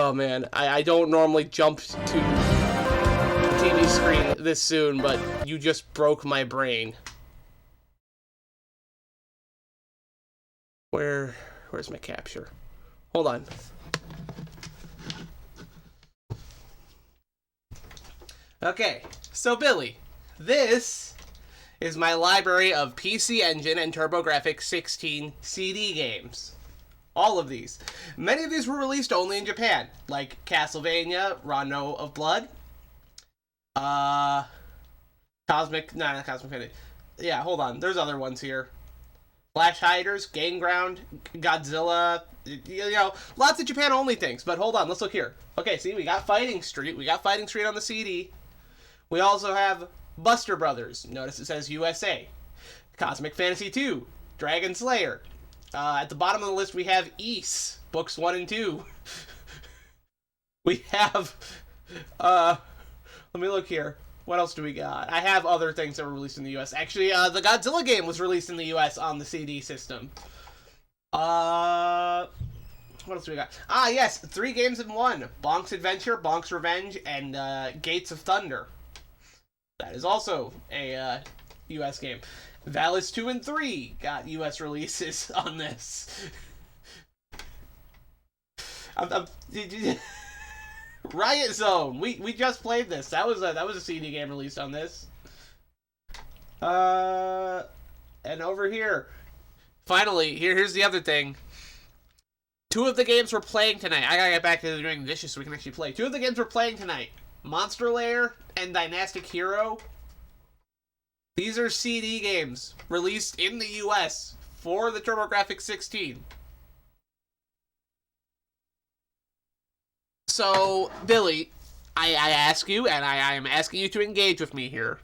Oh man, I don't normally jump to TV screen this soon, but you just broke my brain. Where's my capture? Hold on. Okay, so Billy, this is my library of PC Engine and TurboGrafx 16 CD games. All of these. Many of these were released only in Japan, like Castlevania, Rondo of Blood, not Cosmic Fantasy. Yeah, hold on, there's other ones here. Flash Hiders, Game Ground, Godzilla, you know, lots of Japan-only things. But hold on, let's look here. Okay, see, we got Fighting Street. We got Fighting Street on the CD. We also have Buster Brothers. Notice it says USA. Cosmic Fantasy 2, Dragon Slayer. At the bottom of the list, we have Ys, books 1 and 2. We have, let me look here. What else do we got? I have other things that were released in the US. Actually, the Godzilla game was released in the US on the CD system. What else do we got? Ah, yes, 3 games in 1. Bonk's Adventure, Bonk's Revenge, and Gates of Thunder. That is also a US game. Valis 2 and 3 got US releases on this. Riot Zone. We just played this. That was a CD game released on this. And over here, finally, here's the other thing. 2 of the games we're playing tonight. I gotta get back to doing dishes so we can actually play. 2 of the games we're playing tonight: Monster Lair and Dynastic Hero. These are CD games released in the US for the TurboGrafx 16. So, Billy, I ask you, and I am asking you to engage with me here.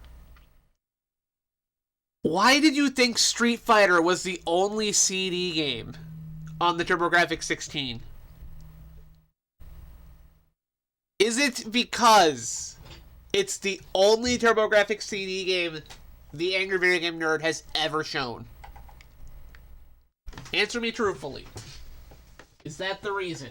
Why did you think Street Fighter was the only CD game on the TurboGrafx 16? Is it because it's the only TurboGrafx CD game the Angry Video Game Nerd has ever shown? Answer me truthfully. Is that the reason?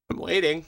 I'm waiting.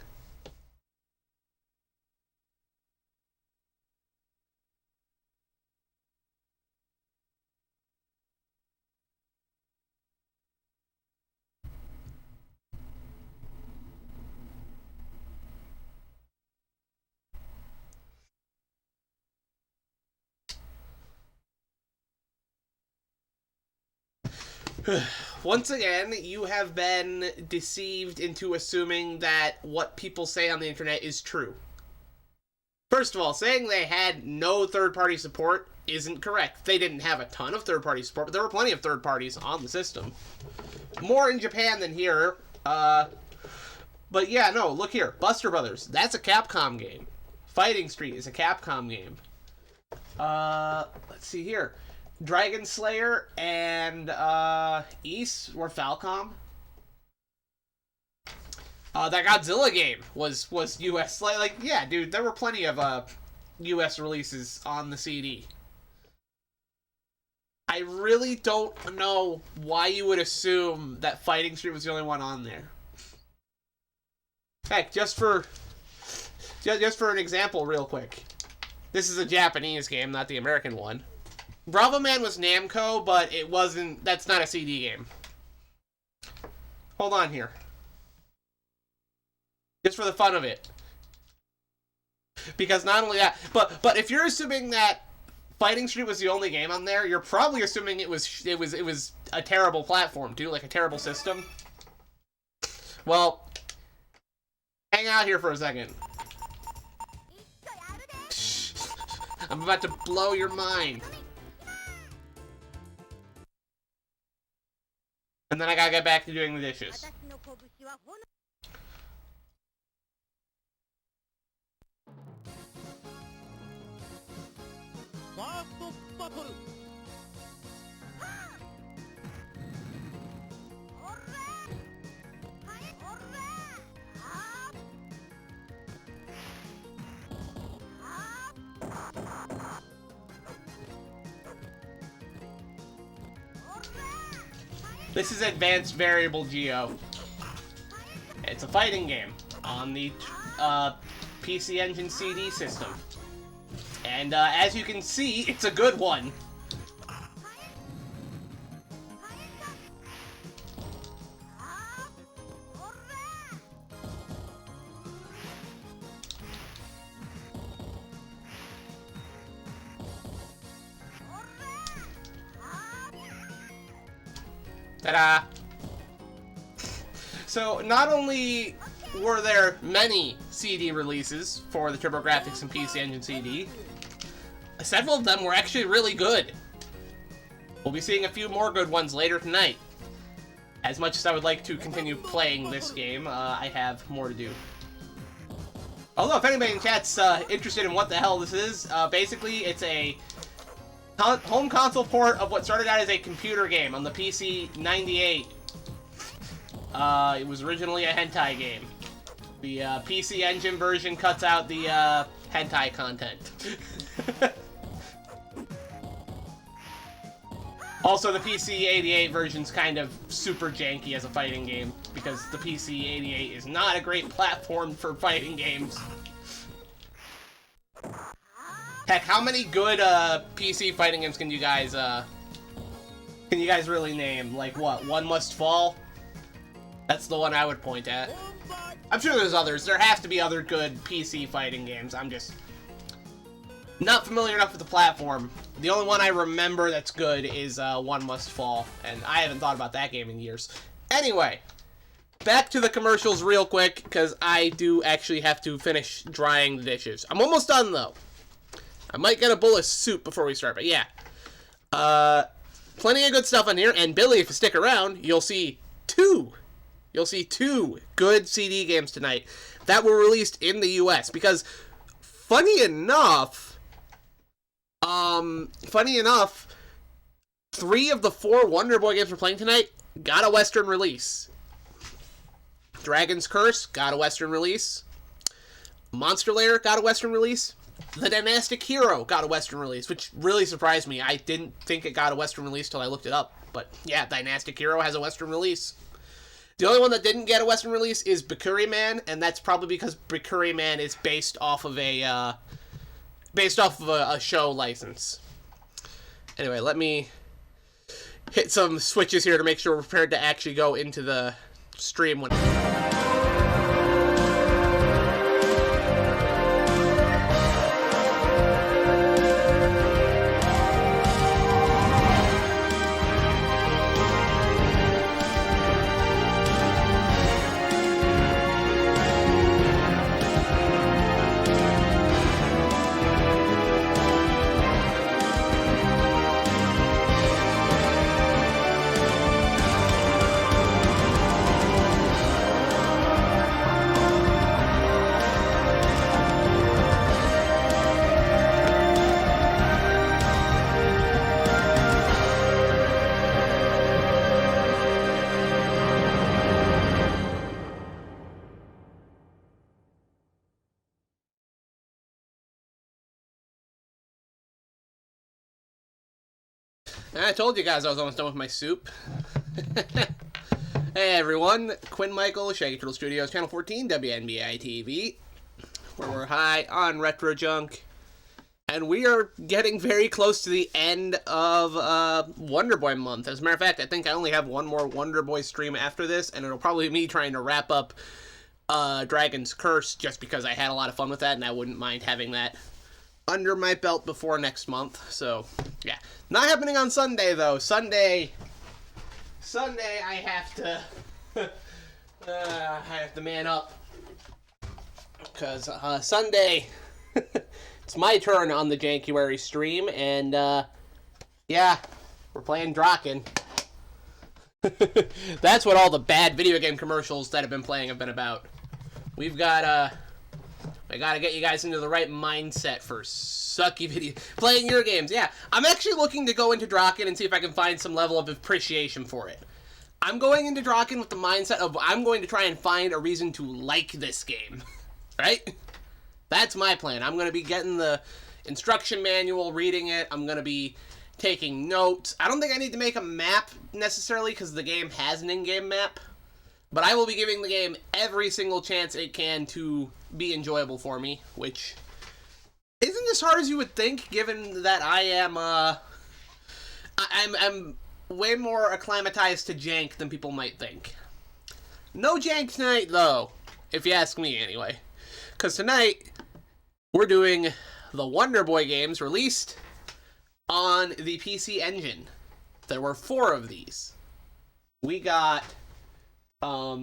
Once again, you have been deceived into assuming that what people say on the internet is true. First of all, saying they had no third-party support isn't correct. They didn't have a ton of third-party support, but there were plenty of third parties on the system. More in Japan than here. But yeah, no, look here. Buster Brothers, that's a Capcom game. Fighting Street is a Capcom game. Let's see here. Dragon Slayer and Ys were Falcom. That Godzilla game was US. Like, yeah, dude, there were plenty of US releases on the CD. I really don't know why you would assume that Fighting Street was the only one on there. Heck, just for an example, real quick. This is a Japanese game, not the American one. Bravo Man was Namco, but it wasn't. That's not a CD game. Hold on here. Just for the fun of it. Because not only that, but if you're assuming that Fighting Street was the only game on there, you're probably assuming it was a terrible platform too, like a terrible system. Well, hang out here for a second. I'm about to blow your mind. And then I gotta get back to doing the dishes. This is Advanced Variable Geo. It's a fighting game on the PC-Engine CD system. And as you can see, it's a good one. Ta-da! So, not only were there many CD releases for the TurboGrafx and PC Engine CD, several of them were actually really good. We'll be seeing a few more good ones later tonight. As much as I would like to continue playing this game, I have more to do. Although, if anybody in chat's interested in what the hell this is, basically it's a home console port of what started out as a computer game on the PC-98. It was originally a hentai game. The PC Engine version cuts out the hentai content. Also, the PC-88 version's kind of super janky as a fighting game, because the PC-88 is not a great platform for fighting games. Heck, how many good PC fighting games can you guys really name? Like what? One Must Fall? That's the one I would point at. I'm sure there's others. There have to be other good PC fighting games. I'm just not familiar enough with the platform. The only one I remember that's good is One Must Fall, and I haven't thought about that game in years. Anyway, back to the commercials real quick, because I do actually have to finish drying the dishes. I'm almost done, though. I might get a bowl of soup before we start, but yeah. Plenty of good stuff on here, and Billy, if you stick around, you'll see two good CD games tonight that were released in the US, because funny enough, 3 of the 4 WonderBoy games we're playing tonight got a Western release. Dragon's Curse got a Western release. Monster Lair got a Western release. The Dynastic Hero got a Western release, which really surprised me. I didn't think it got a Western release till I looked it up. But yeah, Dynastic Hero has a Western release. The only one that didn't get a Western release is Bikuri Man, and that's probably because Bikuri Man is based off of a show license. Anyway, let me hit some switches here to make sure we're prepared to actually go into the stream when... I told you guys I was almost done with my soup. Hey everyone, Quinn Michael, Shaggy Turtle Studios, Channel 14, WNBI TV, where we're high on retro junk. And we are getting very close to the end of WonderBoy month. As a matter of fact, I think I only have one more WonderBoy stream after this, and it'll probably be me trying to wrap up Dragon's Curse, just because I had a lot of fun with that, and I wouldn't mind having that under my belt before next month. So yeah, not happening on Sunday though. Sunday I have to I have to man up, because Sunday it's my turn on the Jankuary stream, and yeah, we're playing Draken. That's what all the bad video game commercials that have been playing have been about. We've got I gotta get you guys into the right mindset for sucky video playing your games. Yeah, I'm actually looking to go into Draken and see if I can find some level of appreciation for it. I'm going into Draken with the mindset of I'm going to try and find a reason to like this game. Right? That's my plan. I'm going to be getting the instruction manual, reading it. I'm going to be taking notes. I don't think I need to make a map necessarily because the game has an in-game map, but I will be giving the game every single chance it can to be enjoyable for me, which isn't as hard as you would think, given that I am, I'm way more acclimatized to jank than people might think. No jank tonight, though, if you ask me, anyway. Because tonight, we're doing the WonderBoy games released on the PC Engine. There were 4 of these. We got, let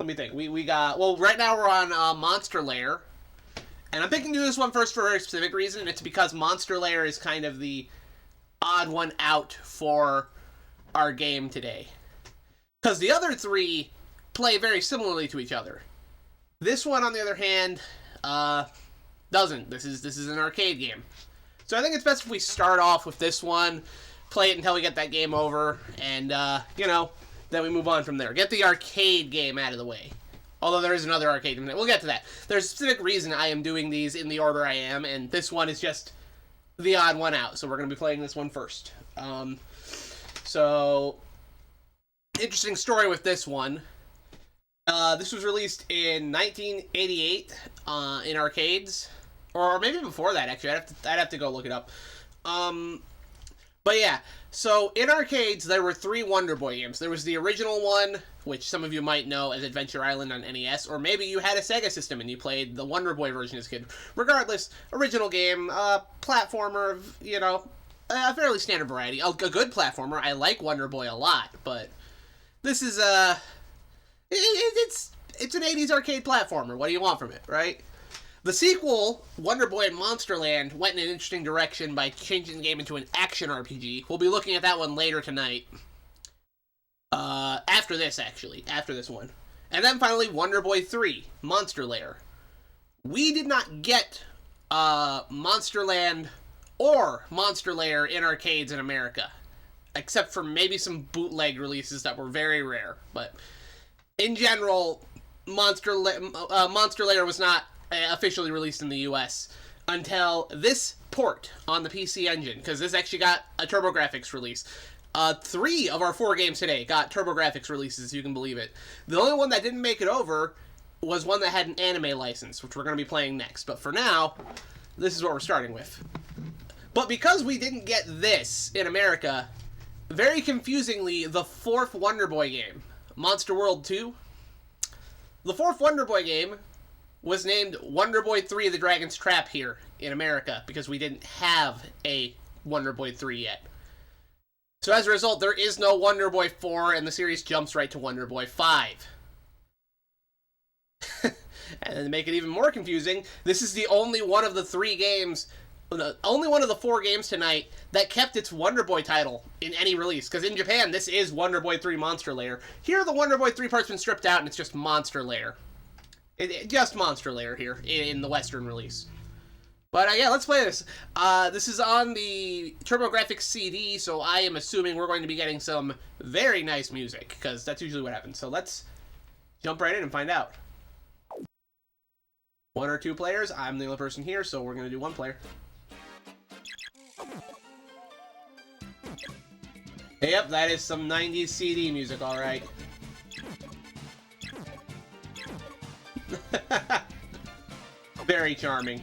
me think. We got, well, right now we're on Monster Lair. And I'm picking to do this one first for a very specific reason, and it's because Monster Lair is kind of the odd one out for our game today. Because the other 3 play very similarly to each other. This one, on the other hand, doesn't. This is an arcade game. So I think it's best if we start off with this one, play it until we get that game over, and, you know, then we move on from there. Get the arcade game out of the way. Although there is another arcade game. We'll get to that. There's a specific reason I am doing these in the order I am, and this one is just the odd one out. So we're going to be playing this one first. So, interesting story with this one. This was released in 1988 in arcades, or maybe before that. Actually, I'd have to go look it up. But yeah, so in arcades there were 3 WonderBoy games. There was the original one, which some of you might know as Adventure Island on NES, or maybe you had a Sega system and you played the WonderBoy version as a kid. Regardless, original game, platformer, you know, a fairly standard variety. A good platformer. I like WonderBoy a lot, but this is it's an 80s arcade platformer. What do you want from it, right? The sequel, WonderBoy and Monsterland, went in an interesting direction by changing the game into an action RPG. We'll be looking at that one later tonight. After this, actually. After this one. And then finally, WonderBoy 3, Monster Lair. We did not get Monsterland or Monster Lair in arcades in America. Except for maybe some bootleg releases that were very rare. But in general, Monster Lair was not officially released in the US until this port on the PC Engine, because this actually got a TurboGrafx release. 3 of our 4 games today got TurboGrafx releases, if you can believe it. The only one that didn't make it over was one that had an anime license, which we're going to be playing next. But for now, this is what we're starting with. But because we didn't get this in America, very confusingly, the 4th WonderBoy game, Monster World 2, the 4th WonderBoy game was named WonderBoy 3 The Dragon's Trap here in America, because we didn't have a WonderBoy 3 yet. So as a result, there is no WonderBoy 4, and the series jumps right to WonderBoy 5. And to make it even more confusing, this is the only one of the 3 games, only one of the 4 games tonight that kept its WonderBoy title in any release. Because in Japan, this is WonderBoy 3 Monster Lair. Here, the WonderBoy 3 part's been stripped out, and it's just Monster Lair. Just Monster Lair here in the Western release. But yeah, let's play this. This is on the TurboGrafx CD, so I am assuming we're going to be getting some very nice music, because that's usually what happens. So let's jump right in and find out. 1 or 2 players. I'm the only person here, so we're going to do 1 player. Yep, that is some 90s CD music, alright. Very charming.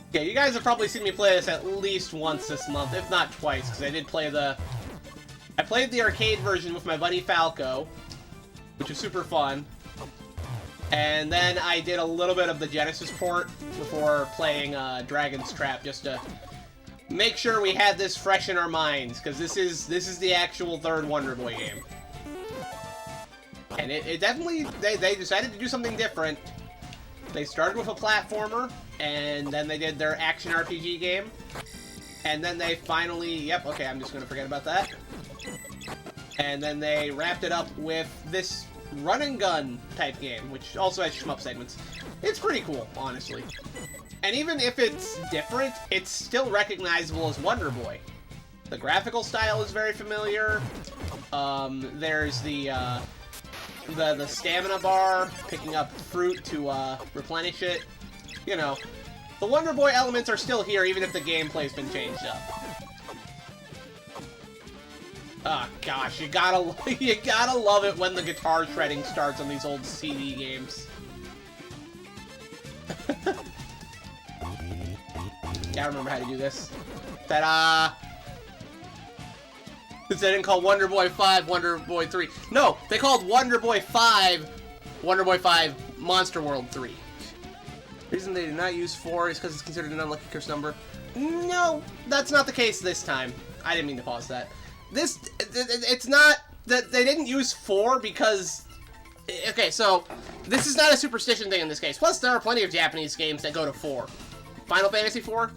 Okay, you guys have probably seen me play this at least once this month, if not twice, because I did play I played the arcade version with my buddy Falco, which was super fun. And then I did a little bit of the Genesis port before playing Dragon's Trap, just to make sure we had this fresh in our minds, because this is the actual 3rd WonderBoy game. And it definitely, they decided to do something different. They started with a platformer, and then they did their action RPG game. And then they finally, yep, okay, I'm just going to forget about that. And then they wrapped it up with this run and gun type game, which also has shmup segments. It's pretty cool, honestly. And even if it's different, it's still recognizable as WonderBoy. The graphical style is very familiar. There's the stamina bar, picking up fruit to replenish it. You know, The Wonder Boy elements are still here, even if the gameplay's been changed up. Oh gosh, you gotta love it when the guitar shredding starts on these old CD games. Yeah, I remember how to do this. Ta-da! Because they didn't call Wonder Boy 5 Wonder Boy 3. No, they called Wonder Boy 5 Wonder Boy 5 Monster World 3. The reason they did not use 4 is because it's considered an unlucky curse number. No, that's not the case this time. I didn't mean to pause that. It's not that they didn't use 4 because... Okay, so this is not a superstition thing in this case. Plus, there are plenty of Japanese games that go to 4. Final Fantasy 4,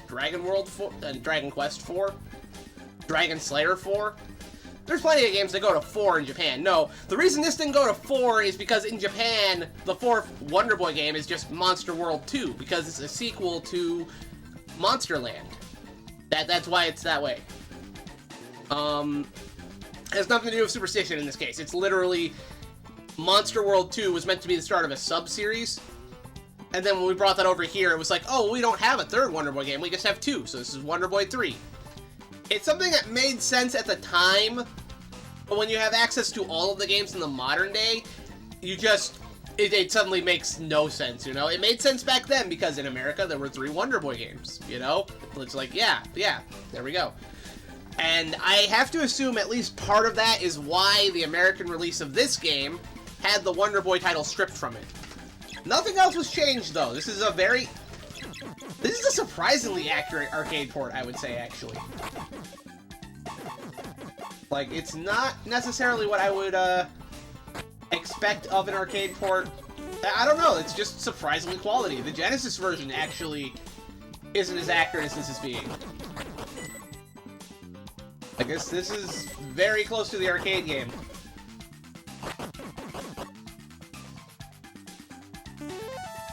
Dragon World 4, Dragon Quest 4, Dragon Slayer 4. There's plenty of games that go to 4 in Japan. No, the reason this didn't go to 4 is because in Japan, the 4th Wonder Boy game is just Monster World 2, because it's a sequel to Monsterland. That's why it's that way. It has nothing to do with superstition in this case. It's literally Monster World 2 was meant to be the start of a sub-series. And then when we brought that over here, it was like, oh, we don't have a 3rd Wonder Boy game. We just have 2, so this is Wonder Boy 3. It's something that made sense at the time, but when you have access to all of the games in the modern day, you just... It suddenly makes no sense, you know? It made sense back then because in America there were 3 Wonder Boy games, you know? It's like, yeah, there we go. And I have to assume at least part of that is why the American release of this game had the Wonder Boy title stripped from it. Nothing else was changed, though. This is a surprisingly accurate arcade port, I would say, actually. Like, it's not necessarily what I would, expect of an arcade port. I don't know, it's just surprisingly quality. The Genesis version actually isn't as accurate as this is being. I guess this is very close to the arcade game.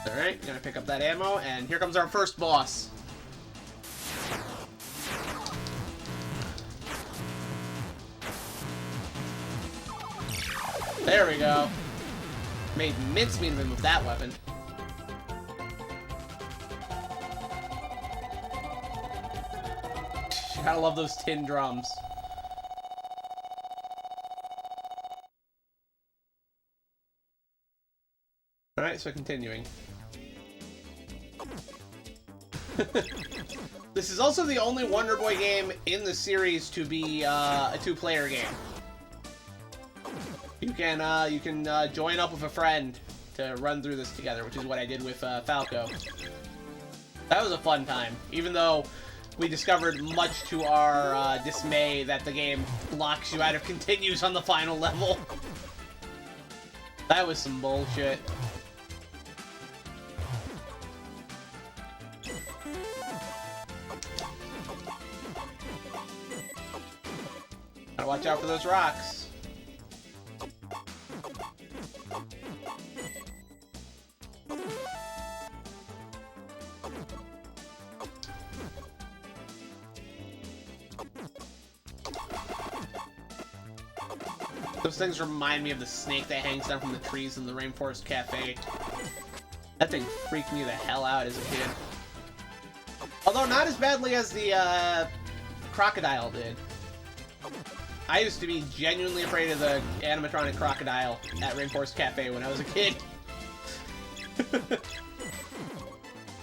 Alright, gonna pick up that ammo, and here comes our first boss. There we go. Made mincemeat of him with that weapon. Gotta love those tin drums. Alright, so continuing. This is also the only Wonder Boy game in the series to be a 2-player game. You can join up with a friend to run through this together, which is what I did with Falco. That was a fun time, even though we discovered, much to our dismay, that the game locks you out of continues on the final level. That was some bullshit. Gotta watch out for those rocks. Those things remind me of the snake that hangs down from the trees in the Rainforest Cafe. That thing freaked me the hell out as a kid. Although not as badly as the crocodile did. I used to be genuinely afraid of the animatronic crocodile at Rainforest Cafe when I was a kid.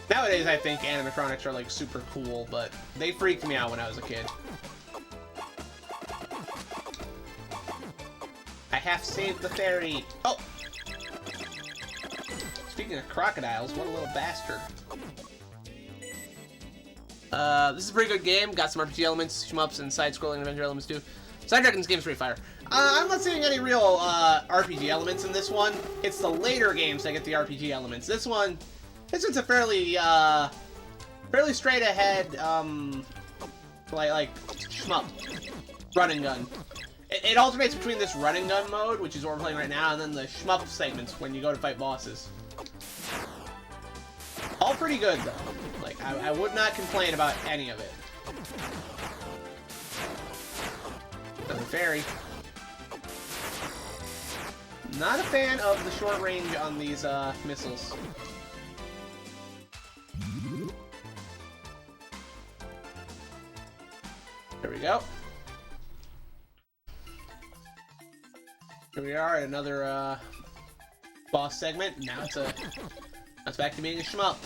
Nowadays I think animatronics are like super cool, but they freaked me out when I was a kid. I half saved the fairy. Oh! Speaking of crocodiles, what a little bastard. This is a pretty good game. Got some RPG elements, shmups, and side-scrolling adventure elements too. Side Dragon's game's pretty fire. I'm not seeing any real RPG elements in this one. It's the later games that get the RPG elements. This one's a fairly straight ahead, like shmup, run and gun. It alternates between this run and gun mode, which is what we're playing right now, and then the shmup segments when you go to fight bosses. All pretty good though. Like I would not complain about any of it. Another fairy. Not a fan of the short range on these missiles. go. Here we are, another boss segment. Now it's back to being a shmup.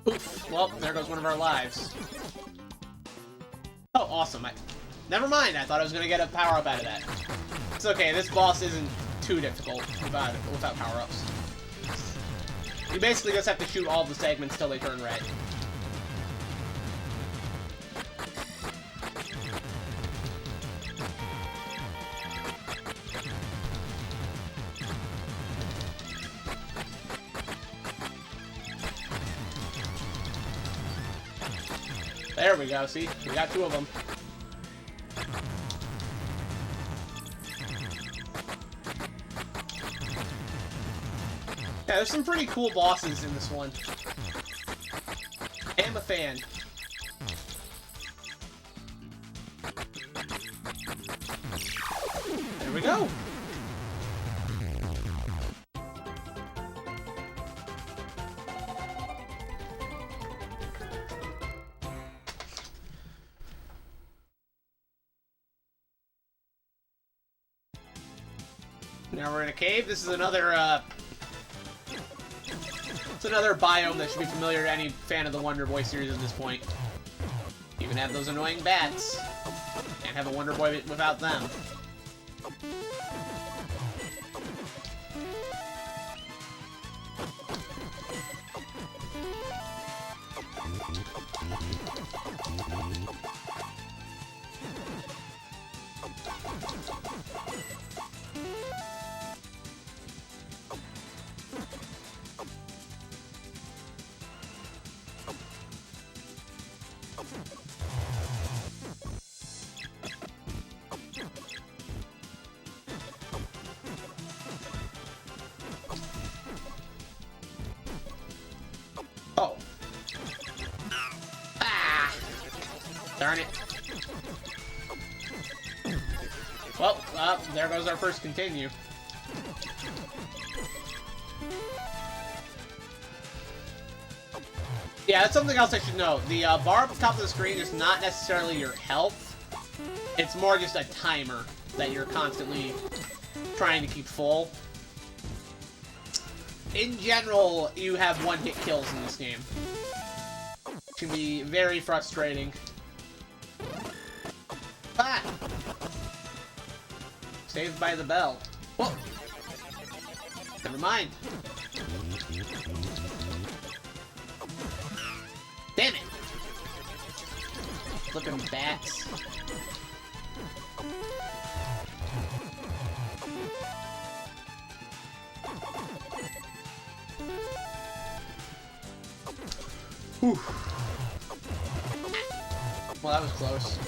Oof. Well, there goes one of our lives. Oh, awesome. Never mind, I thought I was going to get a power-up out of that. It's okay, this boss isn't too difficult without power-ups. You basically just have to shoot all the segments till they turn red. There we go, see? We got two of them. Yeah, there's some pretty cool bosses in this one. I'm a fan. There we go. Now we're in a cave. This is another, it's another biome that should be familiar to any fan of the WonderBoy series at this point. Even have those annoying bats. Can't have a WonderBoy without them. Oh. Ah! Darn it. Well, there goes our first continue. Yeah, that's something else I should know. The bar up at the top of the screen is not necessarily your health. It's more just a timer that you're constantly trying to keep full. In general, you have one-hit kills in this game. It can be very frustrating. Ah! Saved by the bell. Whoa! Never mind. Damn it! Flipping bats. Whew. Well, that was close.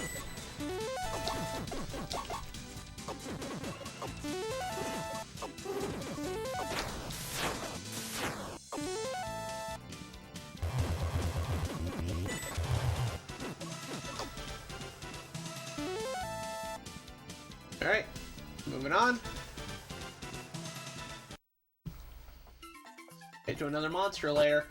Alright, moving on. Head to another monster lair.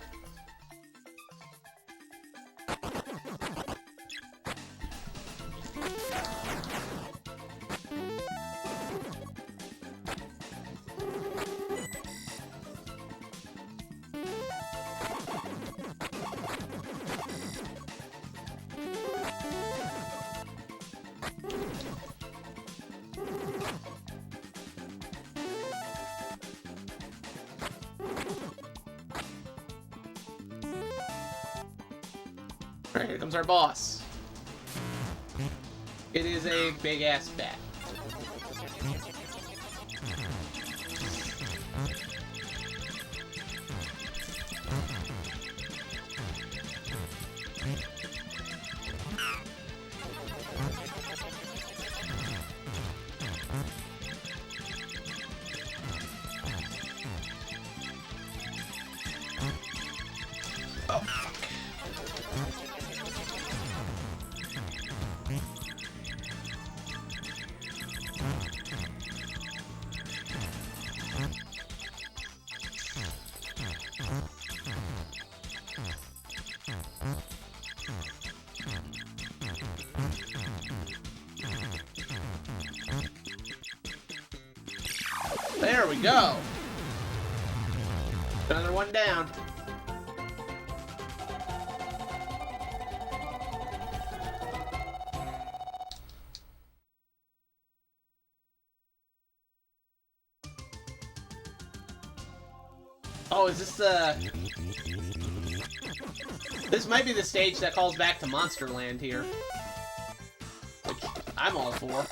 Alright, here comes our boss. It is a big-ass bat. we go. Another one down. Oh, is this the... This might be the stage that calls back to Monsterland here. Which I'm all for.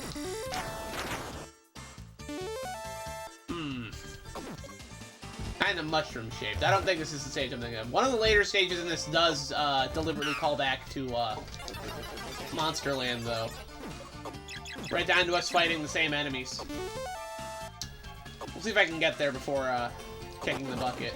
Kind of mushroom-shaped. I don't think this is the stage I'm thinking of. One of the later stages in this does deliberately call back to Monsterland, though. Right down to us fighting the same enemies. We'll see if I can get there before kicking the bucket.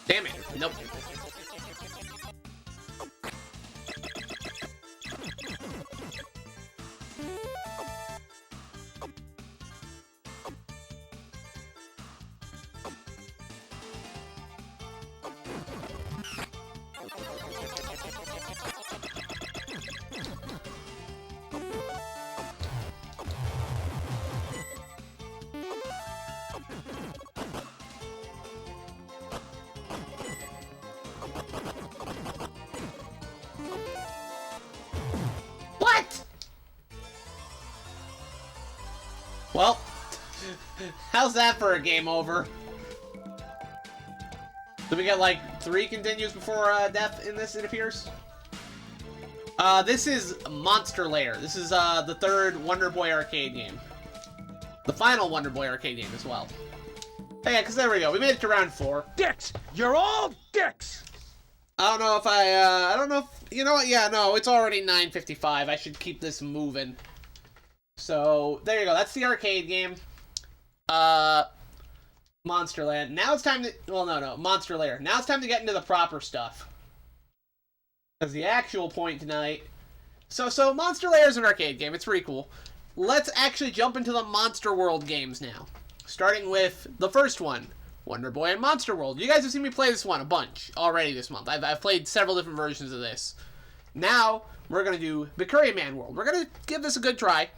Damn it. Nope. Well, how's that for a game over? Do we get like 3 continues before death in this, it appears? This is Monster Lair. This is the 3rd WonderBoy arcade game. The final WonderBoy arcade game as well. Yeah, because there we go. We made it to round 4. Dicks! You're all dicks! I don't know if I don't know if, you know what, yeah, no, it's already 9:55. I should keep this moving. So, there you go. That's the arcade game. Monsterland. Now it's time to... Well, no. Monster Lair. Now it's time to get into the proper stuff. Because the actual point tonight... So Monster Lair is an arcade game. It's pretty cool. Let's actually jump into the Monster World games now. Starting with the first one. WonderBoy and Monster World. You guys have seen me play this one a bunch already this month. I've played several different versions of this. Now, we're going to do Bikuri Man World. We're going to give this a good try.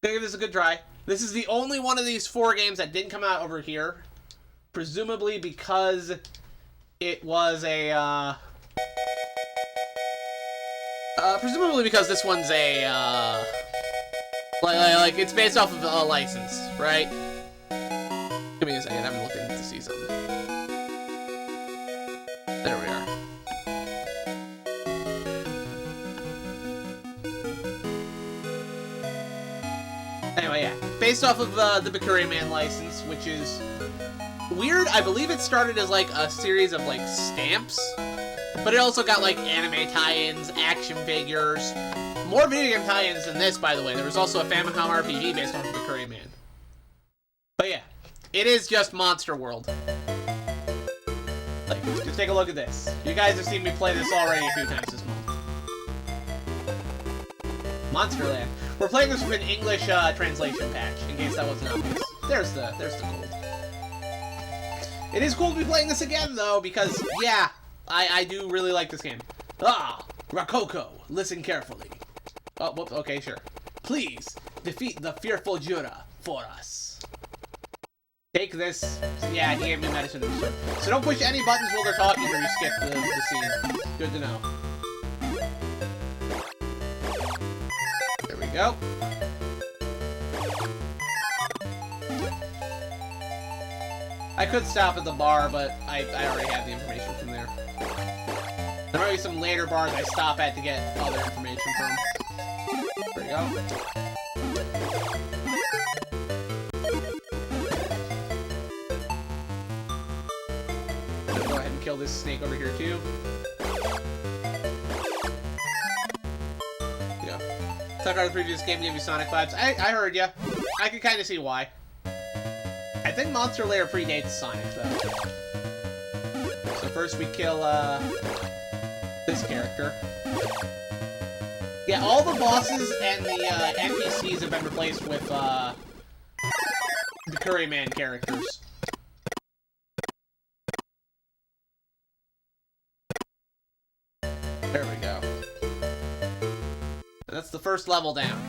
This is the only one of these 4 games that didn't come out over here. Presumably because it was a, presumably because this one's a, like, it's based off of a license, right? Give me a second, I'm looking to see something. There we are. Anyway, yeah. Based off of the Bikuri Man license, which is weird. I believe it started as, like, a series of, like, stamps. But it also got, like, anime tie-ins, action figures. More video game tie-ins than this, by the way. There was also a Famicom RPG based off of Bikuri Man. But yeah. It is just Monster World. Like, just take a look at this. You guys have seen me play this already a few times this month. Monsterland. We're playing this with an English translation patch, in case that wasn't obvious. There's the gold. It is cool to be playing this again, though, because, yeah, I do really like this game. Ah, Rakoko, listen carefully. Oh, whoops, okay, sure. Please, defeat the fearful Jura for us. Take this. Yeah, he gave me medicine. So don't push any buttons while they're talking or you skip the scene. Good to know. There we go. I could stop at the bar, but I already have the information from there. There might be some later bars I stop at to get other information from. There we go. Go ahead and kill this snake over here too. Yeah. Talk about the previous game gave you Sonic vibes. I heard ya. I can kind of see why. I think Monster Lair predates Sonic though. So first we kill, this character. Yeah, all the bosses and the, NPCs have been replaced with, the Curryman characters. There we go. And that's the first level down.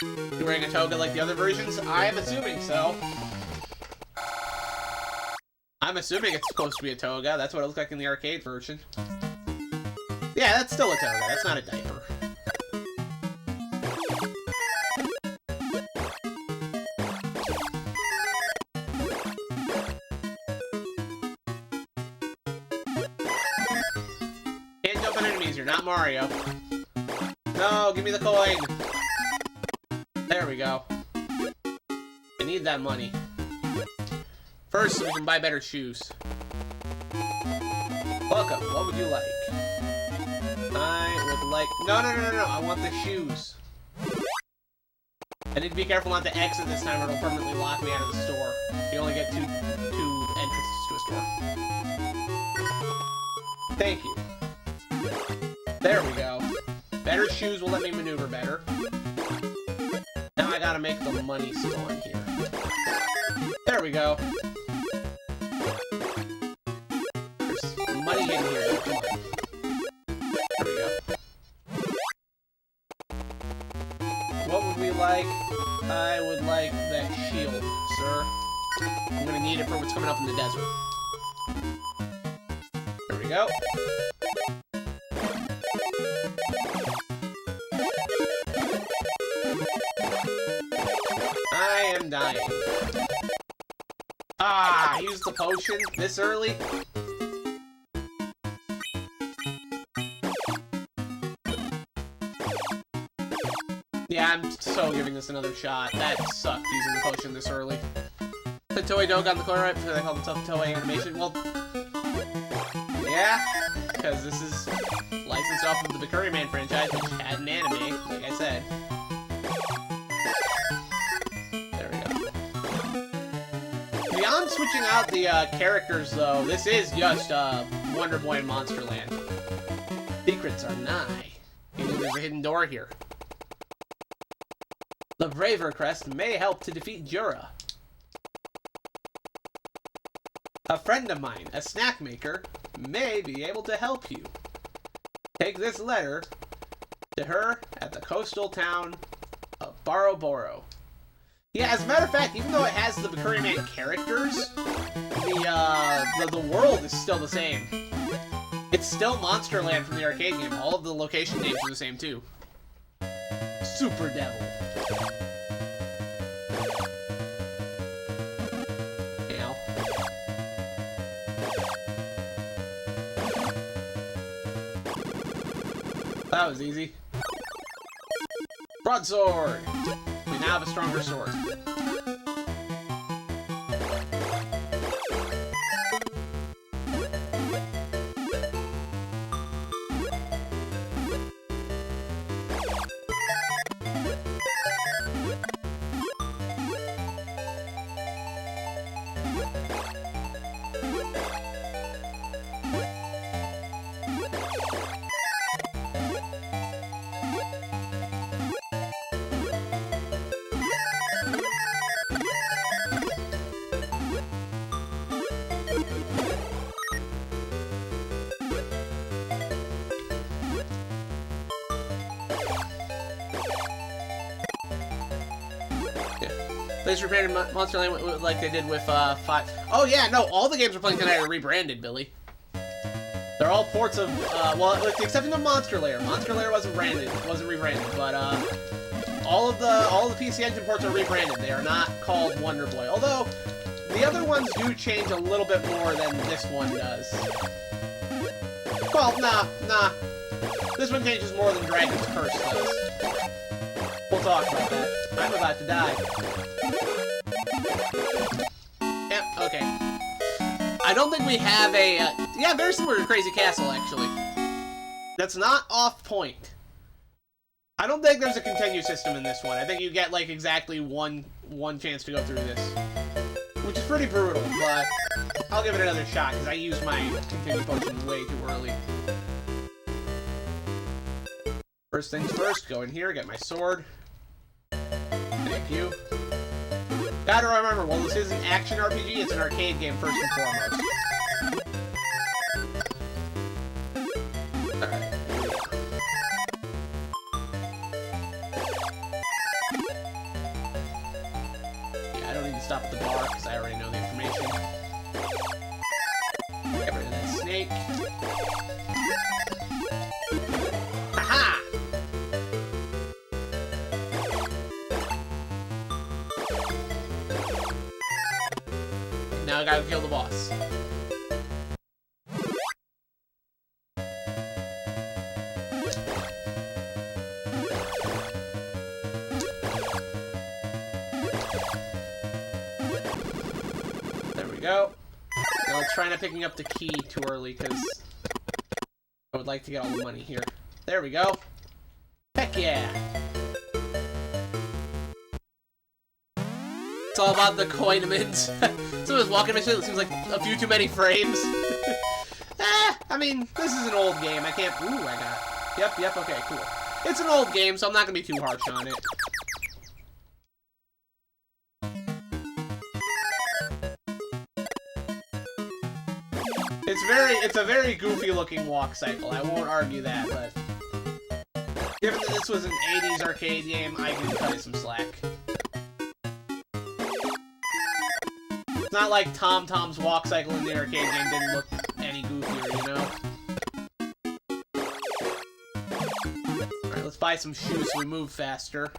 You wearing a toga like the other versions? I am assuming so. I'm assuming it's supposed to be a toga. That's what it looks like in the arcade version. Yeah, that's still a toga. That's not a diaper. Can't jump on enemies. You're not Mario. No, give me the coin. There we go. I need that money. First, we can buy better shoes. Welcome. What would you like? I would like... No. I want the shoes. I need to be careful not to exit this time or it'll permanently lock me out of the store. You only get two entrances to a store. Thank you. There we go. Better shoes will let me maneuver better. Now I gotta make the money spawn here. There we go. There's money in here. Come on. There we go. What would we like? I would like that shield, sir. I'm gonna need it for what's coming up in the desert. There we go. I am dying. Ah, I used the potion this early? Yeah, I'm so giving this another shot. That sucked using the potion this early. The Toei Dog got the color right because they call themselves Toei Animation. Well, yeah, because this is licensed off of the Curryman franchise, which had an anime, like I said. Beyond switching out the characters, though, this is just WonderBoy and Monsterland. Secrets are nigh. Maybe there's a hidden door here. The Braver Crest may help to defeat Jura. A friend of mine, a snack maker, may be able to help you. Take this letter to her at the coastal town of Boroboro. Yeah, as a matter of fact, even though it has the Curryman characters, the world is still the same. It's still Monsterland from the arcade game. All of the location names are the same too. Super Devil. Ow. That was easy. Broadsword. We now have a stronger sword. They just rebranded Monsterland like they did with 5. Oh yeah, no, all the games we're playing tonight are rebranded, Billy. They're all ports of, well, with the exception of Monster Lair. Monster Lair wasn't rebranded, but all of the PC Engine ports are rebranded. They are not called WonderBoy. Although the other ones do change a little bit more than this one does. Well, nah. This one changes more than Dragon's Curse does. We'll talk about that. I'm about to die. Yep, okay. I don't think we have a... yeah, very similar to Crazy Castle, actually. That's not off point. I don't think there's a continue system in this one. I think you get, like, exactly one chance to go through this. Which is pretty brutal, but... I'll give it another shot, because I used my continue potion way too early. First things first, go in here, get my sword. Thank you. Gotta remember, well, this is an action RPG, it's an arcade game first and foremost. Alright. Yeah, I don't need to stop at the bar, because I already know the information. Get rid of that snake. Aha! Now I gotta kill the boss. There we go. Now let's try not picking up the key too early, because I would like to get all the money here. There we go. Heck yeah! It's all about the coinaments. Someone's walking my shit, it seems like a few too many frames. I mean, this is an old game. I can't... Ooh, I got... Yep, okay, cool. It's an old game, so I'm not gonna be too harsh on it. It's a very goofy looking walk cycle. I won't argue that, but given that this was an 80s arcade game, I can cut it some slack. It's not like Tom's walk cycle in the arcade game didn't look any goofier, you know? Alright, let's buy some shoes so we move faster.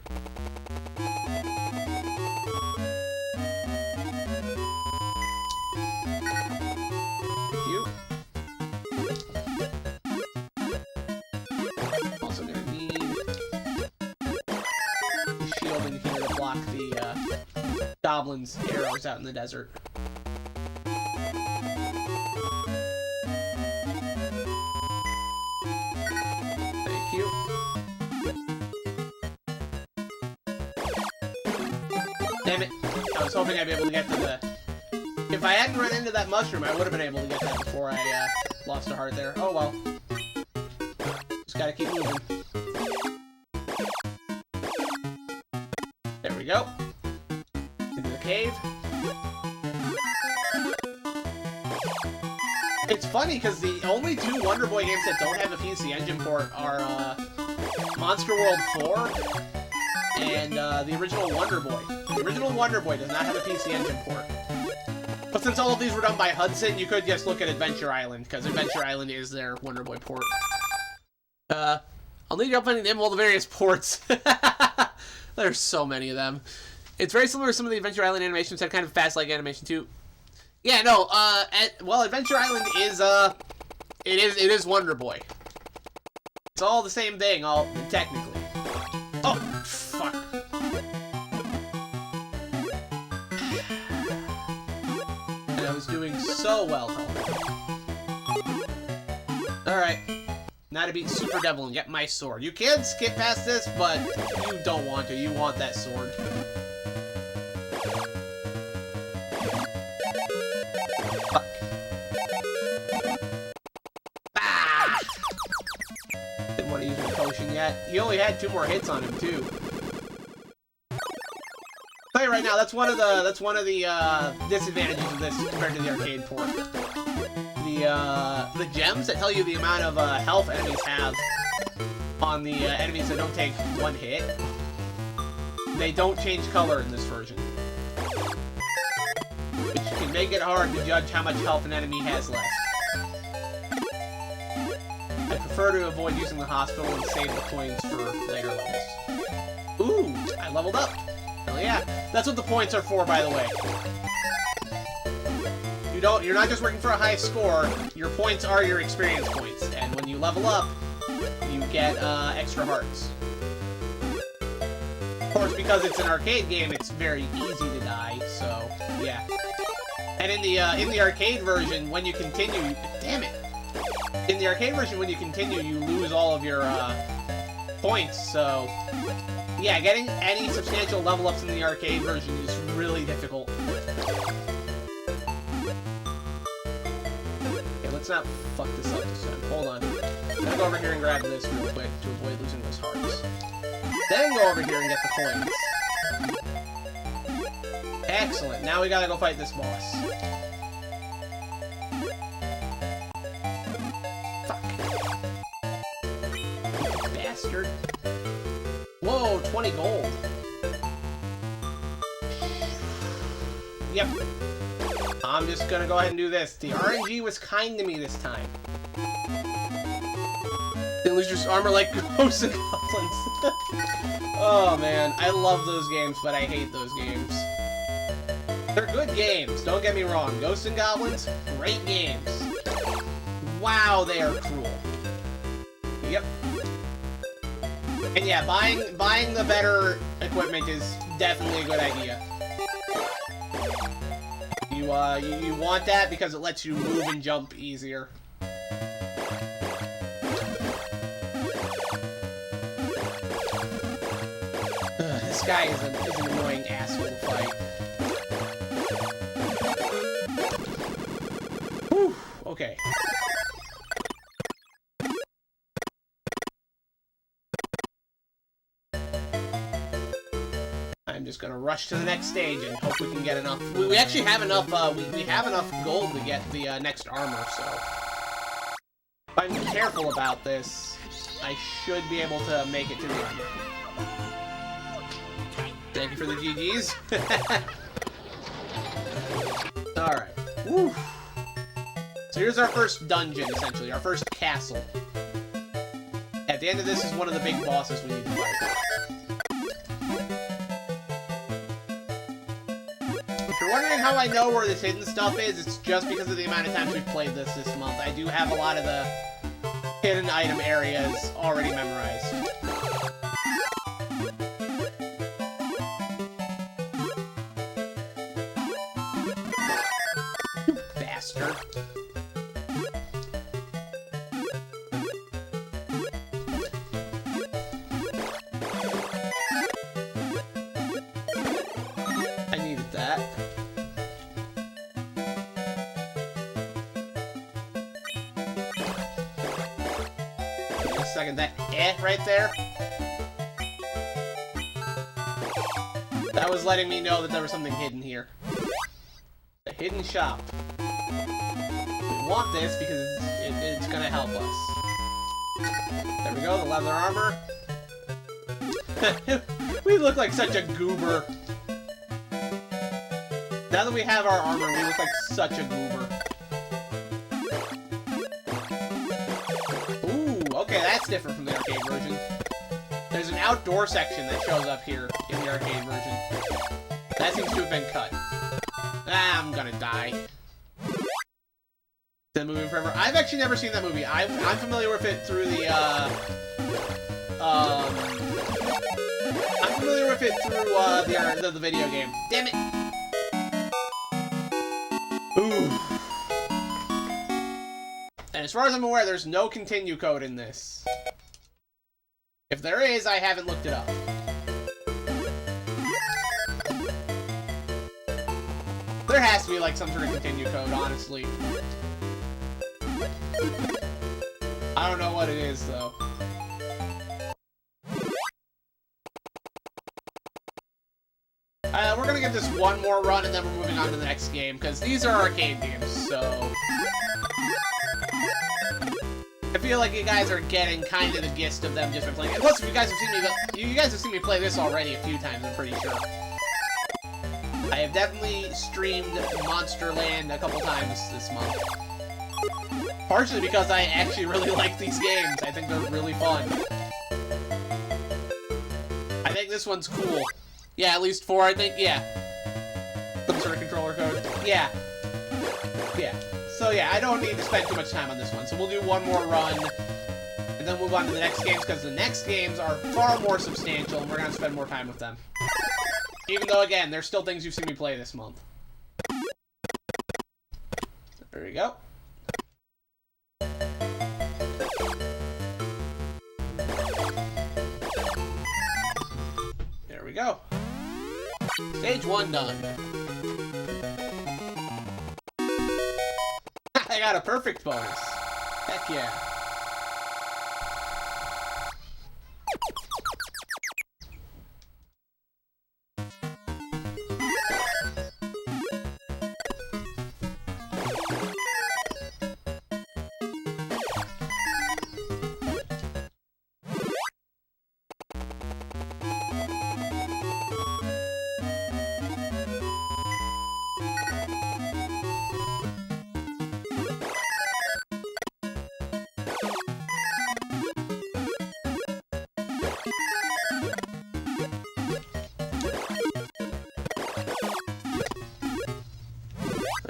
Goblins' arrows out in the desert. Thank you. Damn it. I was hoping I'd be able to get to the... If I hadn't run into that mushroom, I would have been able to get that before I lost a heart there. Oh well. Just gotta keep moving. There we go. Into the cave. It's funny because the only two WonderBoy games that don't have a PC-Engine port are Monster World 4 and the original WonderBoy. The original WonderBoy does not have a PC-Engine port. But since all of these were done by Hudson, you could just look at Adventure Island, because Adventure Island is their WonderBoy port. I'll need help finding the name of all the various ports. There's so many of them. It's very similar to some of the Adventure Island animations, had kind of fast-like animation too. Yeah, no, well, Adventure Island is, it is WonderBoy. It's all the same thing, technically. Oh, fuck. And I was doing so well. Alright. Now to beat Super Devil and get my sword. You can skip past this, but you don't want to. You want that sword. Fuck. Ah! Didn't want to use my potion yet. He only had 2 more hits on him too. I'll tell you right now, that's one of the disadvantages of this compared to the arcade port. The gems that tell you the amount of health enemies have on the enemies that don't take 1 hit, they don't change color in this version. Which can make it hard to judge how much health an enemy has left. I prefer to avoid using the hospital and save the coins for later levels. Ooh, I leveled up! Hell yeah. That's what the points are for, by the way. You're not just working for a high score, your points are your experience points, and when you level up, you get extra hearts. Of course, because it's an arcade game, it's very easy to die, so yeah. And in the arcade version, when you continue, damn it! In the arcade version, when you continue, you lose all of your points, so yeah, getting any substantial level ups in the arcade version is really difficult. not fuck this up this time. Hold on. I'm gonna go over here and grab this real quick to avoid losing those hearts. Then go over here and get the coins. Excellent. Now we gotta go fight this boss. Fuck. Bastard. Whoa, 20 gold. Yep. I'm just gonna go ahead and do this. The RNG was kind to me this time. Didn't lose your armor like ghosts and goblins. Oh man, I love those games, but I hate those games. They're good games, don't get me wrong. Ghosts and Goblins, great games. Wow, they are cruel. Yep. And yeah, buying the better equipment is definitely a good idea. You want that because it lets you move and jump easier. This guy is an annoying asshole to fight. Whew, okay. I'm just gonna rush to the next stage and hope we can get enough. We actually have enough. We have enough gold to get the next armor. So if I'm careful about this, I should be able to make it to the end. Thank you for the GGs. All right. Woo. So here's our first dungeon, essentially, our first castle. At the end of this is one of the big bosses we need to fight. If you're wondering how I know where this hidden stuff is, it's just because of the amount of times we've played this month. I do have a lot of the hidden item areas already memorized. You bastard. I needed that. Wait a second, that right there? That was letting me know that there was something hidden here. A hidden shop. We want this because it's gonna help us. There we go, the leather armor. We look like such a goober. Now that we have our armor, we look like such a goober. Ooh, okay, that's different from the arcade version. There's an outdoor section that shows up here in the arcade version. That seems to have been cut. Ah, I'm gonna die. That movie forever. I've actually never seen that movie. I'm familiar with it through the I'm familiar with it through the video game. Damn it! Ooh. And as far as I'm aware, there's no continue code in this. If there is, I haven't looked it up. There has to be like some sort of continue code, honestly. I don't know what it is, though. We're gonna give this one more run, and then we're moving on to the next game, because these are arcade games, so... I feel like you guys are getting kind of the gist of them just by playing it. Plus, you guys have seen me play this already a few times, I'm pretty sure. I have definitely streamed Monsterland a couple times this month. Partially because I actually really like these games. I think they're really fun. I think this one's cool. Yeah, at least 4, I think. Yeah. Some sort of controller code. Yeah. Yeah. So yeah, I don't need to spend too much time on this one. So we'll do one more run, and then move on to the next games, because the next games are far more substantial, and we're going to spend more time with them. Even though, again, there's still things you've seen me play this month. There we go. There we go. Stage 1 done. I I got a perfect bonus. Heck yeah.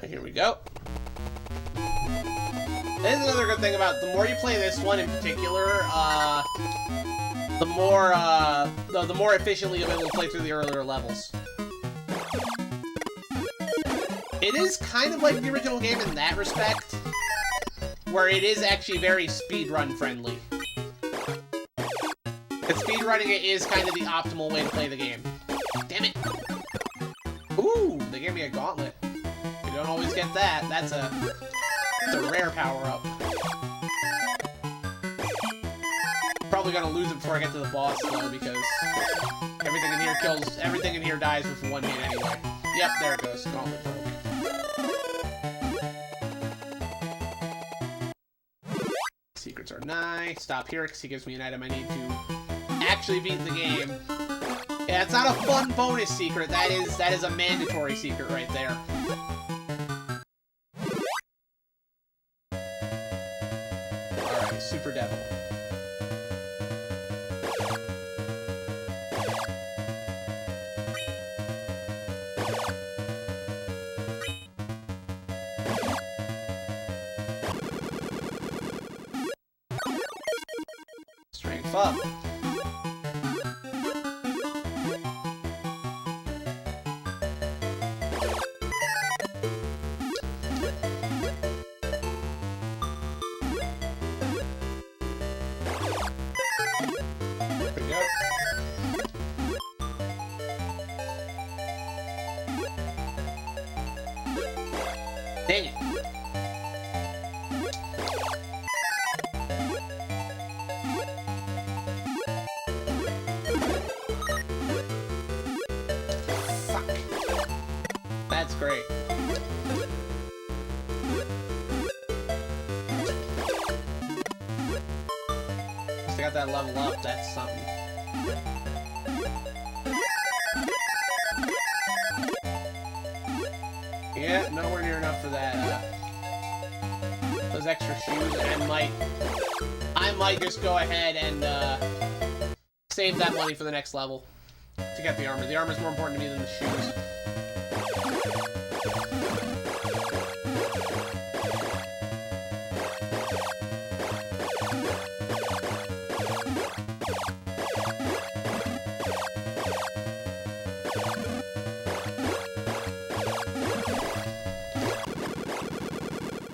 Here we go. This is another good thing about the more you play this one in particular, the more efficiently you'll be able to play through the earlier levels. It is kind of like the original game in that respect, where it is actually very speedrun friendly. And speedrunning it is kind of the optimal way to play the game. Damn it! Ooh, they gave me a gauntlet. You don't always get that. That's a rare power-up. Probably gonna lose it before I get to the boss though, because everything in here dies with one hit anyway. Yep, there it goes. Gauntlet broke. Secrets are nice. Stop here because he gives me an item I need to actually beat the game. Yeah, it's not a fun bonus secret. That is a mandatory secret right there. Alright, Super Devil. Strength up. Dang it. Fuck. That's great. Just got that level up, that's something. Yeah, nowhere near enough for that, those extra shoes, and I might just go ahead and, save that money for the next level to get the armor. The armor's more important to me than the shoes.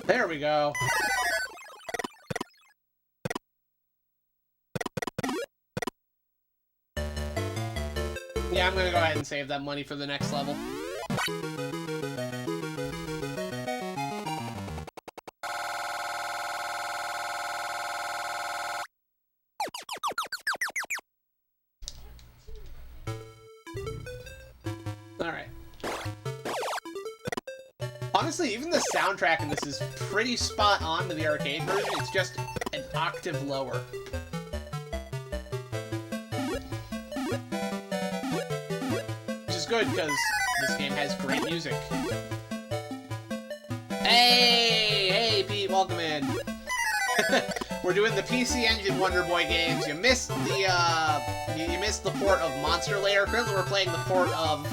There we go. Yeah, I'm gonna go ahead and save that money for the next level. Alright. Honestly, even the soundtrack in this is pretty spot on to the arcade version. It's just an octave lower. Which is good, because this game has great music. Hey! Hey, Pete, welcome in. We're doing the PC-Engine WonderBoy Games. You missed the port of Monster Lair. Currently, we're playing the port of,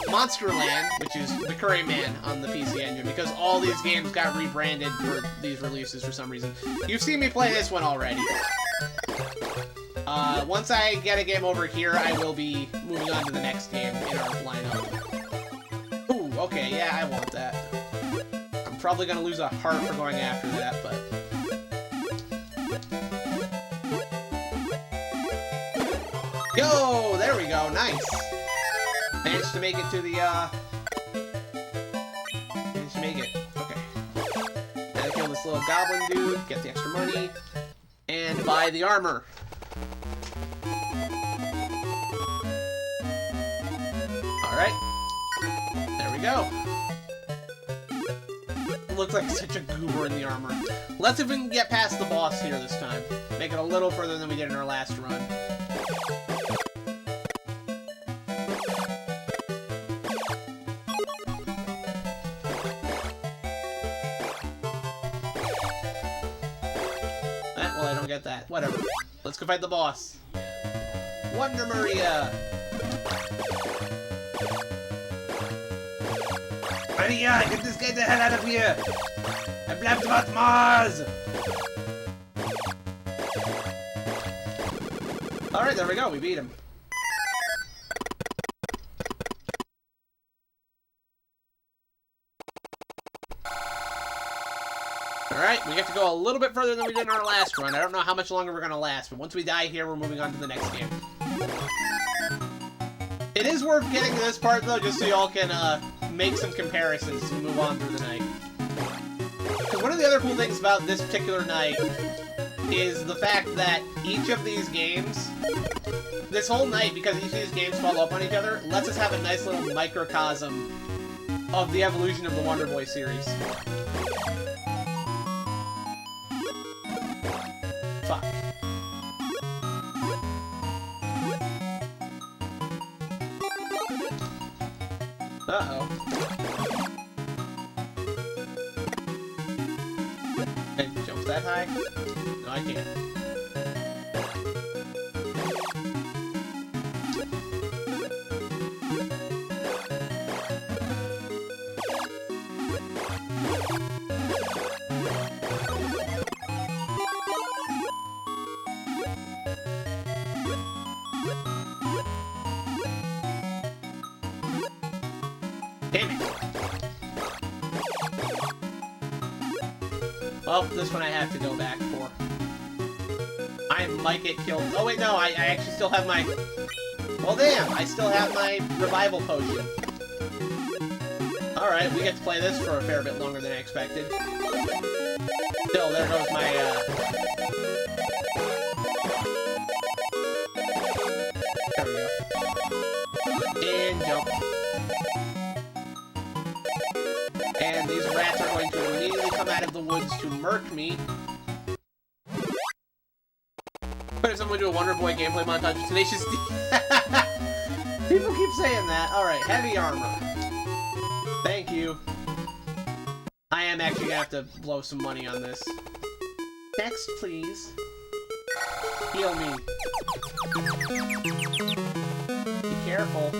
Monsterland, which is the Curryman on the PC-Engine, because all these games got rebranded for these releases for some reason. You've seen me play this one already. Once I get a game over here, I will be moving on to the next game in our lineup. Ooh, okay, yeah, I want that. I'm probably gonna lose a heart for going after that, but... Yo! There we go, nice! Managed to make it to the, Managed to make it. Okay. this little goblin dude, get the extra money, and buy the armor. Alright. There we go. Looks like such a goober in the armor. Let's see if we can get past the boss here this time. Make it a little further than we did in our last run. Well, I don't get that. Whatever. Let's go fight the boss. Wonder Maria! Maria, get this guy the hell out of here! I blabbed about Mars! Alright, there we go, we beat him. Alright, we get to go a little bit further than we did in our last run. I don't know how much longer we're gonna last, but once we die here, we're moving on to the next game. It is worth getting to this part, though, just so y'all can, make some comparisons as we move on through the night. Because one of the other cool things about this particular night is the fact that each of these games, this whole night, because each of these games follow up on each other, lets us have a nice little microcosm of the evolution of the Wonder Boy series. Fuck. Uh-oh. Can I jump that high? No, I can't. Damn it! Well, this one I have to go back for. I might get killed. Oh wait, no, I actually still have my... Well, damn, I still have my revival potion. Alright, we get to play this for a fair bit longer than I expected. Still, there goes my, There we go. And jump. And these rats are going to immediately come out of the woods to murk me. But if someone do a WonderBoy gameplay montage of Tenacious D... People keep saying that. Alright, heavy armor. Thank you. I am actually gonna have to blow some money on this. Next, please. Heal me. Be careful.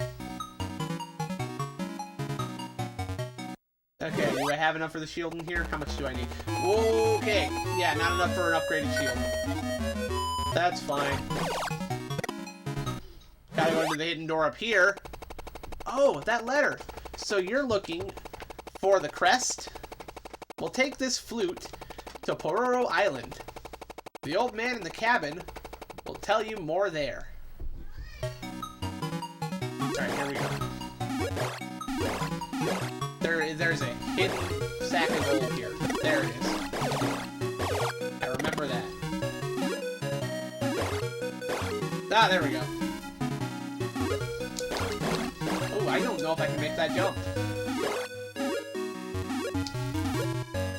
Okay, do I have enough for the shield in here? How much do I need? Okay, yeah, not enough for an upgraded shield. That's fine. Gotta go into the hidden door up here. Oh, that letter. So you're looking for the crest? We'll take this flute to Pororo Island. The old man in the cabin will tell you more there. Alright, here we go. There's a hidden sack of gold here. There it is. I remember that. Ah, there we go. Oh, I don't know if I can make that jump.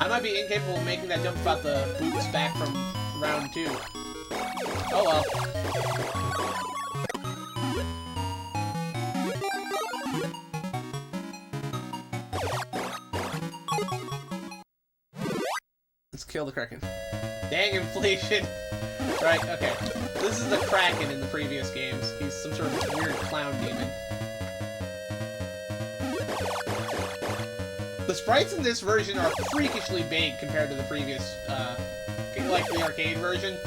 I might be incapable of making that jump about the boots back from round 2. Oh well. Let's kill the Kraken. Dang inflation! Right, okay. This is the Kraken in the previous games. He's some sort of weird clown demon. The sprites in this version are freakishly big compared to the previous, like the arcade version.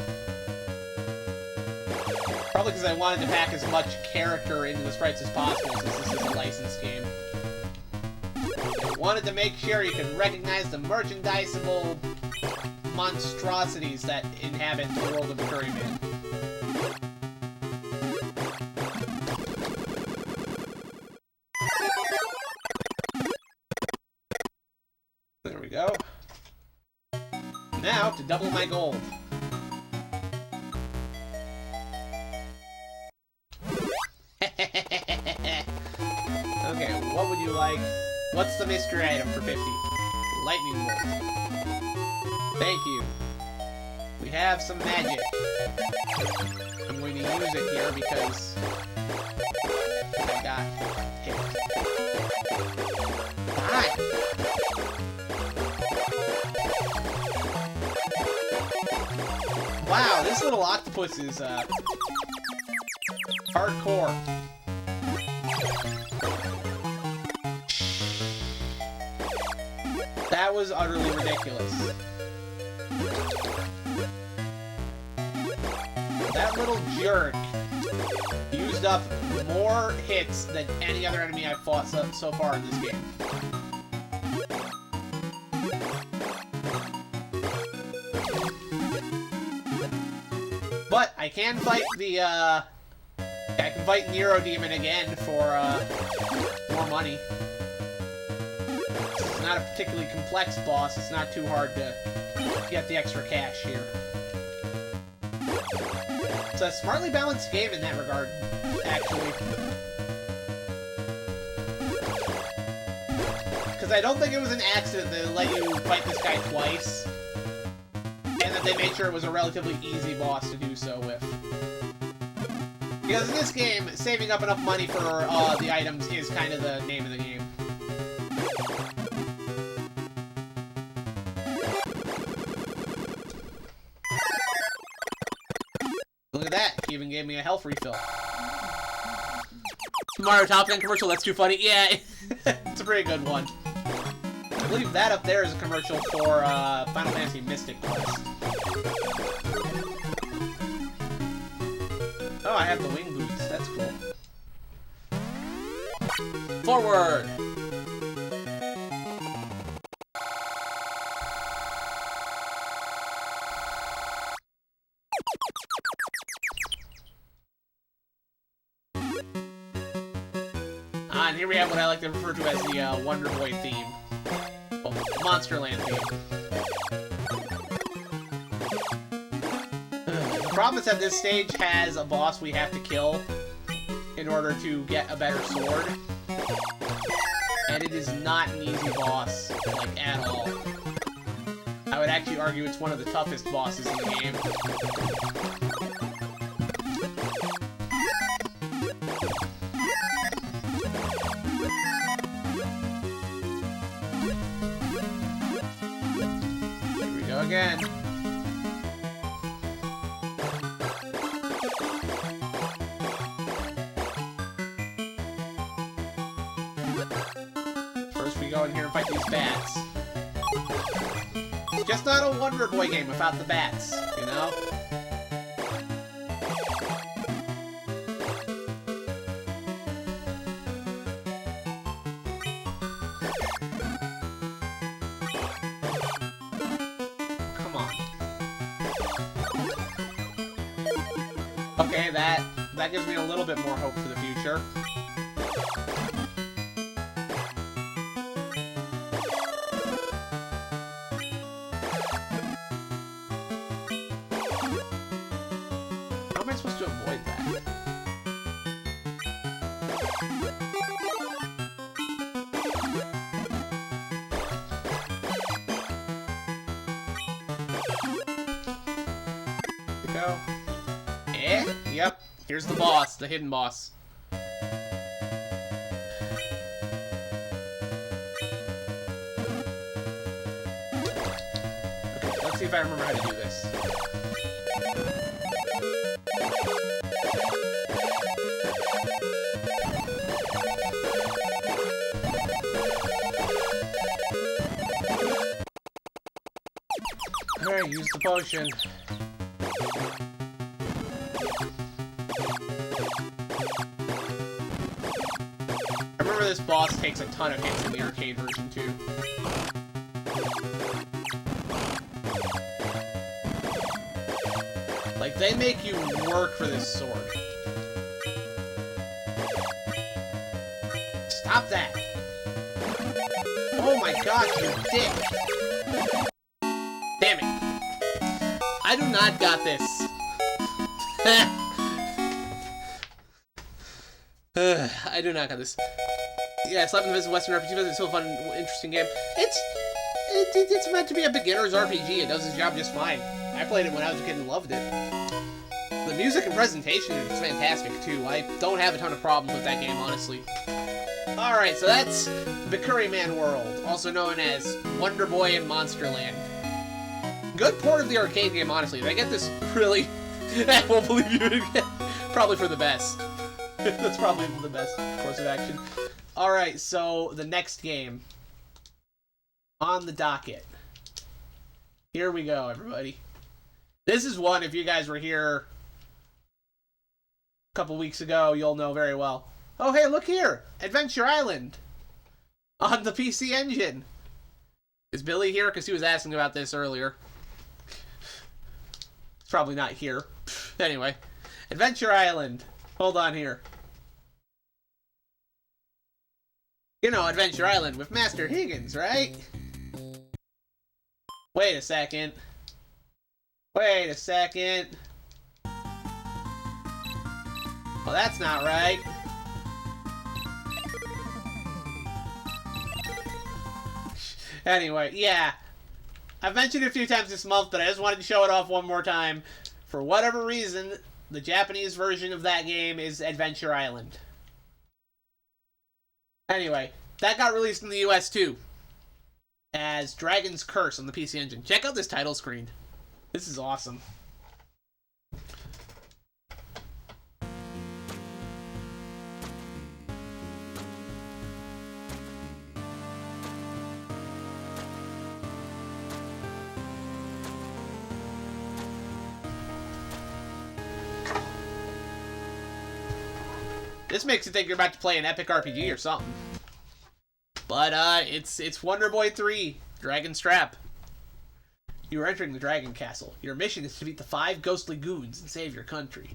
Probably because I wanted to pack as much character into the sprites as possible since this is a licensed game. I wanted to make sure you could recognize the merchandisable monstrosities that inhabit the world of the Curryman. There we go. to double my gold. Okay, what would you like? What's the mystery item for 50? Lightning bolt. Thank you. We have some magic. I'm going to use it here because I got hit. Die! Wow, this little octopus is hardcore. That was utterly ridiculous. That little jerk used up more hits than any other enemy I've fought so far in this game. But I can fight the, I can fight Nero Demon again for, more money. It's not a particularly complex boss, it's not too hard to get the extra cash here. It's a smartly balanced game in that regard, actually. Because I don't think it was an accident that they let you fight this guy twice. And that they made sure it was a relatively easy boss to do so with. Because in this game, saving up enough money for the items is kind of the name of the game. Look at that, he even gave me a health refill. Mario Top Gun commercial, that's too funny. Yeah, it's a pretty good one. I believe that up there is a commercial for Final Fantasy Mystic Quest. Oh, I have the wing boots. That's cool. Forward! And here we have what I like to refer to as the WonderBoy theme. Well, Monsterland theme. The problem is that this stage has a boss we have to kill in order to get a better sword. And it is not an easy boss, like, at all. I would actually argue it's one of the toughest bosses in the game. Here we go again. First we go in here and fight these bats. Just not a WonderBoy game without the bats, you know? Come on. Okay, that gives me a little bit more hope for the future. How am I supposed to avoid that? Go. Yep. Here's the boss, the hidden boss. Okay, let's see if I remember how to do this. Alright, use the potion. I remember this boss takes a ton of hits in the arcade version too. Like, they make you work for this sword. Stop that! Oh my gosh, you dick! Damn it! I do not got this. I do not got this. Yeah, Slapping the Fist Western RPG, it's so fun, interesting game. It's meant to be a beginner's RPG. It does its job just fine. I played it when I was a kid and loved it. The music and presentation is fantastic too. I don't have a ton of problems with that game, honestly. Alright, so that's the Curryman World, also known as WonderBoy and Monsterland. Good port of the arcade game, honestly. Did I get this really... I won't believe you again. Probably for the best. That's probably the best course of action. Alright, so the next game on the docket. Here we go, everybody. This is one, if you guys were here a couple weeks ago, you'll know very well. Oh, hey, look here! Adventure Island! On the PC Engine! Is Billy here? Because he was asking about this earlier. He's probably not here. Anyway. Adventure Island. Hold on here. You know, Adventure Island with Master Higgins, right? Wait a second. Wait a second. Well, that's not right. Anyway, yeah. I've mentioned it a few times this month, but I just wanted to show it off one more time. For whatever reason, the Japanese version of that game is Adventure Island. Anyway, that got released in the US too, as Dragon's Curse on the PC Engine. Check out this title screen. This is awesome. This makes you think you're about to play an epic RPG or something. But, it's WonderBoy 3, Dragon's Trap. You are entering the Dragon Castle. Your mission is to defeat the 5 ghostly goons and save your country.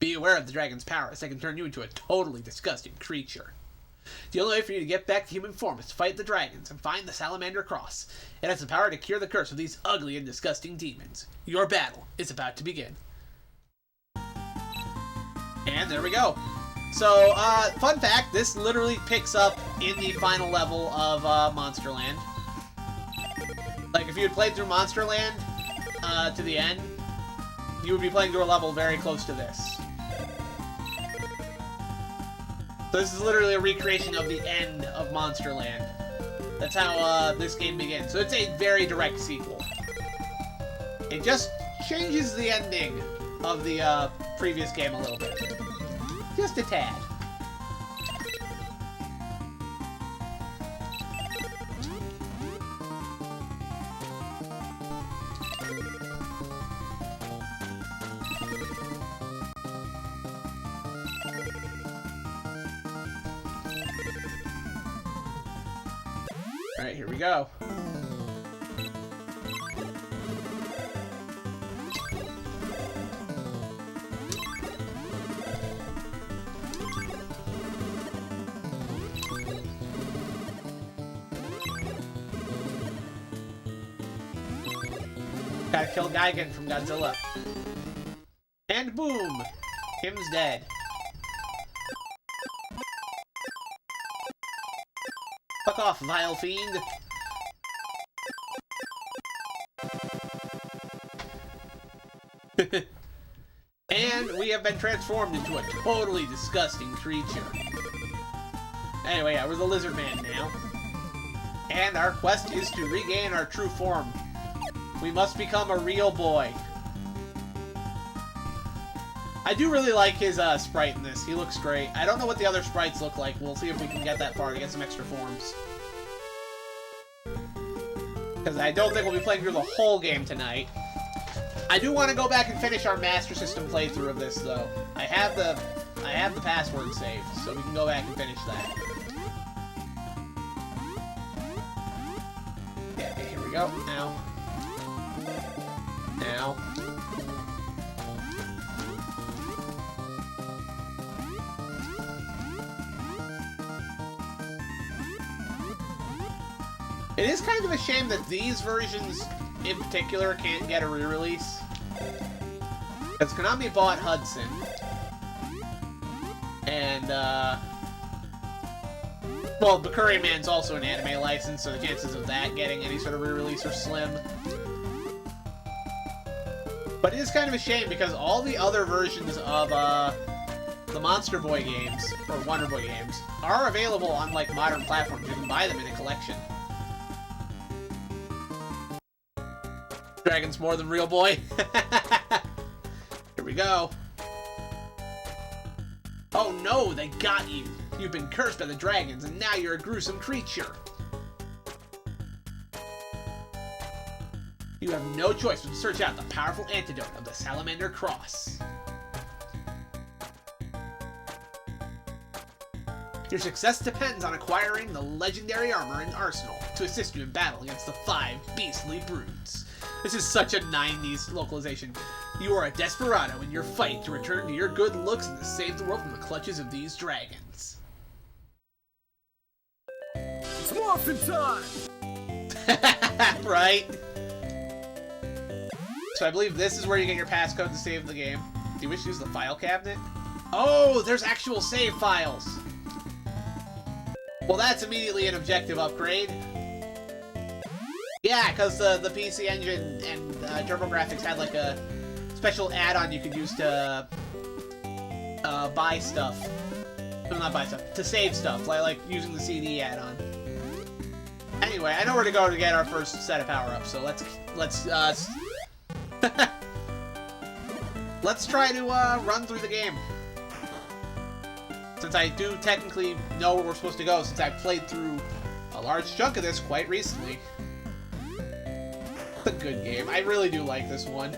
Be aware of the dragon's power, as they can turn you into a totally disgusting creature. The only way for you to get back to human form is to fight the dragons and find the Salamander Cross. It has the power to cure the curse of these ugly and disgusting demons. Your battle is about to begin. And there we go. So, fun fact, this literally picks up in the final level of Monsterland. Like, if you had played through Monsterland to the end, you would be playing through a level very close to this. So this is literally a recreation of the end of Monsterland. That's how this game begins. So it's a very direct sequel. It just changes the ending of the previous game a little bit. Just a tad. Alright, here we go. Gotta kill Gigan from Godzilla. And boom! Him's dead. Fuck off, vile fiend! And we have been transformed into a totally disgusting creature. Anyway, yeah, we're the Lizard Man now. And our quest is to regain our true form. We must become a real boy. I do really like his sprite in this. He looks great. I don't know what the other sprites look like. We'll see if we can get that far to get some extra forms. Because I don't think we'll be playing through the whole game tonight. I do want to go back and finish our Master System playthrough of this, though. I have the password saved, so we can go back and finish that. Yeah, okay, here we go. Now. Now. It is kind of a shame that these versions in particular can't get a re-release. Because Konami bought Hudson. And, well, Bakuri Man's also an anime license, so the chances of that getting any sort of re-release are slim. But it is kind of a shame because all the other versions of the Monster Boy games, or WonderBoy games, are available on like modern platforms. You can buy them in a collection. Dragon's more than real, boy. Here we go. Oh no, they got you. You've been cursed by the dragons, and now you're a gruesome creature. You have no choice but to search out the powerful antidote of the Salamander Cross. Your success depends on acquiring the legendary armor and arsenal to assist you in battle against the 5 beastly brutes. This is such a 90s localization. You are a desperado in your fight to return to your good looks and to save the world from the clutches of these dragons. It's morphin' time! Right? So I believe this is where you get your passcode to save the game. Do you wish to use the file cabinet? Oh, there's actual save files! Well, that's immediately an objective upgrade. Yeah, because the PC Engine and TurboGrafx had like a special add-on you could use to buy stuff. No, not buy stuff. To save stuff, like using the CD add-on. Anyway, I know where to go to get our first set of power-ups, so let's let's try to run through the game. Since I do technically know where we're supposed to go, since I've played through a large chunk of this quite recently. It's a good game. I really do like this one.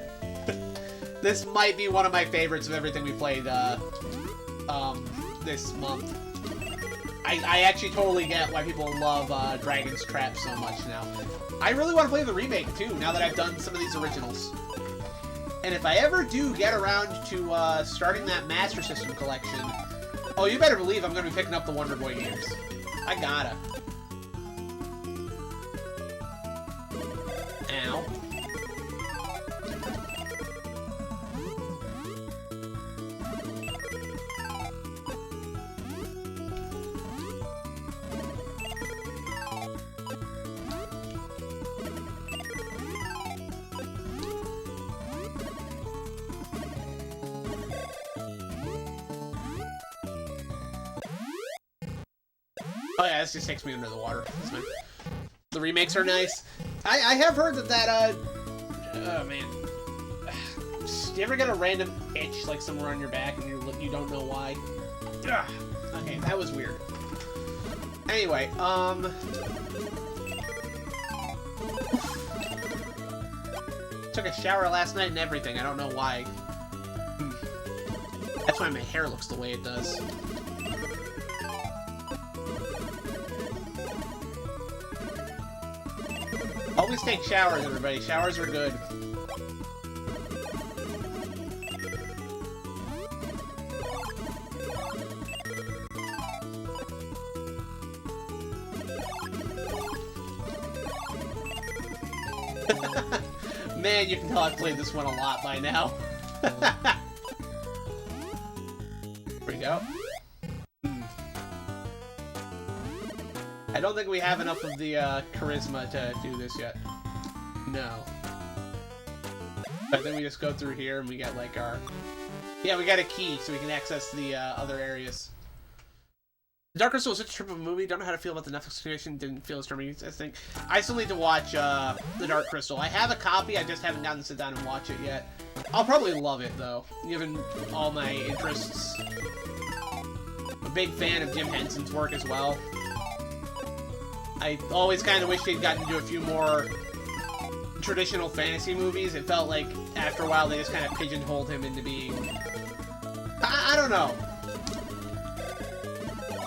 This might be one of my favorites of everything we played this month. I actually totally get why people love Dragon's Trap so much now. I really want to play the remake too, now that I've done some of these originals. And if I ever do get around to starting that Master System collection, oh, you better believe I'm going to be picking up the WonderBoy games. I gotta. Ow. Oh yeah, this just takes me under the water. The remakes are nice. I have heard that oh man. Do you ever get a random itch like somewhere on your back and you don't know why? Ugh. Okay, that was weird. Anyway, took a shower last night and everything. I don't know why. That's why my hair looks the way it does. Always take showers, everybody. Showers are good. Man, you can tell I've played this one a lot by now. Here we go. I don't think we have enough of the charisma to do this yet. No. I think we just go through here and we get like our... Yeah, we got a key so we can access the other areas. Dark Crystal was such a trip of a movie. Don't know how to feel about the Netflix creation. Didn't feel as charming. I think I still need to watch the Dark Crystal. I have a copy. I just haven't gotten to sit down and watch it yet. I'll probably love it though, given all my interests. I'm a big fan of Jim Henson's work as well. I always kind of wish they'd gotten to do a few more traditional fantasy movies. It felt like after a while they just kind of pigeonholed him into being... I don't know.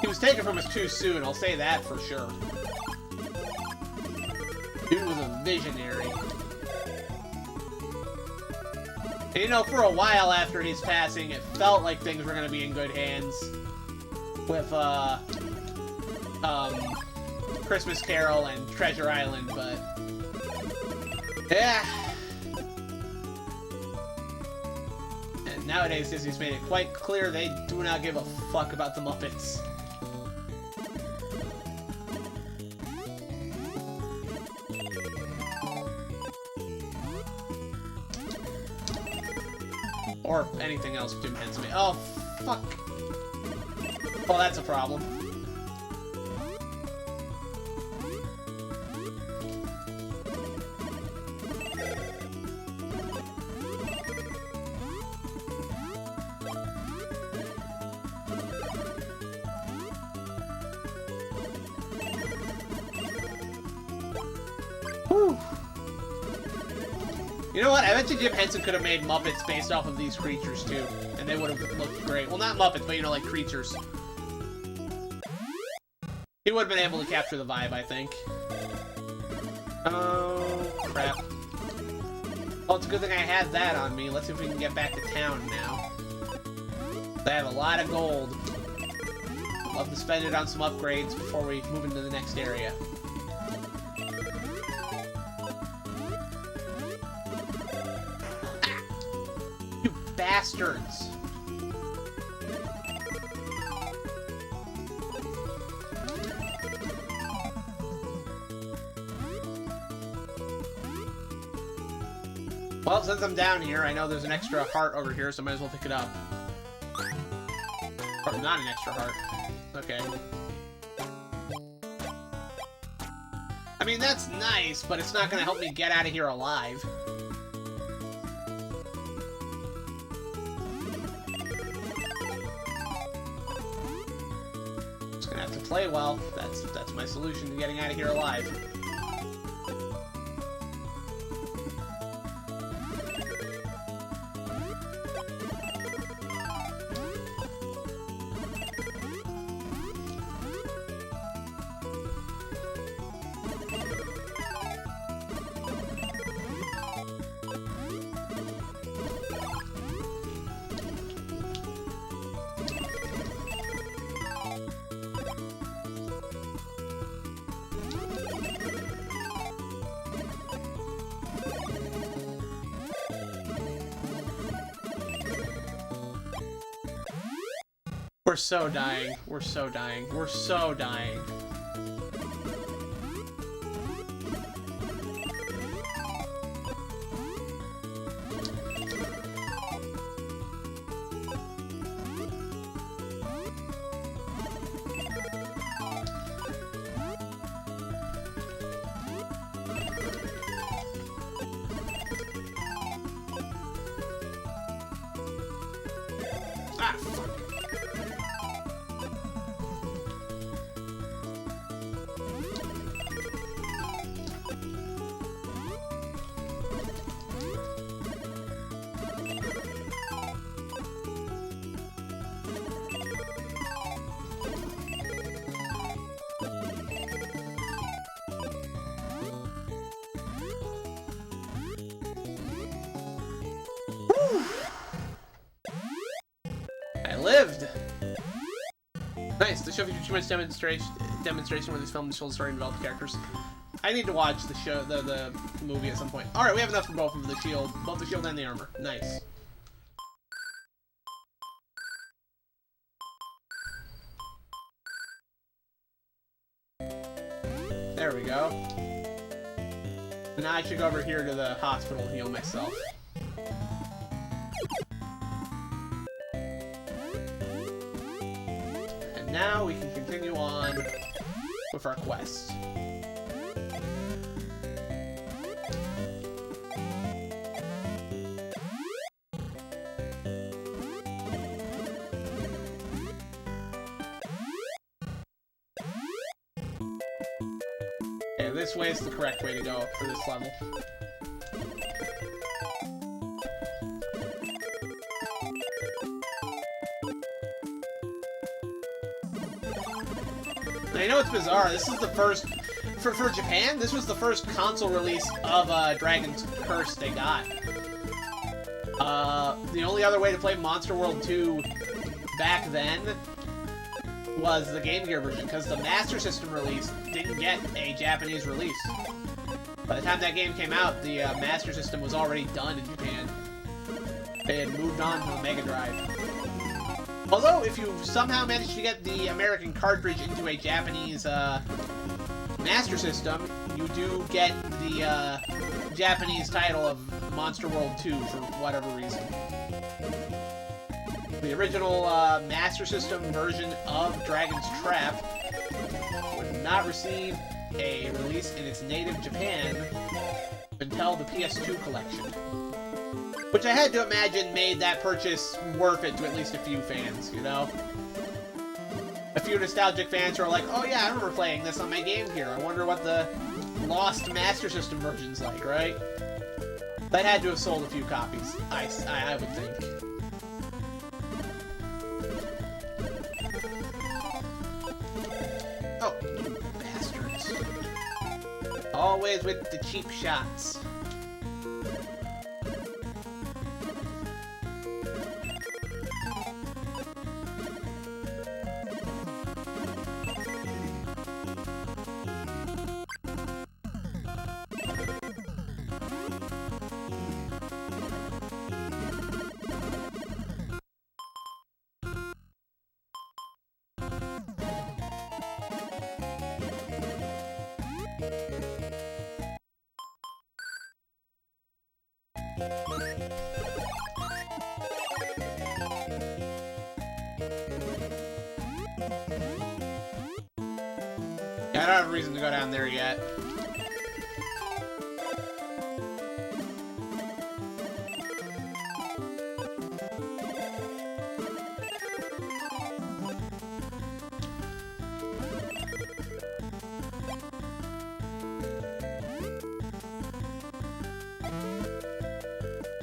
He was taken from us too soon, I'll say that for sure. Dude was a visionary. And you know, for a while after his passing, it felt like things were going to be in good hands. With, Christmas Carol and Treasure Island, but Yeah. And nowadays, Disney's made it quite clear they do not give a fuck about the Muppets. Or anything else Jim Henson made. Oh, fuck. Oh, that's a problem. Whew. You know what? I bet you Jim Henson could have made Muppets based off of these creatures, too. And they would have looked great. Well, not Muppets, but, you know, like creatures. He would have been able to capture the vibe, I think. Oh, crap. Well, it's a good thing I had that on me. Let's see if we can get back to town now. I have a lot of gold. I'd love to spend it on some upgrades before we move into the next area. Bastards. Well, since I'm down here, I know there's an extra heart over here, so I might as well pick it up. Or not an extra heart. Okay. I mean, that's nice, but it's not gonna help me get out of here alive. Play well. That's my solution to getting out of here alive. We're so dying. We're so dying. We're so dying. Ah, fuck. Lived! Nice, the show features too much demonstration where this film told the story and developed characters. I need to watch the show, the movie at some point. Alright, we have enough for both of the shield. Both the shield and the armor. Nice. There we go. And now I should go over here to the hospital and heal myself. Now we can continue on with our quest. Okay, this way is the correct way to go for this level. I know it's bizarre. This is the first for Japan. This was the first console release of Dragon's Curse they got. The only other way to play Monster World 2 back then was the Game Gear version, because the Master System release didn't get a Japanese release. By the time that game came out, the Master System was already done in Japan. They had moved on to the Mega Drive. Although, if you somehow manage to get the American cartridge into a Japanese Master System, you do get the Japanese title of Monster World 2 for whatever reason. The original Master System version of Dragon's Trap would not receive a release in its native Japan until the PS2 collection. Which I had to imagine made that purchase worth it to at least a few fans, you know? A few nostalgic fans who are like, oh yeah, I remember playing this on my Game Gear. I wonder what the lost Master System version's like, right? That had to have sold a few copies, I would think. Oh, you bastards. Always with the cheap shots. Yeah, I don't have a reason to go down there yet.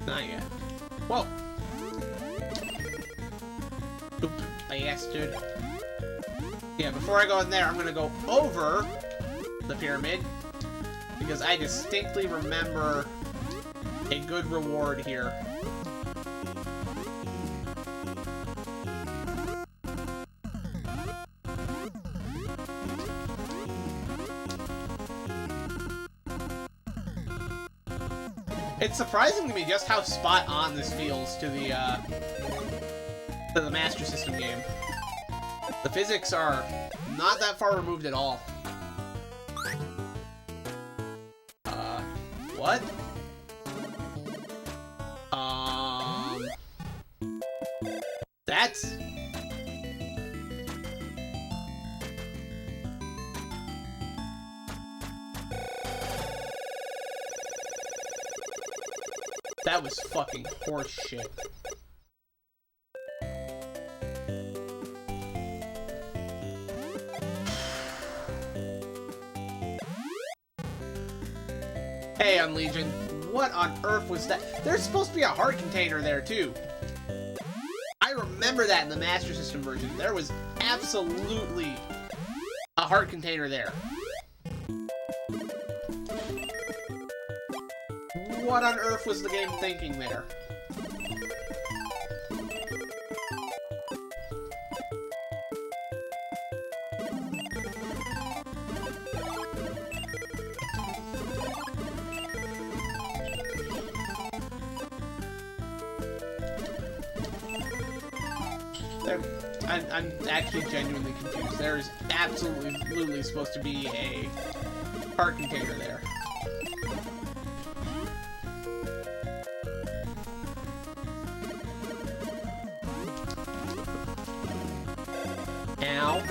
Not yet. Whoa! Stupid bastard. Yeah, before I go in there, I'm gonna go over the pyramid, because I distinctly remember a good reward here. It's surprising to me just how spot on this feels to the Master System game. The physics are not that far removed at all. What? That's... That was fucking horse shit. Hey, Unlegion, what on earth was that? There's supposed to be a heart container there, too. I remember that in the Master System version. There was absolutely a heart container there. What on earth was the game thinking there? I'm actually genuinely confused. There is absolutely supposed to be a heart container there. Ow.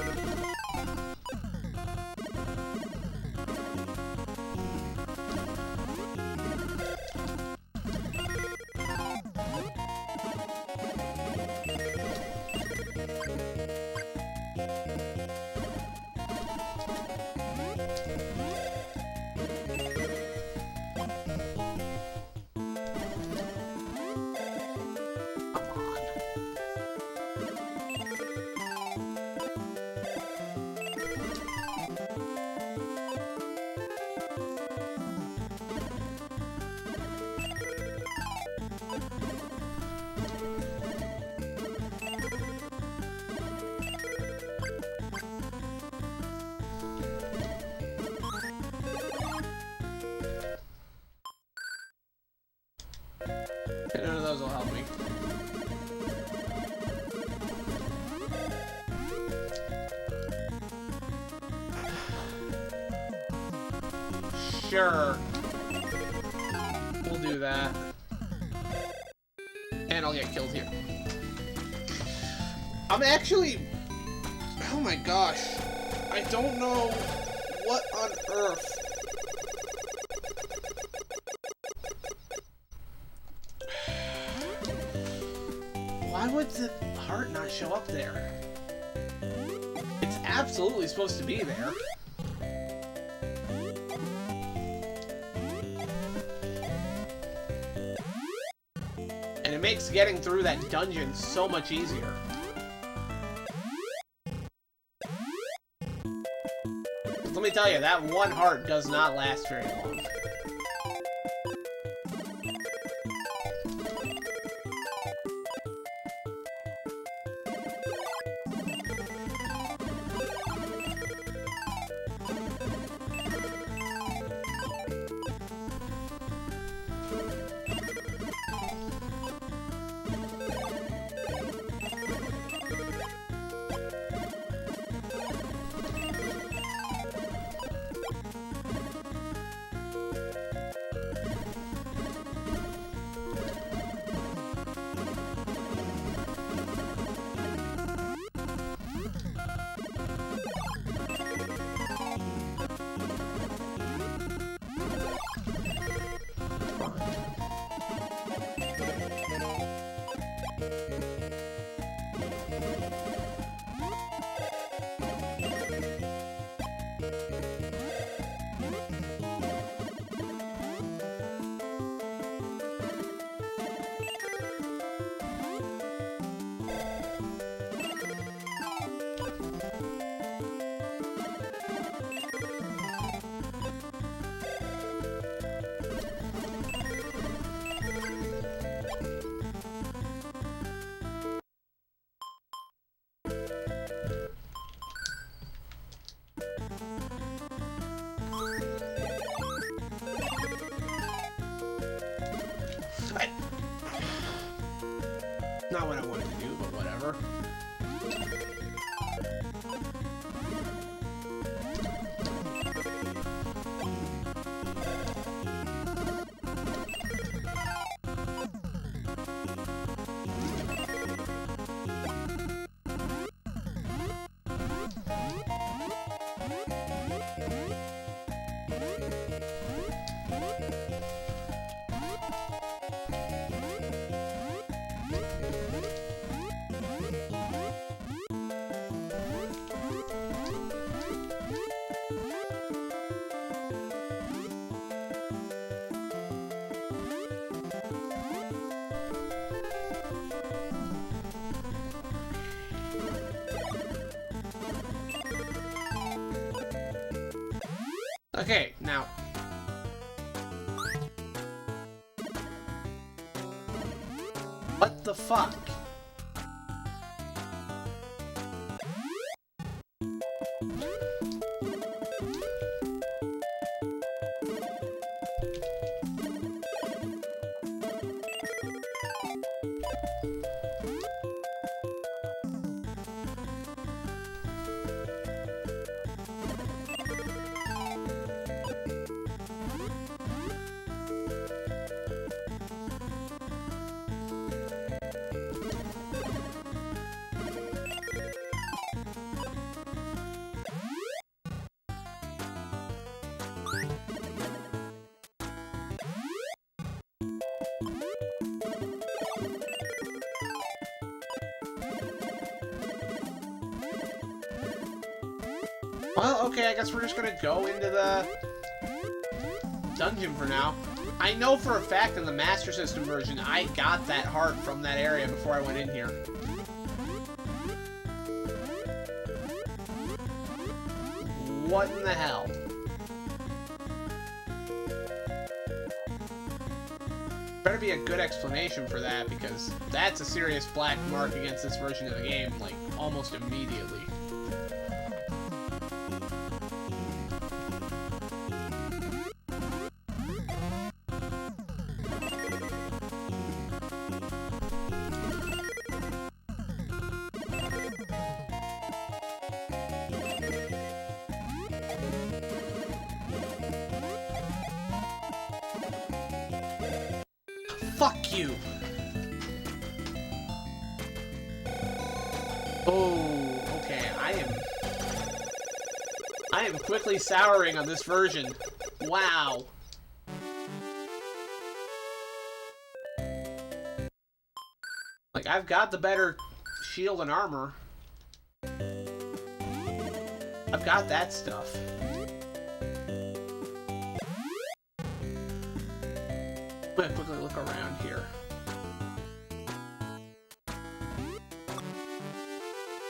those will help me. Sure. We'll do that. And I'll get killed here. I'm actually... Oh my gosh. I don't know what on earth... Why would the heart not show up there? It's absolutely supposed to be there. And it makes getting through that dungeon so much easier. Let me tell you, that one heart does not last very long. Not what I wanted to do, but whatever. Okay, now... What the fuck? Well, okay, I guess we're just gonna go into the dungeon for now. I know for a fact in the Master System version, I got that heart from that area before I went in here. What in the hell? Better be a good explanation for that, because that's a serious black mark against this version of the game, like, almost immediately. Fuck you! Oh, okay, I am quickly souring on this version. Wow. Like, I've got the better shield and armor. I've got that stuff. I'm gonna quickly look around here.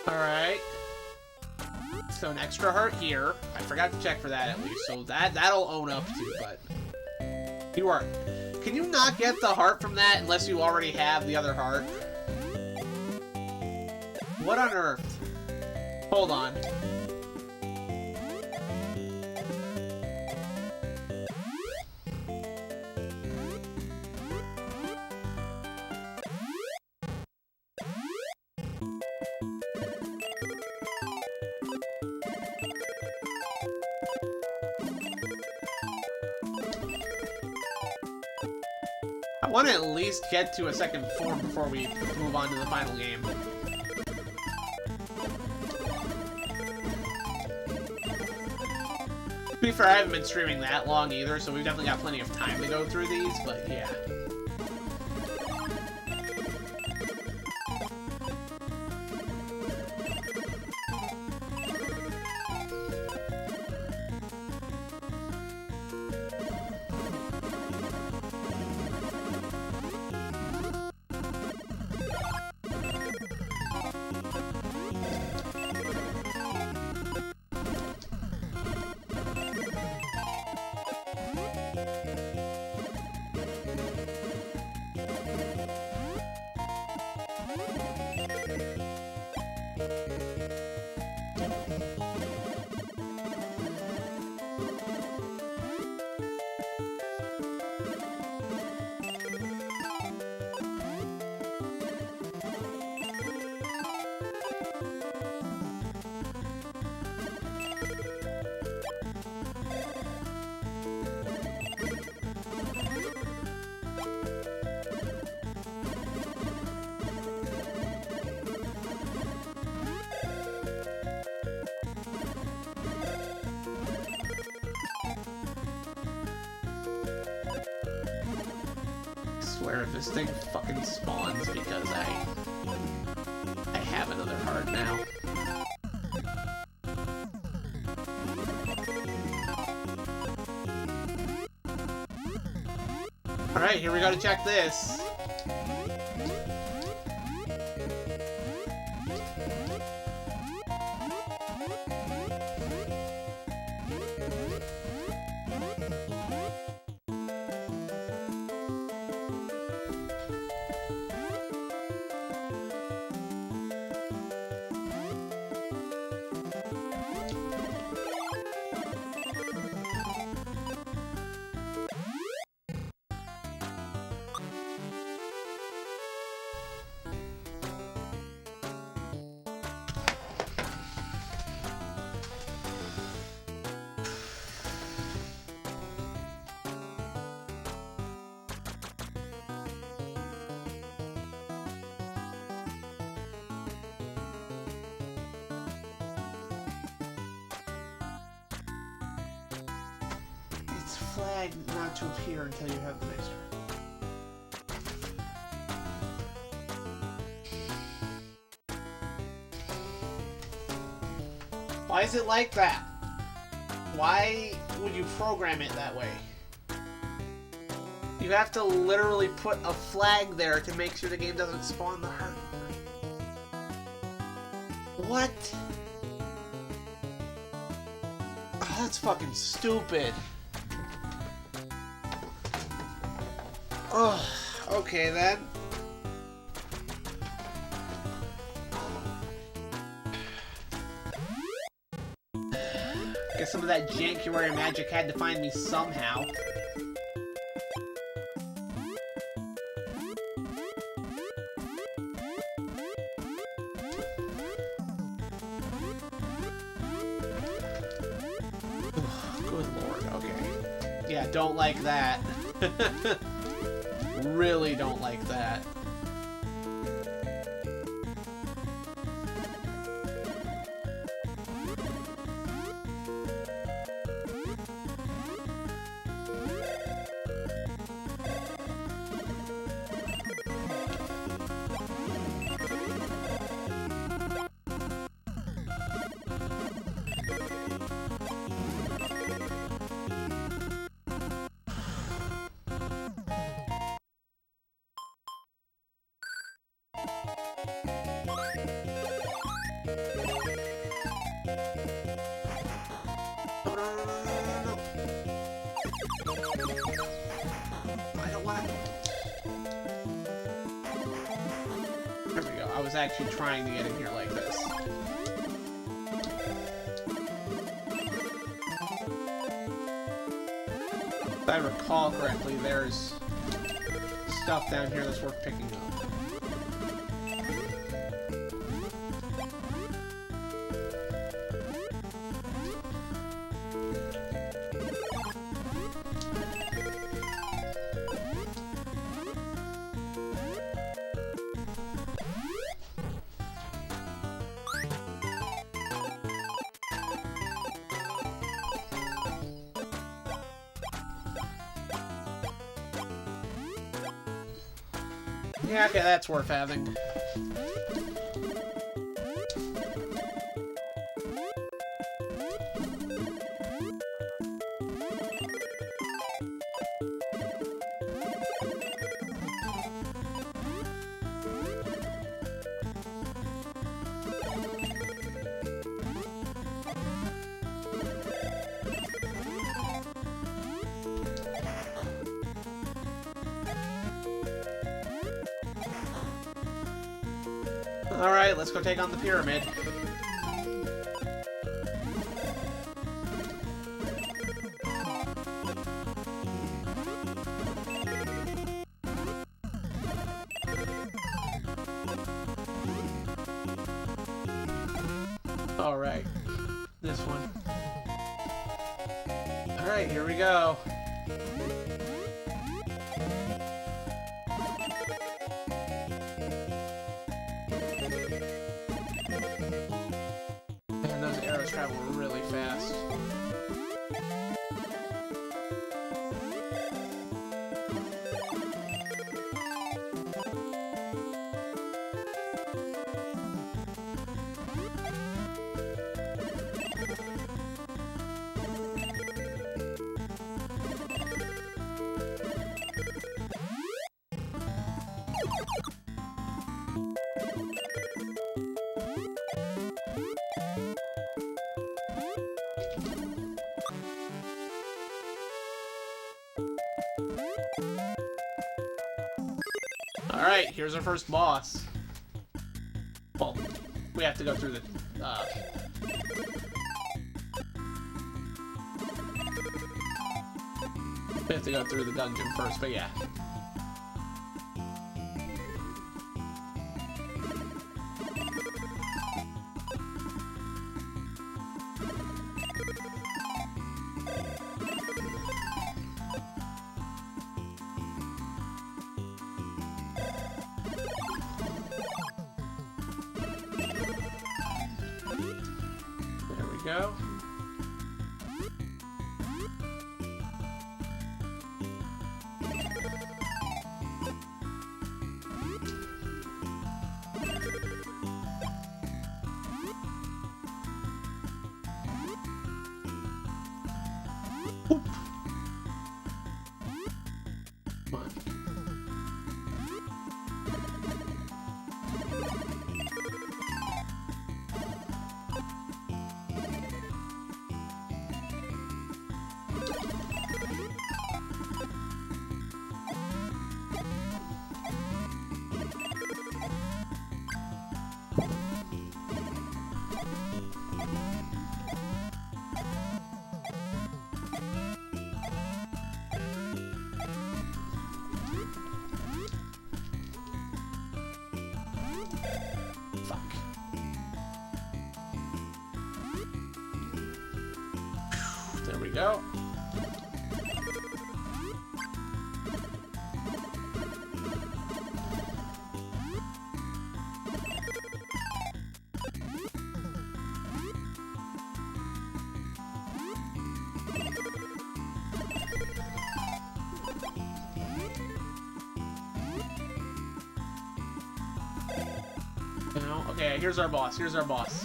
Alright. So an extra heart here. I forgot to check for that at least, so that'll own up to, but... You are... Can you not get the heart from that unless you already have the other heart? What on earth? Hold on. I want to at least get to a second form before we move on to the final game. To be fair, I haven't been streaming that long either, so we've definitely got plenty of time to go through these, but yeah. I swear if this thing fucking spawns because I have another heart now. Alright, here we go to check this. Flag not to appear until you have the mixture. Why is it like that? Why would you program it that way? You have to literally put a flag there to make sure the game doesn't spawn the heart. What? Oh, that's fucking stupid. Oh, okay then. Guess some of that janky magic had to find me somehow. Good lord, okay. Yeah, don't like that. really don't like that. There we go. I was actually trying to get in here like this. If I recall correctly, there's stuff down here that's worth picking up. Yeah, okay, that's worth having. Alright, let's go take on the pyramid. Alright, this one. Alright, here we go. Man, those arrows travel really fast. Alright, here's our first boss. Well, we have to go through the, we have to go through the dungeon first, but yeah. Go. Oop. Come on. Fuck. There we go. here's our boss. Here's our boss.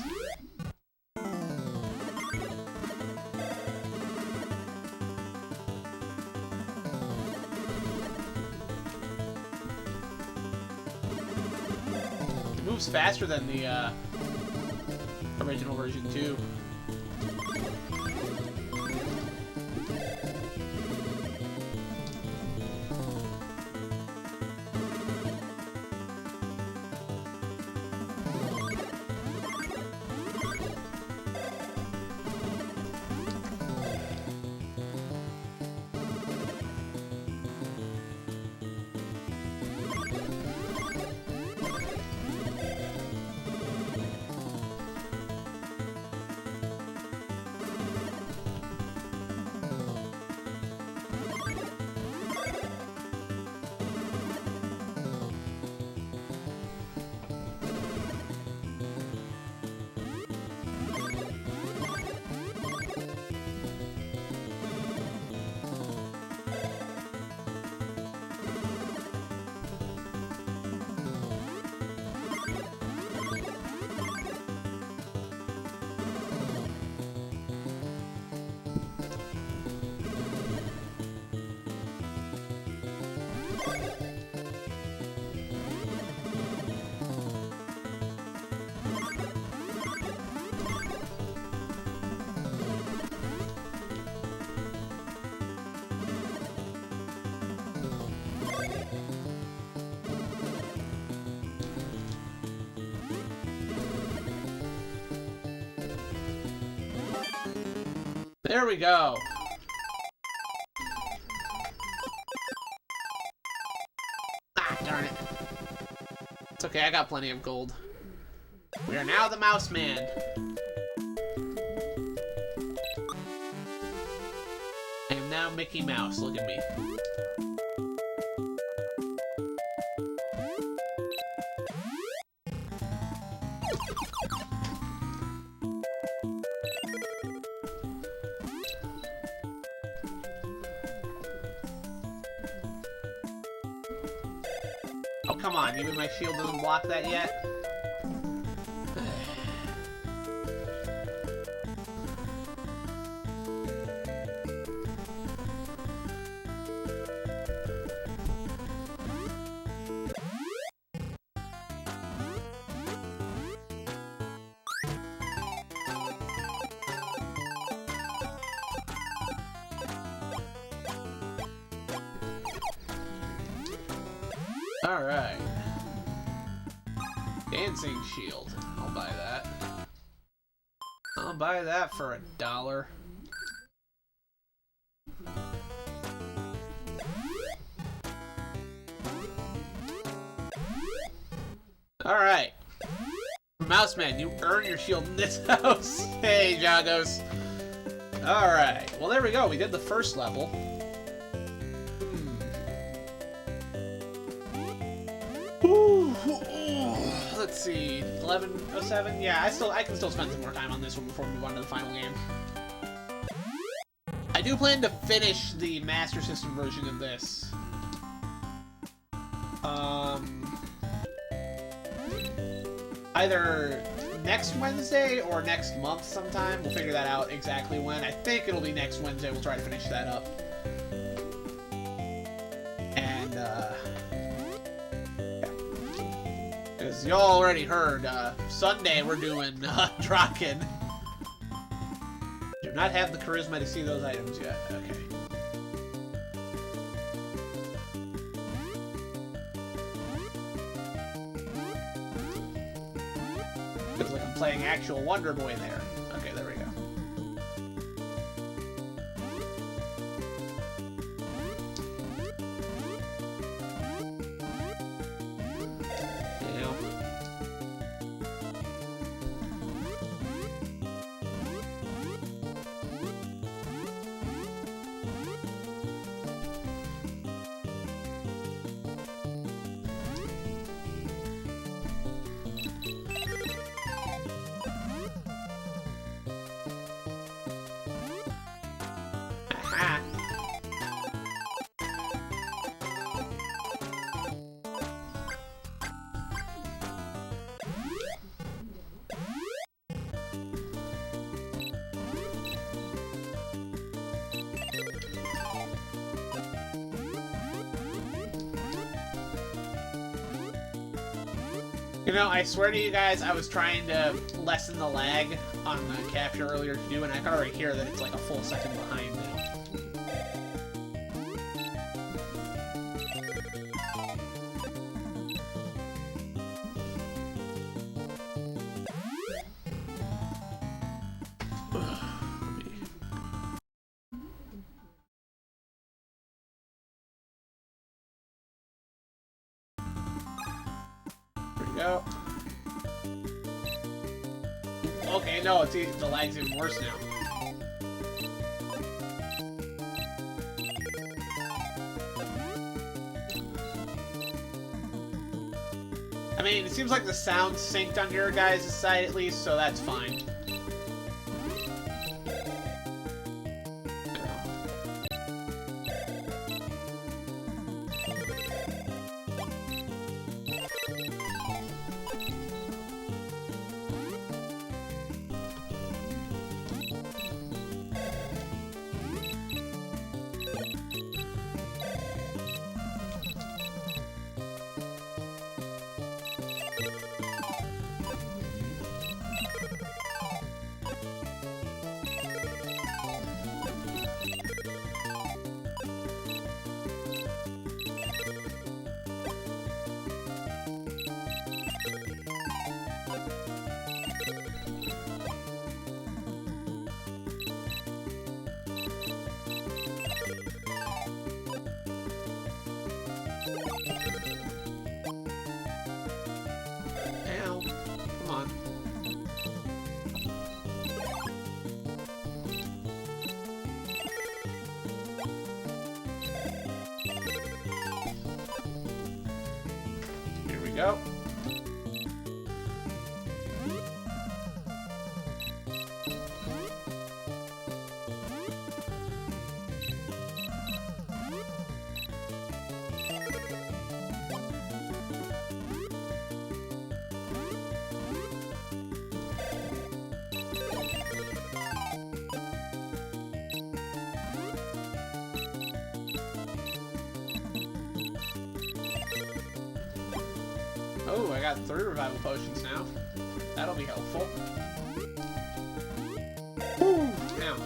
It moves faster than the original version too. There we go. Ah, darn it. It's okay, I got plenty of gold. We are now the Mouse Man. I am now Mickey Mouse, look at me. Oh, come on, even my shield doesn't block that yet? Alright. Dancing shield. I'll buy that. I'll buy that for $1. Alright. Mouseman, you earn your shield in this house. Hey, Jagos. Alright. Well, there we go. We did the first level. Let's see, 11:07. Yeah, I can still spend some more time on this one before we move on to the final game. I do plan to finish the Master System version of this. Either next Wednesday or next month sometime. We'll figure that out exactly when. I think it'll be next Wednesday. We'll try to finish that up. And as y'all already heard, Sunday we're doing Draken. Do not have the charisma to see those items yet. Okay. Feels like I'm playing actual WonderBoy there. Okay, there we go. You know, I swear to you guys, I was trying to lessen the lag on the capture earlier to do, and I can already hear that it's like a full second behind now. Go. Okay, no, it's the lag's even worse now. I mean, it seems like the sound's synced on your guys' side at least, so that's fine. Ow. Come on. Here we go. Oh, I got 3 revival potions now. That'll be helpful. Woo! Now.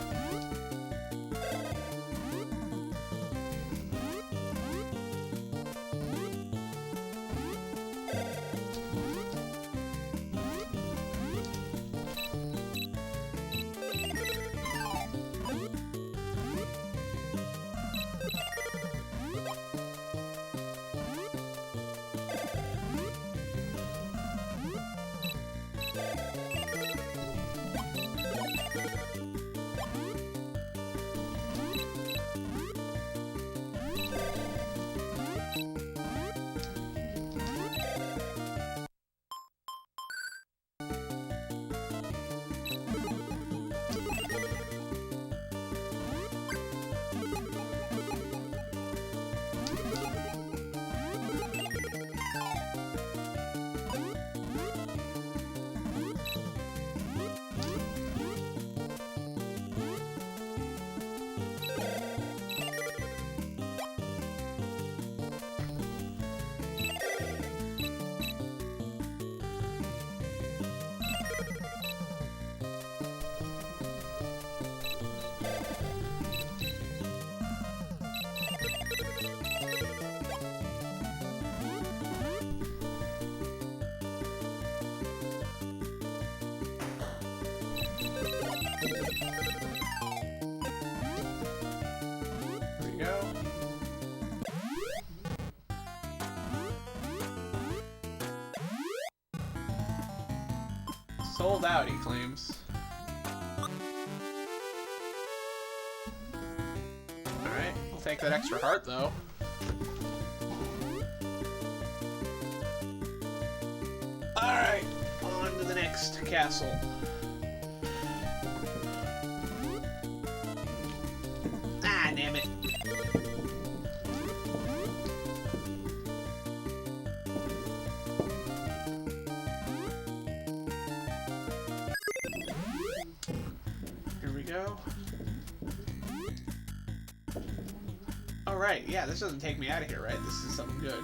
Go. Sold out, he claims. Alright, I'll take that extra heart, though. Alright, on to the next castle. Ah, damn it. Go. All right, yeah, this doesn't take me out of here, right? This is something good.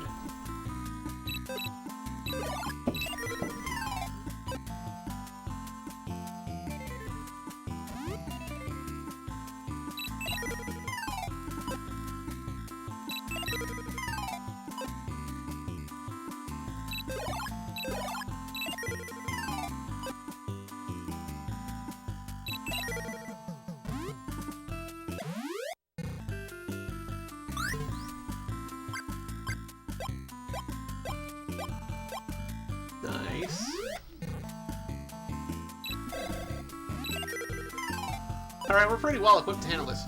Alright, we're pretty well equipped to handle this.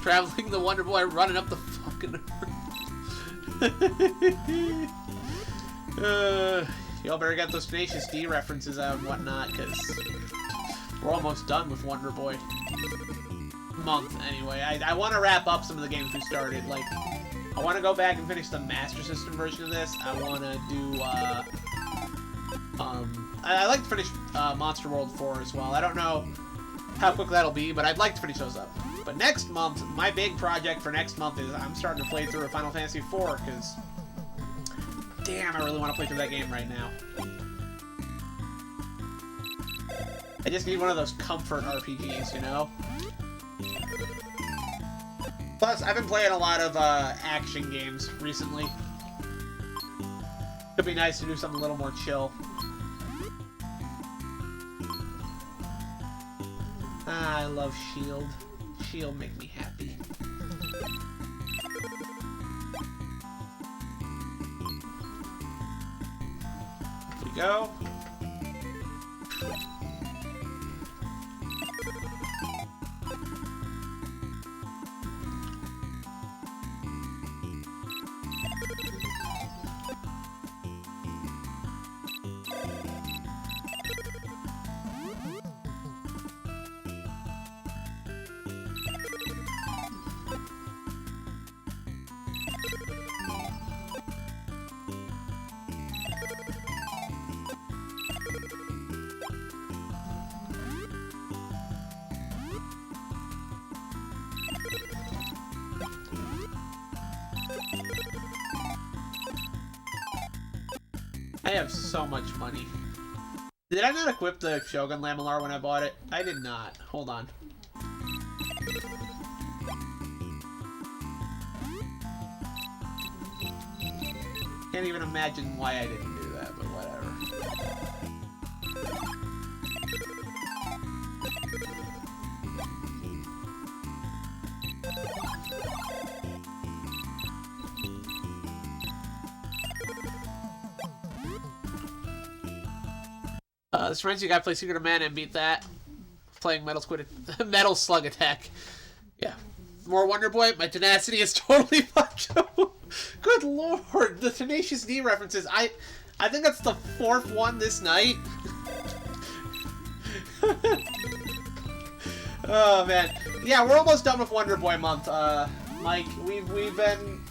Traveling the Wonder Boy, running up the fucking y'all better get those Tenacious D references out and whatnot, because we're almost done with Wonder Boy. Month, anyway. I want to wrap up some of the games we started. Like, I want to go back and finish the Master System version of this. I want to do, I like to finish Monster World 4 as well. I don't know how quick that'll be, but I'd like to finish those up. But next month, my big project for next month is I'm starting to play through a Final Fantasy IV, because damn, I really want to play through that game right now. I just need one of those comfort RPGs, you know? Plus, I've been playing a lot of action games recently. It'd be nice to do something a little more chill. Ah, I love Shield. Shield make me happy. Here we go. I have so much money. Did I not equip the Shogun Lamilar when I bought it? I did not. Hold on. Can't even imagine why I didn't do that, but whatever. This reminds you, you gotta play Secret of Mana and beat that. Playing Metal Slug Attack. Yeah. More Wonder Boy? My tenacity is totally fucked up. Good lord, the Tenacious D references. I think that's the 4th one this night. Oh man. Yeah, we're almost done with Wonder Boy month. Mike, we've been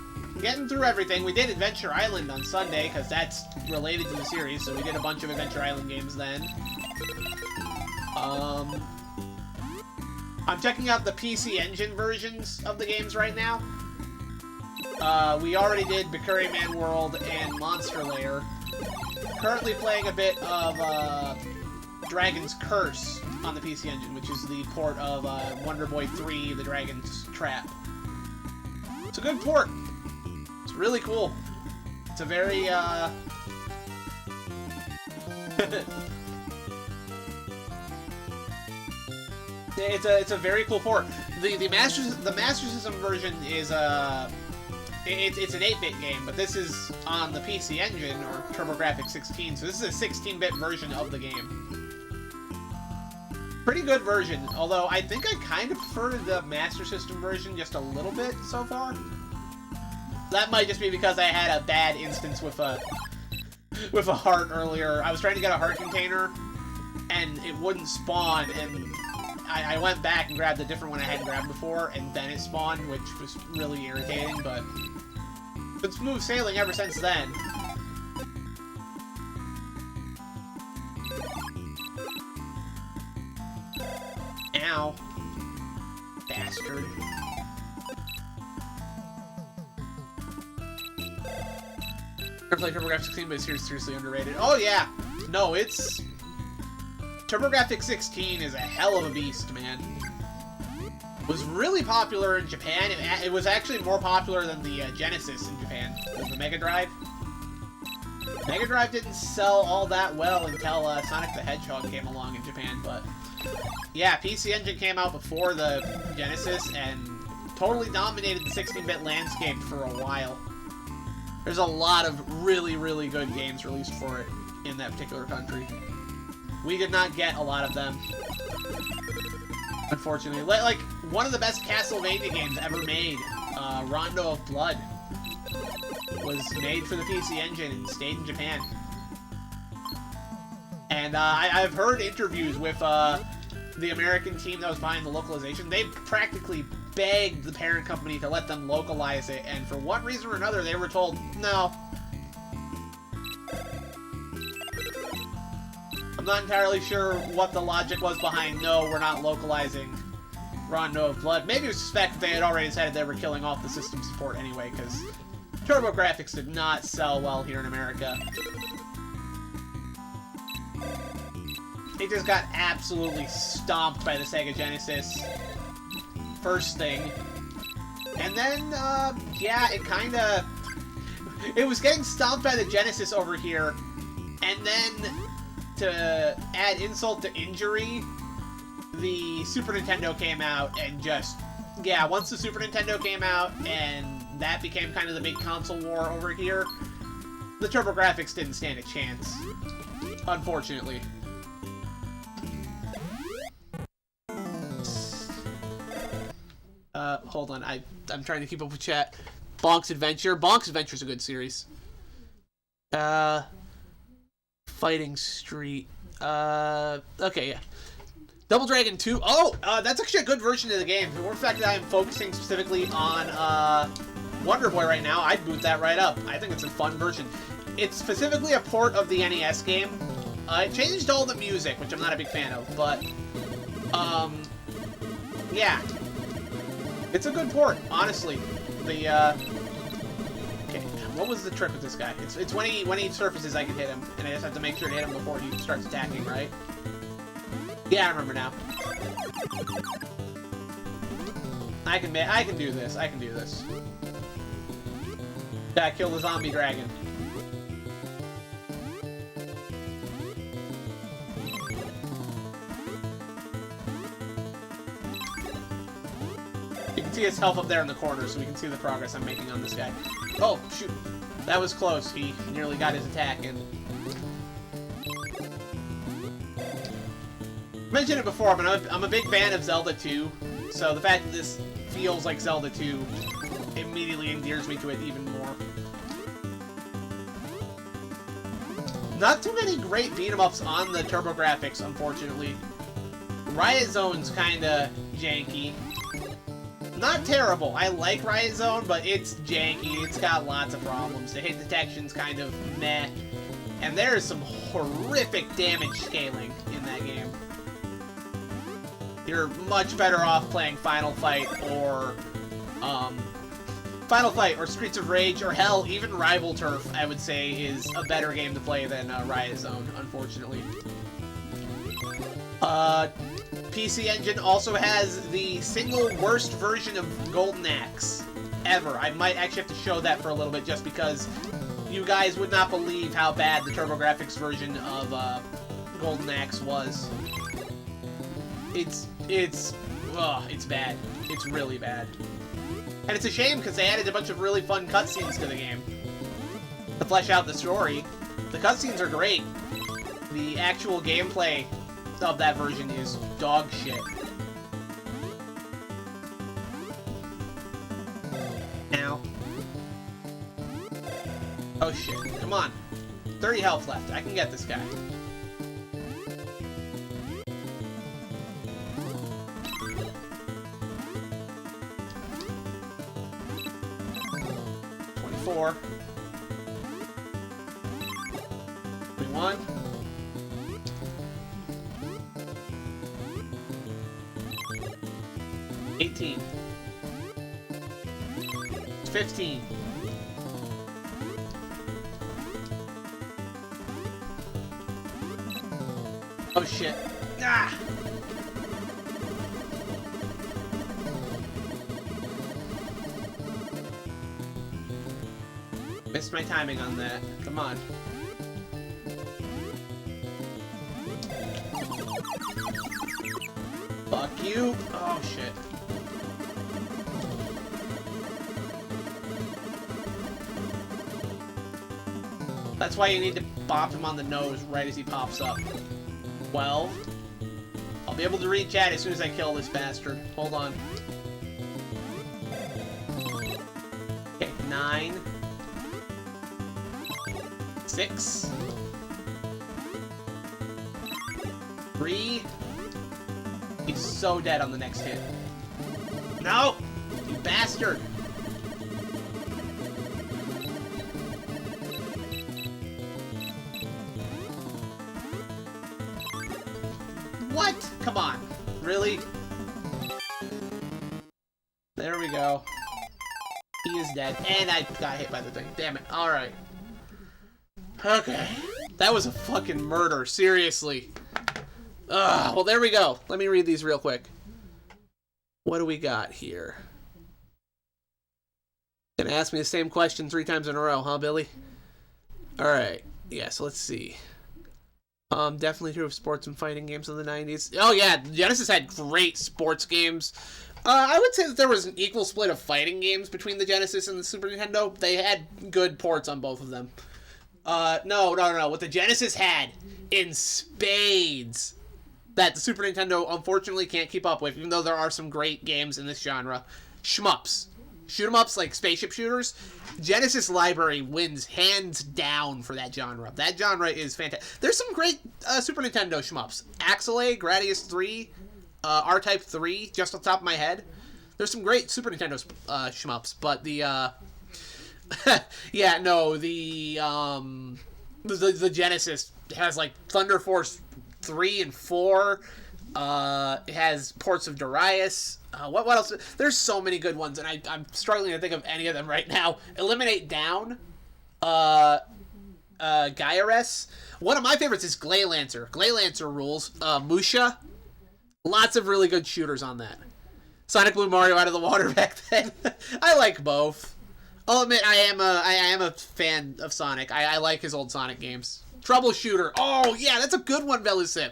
getting through everything. We did Adventure Island on Sunday, because that's related to the series, so we did a bunch of Adventure Island games then. I'm checking out the PC-Engine versions of the games right now. We already did Bakuri Man World and Monster Lair. Currently playing a bit of Dragon's Curse on the PC-Engine, which is the port of Wonder Boy 3, The Dragon's Trap. It's a good port. It's really cool. It's a very, it's a very cool port. The Master System version is it's an 8-bit game, but this is on the PC-Engine or TurboGrafx 16, so this is a 16-bit version of the game. Pretty good version, although I think I kind of prefer the Master System version just a little bit so far. That might just be because I had a bad instance with a heart earlier. I was trying to get a heart container, and it wouldn't spawn, and I went back and grabbed a different one I hadn't grabbed before, and then it spawned, which was really irritating, but it's been smooth sailing ever since then. Ow. Bastard. Never played TurboGrafx 16, but it's seriously underrated. Oh yeah! No, it's... TurboGrafx 16 is a hell of a beast, man. It was really popular in Japan. It was actually more popular than the Genesis in Japan, the Mega Drive. Mega Drive didn't sell all that well until Sonic the Hedgehog came along in Japan, but... Yeah, PC-Engine came out before the Genesis and totally dominated the 16-bit landscape for a while. There's a lot of really, really good games released for it in that particular country. We did not get a lot of them. Unfortunately. Like, one of the best Castlevania games ever made, Rondo of Blood, was made for the PC Engine and stayed in Japan. And I've heard interviews with the American team that was behind the localization. They practically begged the parent company to let them localize it, and for one reason or another, they were told, no. I'm not entirely sure what the logic was behind, no, we're not localizing Rondo of Blood. Maybe it was just the fact that they had already decided they were killing off the system support anyway, because TurboGrafx did not sell well here in America. It just got absolutely stomped by the Sega Genesis. First thing. And then, yeah, it kinda... It was getting stomped by the Genesis over here, and then, to add insult to injury, the Super Nintendo came out and just... Yeah, once the Super Nintendo came out, and that became kind of the big console war over here, the TurboGrafx didn't stand a chance. Unfortunately. Hold on, I'm trying to keep up with chat. Bonk's Adventure. Bonk's Adventure's a good series. Fighting Street. Okay, yeah. Double Dragon 2. Oh, that's actually a good version of the game. For the fact that I'm focusing specifically on, WonderBoy right now, I'd boot that right up. I think it's a fun version. It's specifically a port of the NES game. It changed all the music, which I'm not a big fan of, but, yeah. It's a good port, honestly. The, okay, what was the trick with this guy? It's when he surfaces, I can hit him, and I just have to make sure to hit him before he starts attacking, right? Yeah, I remember now. I can do this. I can do this. Yeah, kill the zombie dragon. You can see his health up there in the corner, so we can see the progress I'm making on this guy. Oh, shoot. That was close. He nearly got his attack in. I mentioned it before, but I'm a big fan of Zelda 2, so the fact that this feels like Zelda 2 immediately endears me to it even more. Not too many great beat-em-ups on the TurboGrafx, unfortunately. Riot Zone's kinda janky. Not terrible. I like Riot Zone, but it's janky. It's got lots of problems. The hit detection's kind of meh. And there's some horrific damage scaling in that game. You're much better off playing Final Fight or Streets of Rage, or hell, even Rival Turf, I would say, is a better game to play than Riot Zone, unfortunately. PC Engine also has the single worst version of Golden Axe ever. I might actually have to show that for a little bit, just because you guys would not believe how bad the TurboGrafx version of Golden Axe was. It's bad. It's really bad. And it's a shame, because they added a bunch of really fun cutscenes to the game to flesh out the story. The cutscenes are great. The actual gameplay of that version is dog shit. Ow. Oh shit. Come on. 30 health left. I can get this guy. Four. 21. 18. 15. Oh shit. Ah! Missed my timing on that. Come on. Fuck you. Oh, shit. That's why you need to bop him on the nose right as he pops up. 12. I'll be able to read chat as soon as I kill this bastard. Hold on. Okay, 9. 6. 3. He's so dead on the next hit. No! You bastard! What? Come on. Really? There we go. He is dead. And I got hit by the thing. Damn it. Alright. Okay. That was a fucking murder. Seriously. Ugh. Well, there we go. Let me read these real quick. What do we got here? Gonna ask me the same question 3 times in a row, huh, Billy? Alright. Yeah, so let's see. Definitely true of sports and fighting games in the 90s. Oh yeah, Genesis had great sports games. I would say that there was an equal split of fighting games between the Genesis and the Super Nintendo. They had good ports on both of them. No. What the Genesis had in spades that the Super Nintendo unfortunately can't keep up with, even though there are some great games in this genre. Shmups. Shoot 'em ups like spaceship shooters. Genesis library wins hands down for that genre. That genre is fantastic. There's some great Super Nintendo shmups. Axelay, Gradius 3, R-Type 3, just off the top of my head. There's some great Super Nintendo shmups, but the yeah, no, the Genesis has like Thunder Force 3 and 4. It has ports of Darius. What else? There's so many good ones, and I'm struggling to think of any of them right now. Eliminate Down. Gyres. One of my favorites is Glaylancer. Glaylancer rules. Musha. Lots of really good shooters on that. Sonic blew Mario out of the water back then. I like both. I'll admit I am a fan of Sonic. I like his old Sonic games. Troubleshooter. Oh yeah, that's a good one, Velusip.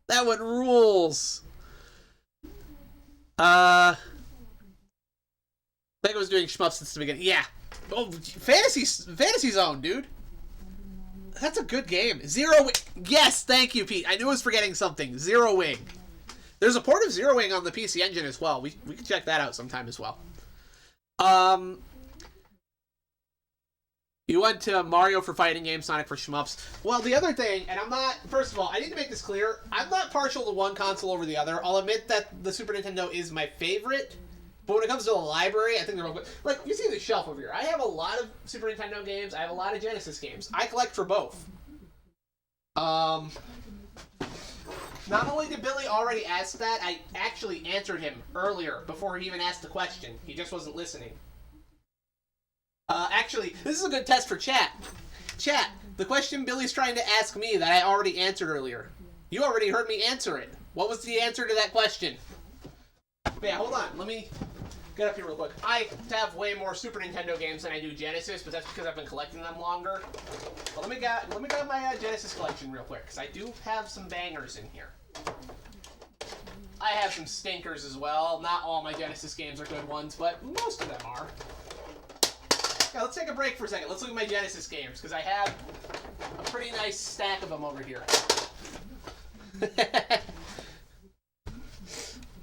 That one rules. I think I was doing shmups since the beginning. Yeah. Oh, Fantasy Zone, dude. That's a good game. Zero Wing. Yes, thank you, Pete. I knew I was forgetting something. Zero Wing. There's a port of Zero Wing on the PC-Engine as well. We can check that out sometime as well. You went to Mario for fighting games, Sonic for shmups. Well, the other thing, and I'm not... First of all, I need to make this clear. I'm not partial to one console over the other. I'll admit that the Super Nintendo is my favorite. But when it comes to the library, I think they're all good. Like, you see the shelf over here. I have a lot of Super Nintendo games. I have a lot of Genesis games. I collect for both. Not only did Billy already ask that, I actually answered him earlier before he even asked the question. He just wasn't listening. Actually, this is a good test for chat. Chat, the question Billy's trying to ask me that I already answered earlier. You already heard me answer it. What was the answer to that question? But yeah, hold on. Let me get up here real quick. I have way more Super Nintendo games than I do Genesis, but that's because I've been collecting them longer. But let me grab my Genesis collection real quick, because I do have some bangers in here. I have some stinkers as well. Not all my Genesis games are good ones, but most of them are. Yeah, let's take a break for a second. Let's look at my Genesis games, because I have a pretty nice stack of them over here.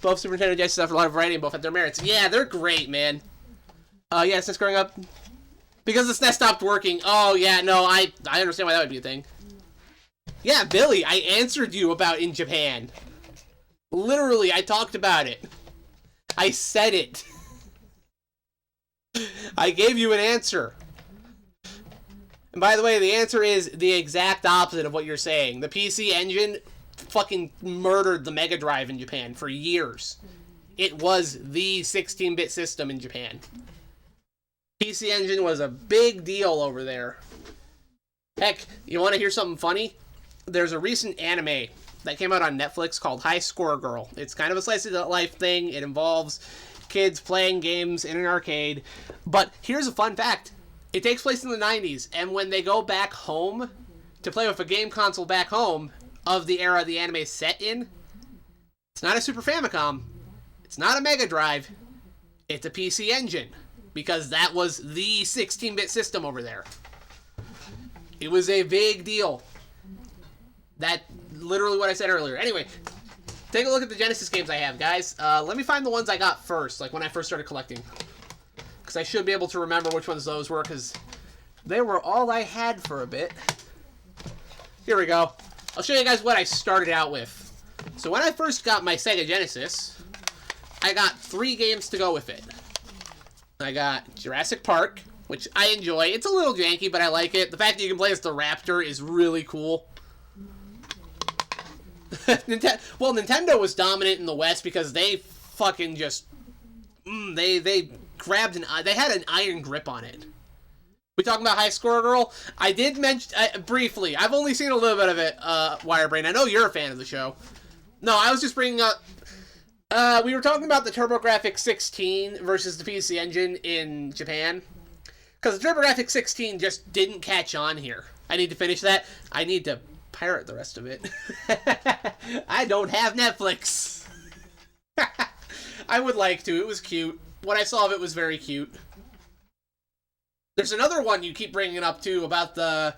Both Super Nintendo and Genesis have a lot of variety and both have their merits. Yeah, they're great, man. Yeah, since growing up... Because the SNES stopped working. Oh, yeah, no, I understand why that would be a thing. Yeah, Billy, I answered you about in Japan. Literally, I talked about it. I said it. I gave you an answer. And by the way, the answer is the exact opposite of what you're saying. The PC-Engine fucking murdered the Mega Drive in Japan for years. It was the 16-bit system in Japan. PC-Engine was a big deal over there. Heck, you want to hear something funny? There's a recent anime that came out on Netflix called High Score Girl. It's kind of a slice of life thing. It involves kids playing games in an arcade. But here's a fun fact. It takes place in the 90s, and when they go back home to play with a game console back home of the era the anime is set in, it's not a Super Famicom, it's not a Mega Drive, it's a PC-Engine, because that was the 16-bit system over there. It was a big deal. That literally what I said earlier. Anyway, take a look at the Genesis games I have, guys. Let me find the ones I got first, like when I first started collecting. Because I should be able to remember which ones those were, because they were all I had for a bit. Here we go. I'll show you guys what I started out with. So when I first got my Sega Genesis, I got 3 games to go with it. I got Jurassic Park, which I enjoy. It's a little janky, but I like it. The fact that you can play as the raptor is really cool. Nintendo was dominant in the West because they fucking just... They grabbed they had an iron grip on it. We talking about High Score Girl? I did mention... briefly. I've only seen a little bit of it, Wirebrain. I know you're a fan of the show. No, I was just bringing up... we were talking about the TurboGrafx 16 versus the PC-Engine in Japan. Because the TurboGrafx 16 just didn't catch on here. I need to finish that. I need to pirate the rest of it. I don't have Netflix. I would like to. It was cute. What I saw of it was very cute. There's another one you keep bringing up, too, about the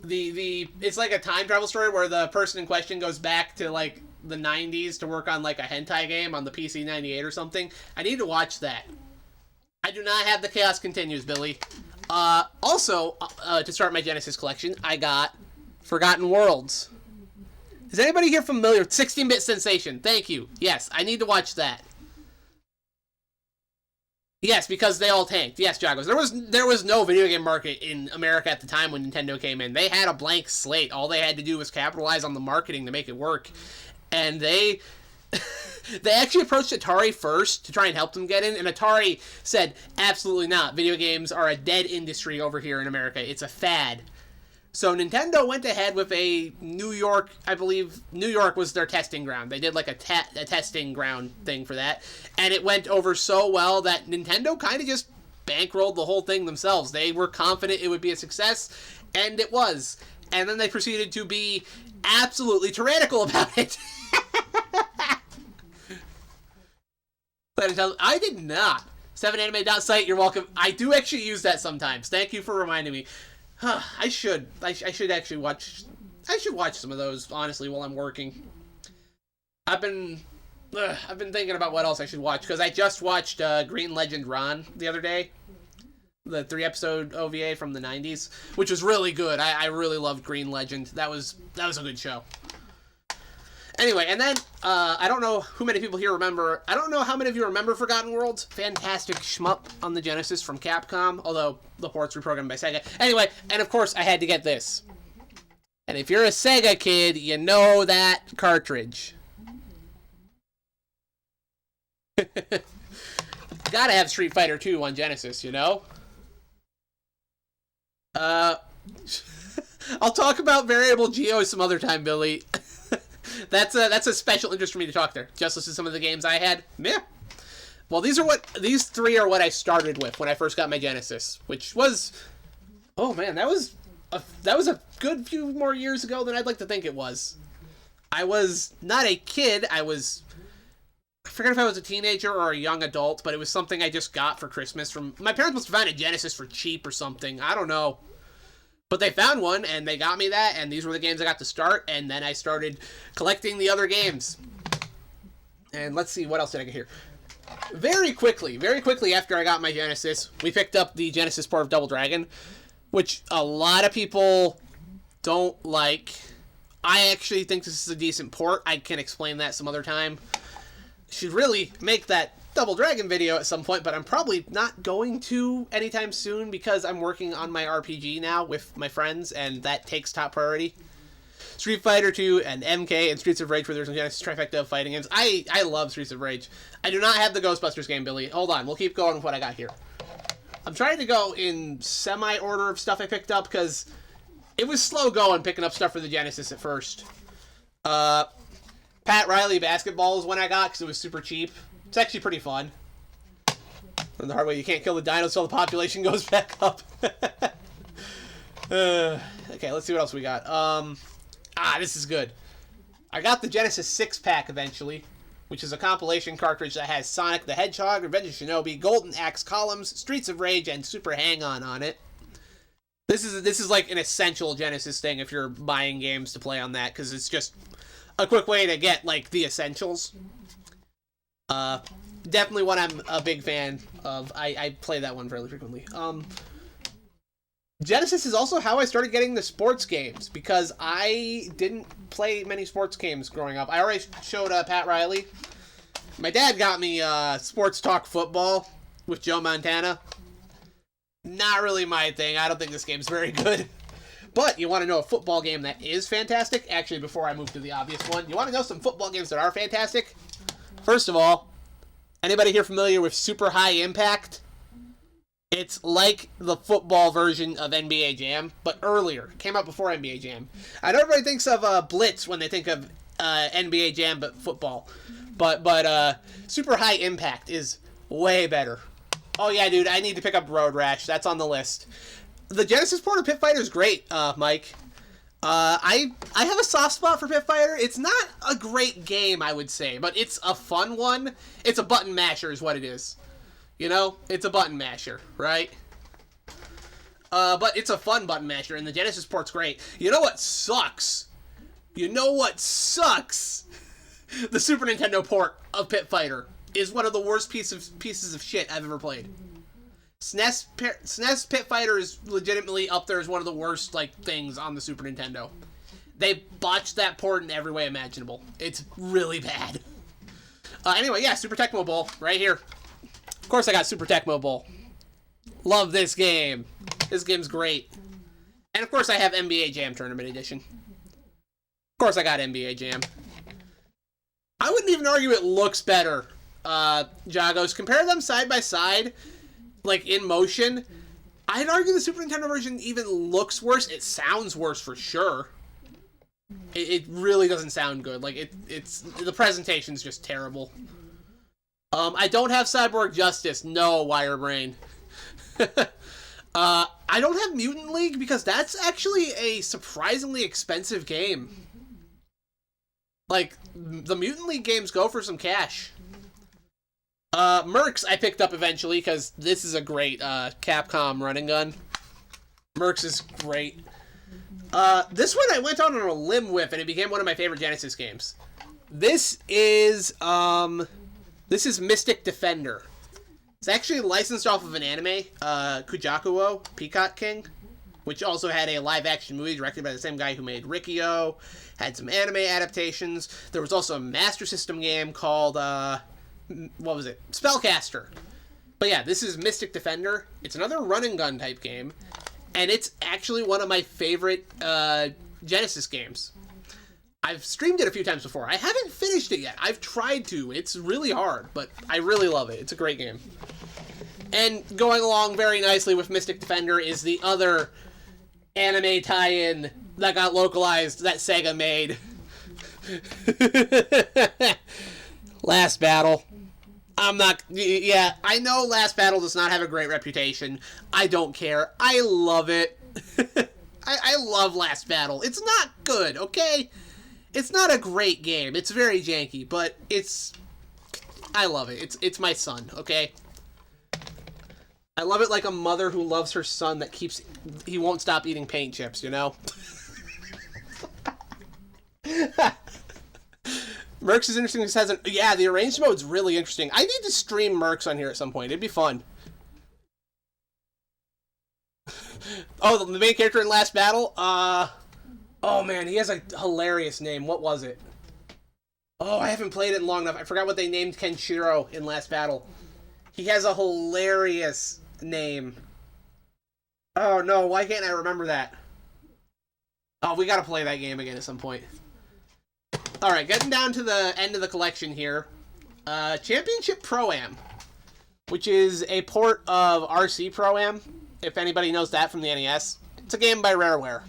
it's like a time travel story where the person in question goes back to, like, the 90s to work on, like, a hentai game on the PC-98 or something. I need to watch that. I do not have the Chaos Continues, Billy. Also, to start my Genesis collection, I got Forgotten Worlds. Is anybody here familiar with 16-Bit Sensation? Thank you. Yes, I need to watch that. Yes, because they all tanked. Yes, Jagos. There was no video game market in America at the time when Nintendo came in. They had a blank slate. All they had to do was capitalize on the marketing to make it work. And they actually approached Atari first to try and help them get in, and Atari said, absolutely not. Video games are a dead industry over here in America. It's a fad. So Nintendo went ahead with a New York, I believe, New York was their testing ground. They did like a testing ground thing for that, and it went over so well that Nintendo kind of just bankrolled the whole thing themselves. They were confident it would be a success, and it was. And then they proceeded to be absolutely tyrannical about it. I did not. 7anime.site, you're welcome. I do actually use that sometimes. Thank you for reminding me. I should actually watch... I should watch some of those, honestly, while I'm working. I've been thinking about what else I should watch, because I just watched Green Legend Ron the other day. The 3-episode OVA from the 90s, which was really good. I really loved Green Legend. That was a good show. Anyway, and then, I don't know how many people here remember... I don't know how many of you remember Forgotten Worlds. Fantastic shmup on the Genesis from Capcom, although the port's reprogrammed by Sega. Anyway, and of course, I had to get this. And if you're a Sega kid, you know that cartridge. Gotta have Street Fighter 2 on Genesis, you know? I'll talk about Variable Geo some other time, Billy. That's a special interest for me to talk there. Just listen to some of the games I had. Meh. Well, these 3 are what I started with when I first got my Genesis, which was, oh man, that was a good few more years ago than I'd like to think it was. I was not a kid. I forget if I was a teenager or a young adult, but it was something I just got for Christmas from... My parents must have found a Genesis for cheap or something. I don't know. But they found one, and they got me that, and these were the games I got to start, and then I started collecting the other games. And let's see, what else did I get here? Very quickly after I got my Genesis, we picked up the Genesis port of Double Dragon, which a lot of people don't like. I actually think this is a decent port. I can explain that some other time. Should really make that Double Dragon video at some point, but I'm probably not going to anytime soon because I'm working on my RPG now with my friends, and that takes top priority. Street Fighter 2 and MK and Streets of Rage, where there's a Genesis trifecta of fighting games. I love Streets of Rage. I do not have the Ghostbusters game, Billy. Hold on, we'll keep going with what I got here. I'm trying to go in semi-order of stuff I picked up because it was slow going picking up stuff for the Genesis at first. Pat Riley Basketball is one I got because it was super cheap. It's actually pretty fun. And the hard way, you can't kill the dinos until the population goes back up. Okay, let's see what else we got. This is good. I got the Genesis 6-pack eventually, which is a compilation cartridge that has Sonic the Hedgehog, Revenge of Shinobi, Golden Axe Columns, Streets of Rage, and Super Hang-On it. This is like an essential Genesis thing if you're buying games to play on that, because it's just a quick way to get, like, the essentials. Definitely one I'm a big fan of. I play that one fairly frequently. Genesis is also how I started getting the sports games, because I didn't play many sports games growing up. I already showed Pat Riley. My dad got me Sports Talk Football with Joe Montana. Not really my thing. I don't think this game's very good. But you want to know a football game that is fantastic? Actually, before I move to the obvious one, you want to know some football games that are fantastic? First of all, anybody here familiar with Super High Impact? It's like the football version of NBA Jam, but earlier. Came out before NBA Jam. I know everybody thinks of Blitz when they think of NBA Jam, but football. But Super High Impact is way better. Oh yeah, dude, I need to pick up Road Rash. That's on the list. The Genesis port of Pit Fighter is great, Mike. I have a soft spot for Pit Fighter. It's not a great game, I would say, but it's a fun one. It's a button masher is what it is. You know, it's a button masher, right? But it's a fun button masher, and the Genesis port's great. You know what sucks? You know what sucks? The Super Nintendo port of Pit Fighter is one of the worst pieces of shit I've ever played. SNES Pit Fighter is legitimately up there as one of the worst, like, things on the Super Nintendo. They botched that port in every way imaginable. It's really bad. Anyway, yeah, Super Tecmo Bowl, right here. Of course I got Super Tecmo Bowl. Love this game. This game's great. And of course I have NBA Jam Tournament Edition. Of course I got NBA Jam. I wouldn't even argue it looks better, Jagos. Compare them side by side, like in motion. I'd argue the Super Nintendo version even looks worse. It sounds worse for sure. It really doesn't sound good. Like it's the presentation's just terrible. I don't have Cyborg Justice. No, Wirebrain. I don't have Mutant League because that's actually a surprisingly expensive game. Like, the Mutant League games go for some cash. Mercs I picked up eventually because this is a great Capcom running gun. Mercs is great. This one I went on a limb with, and it became one of my favorite Genesis games. This is Mystic Defender. It's actually licensed off of an anime, Kujakuo, Peacock King, which also had a live-action movie directed by the same guy who made Rikio, had some anime adaptations. There was also a Master System game called, what was it? Spellcaster. But yeah, this is Mystic Defender. It's another run-and-gun type game, and it's actually one of my favorite Genesis games. I've streamed it a few times before. I haven't finished it yet. I've tried to. It's really hard, but I really love it. It's a great game. And going along very nicely with Mystic Defender is the other anime tie-in that got localized that Sega made. Last Battle. Yeah, I know Last Battle does not have a great reputation. I don't care. I love it. I love Last Battle. It's not good, okay? It's not a great game. It's very janky, but I love it. It's my son, okay? I love it like a mother who loves her son that he won't stop eating paint chips, you know? Mercs is interesting. Yeah, the arranged mode's really interesting. I need to stream Mercs on here at some point. It'd be fun. Oh, the main character in Last Battle? Oh man, he has a hilarious name. What was it? Oh, I haven't played it in long enough. I forgot what they named Kenshiro in Last Battle. He has a hilarious name. Oh no, why can't I remember that? Oh, we gotta play that game again at some point. Alright, getting down to the end of the collection here. Championship Pro-Am, which is a port of RC Pro-Am, if anybody knows that from the NES. It's a game by Rareware.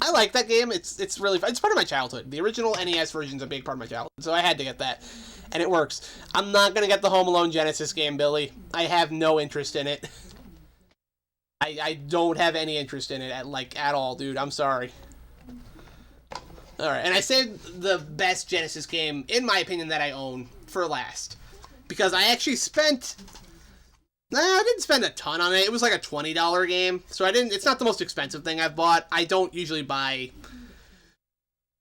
I like that game. It's really fun. It's part of my childhood. The original NES version's a big part of my childhood, so I had to get that. And it works. I'm not going to get the Home Alone Genesis game, Billy. I have no interest in it. I don't have any interest in it at all, dude. I'm sorry. Alright, and I saved the best Genesis game, in my opinion, that I own for last. Because I actually spent... I didn't spend a ton on it. It was like a $20 game. So it's not the most expensive thing I've bought. I don't usually buy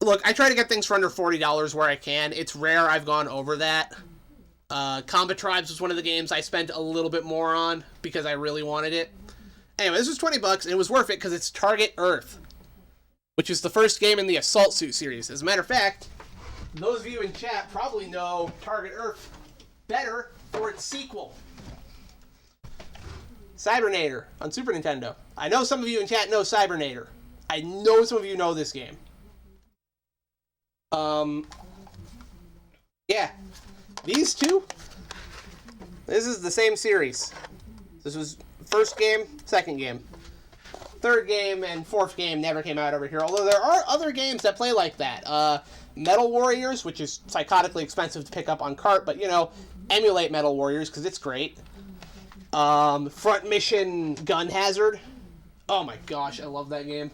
Look, I try to get things for under $40 where I can. It's rare I've gone over that. Combat Tribes was one of the games I spent a little bit more on because I really wanted it. Anyway, this was $20, and it was worth it because it's Target Earth, which is the first game in the Assault Suit series. As a matter of fact, those of you in chat probably know Target Earth better for its sequel, Cybernator on Super Nintendo. I know some of you in chat know Cybernator. I know some of you know this game. Yeah. These two, this is the same series. This was first game, second game. Third game and fourth game never came out over here, although there are other games that play like that. Metal Warriors, which is psychotically expensive to pick up on cart, but, you know, emulate Metal Warriors because it's great. Front Mission Gun Hazard. Oh my gosh, I love that game.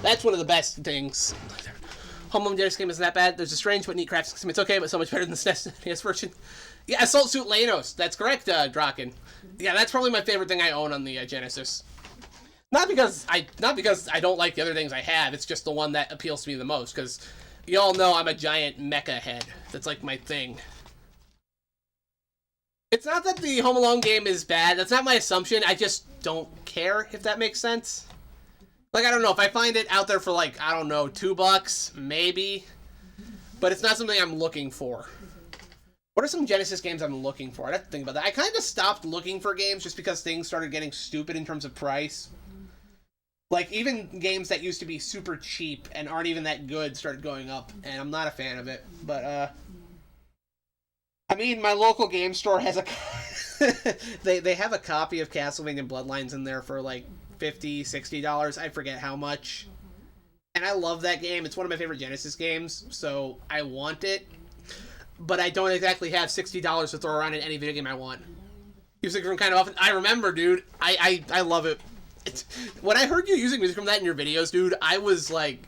That's one of the best things. Home Alone Genesis game isn't that bad. There's a strange but neat crafting system. It's okay, but so much better than the SNES version. Yeah, Assault Suit Lanos. That's correct, Draken. Yeah, that's probably my favorite thing I own on the Genesis. Not because I don't like the other things I have. It's just the one that appeals to me the most. Because you all know I'm a giant mecha head. That's like my thing. It's not that the Home Alone game is bad. That's not my assumption. I just don't care, if that makes sense. Like, I don't know, if I find it out there for, like, I don't know, $2, maybe. But it's not something I'm looking for. What are some Genesis games I'm looking for? I'd have to think about that. I kind of stopped looking for games just because things started getting stupid in terms of price. Like, even games that used to be super cheap and aren't even that good started going up, and I'm not a fan of it. But, I mean, my local game store has a... they have a copy of Castlevania Bloodlines in there for, like, $50, $60. I forget how much. And I love that game. It's one of my favorite Genesis games, so I want it. But I don't exactly have $60 to throw around in any video game I want. Music from kind of often. I remember, dude. I love it. When I heard you using music from that in your videos, dude, I was, like,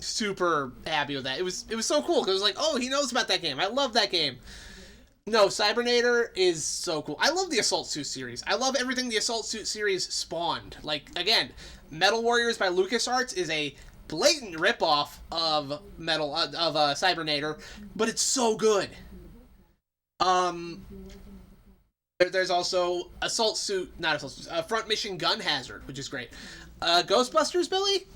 super happy with that. It was so cool, because it was like, oh, he knows about that game. I love that game. No, Cybernator is so cool. I love the Assault Suit series. I love everything the Assault Suit series spawned. Like, again, Metal Warriors by LucasArts is a blatant ripoff of Cybernator, but it's so good. There's also Front Mission Gun Hazard, which is great. Ghostbusters, Billy?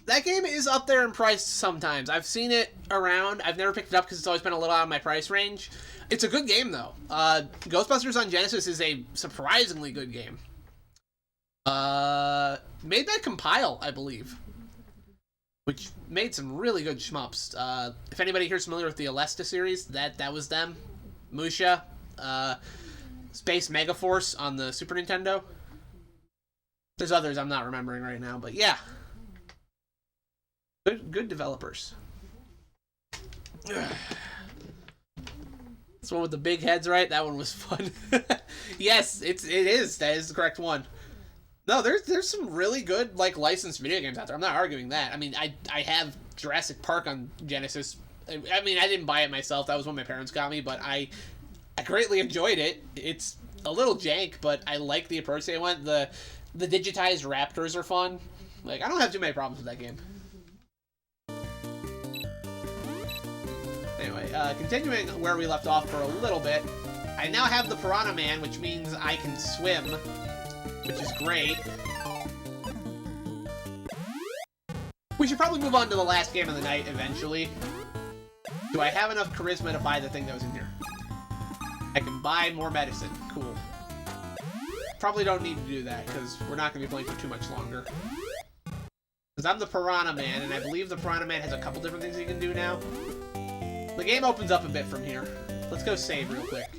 That game is up there in price sometimes. I've seen it around. I've never picked it up because it's always been a little out of my price range. It's a good game, though. Ghostbusters on Genesis is a surprisingly good game. Made by Compile, I believe. Which made some really good shmups. If anybody here is familiar with the Alesta series, that was them. Musha. Space Megaforce on the Super Nintendo. There's others I'm not remembering right now, but yeah. Good developers. This one with the big heads, right? That one was fun. Yes, it is. That is the correct one. No, there's some really good, like, licensed video games out there. I'm not arguing that. I mean, I have Jurassic Park on Genesis. I mean, I didn't buy it myself. That was what my parents got me, but I greatly enjoyed it. It's a little jank, but I like the approach they went. The digitized raptors are fun. Like, I don't have too many problems with that game. Anyway, continuing where we left off for a little bit, I now have the Piranha Man, which means I can swim, which is great. We should probably move on to the last game of the night eventually. Do I have enough charisma to buy the thing that was in here? I can buy more medicine. Cool. Probably don't need to do that, because we're not going to be playing for too much longer. Because I'm the Piranha Man, and I believe the Piranha Man has a couple different things he can do now. The game opens up a bit from here. Let's go save real quick.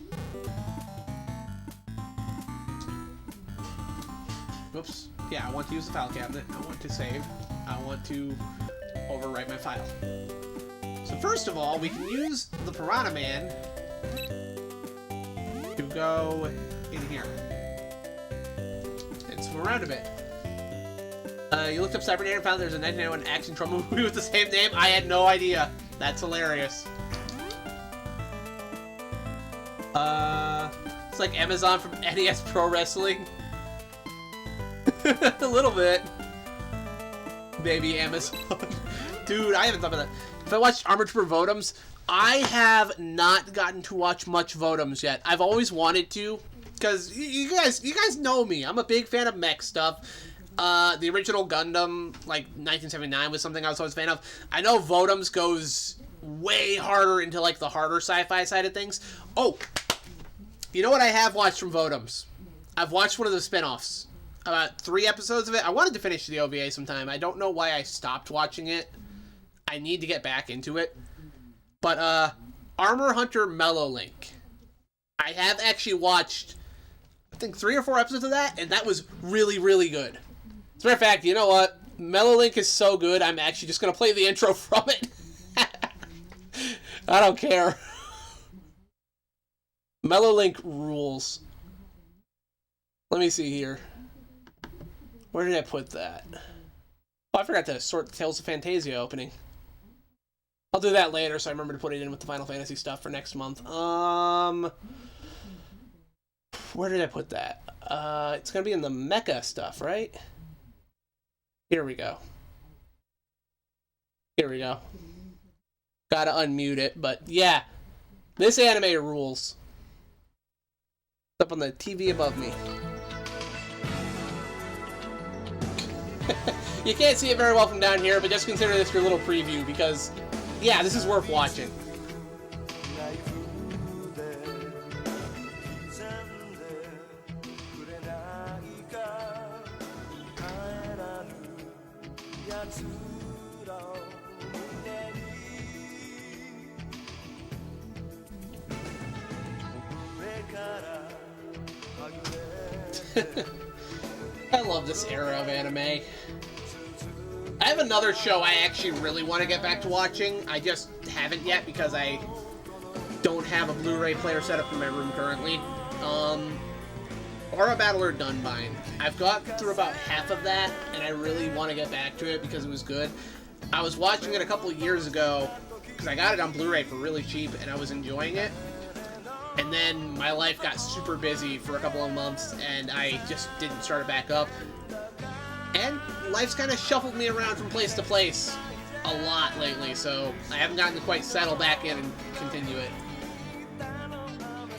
Oops. Yeah, I want to use the file cabinet. I want to save. I want to overwrite my file. So first of all, we can use the Piranha Man to go in here. And swim around a bit. You looked up Cybernator and found there's a 1991 action trauma movie with the same name? I had no idea. That's hilarious. It's like Amazon from NES Pro Wrestling. A little bit. Baby Amazon. Dude, I haven't thought about that. If I watched Armored Trooper Votoms, I have not gotten to watch much Votoms yet. I've always wanted to, because you guys know me. I'm a big fan of mech stuff. The original Gundam, like 1979, was something I was always a fan of. I know Votoms goes way harder into like the harder sci-fi side of things. Oh, you know what I have watched from Votoms? I've watched one of the spin-offs. About 3 episodes of it. I wanted to finish the OVA sometime. I don't know why I stopped watching it. I need to get back into it. But, Armor Hunter Mellow Link. I have actually watched, I think, 3 or 4 episodes of that, and that was really, really good. As a matter of fact, you know what? Mellow Link is so good, I'm actually just going to play the intro from it. I don't care. Mellow Link rules. Let me see here. Where did I put that? Oh, I forgot to sort the Tales of Phantasia opening. I'll do that later, so I remember to put it in with the Final Fantasy stuff for next month. Where did I put that? It's gonna be in the mecha stuff, right? Here we go. Here we go. Gotta unmute it, but yeah. This anime rules. It's up on the TV above me. You can't see it very well from down here, but just consider this your little preview, because, yeah, this is worth watching. I love this era of anime. I have another show I actually really want to get back to watching. I just haven't yet because I don't have a Blu-ray player set up in my room currently. Aura Battler Dunbine. I've got through about half of that, and I really want to get back to it because it was good. I was watching it a couple of years ago because I got it on Blu-ray for really cheap, and I was enjoying it. And then my life got super busy for a couple of months, and I just didn't start it back up. And life's kind of shuffled me around from place to place a lot lately, so I haven't gotten to quite settle back in and continue it.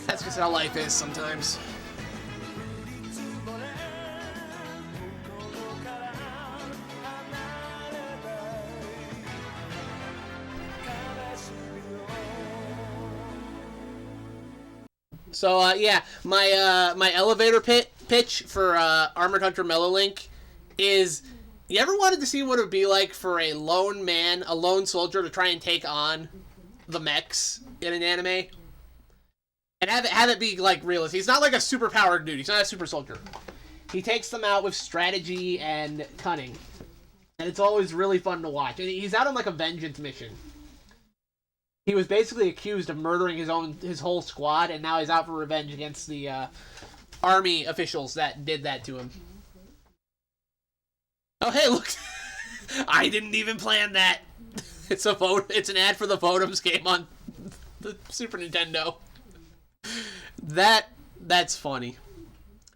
That's just how life is sometimes. So, yeah, my elevator pitch for Armored Hunter Mellow Link is, you ever wanted to see what it would be like for a lone man, a lone soldier, to try and take on the mechs in an anime? And have it be, like, realistic. He's not like a superpowered dude. He's not a super soldier. He takes them out with strategy and cunning. And it's always really fun to watch. And he's out on, like, a vengeance mission. He was basically accused of murdering his whole squad, and now he's out for revenge against the army officials that did that to him. Oh, hey, look! I didn't even plan that. It's an ad for the Votoms game on the Super Nintendo. That's funny.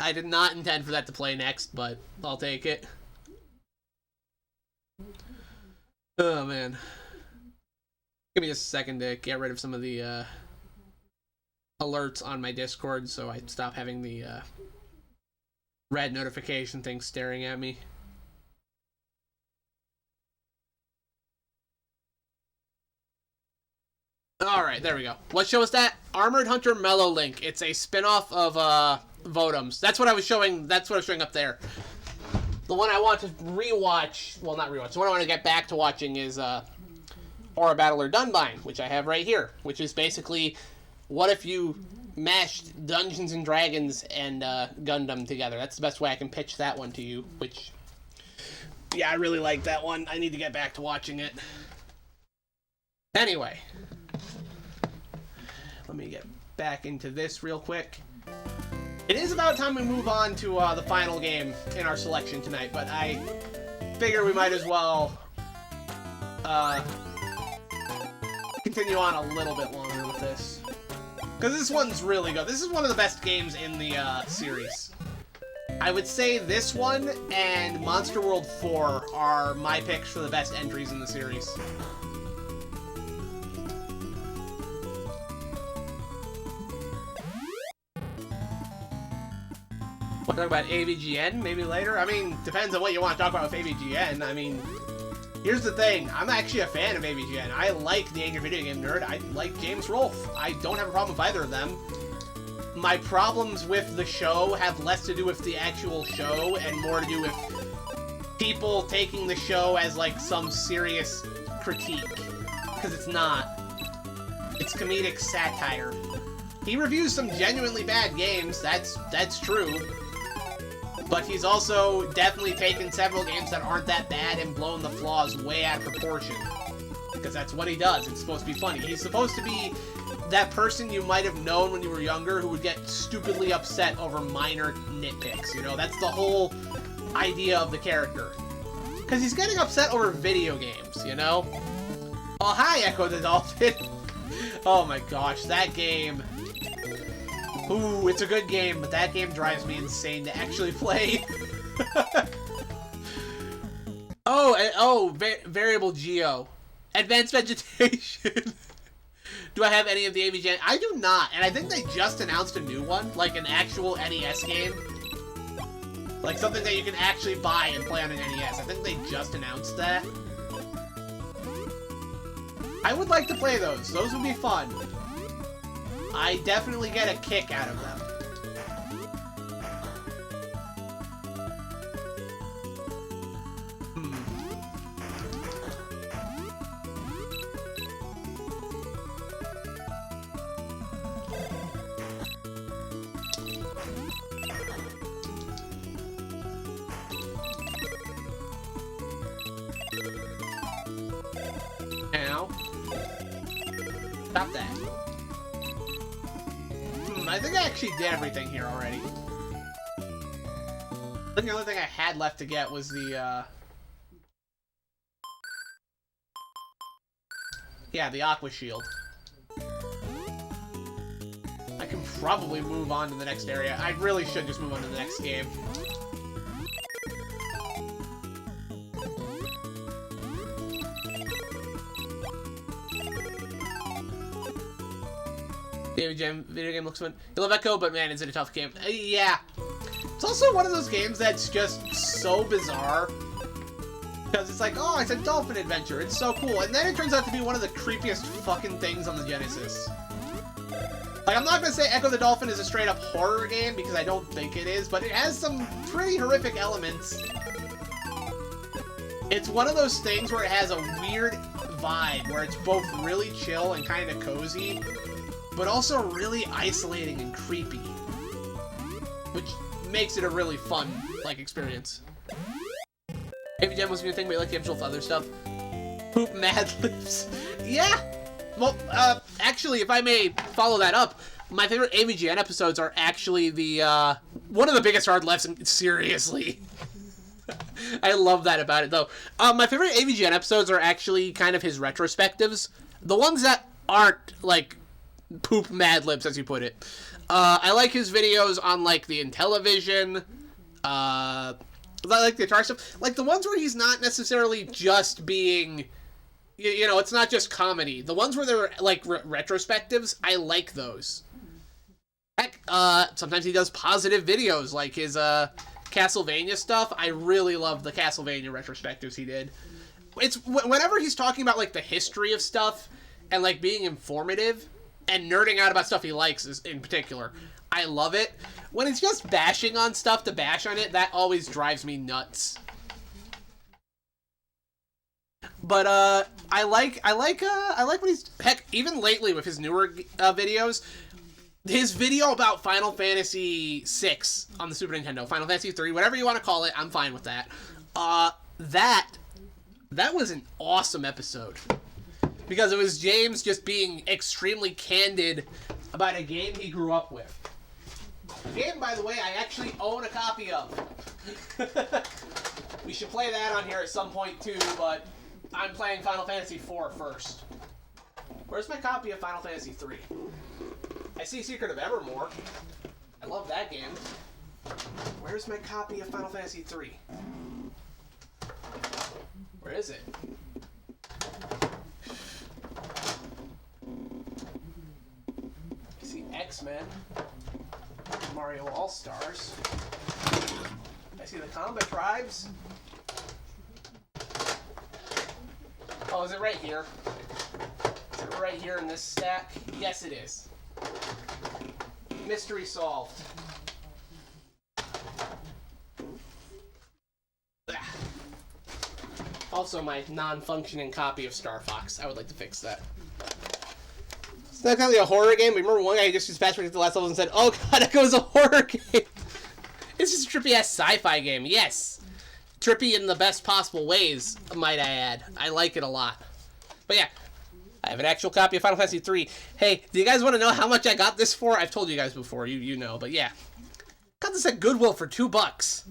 I did not intend for that to play next, but I'll take it. Oh man. Give me just a second to get rid of some of the alerts on my Discord so I stop having the red notification thing staring at me. Alright, there we go. What show is that? Armored Hunter Mellow Link. It's a spin-off of Votoms. That's what I was showing up there. The one I want to rewatch, well not rewatch, the one I want to get back to watching is Aura Battler Dunbine, which I have right here, which is basically, what if you mashed Dungeons and Dragons and Gundam together? That's the best way I can pitch that one to you, which, yeah, I really like that one. I need to get back to watching it. Anyway, let me get back into this real quick. It is about time we move on to the final game in our selection tonight, but I figure we might as well continue on a little bit longer with this. Because this one's really good. This is one of the best games in the series. I would say this one and Monster World 4 are my picks for the best entries in the series. We'll talk about AVGN maybe later. I mean, depends on what you want to talk about with AVGN. I mean, here's the thing. I'm actually a fan of AVGN. I like the Angry Video Game Nerd. I like James Rolfe. I don't have a problem with either of them. My problems with the show have less to do with the actual show and more to do with people taking the show as, like, some serious critique. Because it's not. It's comedic satire. He reviews some genuinely bad games, that's true. But he's also definitely taken several games that aren't that bad and blown the flaws way out of proportion. Because that's what he does. It's supposed to be funny. He's supposed to be that person you might have known when you were younger who would get stupidly upset over minor nitpicks, you know? That's the whole idea of the character. Because he's getting upset over video games, you know? Oh, hi, Echo the Dolphin! Oh my gosh, that game... Ooh, it's a good game, but that game drives me insane to actually play. Variable Geo. Advanced Vegetation. Do I have any of the AVGN? I do not, and I think they just announced a new one, like an actual NES game. Like something that you can actually buy and play on an NES. I think they just announced that. I would like to play those. Those would be fun. I definitely get a kick out of them. Now, stop that. I think I actually did everything here already. I think the only thing I had left to get was the, yeah, the Aqua Shield. I can probably move on to the next area. I really should just move on to the next game. Video game looks fun. You love Echo, but man, is it a tough game? Yeah. It's also one of those games that's just so bizarre. Because it's like, oh, it's a dolphin adventure. It's so cool. And then it turns out to be one of the creepiest fucking things on the Genesis. Like, I'm not going to say Echo the Dolphin is a straight-up horror game, because I don't think it is, but it has some pretty horrific elements. It's one of those things where it has a weird vibe, where it's both really chill and kind of cozy, but also really isolating and creepy, which makes it a really fun, like, experience. Maybe Gem was a new thing, but you like the episode with other stuff. Poop Mad Libs. Yeah! Well, actually, if I may follow that up, my favorite AVGN episodes are actually the, one of the biggest hard lefts, seriously. I love that about it, though. My favorite AVGN episodes are actually kind of his retrospectives. The ones that aren't, like, poop Mad Libs, as you put it. I like his videos on, like, the Intellivision, I like the Atari stuff. Like, the ones where he's not necessarily just being, you know, it's not just comedy. The ones where they're, like, retrospectives, I like those. Heck, sometimes he does positive videos, like his, Castlevania stuff. I really love the Castlevania retrospectives he did. It's, whenever he's talking about, like, the history of stuff, and, like, being informative, and nerding out about stuff he likes in particular, I love it. When he's just bashing on stuff to bash on it, that always drives me nuts. But I like when he's, heck, even lately with his newer videos, his video about Final Fantasy VI on the Super Nintendo, Final Fantasy 3, whatever you want to call it, I'm fine with that. That was an awesome episode. Because it was James just being extremely candid about a game he grew up with. A game, by the way, I actually own a copy of. We should play that on here at some point, too, but I'm playing Final Fantasy IV first. Where's my copy of Final Fantasy III? I see Secret of Evermore. I love that game. Where's my copy of Final Fantasy 3? Where is it? See X-Men, Mario All-Stars. I see the Combat Tribes. Oh, is it right here? Is it right here in this stack? Yes, it is. Mystery solved. Also, my non-functioning copy of Star Fox. I would like to fix that. It's not kind of a horror game, but remember one guy just fast forwarded to the last level and said, "Oh god, it goes a horror game." It's just a trippy-ass sci-fi game. Yes. Trippy in the best possible ways, might I add. I like it a lot. But yeah, I have an actual copy of Final Fantasy 3. Hey, do you guys want to know how much I got this for? I've told you guys before, you know, but yeah. Got this at Goodwill for $2.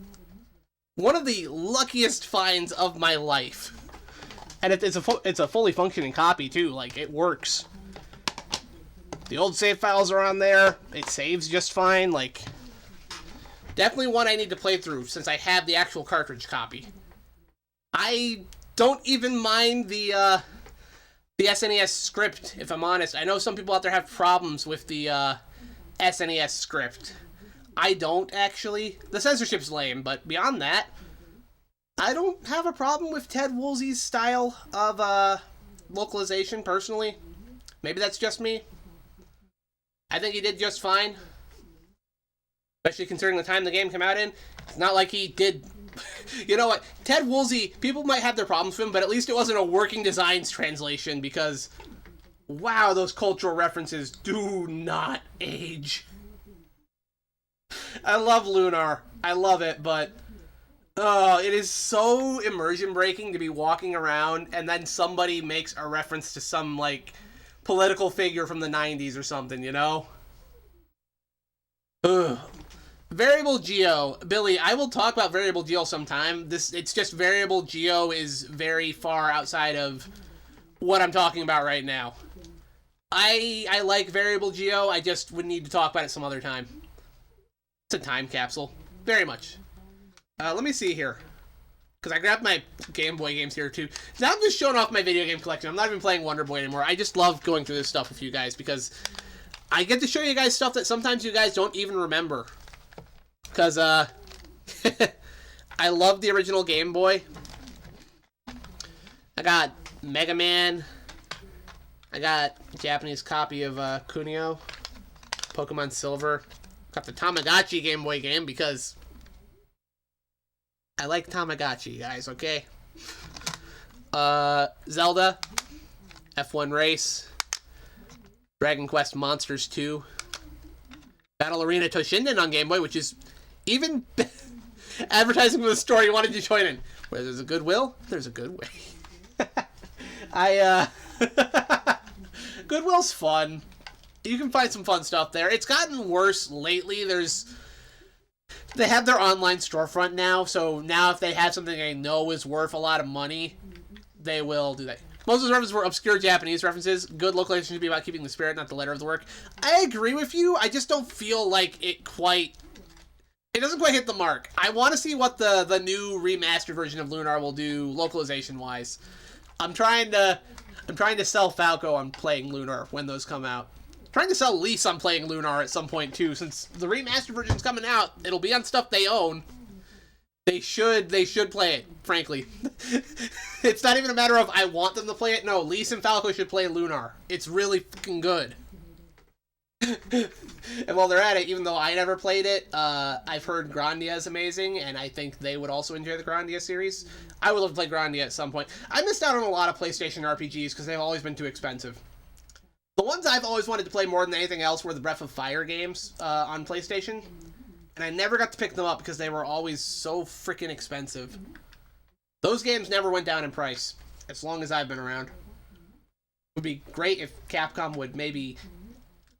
One of the luckiest finds of my life. And it's a fully functioning copy too, like it works. The old save files are on there. It saves just fine, like definitely one I need to play through since I have the actual cartridge copy. I don't even mind the SNES script, if I'm honest. I know some people out there have problems with the SNES script. I don't, actually. The censorship's lame, but beyond that, I don't have a problem with Ted Woolsey's style of localization, personally. Maybe that's just me. I think he did just fine. Especially considering the time the game came out in. It's not like he did... You know what? Ted Woolsey, people might have their problems with him, but at least it wasn't a working designs translation, because... Wow, those cultural references do not age. I love Lunar. I love it, but... Oh, it is so immersion-breaking to be walking around, and then somebody makes a reference to some, like, political figure from the 90s or something, you know? Ugh. Variable Geo. Billy, I will talk about Variable Geo sometime. It's just Variable Geo is very far outside of what I'm talking about right now. I like Variable Geo, I just would need to talk about it some other time. It's a time capsule. Very much. Let me see here. Because I grabbed my Game Boy games here, too. Now I'm just showing off my video game collection. I'm not even playing WonderBoy anymore. I just love going through this stuff with you guys, because I get to show you guys stuff that sometimes you guys don't even remember. Because, I love the original Game Boy. I got Mega Man. I got a Japanese copy of Kunio. Pokemon Silver. Got the Tamagotchi Game Boy game because I like Tamagotchi, guys, okay? Zelda. F1 Race. Dragon Quest Monsters 2. Battle Arena Toshinden on Game Boy, which is even advertising for the store you wanted to join in. Where there's a goodwill, there's a good way. Goodwill's fun. You can find some fun stuff there. It's gotten worse lately. They have their online storefront now, so now if they have something they know is worth a lot of money, they will do that. Most of those references were obscure Japanese references. Good localization should be about keeping the spirit, not the letter of the work. I agree with you. I just don't feel like it doesn't quite hit the mark. I want to see what the new remastered version of Lunar will do localization-wise. I'm trying to sell Falco on playing Lunar when those come out. I'm trying to sell Lise on playing Lunar at some point too, since the remastered version's coming out. It'll be on stuff they own. They should play it, frankly. It's not even a matter of I want them to play it. No, Lise and Falco should play Lunar. It's really fucking good. And while they're at it, even though I never played it, I've heard Grandia is amazing, and I think they would also enjoy the Grandia series. I would love to play Grandia at some point. I missed out on a lot of PlayStation RPGs because they've always been too expensive. The ones I've always wanted to play more than anything else were the Breath of Fire games on PlayStation, and I never got to pick them up because they were always so freaking expensive. Those games never went down in price, as long as I've been around. It would be great if Capcom would maybe,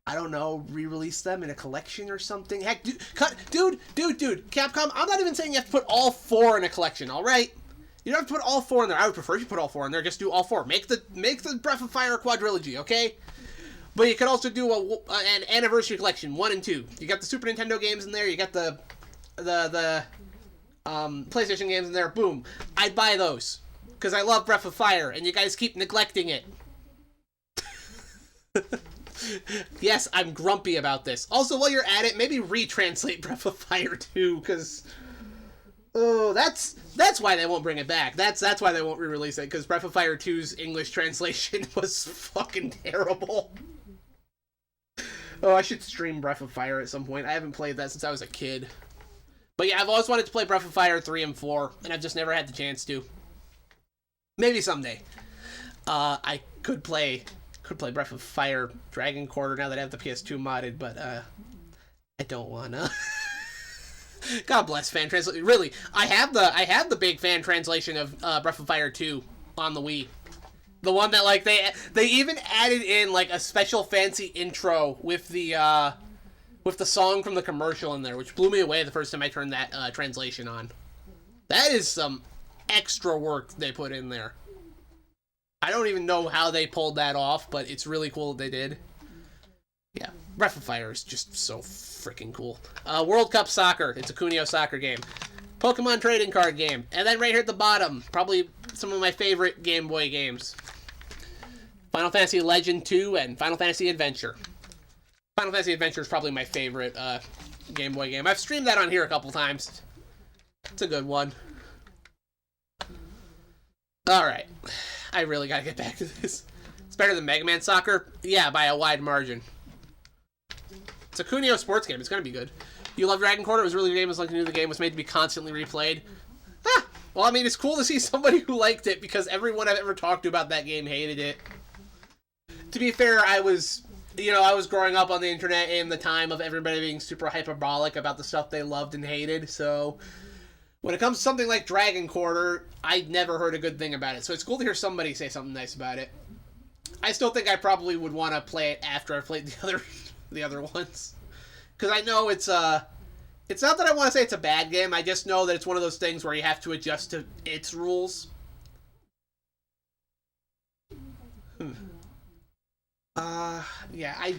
I don't know, re-release them in a collection or something. Heck, dude, Capcom, I'm not even saying you have to put all 4 in a collection, alright? You don't have to put all 4 in there. I would prefer you put all 4 in there. Just do all 4. Make the Breath of Fire quadrilogy, okay? But you could also do an anniversary collection, 1 and 2. You got the Super Nintendo games in there. You got the the PlayStation games in there, boom, I'd buy those because I love Breath of Fire, and you guys keep neglecting it. Yes, I'm grumpy about this. Also, while you're at it, maybe retranslate Breath of Fire 2, because that's why they won't bring it back. That's why they won't re-release it, because Breath of Fire 2's English translation was fucking terrible. Oh, I should stream Breath of Fire at some point. I haven't played that since I was a kid. But yeah, I've always wanted to play Breath of Fire 3 and 4, and I've just never had the chance to. Maybe someday. I could play Breath of Fire Dragon Quarter now that I have the PS2 modded, but I don't wanna. God bless fan translation. Really, I have the big fan translation of Breath of Fire 2 on the Wii. The one that like they even added in like a special fancy intro with the song from the commercial in there, which blew me away the first time I turned that translation on. That is some extra work they put in there. I don't even know how they pulled that off, but it's really cool that they did. Yeah, Breath of Fire is just so freaking cool. World Cup Soccer. It's a Kunio soccer game. Pokemon trading card game. And then right here at the bottom, probably some of my favorite Game Boy games. Final Fantasy Legend 2 and Final Fantasy Adventure. Final Fantasy Adventure is probably my favorite Game Boy game. I've streamed that on here a couple times. It's a good one. Alright. I really gotta get back to this. It's better than Mega Man Soccer? Yeah, by a wide margin. It's a Kunio sports game. It's gonna be good. You love Dragon Quarter? It was really good game. It was like I knew the game was made to be constantly replayed. Ah! Well, I mean, it's cool to see somebody who liked it, because everyone I've ever talked to about that game hated it. To be fair, I was growing up on the internet in the time of everybody being super hyperbolic about the stuff they loved and hated, so when it comes to something like Dragon Quarter, I'd never heard a good thing about it, so it's cool to hear somebody say something nice about it. I still think I probably would want to play it after I've played the other ones, because I know it's not that I want to say it's a bad game, I just know that it's one of those things where you have to adjust to its rules. Yeah, I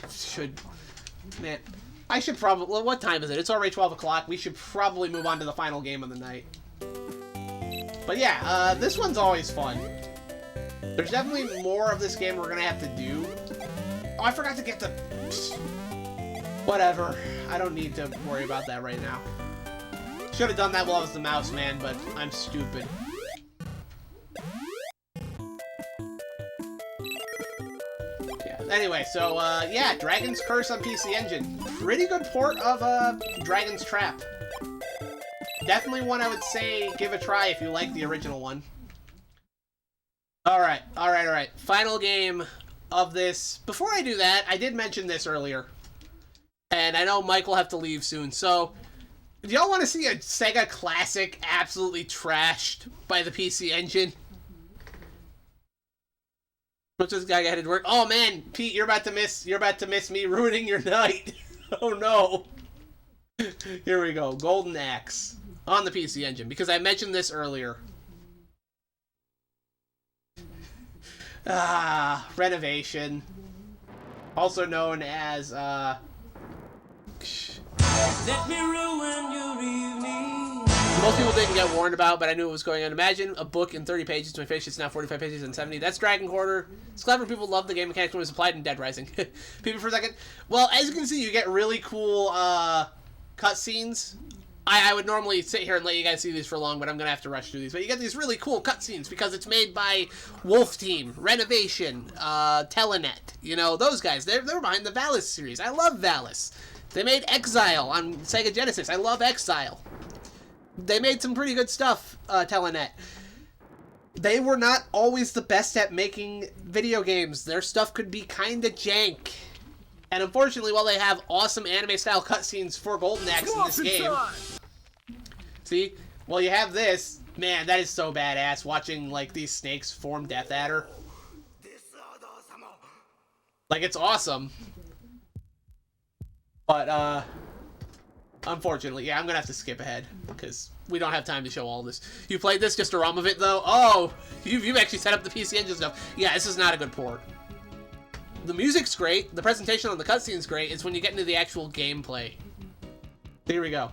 should probably, well, what time is it? It's already 12 o'clock. We should probably move on to the final game of the night. But yeah, this one's always fun. There's definitely more of this game we're gonna have to do. Oh, I forgot to get the... Whatever. I don't need to worry about that right now. Should have done that while I was the mouse man, but I'm stupid. Anyway, so, yeah, Dragon's Curse on PC-ENGI. Pretty good port of, Dragon's Trap. Definitely one I would say give a try if you like the original one. Alright. Final game of this. Before I do that, I did mention this earlier. And I know Mike will have to leave soon, so... Do y'all want to see a Sega classic absolutely trashed by the PC-ENGI? What's this guy headed to work? Oh man, Pete, you're about to miss me ruining your night. Oh no. Here we go. Golden Axe on the PC-ENGI, because I mentioned this earlier. Renovation. Also known as Let me ruin your evening. Most people didn't get warned about, but I knew what was going on. Imagine a book in 30 pages to my face. It's now 45 pages and 70. That's Dragon Quarter. It's clever. People love the game mechanics when it was applied in Dead Rising. People for a second. Well, as you can see, you get really cool cutscenes. I would normally sit here and let you guys see these for long, but I'm going to have to rush through these. But you get these really cool cutscenes because it's made by Wolf Team, Renovation, Telenet. You know, those guys. They're behind the Valis series. I love Valis. They made Exile on Sega Genesis. I love Exile. They made some pretty good stuff, Telenet. They were not always the best at making video games. Their stuff could be kinda jank. And unfortunately, while they have awesome anime-style cutscenes for Golden Axe in this game... See? Well, you have this. Man, that is so badass, watching, like, these snakes form Death Adder. Like, it's awesome. But, unfortunately, yeah, I'm gonna have to skip ahead, because we don't have time to show all this. You played this, just a ROM of it, though? Oh, you've actually set up the PC-ENGI stuff. Yeah, this is not a good port. The music's great, the presentation on the cutscene's great, it's when you get into the actual gameplay. Here we go.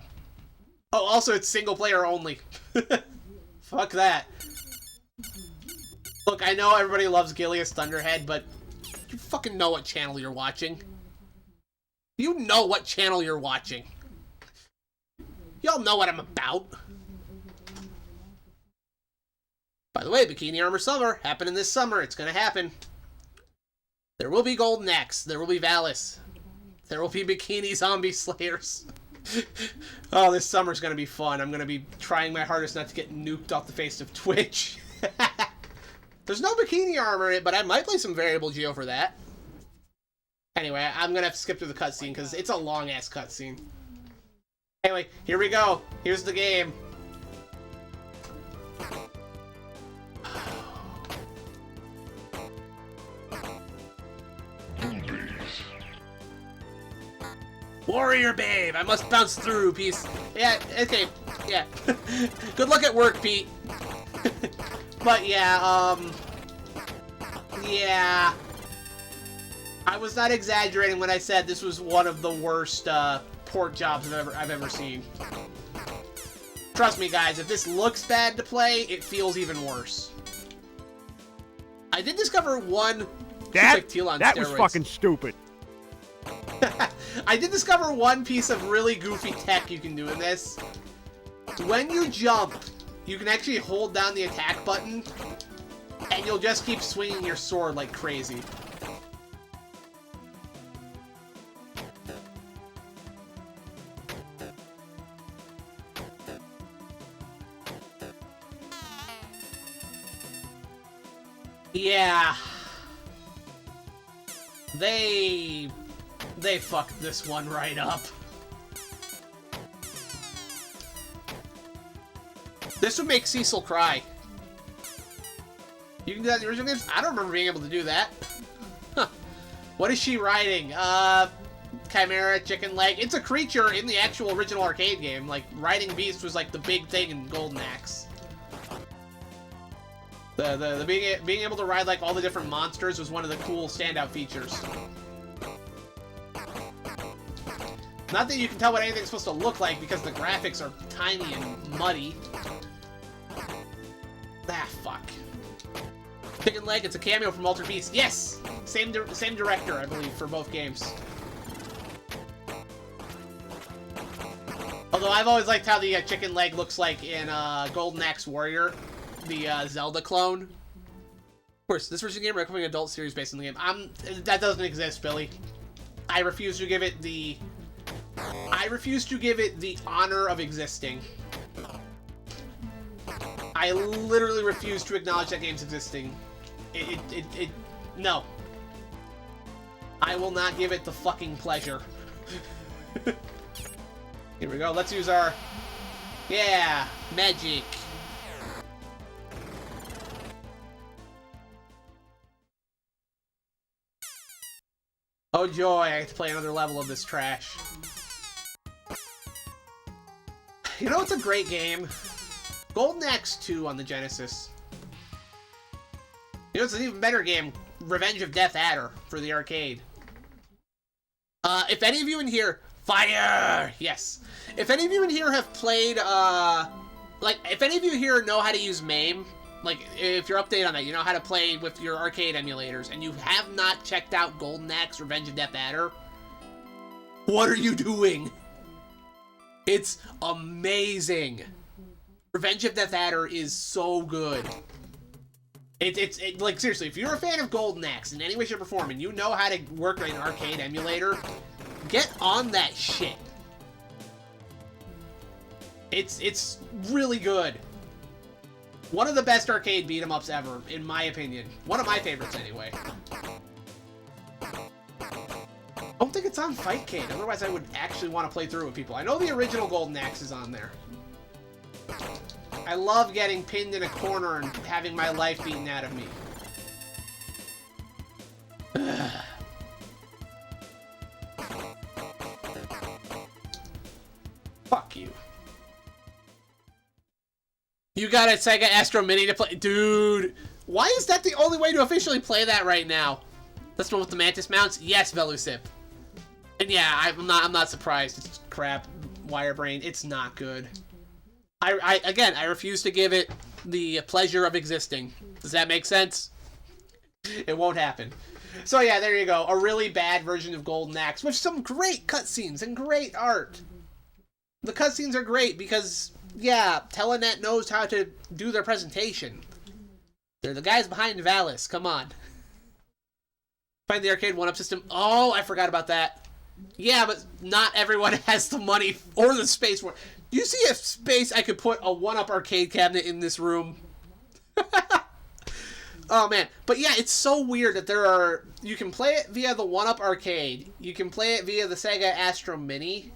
Oh, also, it's single player only. Fuck that. Look, I know everybody loves Gilius Thunderhead, but you fucking know what channel you're watching. You know what channel you're watching. Y'all know what I'm about. By the way, Bikini Armor Summer, happening this summer. It's gonna happen. There will be Golden Axe. There will be Valis. There will be Bikini Zombie Slayers. Oh, this summer's gonna be fun. I'm gonna be trying my hardest not to get nuked off the face of Twitch. There's no Bikini Armor, but I might play some Variable Geo for that. Anyway, I'm gonna have to skip through the cutscene, because it's a long-ass cutscene. Anyway, here we go. Here's the game. Warrior babe, I must bounce through, peace. Yeah, okay, yeah. Good luck at work, Pete. But yeah, yeah. I was not exaggerating when I said this was one of the worst, port jobs I've ever seen. Trust me, guys, if this looks bad to play, it feels even worse. I did discover one... That was fucking stupid. I did discover one piece of really goofy tech you can do in this. When you jump, you can actually hold down the attack button, and you'll just keep swinging your sword like crazy. Yeah. They fucked this one right up. This would make Cecil cry. You can do that in the original games? I don't remember being able to do that. Huh. What is she riding? Chimera, chicken leg. It's a creature in the actual original arcade game. Like, riding beast was like the big thing in Golden Axe. The being able to ride like all the different monsters was one of the cool standout features. Not that you can tell what anything's supposed to look like because the graphics are tiny and muddy. Ah, fuck. Chicken leg, it's a cameo from Altered Beast. Yes! Same director, I believe, for both games. Although I've always liked how the chicken leg looks like in Golden Axe Warrior, the Zelda clone. Of course, this version of the game recommending an adult series based on the game. That doesn't exist, Billy. I refuse to give it the honor of existing. I literally refuse to acknowledge that game's existing. No. I will not give it the fucking pleasure. Here we go, let's use our... Yeah, magic. Oh joy, I get to play another level of this trash. You know what's a great game? Golden Axe 2 on the Genesis. You know it's an even better game? Revenge of Death Adder for the arcade. If any of you in here... Fire! Yes. If any of you in here have played, like, if any of you here know how to use MAME, like, if you're updated on that, you know how to play with your arcade emulators, and you have not checked out Golden Axe Revenge of Death Adder, what are you doing? It's amazing. Revenge of Death Adder is so good. Like, seriously, if you're a fan of Golden Axe in any way, shape, or form, and you know how to work an arcade emulator, get on that shit. It's really good. One of the best arcade beat-em-ups ever, in my opinion. One of my favorites, anyway. I don't think it's on Fightcade, otherwise I would actually want to play through with people. I know the original Golden Axe is on there. I love getting pinned in a corner and having my life beaten out of me. Fuck you. You got a Sega Astro Mini to play? Dude, why is that the only way to officially play that right now? That's the one with the Mantis mounts? Yes, Velusip. And yeah, I'm not surprised. It's crap. Wirebrain. It's not good. Again, I refuse to give it the pleasure of existing. Does that make sense? It won't happen. So yeah, there you go. A really bad version of Golden Axe with some great cutscenes and great art. The cutscenes are great because, yeah, Telenet knows how to do their presentation. They're the guys behind Valis. Come on. Find the arcade 1-up system. Oh, I forgot about that. Yeah, but not everyone has the money or the space for it. Do you see a space I could put a 1-up arcade cabinet in this room? Oh, man. But yeah, it's so weird that you can play it via the 1-up arcade. You can play it via the Sega Astro Mini.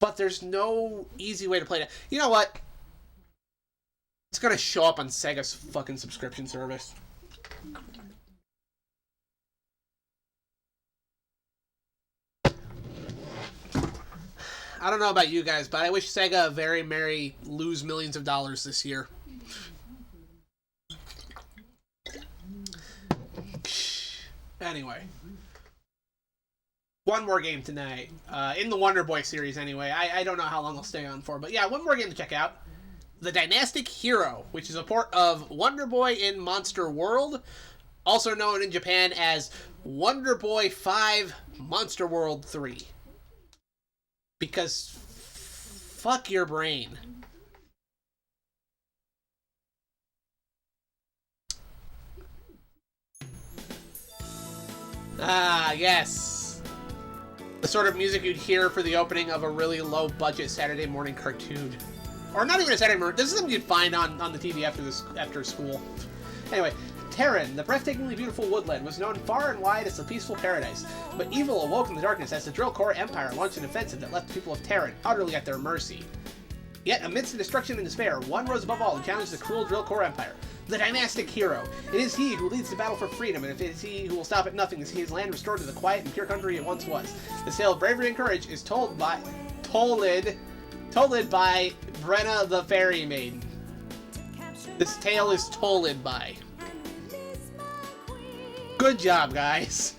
But there's no easy way to play it. You know what? It's gonna show up on Sega's fucking subscription service. I don't know about you guys, but I wish Sega a very merry lose millions of dollars this year. Anyway. One more game tonight. In the WonderBoy series, anyway. I don't know how long I'll stay on for, but yeah, one more game to check out. The Dynastic Hero, which is a port of WonderBoy in Monster World, also known in Japan as WonderBoy 5 Monster World 3. Because fuck your brain. Ah, yes. The sort of music you'd hear for the opening of a really low-budget Saturday morning cartoon. Or not even a Saturday morning. This is something you'd find on the TV after school. Anyway, Terran, the breathtakingly beautiful woodland, was known far and wide as a peaceful paradise. But evil awoke in the darkness as the Drill Corps Empire launched an offensive that left the people of Terran utterly at their mercy. Yet, amidst the destruction and despair, one rose above all to challenge the cruel Drill Corps Empire. The Dynastic Hero. It is he who leads the battle for freedom, and if it is he who will stop at nothing to see his land restored to the quiet and pure country it once was. The tale of bravery and courage is told by Brenna the Fairy Maiden. This tale is told by. Good job, guys.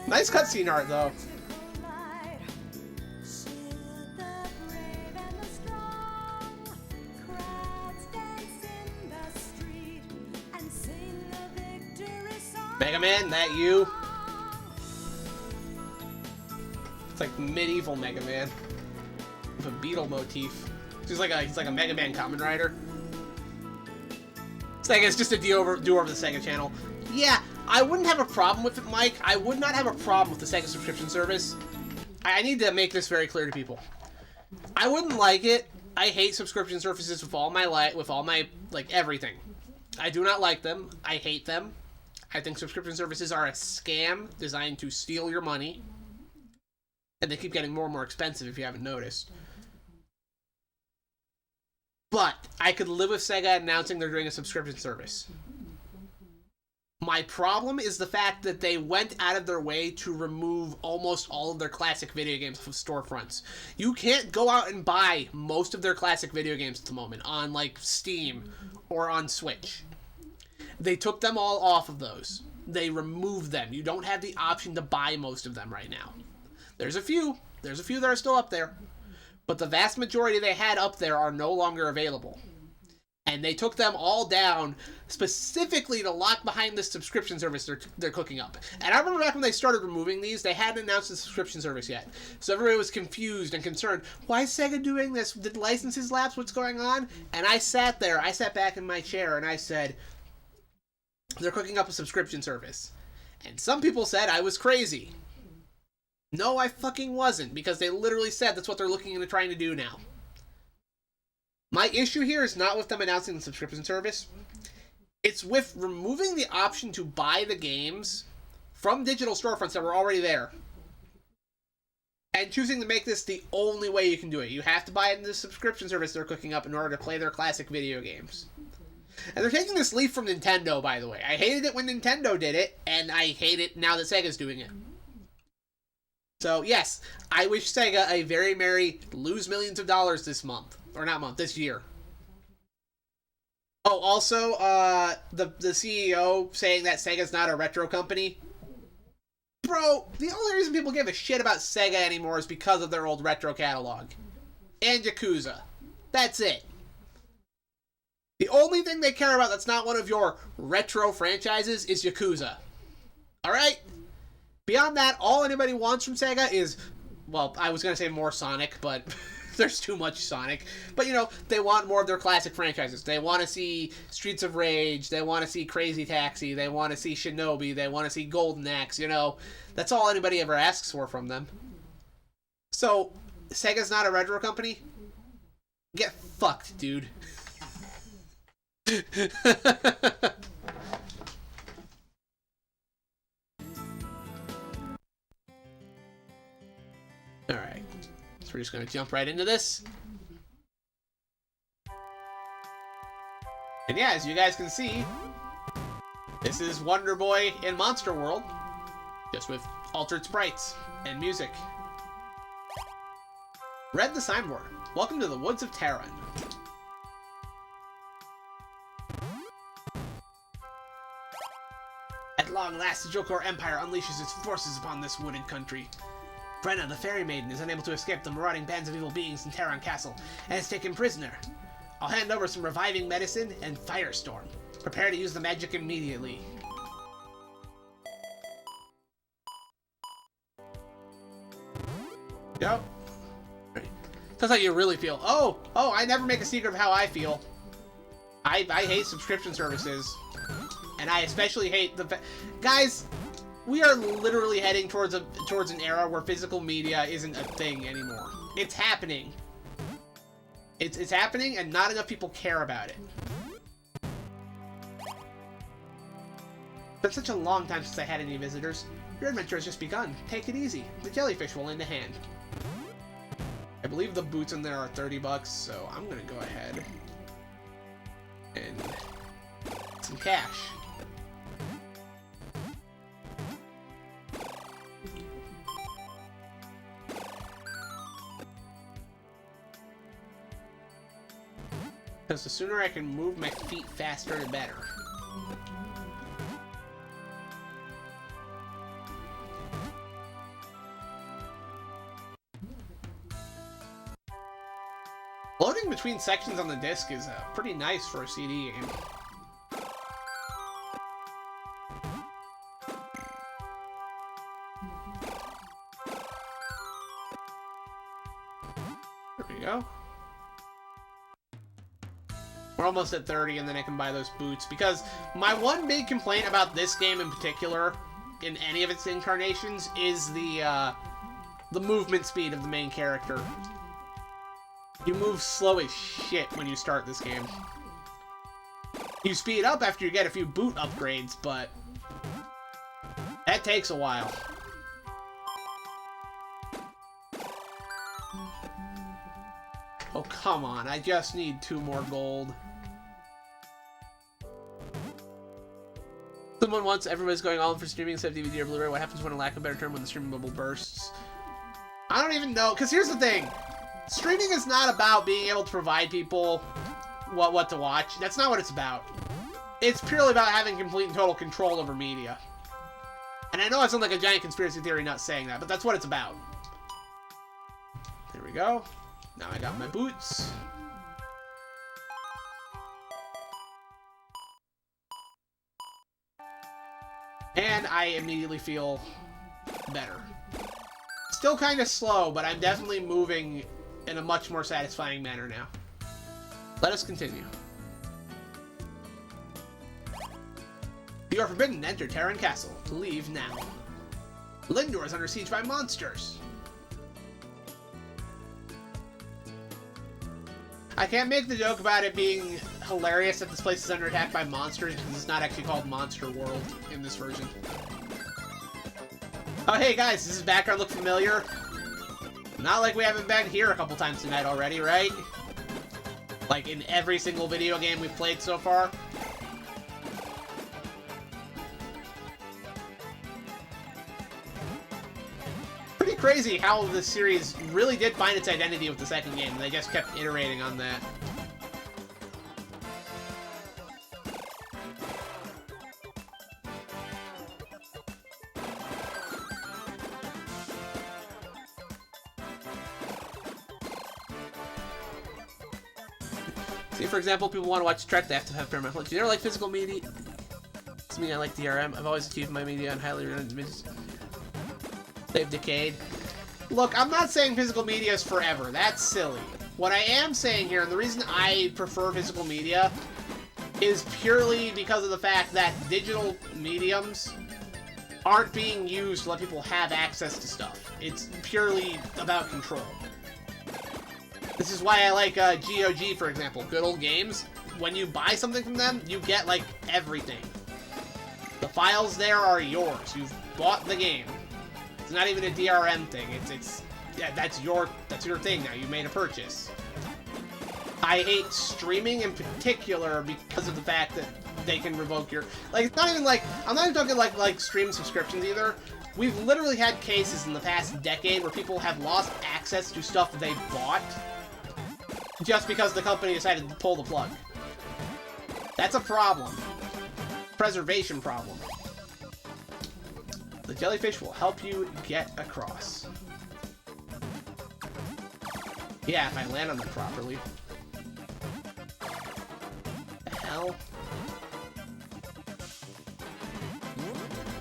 Nice cutscene art, though. Mega Man, that you? It's like medieval Mega Man with a beetle motif. He's like a Mega Man Kamen Rider. It's like it's just a do over the Sega channel. Yeah, I wouldn't have a problem with it, Mike. I would not have a problem with the Sega subscription service. I need to make this very clear to people. I wouldn't like it. I hate subscription services with all my everything. I do not like them. I hate them. I think subscription services are a scam designed to steal your money. And they keep getting more and more expensive if you haven't noticed. But I could live with Sega announcing they're doing a subscription service. My problem is the fact that they went out of their way to remove almost all of their classic video games from storefronts. You can't go out and buy most of their classic video games at the moment on like Steam or on Switch. They took them all off of those. They removed them. You don't have the option to buy most of them right now. There's a few that are still up there. But the vast majority they had up there are no longer available. And they took them all down specifically to lock behind this subscription service they're cooking up. And I remember back when they started removing these, they hadn't announced the subscription service yet. So everybody was confused and concerned. Why is Sega doing this? Did licenses lapse? What's going on? And I sat back in my chair and I said, they're cooking up a subscription service. And some people said I was crazy. No, I fucking wasn't, because they literally said that's what they're looking into trying to do now. My issue here is not with them announcing the subscription service. It's with removing the option to buy the games from digital storefronts that were already there. And choosing to make this the only way you can do it. You have to buy it in the subscription service they're cooking up in order to play their classic video games. And they're taking this leaf from Nintendo, by the way. I hated it when Nintendo did it, and I hate it now that Sega's doing it. So, yes, I wish Sega a very merry lose millions of dollars this month. Or not month, this year. Oh, also, the CEO saying that Sega's not a retro company. bro, the only reason people give a shit about Sega anymore is because of their old retro catalog. And Yakuza. That's it. The only thing they care about that's not one of your retro franchises is Yakuza. Alright? Beyond that, all anybody wants from Sega is, well, I was going to say more Sonic, but there's too much Sonic. But, you know, they want more of their classic franchises. They want to see Streets of Rage. They want to see Crazy Taxi. They want to see Shinobi. They want to see Golden Axe, you know. That's all anybody ever asks for from them. So, Sega's not a retro company? Get fucked, dude. Alright, so we're just going to jump right into this. And yeah, as you guys can see, this is WonderBoy in Monster World, just with altered sprites and music. Read the signboard. Welcome to the Woods of Terran. At long last, the Jokor Empire unleashes its forces upon this wooded country. Brenna, the fairy maiden, is unable to escape the marauding bands of evil beings in Terran Castle, and is taken prisoner. I'll hand over some reviving medicine and Firestorm. Prepare to use the magic immediately. Yep. That's how you really feel. Oh, I never make a secret of how I feel. I hate subscription services. And I especially hate the... Guys, we are literally heading towards an era where physical media isn't a thing anymore. It's happening. It's happening, and not enough people care about it. It's been such a long time since I had any visitors. Your adventure has just begun. Take it easy. The jellyfish will lend a hand. I believe the boots in there are $30, so I'm gonna go ahead and get some cash. Because the sooner I can move my feet faster, the better. Loading between sections on the disc is pretty nice for a CD game. There we go. We're almost at 30, and then I can buy those boots. Because my one big complaint about this game in particular, in any of its incarnations, is the movement speed of the main character. You move slow as shit when you start this game. You speed up after you get a few boot upgrades, but that takes a while. Oh, come on. I just need 2 more gold. Someone wants everybody's going all in for streaming instead of DVD or Blu-ray. What happens when, a lack of a better term, when the streaming bubble bursts? I don't even know. Because here's the thing. Streaming is not about being able to provide people what to watch. That's not what it's about. It's purely about having complete and total control over media. And I know I sound like a giant conspiracy theory not saying that, but that's what it's about. There we go. Now I got my boots. And I immediately feel better. Still kind of slow, but I'm definitely moving in a much more satisfying manner now. Let us continue. You are forbidden to enter Terran Castle. Leave now. Lindor is under siege by monsters. I can't make the joke about it being hilarious that this place is under attack by monsters because it's not actually called Monster World in this version. Oh, hey guys, does this background look familiar? Not like we haven't been here a couple times tonight already, right? Like in every single video game we've played so far. Pretty crazy how this series really did find its identity with the second game. They just kept iterating on that. See, for example, people want to watch Trek, they have to have paramount. Do you ever like physical media? It's me, I like DRM. I've always achieved my media on highly rendered images. They've decayed. Look, I'm not saying physical media is forever. That's silly. What I am saying here, and the reason I prefer physical media, is purely because of the fact that digital mediums aren't being used to let people have access to stuff. It's purely about control. This is why I like GOG, for example. Good Old Games. When you buy something from them, you get, like, everything. The files there are yours. You've bought the game. It's not even a DRM thing. Yeah, that's your thing now. You made a purchase. I hate streaming in particular because of the fact that they can revoke your... Like, it's not even like... I'm not even talking like stream subscriptions either. We've literally had cases in the past decade where people have lost access to stuff they bought just because the company decided to pull the plug. That's a problem. Preservation problem. The jellyfish will help you get across. Yeah, if I land on them properly. The hell?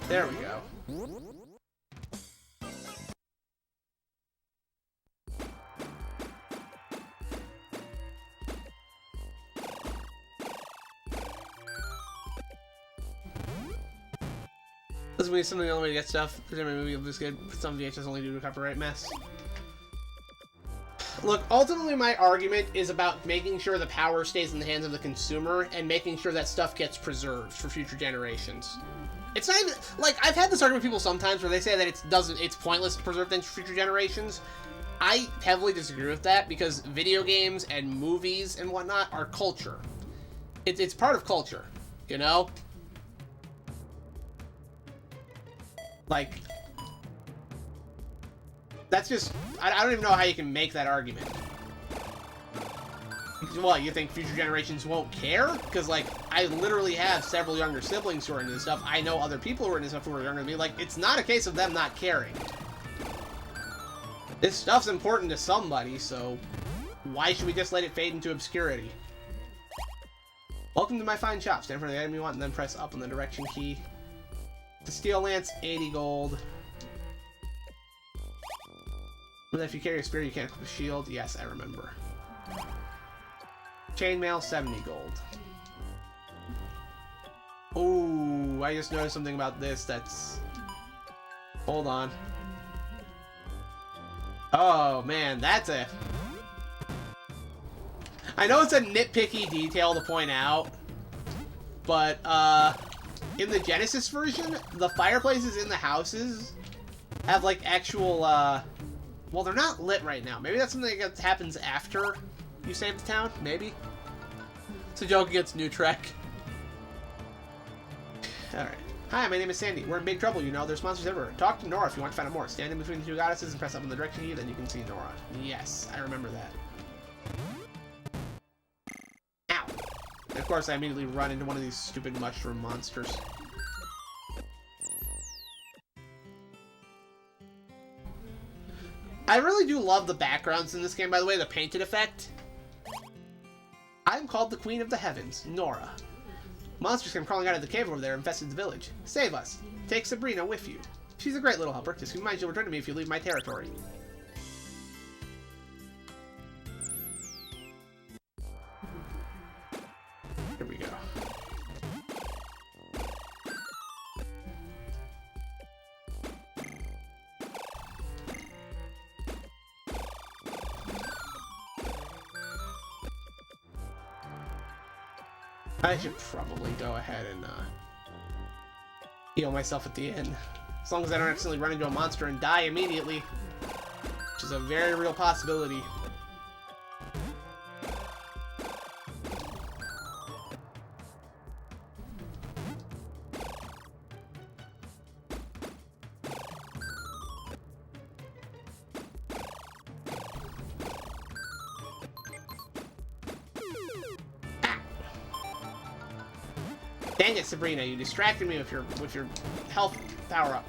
There we go. This will be something the only way to get stuff. Presumably movie will just get some VHS only due to copyright mess. Look, ultimately my argument is about making sure the power stays in the hands of the consumer and making sure that stuff gets preserved for future generations. It's not even, like, I've had this argument with people sometimes where they say that it's pointless to preserve things for future generations. I heavily disagree with that because video games and movies and whatnot are culture. It's part of culture, you know? Like, that's just, I don't even know how you can make that argument. What, you think future generations won't care? Because, like, I literally have several younger siblings who are into this stuff. I know other people who are into stuff who are younger than me. Like, it's not a case of them not caring. This stuff's important to somebody, so why should we just let it fade into obscurity? Welcome to my fine shop. Stand for the item you want and then press up on the direction key. The steel lance, 80 gold. But if you carry a spear, you can't equip a shield. Yes, I remember. Chainmail, 70 gold. Ooh, I just noticed something about this that's... Hold on. Oh, man, that's a... I know it's a nitpicky detail to point out, but, in the Genesis version, the fireplaces in the houses have, like, actual, well, they're not lit right now. Maybe that's something that happens after you save the town? Maybe? It's a joke against New Trek. Alright. Hi, my name is Sandy. We're in big trouble, you know. There's monsters everywhere. Talk to Nora if you want to find out more. Stand in between the two goddesses and press up on the direction key, then you can see Nora. Yes, I remember that. Ow! And of course, I immediately run into one of these stupid mushroom monsters. I really do love the backgrounds in this game, by the way, the painted effect. I'm called the Queen of the Heavens, Nora. Monsters come crawling out of the cave over there, infested the village. Save us. Take Sabrina with you. She's a great little helper. Just keep in mind she'll return to me if you leave my territory. Here we go. I should probably go ahead and heal myself at the end. As long as I don't accidentally run into a monster and die immediately. Which is a very real possibility. Dang it, Sabrina, you distracted me with your health power-up.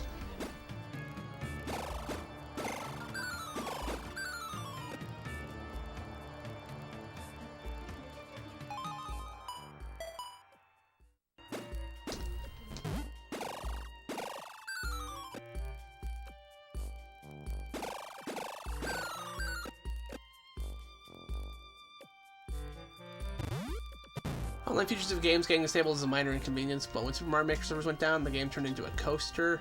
Online features of games getting disabled is a minor inconvenience, but when Super Mario Maker servers went down, the game turned into a coaster.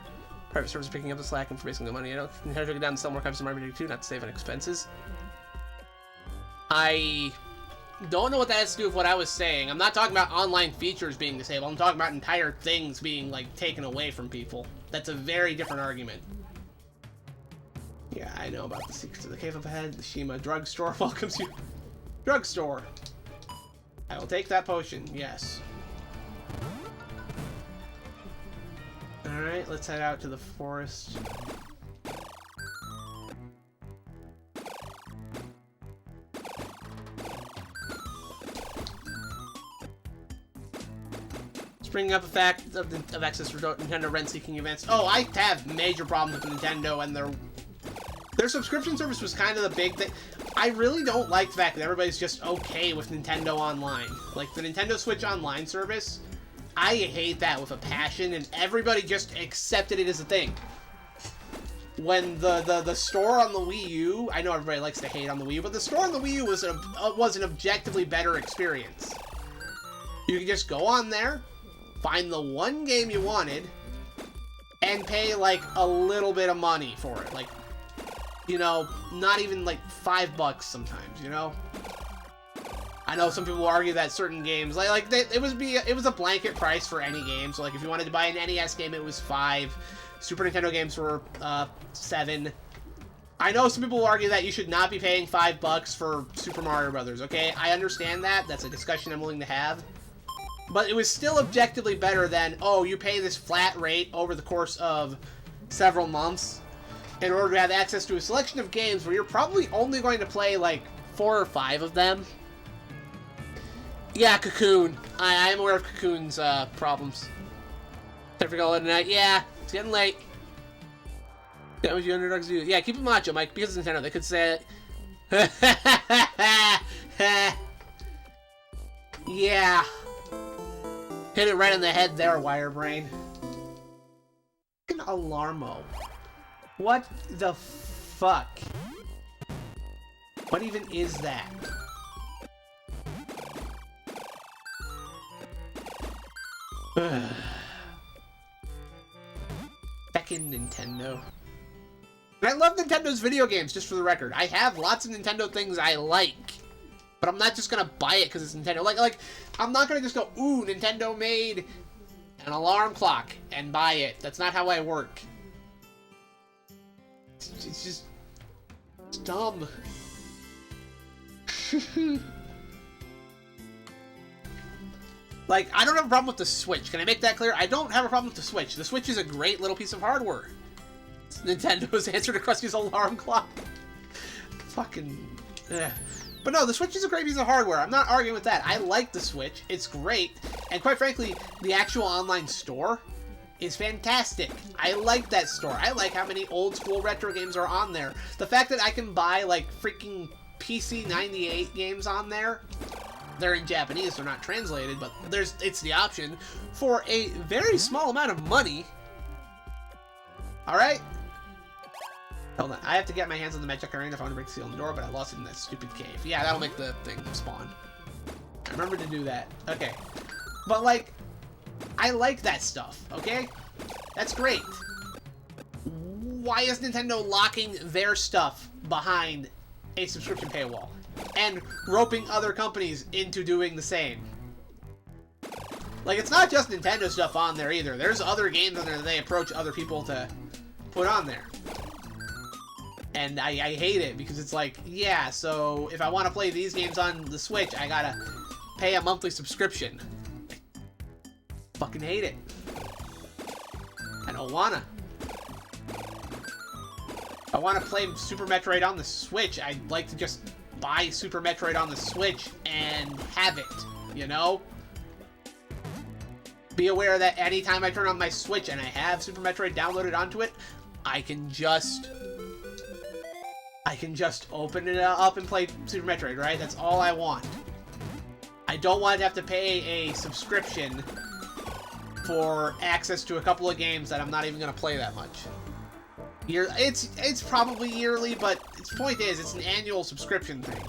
Private servers are picking up the slack and for basically the money. I don't have to go down and sell more copies of Mario Maker 2, not to save on expenses. I don't know what that has to do with what I was saying. I'm not talking about online features being disabled. I'm talking about entire things being, like, taken away from people. That's a very different argument. Yeah, I know about the secrets of the cave up ahead. The Shima drugstore welcomes you. Drugstore. I will take that potion, yes. Alright, let's head out to the forest. Bringing up the fact of access for Nintendo rent-seeking events. Oh, I have major problems with Nintendo and their subscription service was kind of the big thing. I really don't like the fact that everybody's just okay with Nintendo Online. Like, the Nintendo Switch Online service, I hate that with a passion, and everybody just accepted it as a thing. When the store on the Wii U, I know everybody likes to hate on the Wii U, but the store on the Wii U was an objectively better experience. You could just go on there, find the one game you wanted, and pay, like, a little bit of money for it. Like, you know, not even, like, $5 sometimes, you know? I know some people will argue that certain games, it was a blanket price for any game. So, like, if you wanted to buy an NES game, it was $5. Super Nintendo games were $7. I know some people will argue that you should not be paying $5 for Super Mario Brothers, okay? I understand that. That's a discussion I'm willing to have. But it was still objectively better than, oh, you pay this flat rate over the course of several months in order to have access to a selection of games where you're probably only going to play, like, 4 or 5 of them. Yeah, Cocoon. I am aware of Cocoon's problems. Time for going tonight. Yeah, it's getting late. That was your underdogs do. Yeah, keep it macho, Mike, because it's Nintendo. They could say it. Yeah. Hit it right on the head there, Wirebrain. Fucking Alarmo. What the fuck? What even is that? Feckin' Nintendo. And I love Nintendo's video games, just for the record. I have lots of Nintendo things I like. But I'm not just gonna buy it because it's Nintendo. Like, I'm not gonna just go, ooh, Nintendo made an alarm clock and buy it. That's not how I work. It's just... it's dumb. Like, I don't have a problem with the Switch. Can I make that clear? I don't have a problem with the Switch. The Switch is a great little piece of hardware. It's Nintendo's answer to Krusty's alarm clock. Fucking... ugh. But no, the Switch is a great piece of hardware. I'm not arguing with that. I like the Switch. It's great. And quite frankly, the actual online store is fantastic. I like that store. I like how many old school retro games are on there. The fact that I can buy, like, freaking PC-98 games on there, they're in Japanese, they're not translated, but it's the option for a very small amount of money. Alright? Hold on, I have to get my hands on the Magic Arena if I want to break the seal on the door, but I lost it in that stupid cave. Yeah, that'll make the thing spawn. I remember to do that. Okay. But, like, I like that stuff, okay? That's great. Why is Nintendo locking their stuff behind a subscription paywall? And roping other companies into doing the same? Like, it's not just Nintendo stuff on there either. There's other games on there that they approach other people to put on there. And I hate it because it's like, yeah, so if I want to play these games on the Switch, I gotta pay a monthly subscription. Fucking hate it. I don't wanna. If I want to play Super Metroid on the Switch, I'd like to just buy Super Metroid on the Switch and have it, you know? Be aware that anytime I turn on my Switch and I have Super Metroid downloaded onto it, I can just open it up and play Super Metroid, right? That's all I want. I don't want to have to pay a subscription for access to a couple of games that I'm not even going to play that much. It's probably yearly, but its point is, it's an annual subscription thing.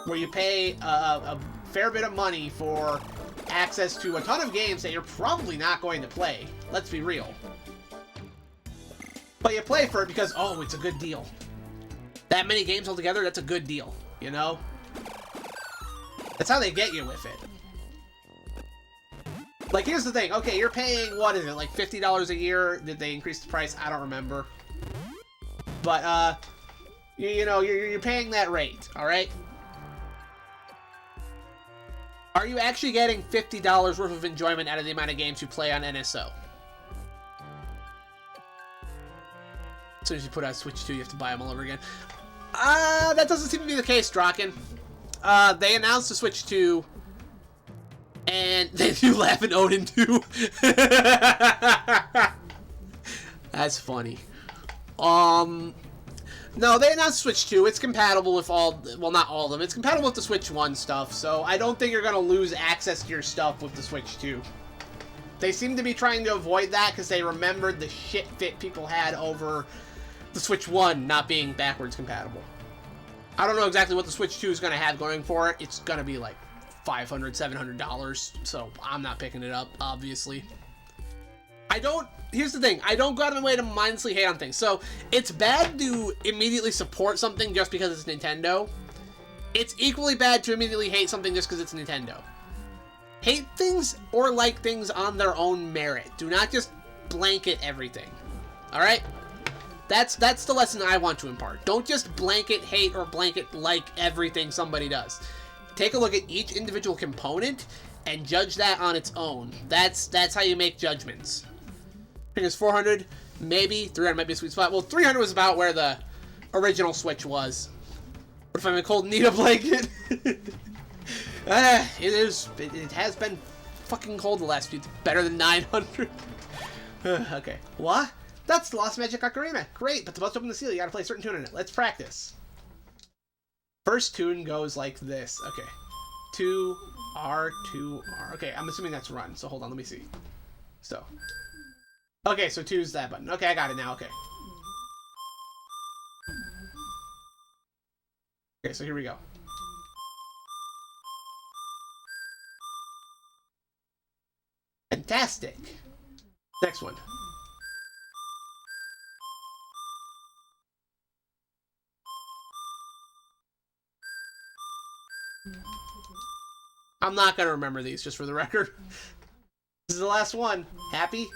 Where you pay a fair bit of money for access to a ton of games that you're probably not going to play. Let's be real. But you play for it because, oh, it's a good deal. That many games altogether, that's a good deal, you know? That's how they get you with it. Like, here's the thing. Okay, you're paying, what is it, like $50 a year? Did they increase the price? I don't remember. But, you know, you're paying that rate, alright? Are you actually getting $50 worth of enjoyment out of the amount of games you play on NSO? As soon as you put out Switch 2, you have to buy them all over again. That doesn't seem to be the case, Draken. They announced the Switch 2, and they do laugh at Odin too. That's funny. No, they announced Switch 2. It's compatible with all, well, not all of them. It's compatible with the Switch 1 stuff, so I don't think you're going to lose access to your stuff with the Switch 2. They seem to be trying to avoid that because they remembered the shit fit people had over the Switch 1 not being backwards compatible. I don't know exactly what the Switch 2 is going to have going for it. It's going to be like $500, $700, so I'm not picking it up, obviously. Here's the thing, I don't go out of my way to mindlessly hate on things. So, it's bad to immediately support something just because it's Nintendo. It's equally bad to immediately hate something just because it's Nintendo. Hate things or like things on their own merit. Do not just blanket everything. Alright? That's the lesson I want to impart. Don't just blanket hate or blanket like everything somebody does. Take a look at each individual component and judge that on its own. That's how you make judgments. I think it's 400, maybe 300 might be a sweet spot. Well, 300 was about where the original Switch was. What if I'm a cold need a blanket? It has been fucking cold the last few. It's better than 900. Okay. What? That's the Lost Magic Ocarina. Great, but to bust open the seal, you gotta play a certain tune in it. Let's practice. First tune goes like this. Okay. 2R, 2R. Okay, I'm assuming that's run, so hold on, let me see. So. Okay, so 2's that button. Okay, I got it now, okay. Okay, so here we go. Fantastic. Next one. I'm not gonna remember these, just for the record. This is the last one. Happy?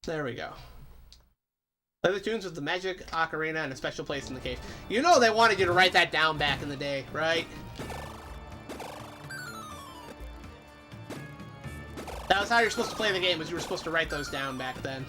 There we go. Play the tunes with the Magic Ocarina and a special place in the cave. You know they wanted you to write that down back in the day, right? That was how you're supposed to play the game, was you were supposed to write those down back then.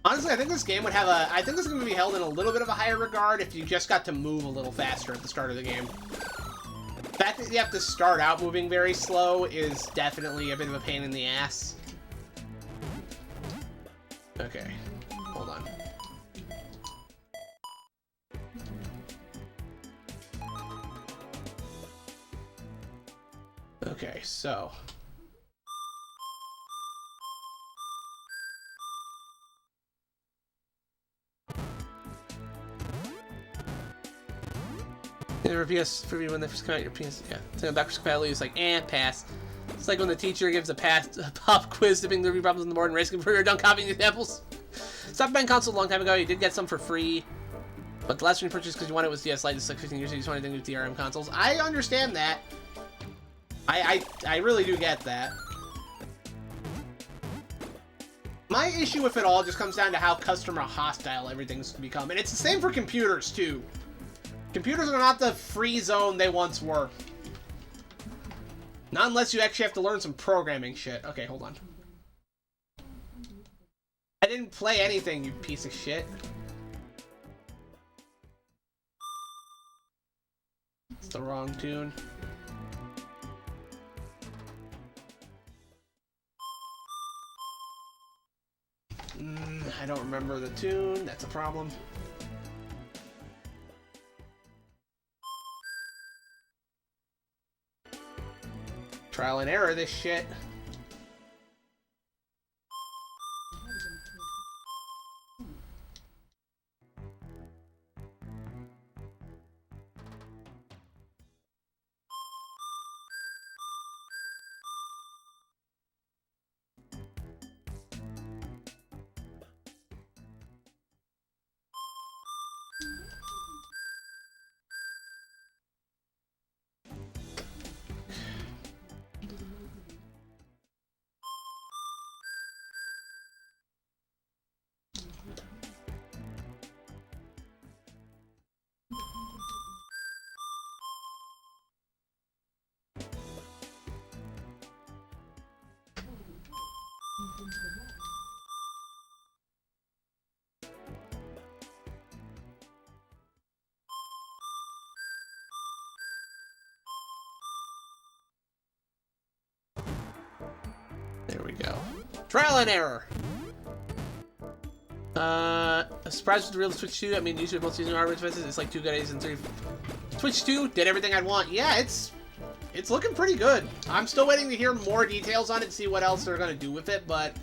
Honestly, I think this game would have a... I think this is going to be held in a little bit of a higher regard if you just got to move a little faster at the start of the game. The fact that you have to start out moving very slow is definitely a bit of a pain in the ass. Okay. Hold on. Okay, so... For PS, for when they first come out, your PS, yeah. So backwards compatibility is like, pass. It's like when the teacher gives a pop quiz to bring the problems on the board and race before you're done copying the examples. Stopped buying console a long time ago. You did get some for free, but the last one you purchased because you wanted was DS Lite. It's like 15 years ago. You just wanted to do DRM consoles. I understand that. I really do get that. My issue with it all just comes down to how customer hostile everything's become, and it's the same for computers too. Computers are not the free zone they once were. Not unless you actually have to learn some programming shit. Okay, hold on. I didn't play anything, you piece of shit. It's the wrong tune. don't remember the tune. That's a problem. Trial and error this shit. There we go. Trial and error. A surprise with the real Switch 2. I mean, usually both using hardware devices. It's like 2 good days and 3. Switch 2 did everything I'd want. Yeah, it's looking pretty good. I'm still waiting to hear more details on it and see what else they're gonna do with it, but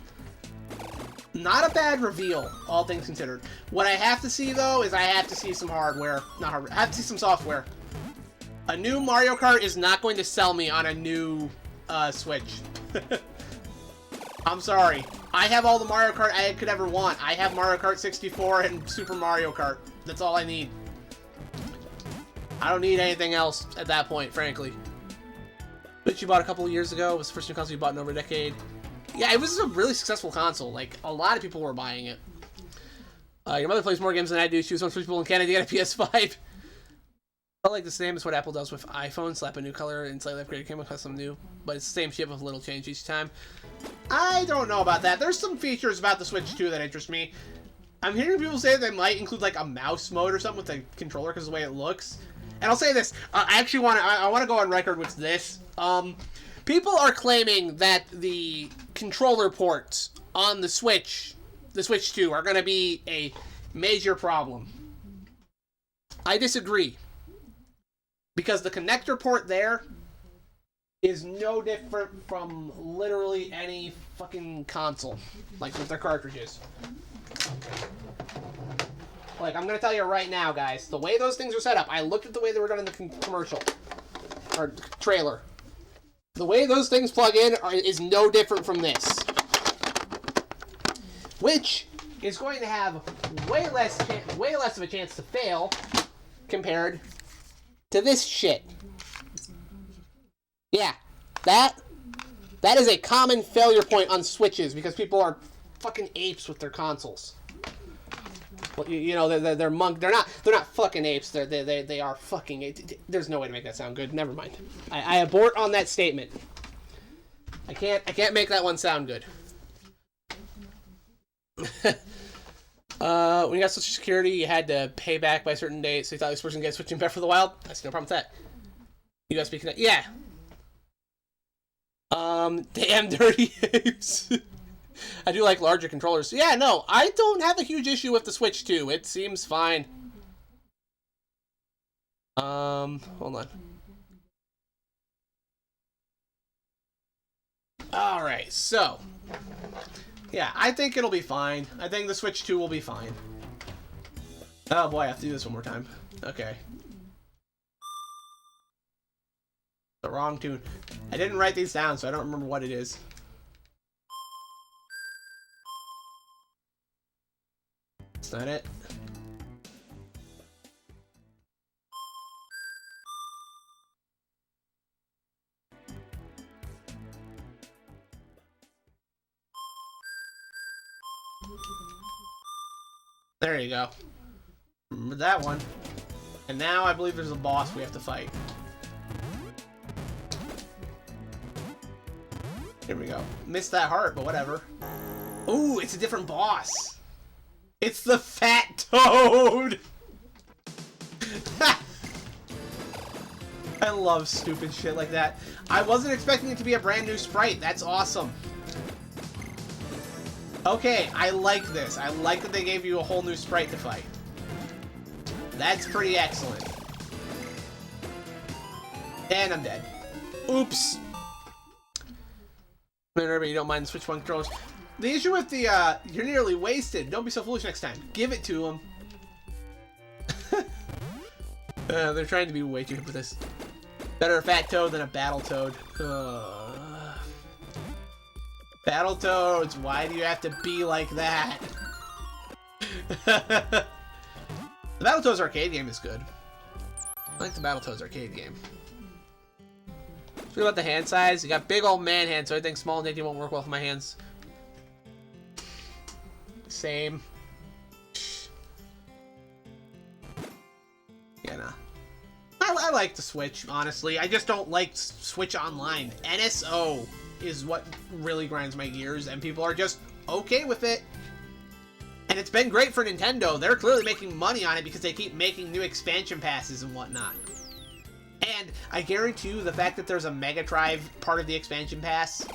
not a bad reveal, all things considered. What I have to see though is I have to see some hardware, not hardware. I have to see some software. A new Mario Kart is not going to sell me on a new Switch. I'm sorry. I have all the Mario Kart I could ever want. I have Mario Kart 64 and Super Mario Kart. That's all I need. I don't need anything else at that point, frankly. Which you bought a couple of years ago. It was the first new console you bought in over a decade. Yeah, it was a really successful console. Like, a lot of people were buying it. Your mother plays more games than I do. She was one of the people in Canada to get a PS5. I like the same as what Apple does with iPhone. Slap a new color and slightly upgraded camera, custom new. But it's the same shit with a little change each time. I don't know about that. There's some features about the Switch 2 that interest me. I'm hearing people say they might include like a mouse mode or something with the controller because of the way it looks. And I'll say this. I actually want to go on record with this. People are claiming that the controller ports on the Switch 2 are going to be a major problem. I disagree. Because the connector port there is no different from literally any fucking console. Like with their cartridges. Like, I'm going to tell you right now, guys. The way those things are set up, I looked at the way they were done in the commercial. Or trailer. The way those things plug in is no different from this. Which is going to have way less of a chance to fail compared to this shit. Yeah, that is a common failure point on Switches because people are fucking apes with their consoles. Well, you know, they're monk. They're not fucking apes. They are fucking apes. There's no way to make that sound good. Never mind. I abort on that statement. I can't make that one sound good. When you got Social Security, you had to pay back by a certain date, so you thought this person could get switching Breath of the Wild. I see no problem with that. USB connect. Yeah. Damn dirty apes. I do like larger controllers. Yeah, no, I don't have a huge issue with the Switch 2. It seems fine. Hold on. Alright, so. Yeah, I think it'll be fine. I think the Switch 2 will be fine. Oh boy, I have to do this one more time. Okay. The wrong tune. I didn't write these down, so I don't remember what it is. That's not it. There you go. Remember that one. And now I believe there's a boss we have to fight. Here we go. Missed that heart, but whatever. Ooh, it's a different boss. It's the Fat Toad! I love stupid shit like that. I wasn't expecting it to be a brand new sprite. That's awesome. Okay, I like this. I like that they gave you a whole new sprite to fight. That's pretty excellent. And I'm dead. Oops. Remember, you don't mind the Switch 1 controllers. The issue with the, you're nearly wasted. Don't be so foolish next time. Give it to them. They're trying to be way too hip with this. Better a fat toad than a battle toad. Battletoads, why do you have to be like that? The Battletoads arcade game is good. I like the Battletoads arcade game. What about the hand size? You got big old man hands, so I think small and dainty won't work well for my hands. Same. Yeah, nah. I like the Switch, honestly. I just don't like Switch Online. NSO is what really grinds my gears, and people are just okay with it. And it's been great for Nintendo. They're clearly making money on it because they keep making new expansion passes and whatnot. And I guarantee you the fact that there's a Mega Drive part of the expansion pass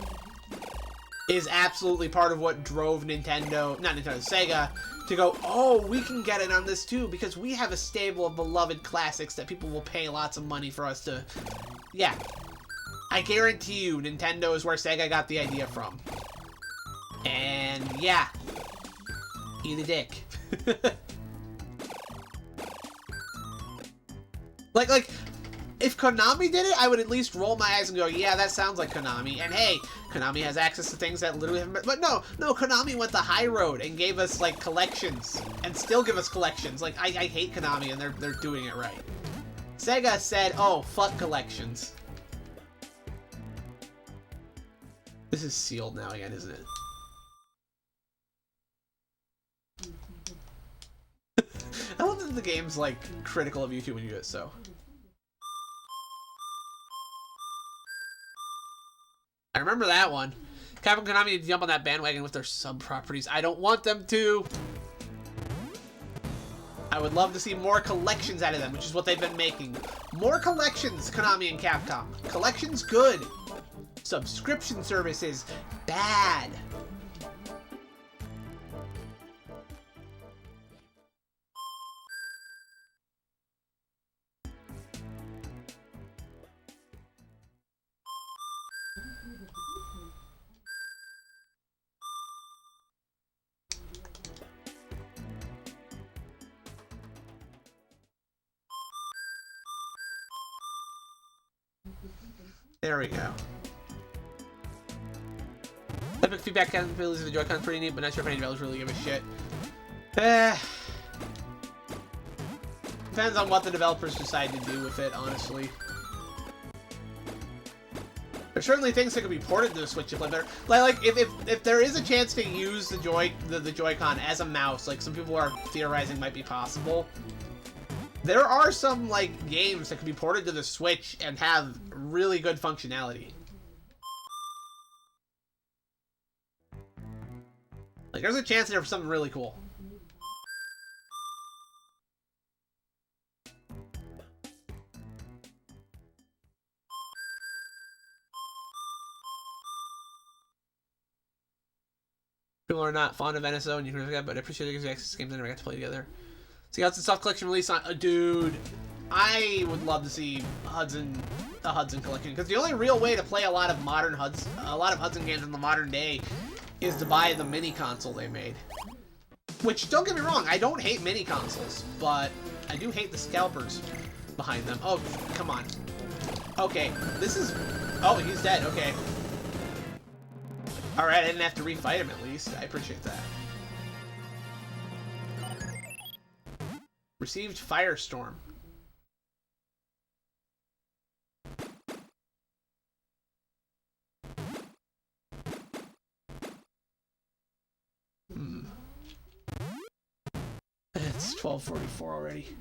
is absolutely part of what drove Nintendo, not Nintendo, Sega, to go, oh, we can get it on this too, because we have a stable of beloved classics that people will pay lots of money for us to... Yeah. I guarantee you Nintendo is where Sega got the idea from. And yeah. Eat a dick. Like, if Konami did it, I would at least roll my eyes and go, yeah, that sounds like Konami. And hey, Konami has access to things that literally haven't been... But no, Konami went the high road and gave us, like, collections. And still give us collections. Like, I hate Konami, and they're doing it right. Sega said, oh, fuck collections. This is sealed now again, isn't it? I love that the game's, like, critical of YouTube when you do it, so... I remember that one. Capcom and Konami need to jump on that bandwagon with their sub-properties. I don't want them to. I would love to see more collections out of them, which is what they've been making. More collections, Konami and Capcom. Collections, good. Subscription services, bad. There we go. Epic feedback capabilities of the Joy-Con pretty neat, but not sure if any developers really give a shit. Depends on what the developers decide to do with it, honestly. There's certainly things that could be ported to the Switch to play better. Like if there is a chance to use the Joy-Con as a mouse, like some people are theorizing might be possible. There are some, like, games that could be ported to the Switch and have really good functionality. Like, there's a chance there for something really cool. People are not fond of NSO, and you can forget, but I appreciate it because you access games that never got to play together. See, it's a soft collection release on... dude, I would love to see the Hudson collection, because the only real way to play a lot of Hudson games in the modern day is to buy the mini console they made. Which, don't get me wrong, I don't hate mini consoles, but I do hate the scalpers behind them. Oh, come on. Okay, this is... Oh, he's dead, okay. Alright, I didn't have to refight him at least. I appreciate that. Received Firestorm. It's 12:44 already.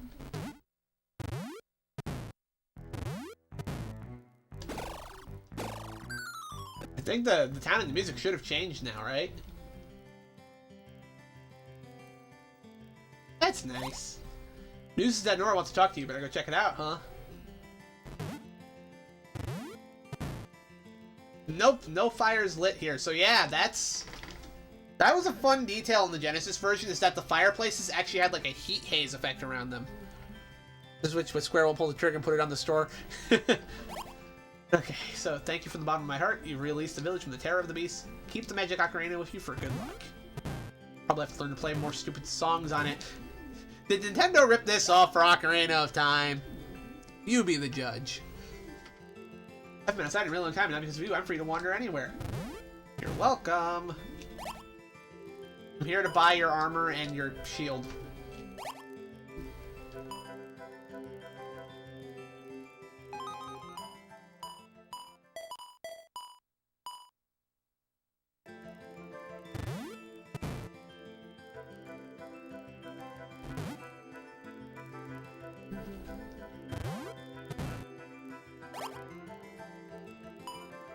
I think the town and the music should have changed now, right? That's nice. News is that Nora wants to talk to you. Better go check it out, huh? Nope, no fires lit here. So yeah, that's That was a fun detail in the Genesis version, is that the fireplaces actually had like a heat haze effect around them. This is which Square will pull the trigger and put it on the store. Okay, so thank you from the bottom of my heart. You released the village from the terror of the beast. Keep the magic ocarina with you for good luck. Probably have to learn to play more stupid songs on it. Did Nintendo rip this off for Ocarina of Time? You be the judge. I've been outside a really long time, not because of you. I'm free to wander anywhere. You're welcome. I'm here to buy your armor and your shield.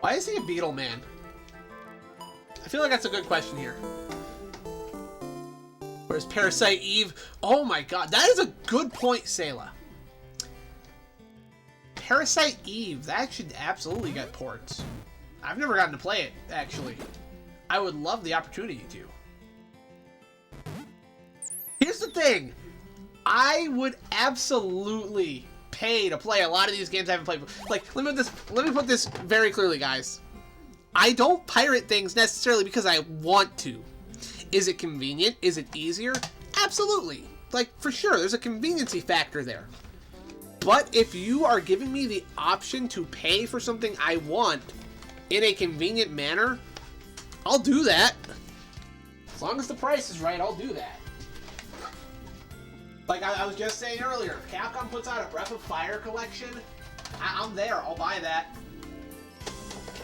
Why is he a beetle man? I feel like that's a good question here. Where's Parasite Eve? Oh my god, that is a good point, Sayla. Parasite Eve, that should absolutely get ports. I've never gotten to play it, actually. I would love the opportunity to. Here's the thing. I would absolutely pay to play a lot of these games I haven't played before. Like, let me put this very clearly, guys. I don't pirate things necessarily because I want to. Is it convenient? Is it easier? Absolutely. Like, for sure, there's a conveniency factor there. But if you are giving me the option to pay for something I want in a convenient manner, I'll do that. As long as the price is right, I'll do that. Like I was just saying earlier, if Capcom puts out a Breath of Fire collection, I'm there. I'll buy that.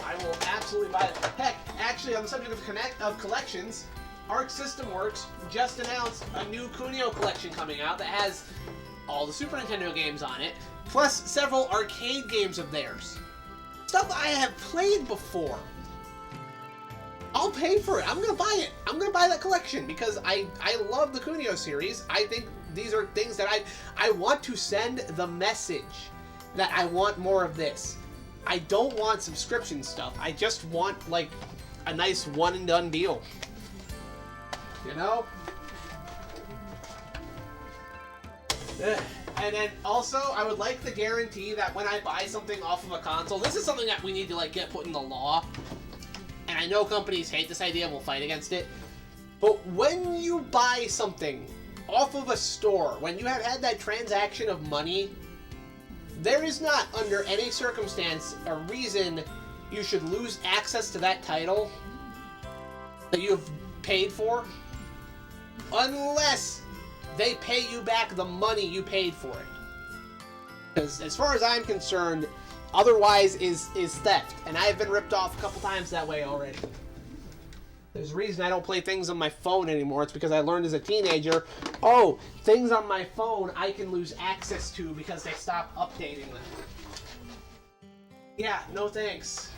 I will absolutely buy it. Heck, actually, on the subject of collections, Arc System Works just announced a new Kunio collection coming out that has all the Super Nintendo games on it, plus several arcade games of theirs. Stuff I have played before. I'll pay for it. I'm going to buy it. I'm going to buy that collection because I love the Kunio series. I think these are things that I want to send the message that I want more of this. I don't want subscription stuff. I just want, like, a nice one-and-done deal. You know? And then also, I would like the guarantee that when I buy something off of a console, this is something that we need to, like, get put in the law. And I know companies hate this idea and will fight against it. But when you buy something off of a store, when you have had that transaction of money, there is not, under any circumstance, a reason you should lose access to that title that you have paid for, unless they pay you back the money you paid for it. Because as far as I'm concerned, otherwise is theft, and I've been ripped off a couple times that way already. There's a reason I don't play things on my phone anymore. It's because I learned as a teenager, oh, things on my phone I can lose access to because they stop updating them. Yeah, no thanks.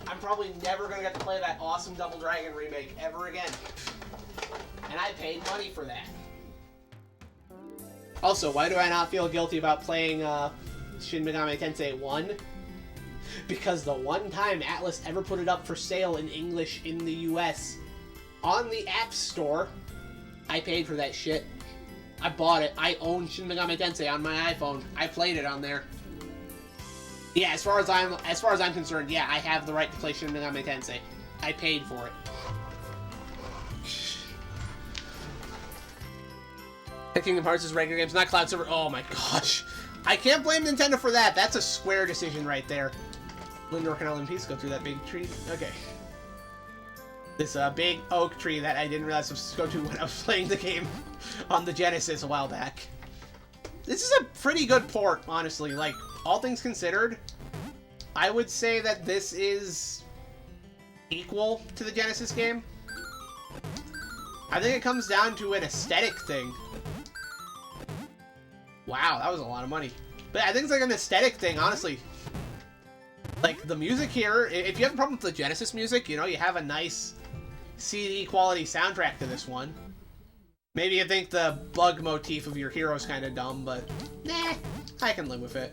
I'm probably never going to get to play that awesome Double Dragon remake ever again. And I paid money for that. Also, why do I not feel guilty about playing Shin Megami Tensei 1? Because the one time Atlas ever put it up for sale in English in the US on the App Store, I paid for that shit. I bought it. I own Shin Megami Tensei on my iPhone. I played it on there. Yeah, as far as I'm concerned, yeah, I have the right to play Shin Megami Tensei. I paid for it. Kingdom Hearts is regular games, not Cloud Silver. Oh my gosh. I can't blame Nintendo for that. That's a Square decision right there. Lindor Canal and Peace go through that big tree. Okay. This big oak tree that I didn't realize I was supposed to go to when I was playing the game on the Genesis a while back. This is a pretty good port, honestly. Like, all things considered, I would say that this is equal to the Genesis game. I think it comes down to an aesthetic thing. Wow, that was a lot of money. But I think it's like an aesthetic thing, honestly. Like, the music here, if you have a problem with the Genesis music, you know, you have a nice CD quality soundtrack to this one. Maybe you think the bug motif of your hero's kind of dumb, but nah, I can live with it.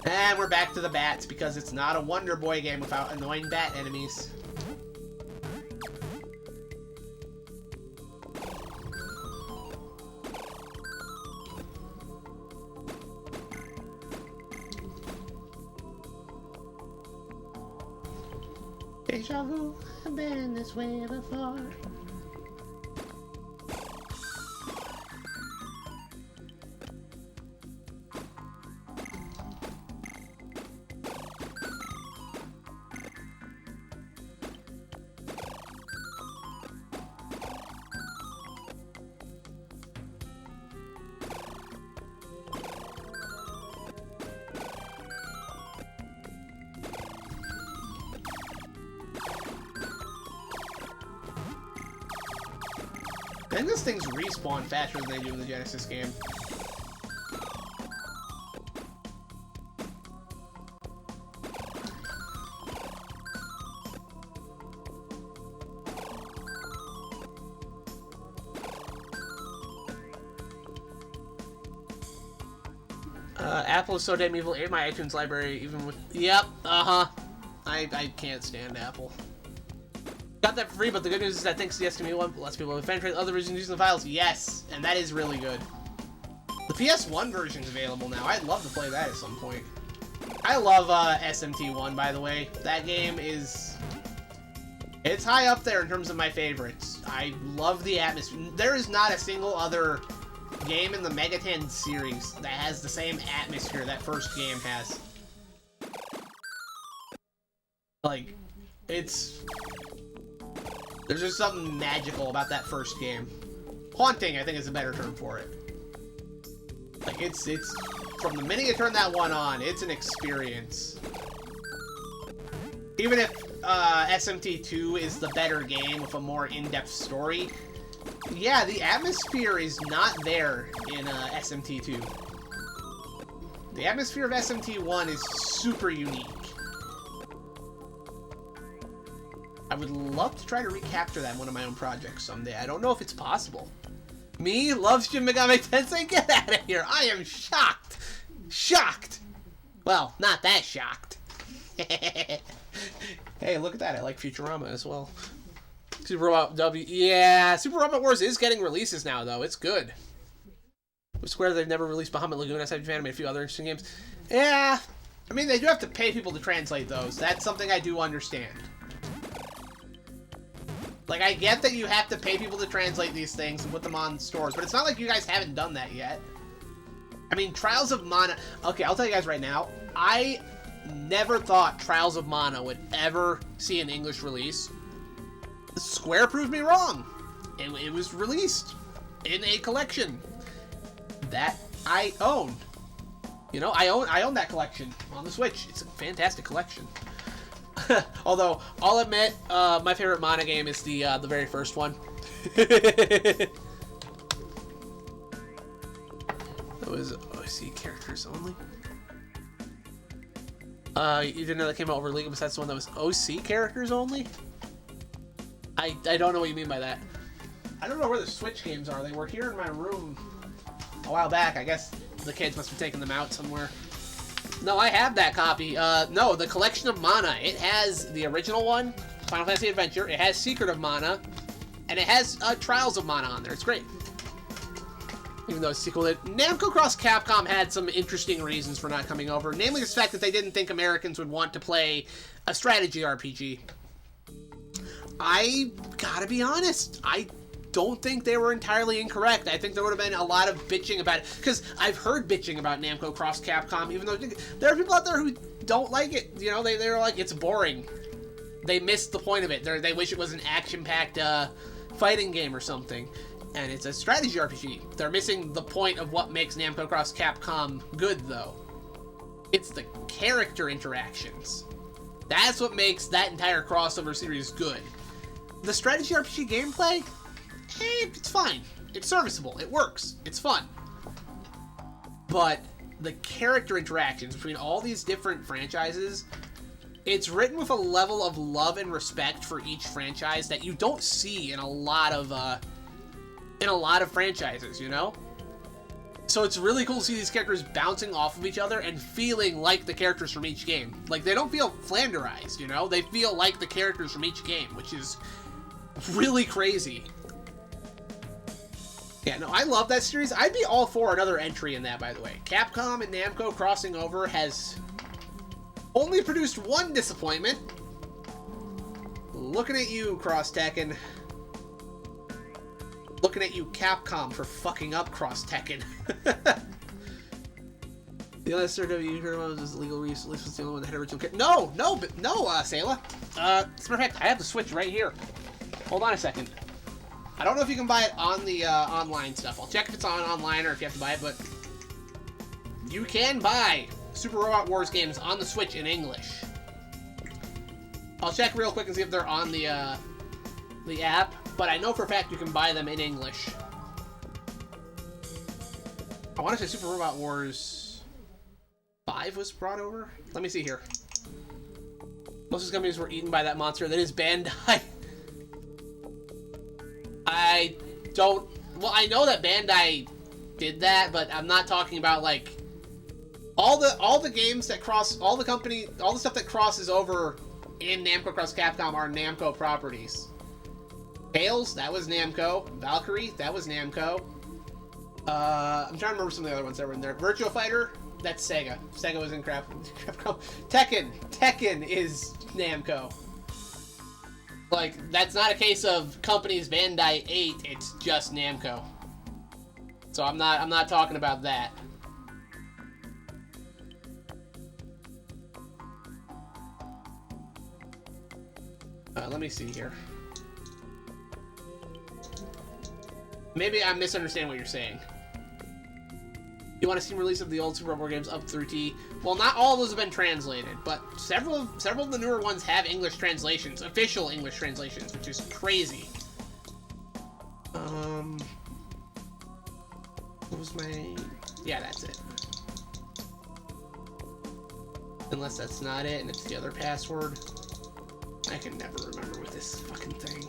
And we're back to the bats because it's not a WonderBoy game without annoying bat enemies. Deja vu, I've been this way before. I think those things respawn faster than they do in the Genesis game. Apple is so damn evil. In my iTunes library, even with... Yep, I can't stand Apple. Got that for free, but the good news is that thanks to the SME1, lots of people have penetrated other versions using the files. Yes, and that is really good. The PS1 version is available now. I'd love to play that at some point. I love SMT1, by the way. That game is... It's high up there in terms of my favorites. I love the atmosphere. There is not a single other game in the Megaten series that has the same atmosphere that first game has. Like, it's... There's just something magical about that first game. Haunting, I think, is a better term for it. Like, it's from the minute you turn that one on, it's an experience. Even if SMT2 is the better game with a more in-depth story, yeah, the atmosphere is not there in SMT2. The atmosphere of SMT1 is super unique. I would love to try to recapture that in one of my own projects someday. I don't know if it's possible. Me loves Shin Megami Tensei? Get out of here! I am shocked! Shocked! Well, not that shocked. Hey, look at that. I like Futurama as well. Super Robot W. Yeah, Super Robot Wars is getting releases now, though. It's good. With Square, they've never released Bahamut Lagoon aside from Japan, made a few other interesting games. Yeah. I mean, they do have to pay people to translate those. That's something I do understand. Like, I get that you have to pay people to translate these things and put them on stores, but it's not like you guys haven't done that yet. I mean, Trials of Mana... Okay, I'll tell you guys right now, I never thought Trials of Mana would ever see an English release. Square proved me wrong. It was released in a collection that I own. You know, I own that collection on the Switch. It's a fantastic collection. Although, I'll admit, my favorite Mana game is the very first one. That was OC characters only. You didn't know that came out over League, besides the one that was OC characters only? I don't know what you mean by that. I don't know where the Switch games are. They were here in my room a while back. I guess the kids must have taken them out somewhere. No, I have that copy. No, the Collection of Mana. It has the original one, Final Fantasy Adventure. It has Secret of Mana, and it has Trials of Mana on there. It's great. Even though it's sequel, Namco Cross Capcom had some interesting reasons for not coming over. Namely, the fact that they didn't think Americans would want to play a strategy RPG. I gotta be honest. I don't think they were entirely incorrect. I think there would have been a lot of bitching about it, because I've heard bitching about Namco Cross Capcom, even though there are people out there who don't like it. You know, they're like, it's boring. They missed the point of it. They wish it was an action-packed fighting game or something, and it's a strategy RPG. They're missing the point of what makes Namco Cross Capcom good, though. It's the character interactions. That's what makes that entire crossover series good. The strategy RPG gameplay, it's fine. It's serviceable. It works. It's fun. But the character interactions between all these different franchises, it's written with a level of love and respect for each franchise that you don't see in a lot of franchises, you know? So it's really cool to see these characters bouncing off of each other and feeling like the characters from each game. Like, they don't feel flanderized, you know? They feel like the characters from each game, which is really crazy. Yeah, no, I love that series. I'd be all for another entry in that, by the way. Capcom and Namco crossing over has only produced one disappointment. Looking at you, Cross Tekken. Looking at you, Capcom, for fucking up Cross Tekken. The other SRW hero was legal release was the only one that had original kit. No, Sayla. As a matter of fact, I have the Switch right here. Hold on a second. I don't know if you can buy it on the online stuff. I'll check if it's on online or if you have to buy it, but you can buy Super Robot Wars games on the Switch in English. I'll check real quick and see if they're on the app, but I know for a fact you can buy them in English. I want to say Super Robot Wars 5 was brought over. Let me see here. Most of these companies were eaten by that monster. That is Bandai. Well, I know that Bandai did that, but I'm not talking about, like, all the games that cross, all the stuff that crosses over in Namco Cross Capcom are Namco properties. Tails, that was Namco. Valkyrie, that was Namco. I'm trying to remember some of the other ones that were in there. Virtua Fighter, that's Sega. Sega was in Capcom. Tekken is Namco. Like, that's not a case of companies Bandai ate, it's just Namco. So I'm not talking about that. Let me see here. Maybe I'm misunderstanding what you're saying. You want to see release of the old Super Robot games up through T? Well, not all of those have been translated, but several of the newer ones have English translations, official English translations, which is crazy. What was my... Yeah, that's it. Unless that's not it, and it's the other password. I can never remember with this fucking thing.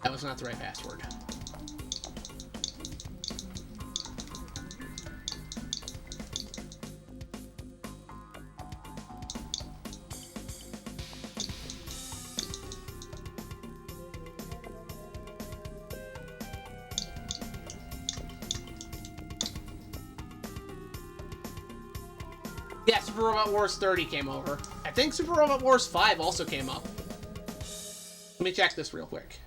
That was not the right password. Yeah, Super Robot Wars 30 came over. I think Super Robot Wars 5 also came up. Let me check this real quick.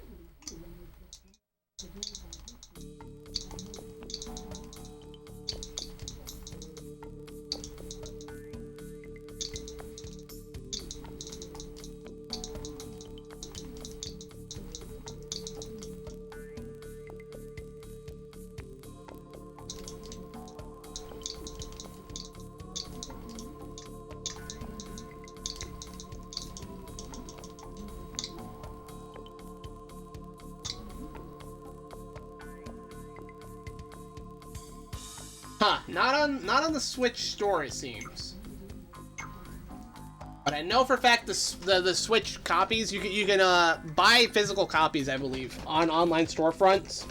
Huh, not on the Switch store, it seems. But I know for a fact the Switch copies, you can buy physical copies, I believe, on online storefronts.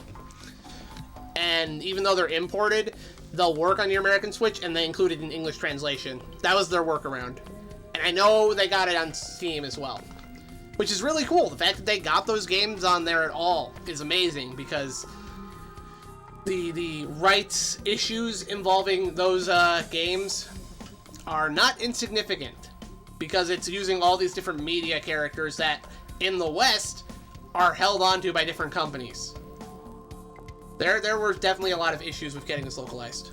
And even though they're imported, they'll work on your American Switch, and they include it in English translation. That was their workaround. And I know they got it on Steam as well, which is really cool. The fact that they got those games on there at all is amazing, because the rights issues involving those games are not insignificant, because it's using all these different media characters that in the West are held onto by different companies. There were definitely a lot of issues with getting this localized.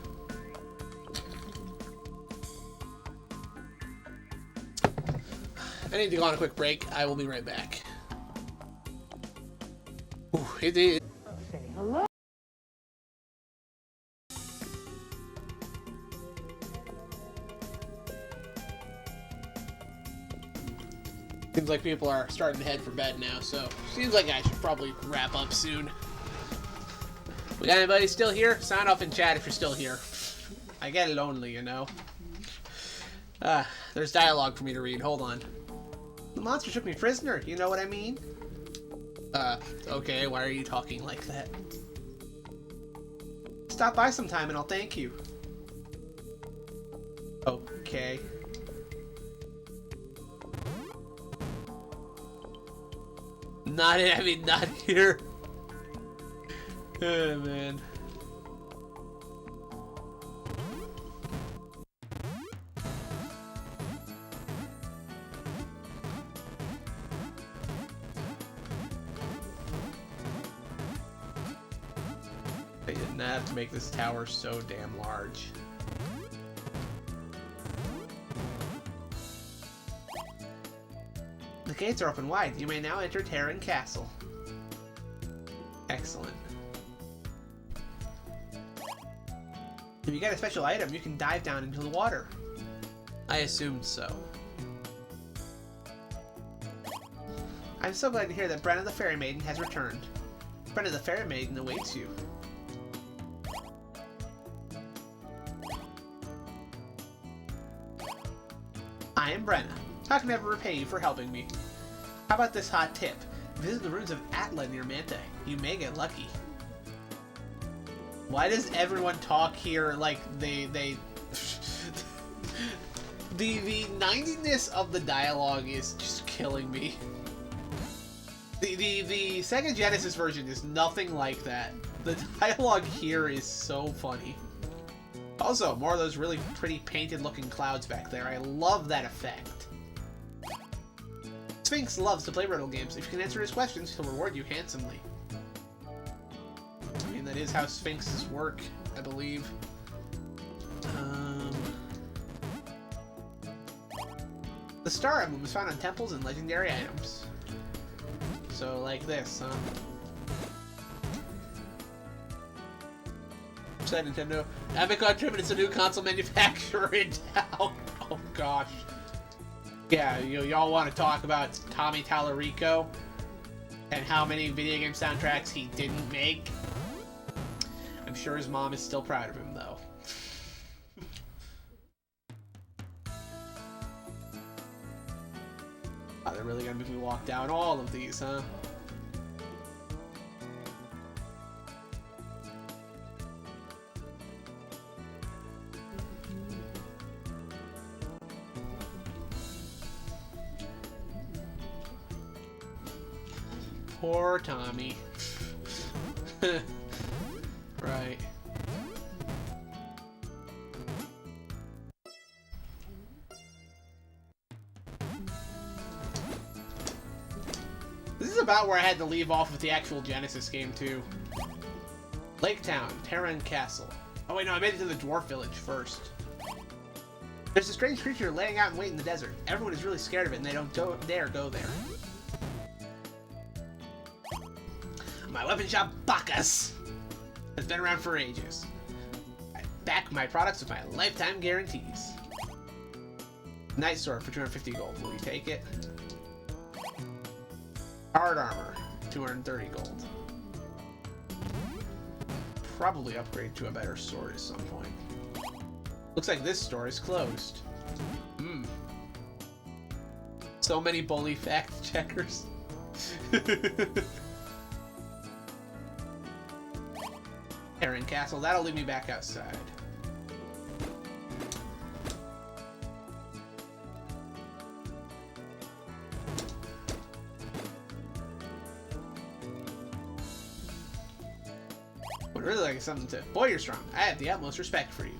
I need to go on a quick break. I will be right back. Ooh, it is. Say hello. Seems like people are starting to head for bed now, so seems like I should probably wrap up soon. We got anybody still here? Sign off in chat if you're still here. I get lonely, you know. There's dialogue for me to read. Hold on. The monster took me prisoner. You know what I mean? Okay, why are you talking like that? Stop by sometime and I'll thank you. Okay. Not here. Oh, man. They didn't have to make this tower so damn large. The gates are open wide. You may now enter Terran Castle. Excellent. If you get a special item, you can dive down into the water. I assumed so. I'm so glad to hear that Brenna the Fairy Maiden has returned. Brenna the Fairy Maiden awaits you. I am Brenna. How can I ever repay you for helping me? How about this hot tip? Visit the ruins of Atla near Manta. You may get lucky. Why does everyone talk here like they the 90ness of the dialogue is just killing me. The Sega Genesis version is nothing like that. The dialogue here is so funny. Also, more of those really pretty painted looking clouds back there. I love that effect. Sphinx loves to play riddle games. If you can answer his questions, he'll reward you handsomely. I mean, that is how Sphinxes work, I believe. The Star Emblem is found on temples and legendary items. So, like this, huh? Said Nintendo. Amicon Trimming is a new console manufacturer in town. Oh gosh. Yeah, y'all want to talk about Tommy Tallarico and how many video game soundtracks he didn't make? I'm sure his mom is still proud of him, though. Oh, they're really gonna make me walk down all of these, huh? Poor Tommy. Right. This is about where I had to leave off with the actual Genesis game, too. Lake Town, Terran Castle. Oh wait, no, I made it to the Dwarf Village first. There's a strange creature laying out in wait in the desert. Everyone is really scared of it and they don't dare go there. My weapon shop, Bacchus, has been around for ages. I back my products with my lifetime guarantees. Night Sword for 250 gold. Will you take it? Hard Armor, 230 gold. Probably upgrade to a better sword at some point. Looks like this store is closed. So many bully fact checkers. Terran Castle, that'll leave me back outside. Would really like something to... Boy, you're strong. I have the utmost respect for you.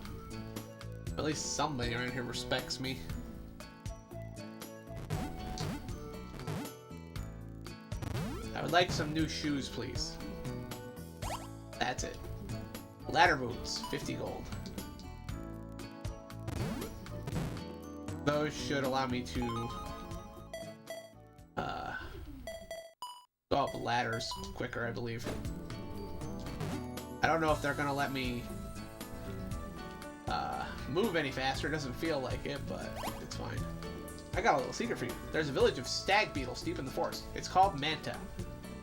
At least somebody around here respects me. I would like some new shoes, please. That's it. Ladder boots, 50 gold. Those should allow me to go up ladders quicker, I believe. I don't know if they're gonna let me move any faster. It doesn't feel like it, but it's fine. I got a little secret for you. There's a village of stag beetles deep in the forest. It's called Manta.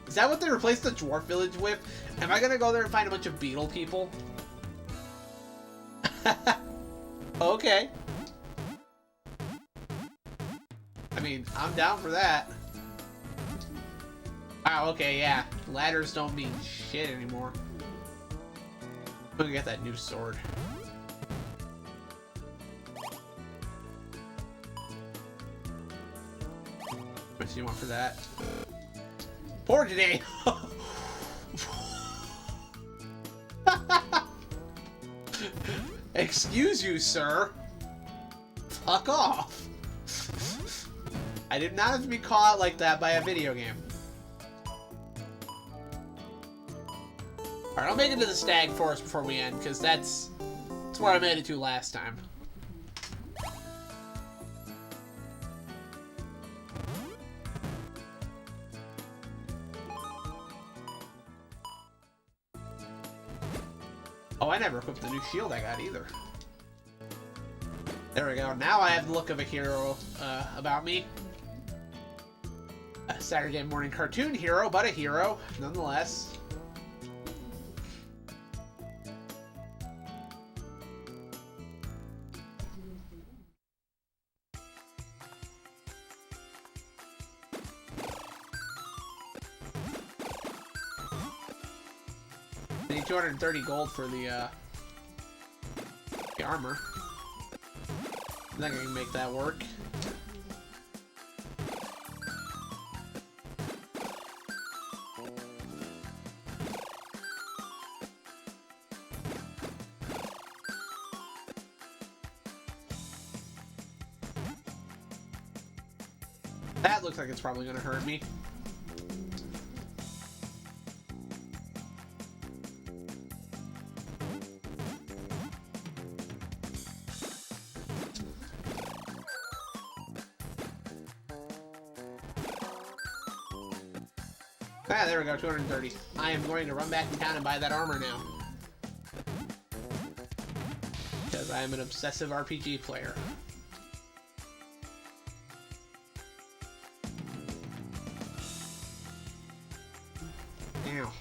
Is that what they replaced the dwarf village with? Am I gonna go there and find a bunch of beetle people? Okay. I mean, I'm down for that. Oh, okay, yeah. Ladders don't mean shit anymore. I'm gonna get that new sword. How much do you want for that? Poor today! Excuse you, sir. Fuck off. I did not have to be caught like that by a video game. Alright, I'll make it to the Stag Forest before we end, because that's where I made it to last time. Oh, I never equipped the new shield I got either. There we go. Now I have the look of a hero about me. A Saturday morning cartoon hero, but a hero, nonetheless. I need 230 gold for the armor. I think I can make that work. That looks like it's probably gonna hurt me. Ah, there we go, 230. I am going to run back in town and buy that armor now. Because I am an obsessive RPG player. Ow.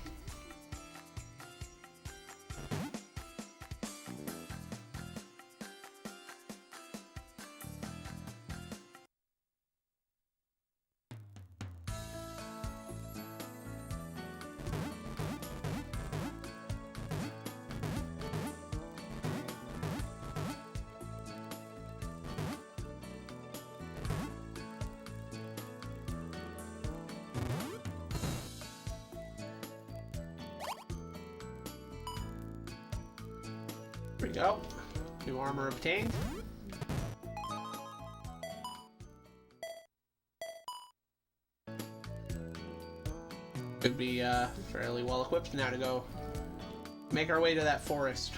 There we go. New armor obtained. Could be fairly well equipped now to go make our way to that forest.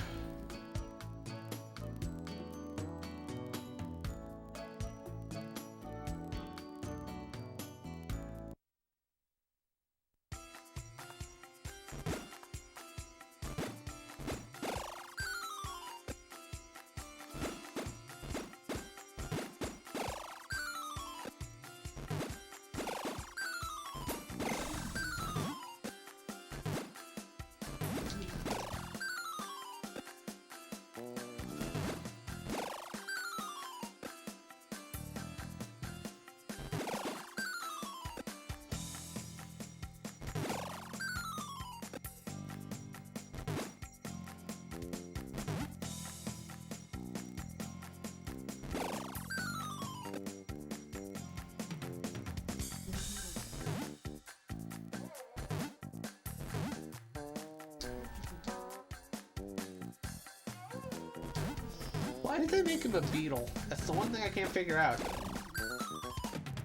Why did they make him a beetle? That's the one thing I can't figure out.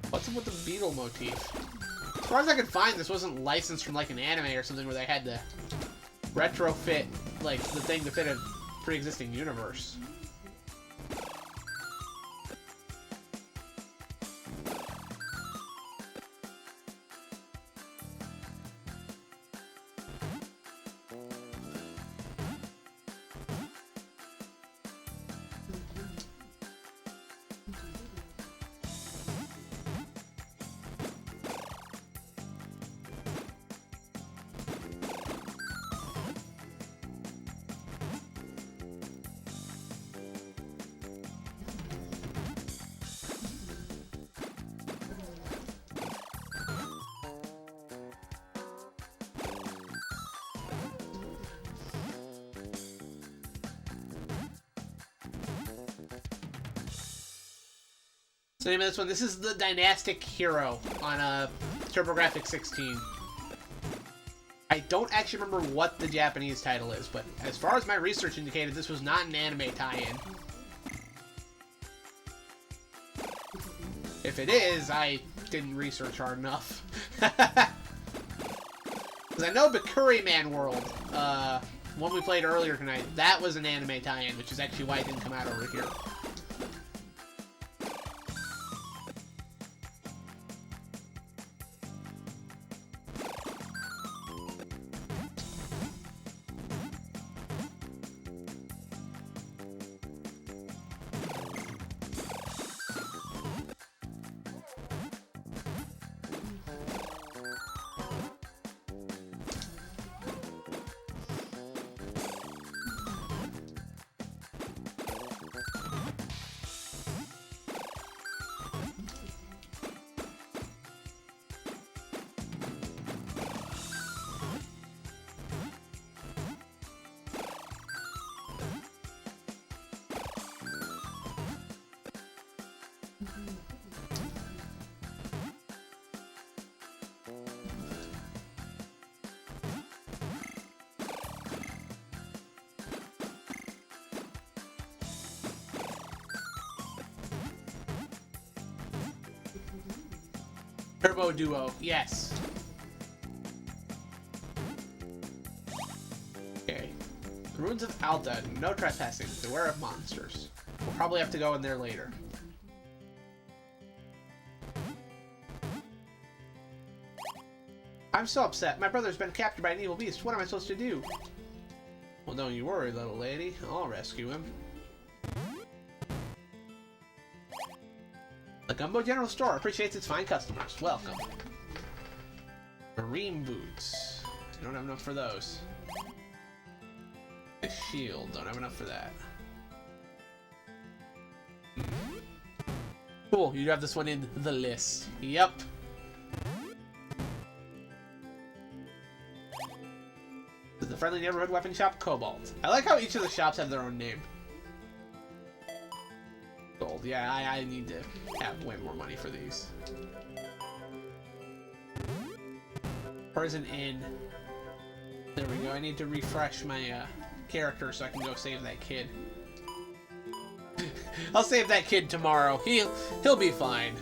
What's up with the beetle motif? As far as I could find, this wasn't licensed from like an anime or something where they had to retrofit like the thing to fit a pre-existing universe. the name of this one, this is the Dynastic Hero on TurboGrafx 16. I don't actually remember what the Japanese title is, but as far as my research indicated, this was not an anime tie-in. If it is, I didn't research hard enough. Because I know Bakuri Man World, one we played earlier tonight, that was an anime tie-in, which is actually why it didn't come out over here. Turbo Duo, yes. Okay. The Ruins of Alta, no trespassing, beware of monsters. We'll probably have to go in there later. I'm so upset. My brother's been captured by an evil beast. What am I supposed to do? Well, don't you worry, little lady. I'll rescue him. The Gumbo General Store appreciates its fine customers. Welcome. Marine boots. I don't have enough for those. The shield. Don't have enough for that. Cool. You have this one in the list. Yep. This is the friendly neighborhood weapon shop, Cobalt. I like how each of the shops have their own name. Gold. Yeah, I need to have way more money for these. Prison Inn. There we go. I need to refresh my character so I can go save that kid. I'll save that kid tomorrow. He'll be fine.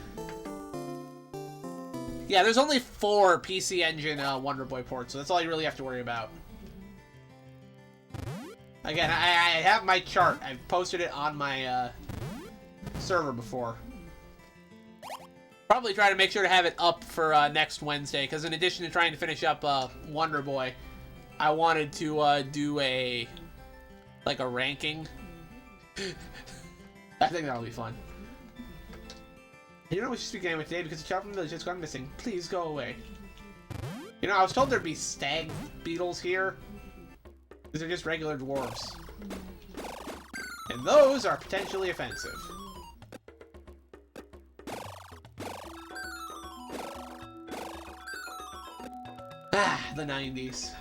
Yeah, there's only 4 PC Engine WonderBoy ports, so that's all you really have to worry about. Again, I have my chart. I've posted it on my server before. Probably try to make sure to have it up for next Wednesday, because in addition to trying to finish up WonderBoy, I wanted to do a ranking. I think that'll be fun. You know we should speak anyway today because the child from the village has gone missing. Please go away. You know, I was told there'd be stag beetles here. These are just regular dwarves. And those are potentially offensive. Ah, the 90s.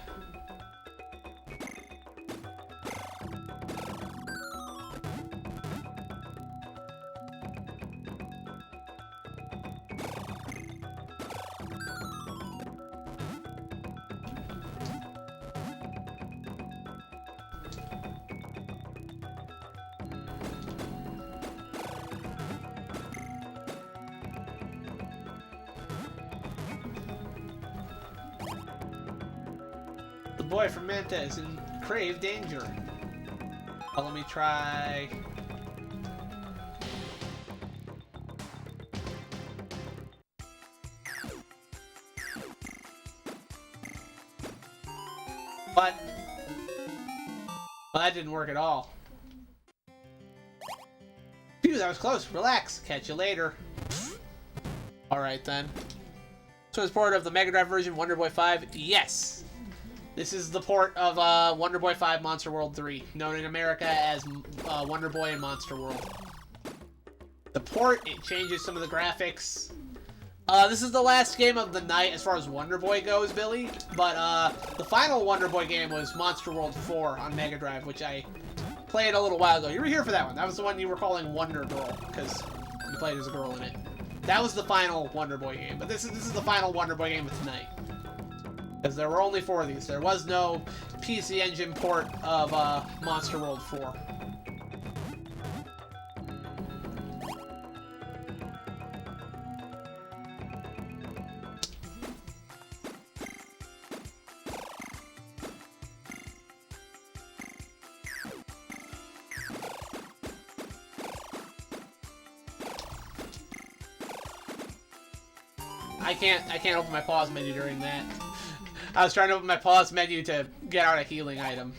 The boy from Manta is in grave danger. Oh, let me try. What? Well, that didn't work at all. Phew, that was close. Relax. Catch you later. Alright then. So as part of the Mega Drive version, WonderBoy 5? Yes! This is the port of WonderBoy 5 Monster World 3, known in America as WonderBoy and Monster World. The port, it changes some of the graphics. This is the last game of the night as far as WonderBoy goes, Billy. But the final WonderBoy game was Monster World 4 on Mega Drive, which I played a little while ago. You were here for that one. That was the one you were calling Wonder Girl, because You played as a girl in it. That was the final WonderBoy game, but this is the final WonderBoy game of tonight. Because there were only 4 of these. There was no PC Engine port of Monster World 4. I can't open my pause menu during that. I was trying to open my pause menu to get out a healing item.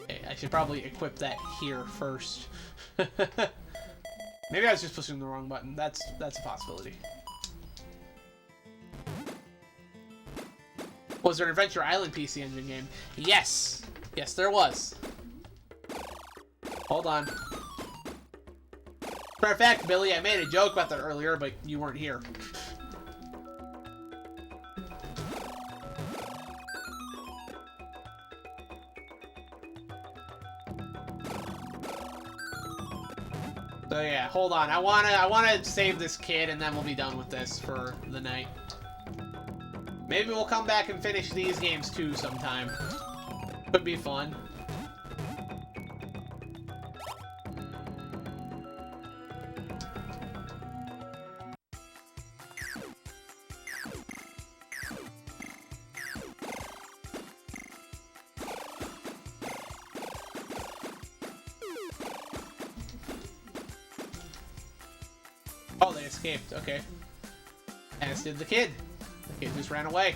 Okay, I should probably equip that here first. Maybe I was just pushing the wrong button. That's a possibility. Was there an Adventure Island PC Engine game? Yes! Yes, there was. Hold on. Matter of fact, Billy, I made a joke about that earlier, but you weren't here. So yeah, hold on. I wanna save this kid, and then we'll be done with this for the night. Maybe we'll come back and finish these games too sometime. Could be fun. Oh, they escaped. Okay. As did the kid. The kid just ran away.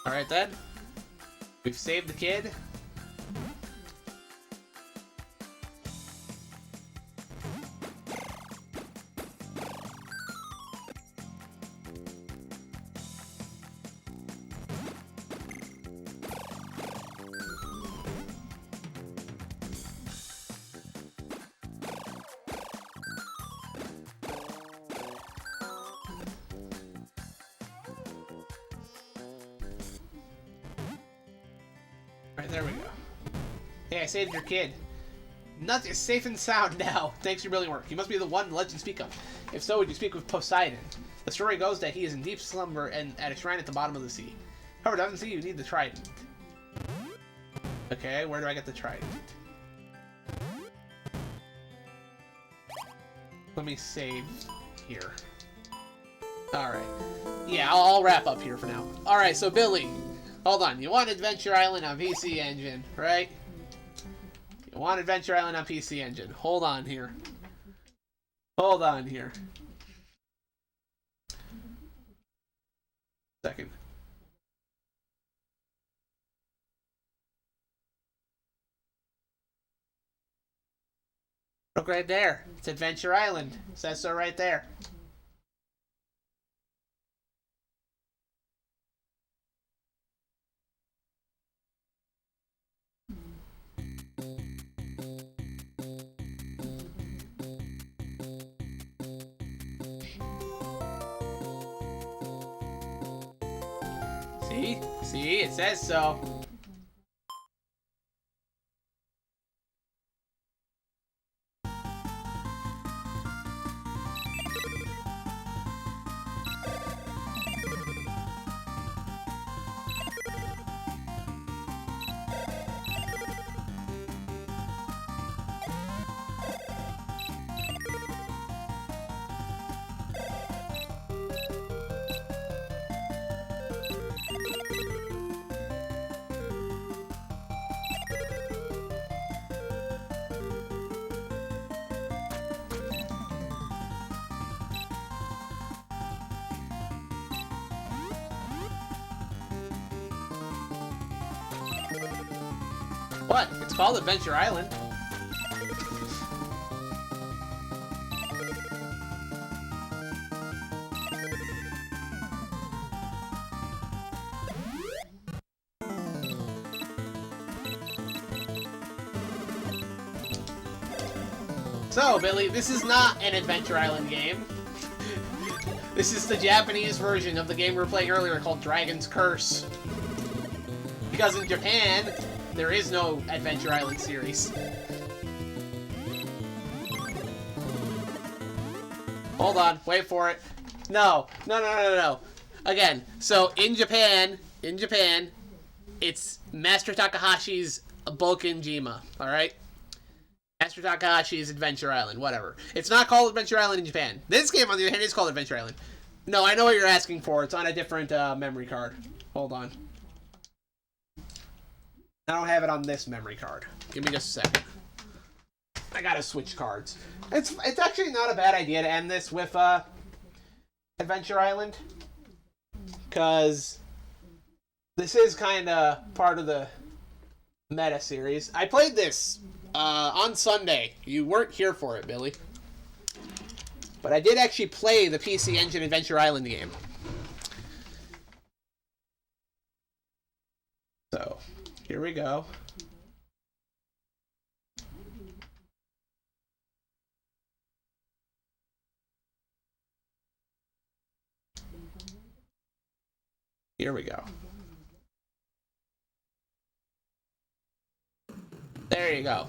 Alright then. We've saved the kid. Alright, there we go. Hey, I saved your kid. Nothing is safe and sound now. Thanks for your brilliant work. You must be the one the legends speak of. If so, would you speak with Poseidon? The story goes that he is in deep slumber and at a shrine at the bottom of the sea. However, doesn't see you need the trident. Okay, where do I get the trident? Let me save here. Alright. Yeah, I'll wrap up here for now. Alright, so Billy. Hold on, you want Adventure Island on PC Engine, right? You want Adventure Island on PC Engine. Hold on here. Hold on here. Second. Look right there. It's Adventure Island. It says so right there. See? See? It says so. What? It's called Adventure Island. So, Billy, this is not an Adventure Island game. This is the Japanese version of the game we were playing earlier called Dragon's Curse. Because in Japan, There is no Adventure Island series. Hold on, wait for it. No. Again, so in Japan, it's Master Takahashi's Bulkinjima, alright? Master Takahashi's Adventure Island, whatever. It's not called Adventure Island in Japan. This game, on the other hand, is called Adventure Island. No, I know what you're asking for. It's on a different memory card. Hold on. I don't have it on this memory card. Give me just a second. I gotta switch cards. It's actually not a bad idea to end this with Adventure Island, because this is kind of part of the meta series. I played this on Sunday. You weren't here for it, Billy. But I did actually play the PC Engine Adventure Island game. So, here we go. Here we go. There you go.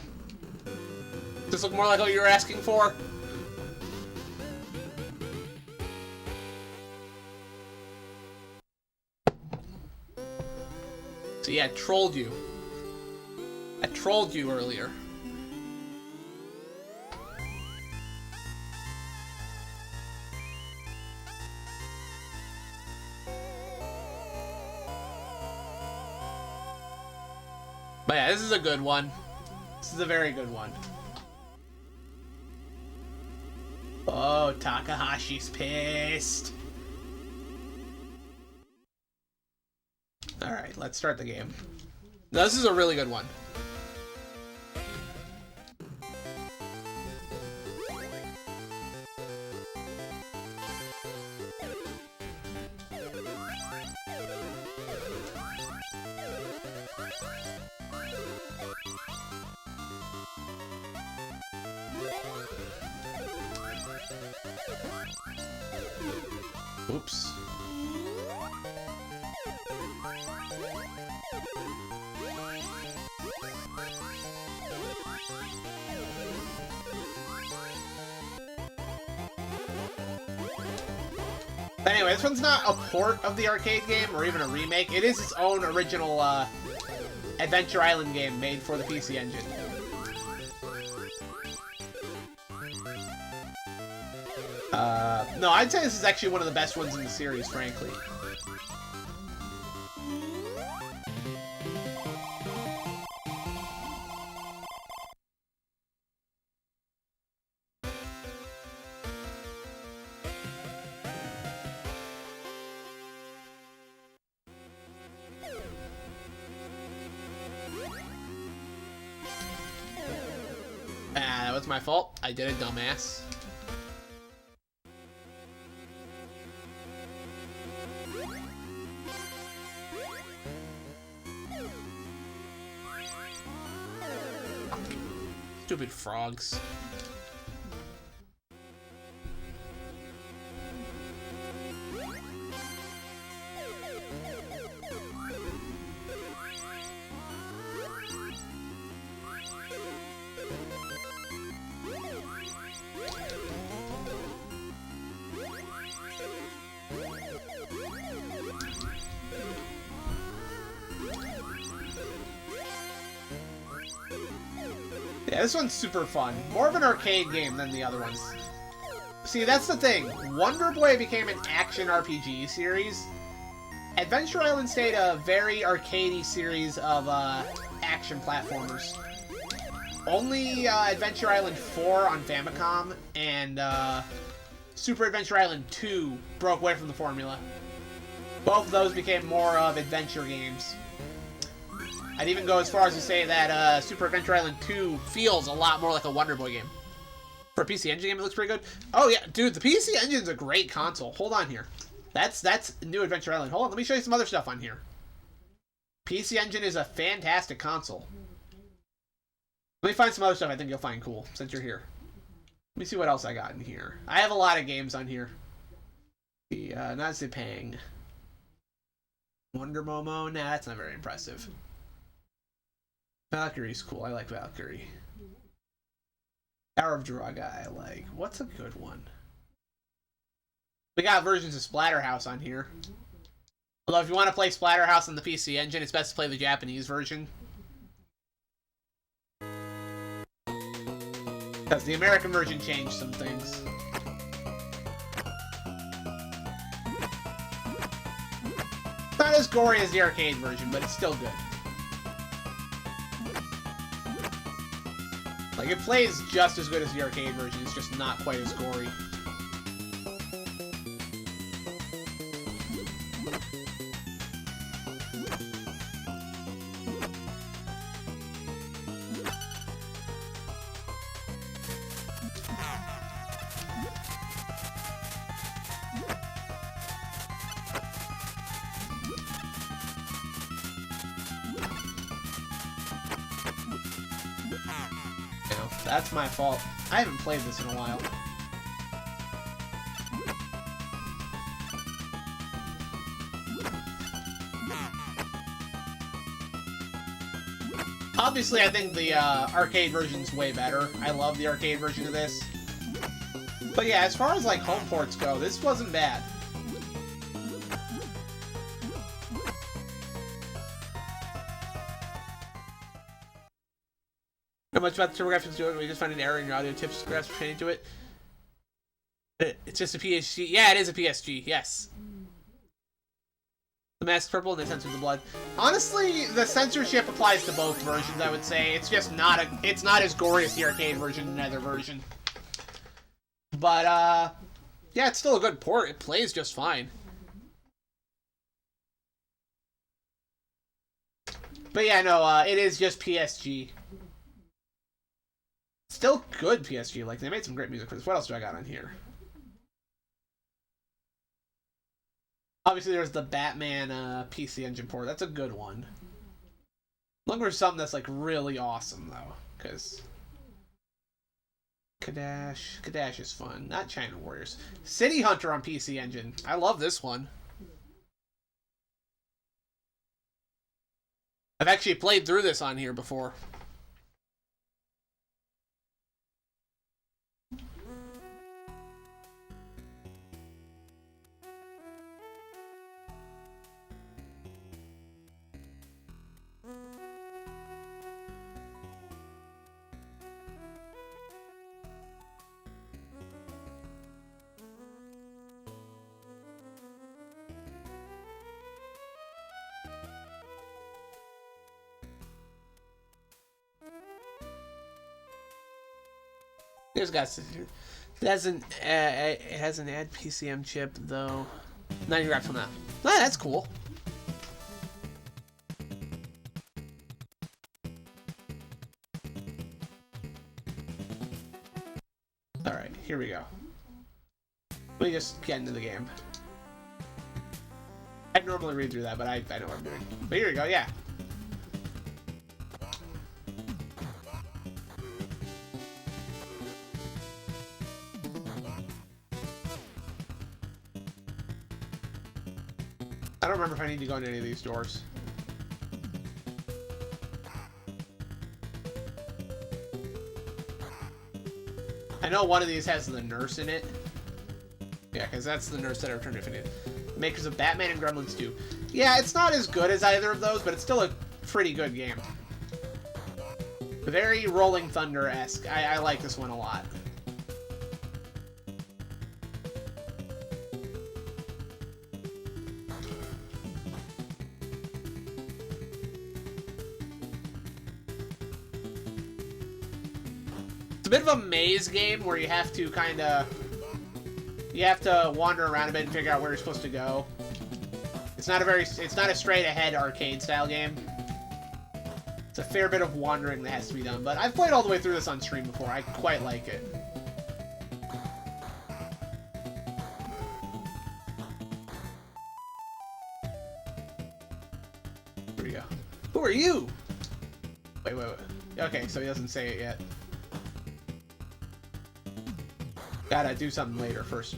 Does this look more like what you were asking for? So yeah, I trolled you. I trolled you earlier. But yeah, this is a good one. This is a very good one. Oh, Takahashi's pissed. Alright, let's start the game. Now, this is a really good one. Oops. Anyway, this one's not a port of the arcade game or even a remake. It is its own original Adventure Island game made for the PC Engine. No, I'd say this is actually one of the best ones in the series, frankly. That was my fault. I did a dumbass. Stupid frogs. Yeah, this one's super fun. More of an arcade game than the other ones. See, that's the thing. WonderBoy became an action RPG series. Adventure Island stayed a very arcadey series of action platformers. Only Adventure Island 4 on Famicom and Super Adventure Island 2 broke away from the formula. Both of those became more of adventure games. I'd even go as far as to say that Super Adventure Island 2 feels a lot more like a WonderBoy game. For a PC Engine game, it looks pretty good. Oh yeah, dude, the PC Engine's a great console. Hold on here. That's New Adventure Island. Hold on, let me show you some other stuff on here. PC Engine is a fantastic console. Let me find some other stuff I think you'll find cool, since you're here. Let me see what else I got in here. I have a lot of games on here. The, not Zipang. Wonder Momo? Nah, that's not very impressive. Valkyrie's cool. I like Valkyrie. Hour of Draga, I like. What's a good one? We got versions of Splatterhouse on here. Although if you want to play Splatterhouse on the PC Engine, it's best to play the Japanese version. Because the American version changed some things. It's not as gory as the arcade version, but it's still good. Like, it plays just as good as the arcade version, it's just not quite as gory. That's my fault. I haven't played this in a while. Obviously, I think the arcade version's way better. I love the arcade version of this. But yeah, as far as like home ports go, this wasn't bad. Not much about the TurboGrafx doing. We just found an error in your audio tips graphs pertaining to it. It's just a PSG. Yeah, it is a PSG. Yes. The mask's purple and they censor the blood. Honestly, the censorship applies to both versions. I would say it's just not it's not as gory as the arcade version in either version. But yeah, it's still a good port. It plays just fine. But yeah, no, it is just PSG. Still good PSG. Like, they made some great music for this. What else do I got on here? Obviously, there's the Batman PC Engine port. That's a good one. Look for something that's, like, really awesome, though. Because Kadash is fun. Not China Warriors. City Hunter on PC Engine. I love this one. I've actually played through this on here before. It has an add PCM chip though. 90 racks on that. Ah, that's cool. All right, here we go. Let me just get into the game. I'd normally read through that, but I know what I'm doing. But here we go. Yeah. I don't remember if I need to go into any of these doors. I know one of these has the nurse in it. Yeah, because that's the nurse that I returned to Infinite. Makers of Batman and Gremlins 2. Yeah, it's not as good as either of those, but it's still a pretty good game. Very Rolling Thunder-esque. I like this one a lot. A bit of a maze game where you have to wander around a bit and figure out where you're supposed to go. It's not a straight ahead arcade style game. It's a fair bit of wandering that has to be done, but I've played all the way through this on stream before. I quite like it. Here we go. Who are you? Wait. Okay, so he doesn't say it yet. Gotta do something later first.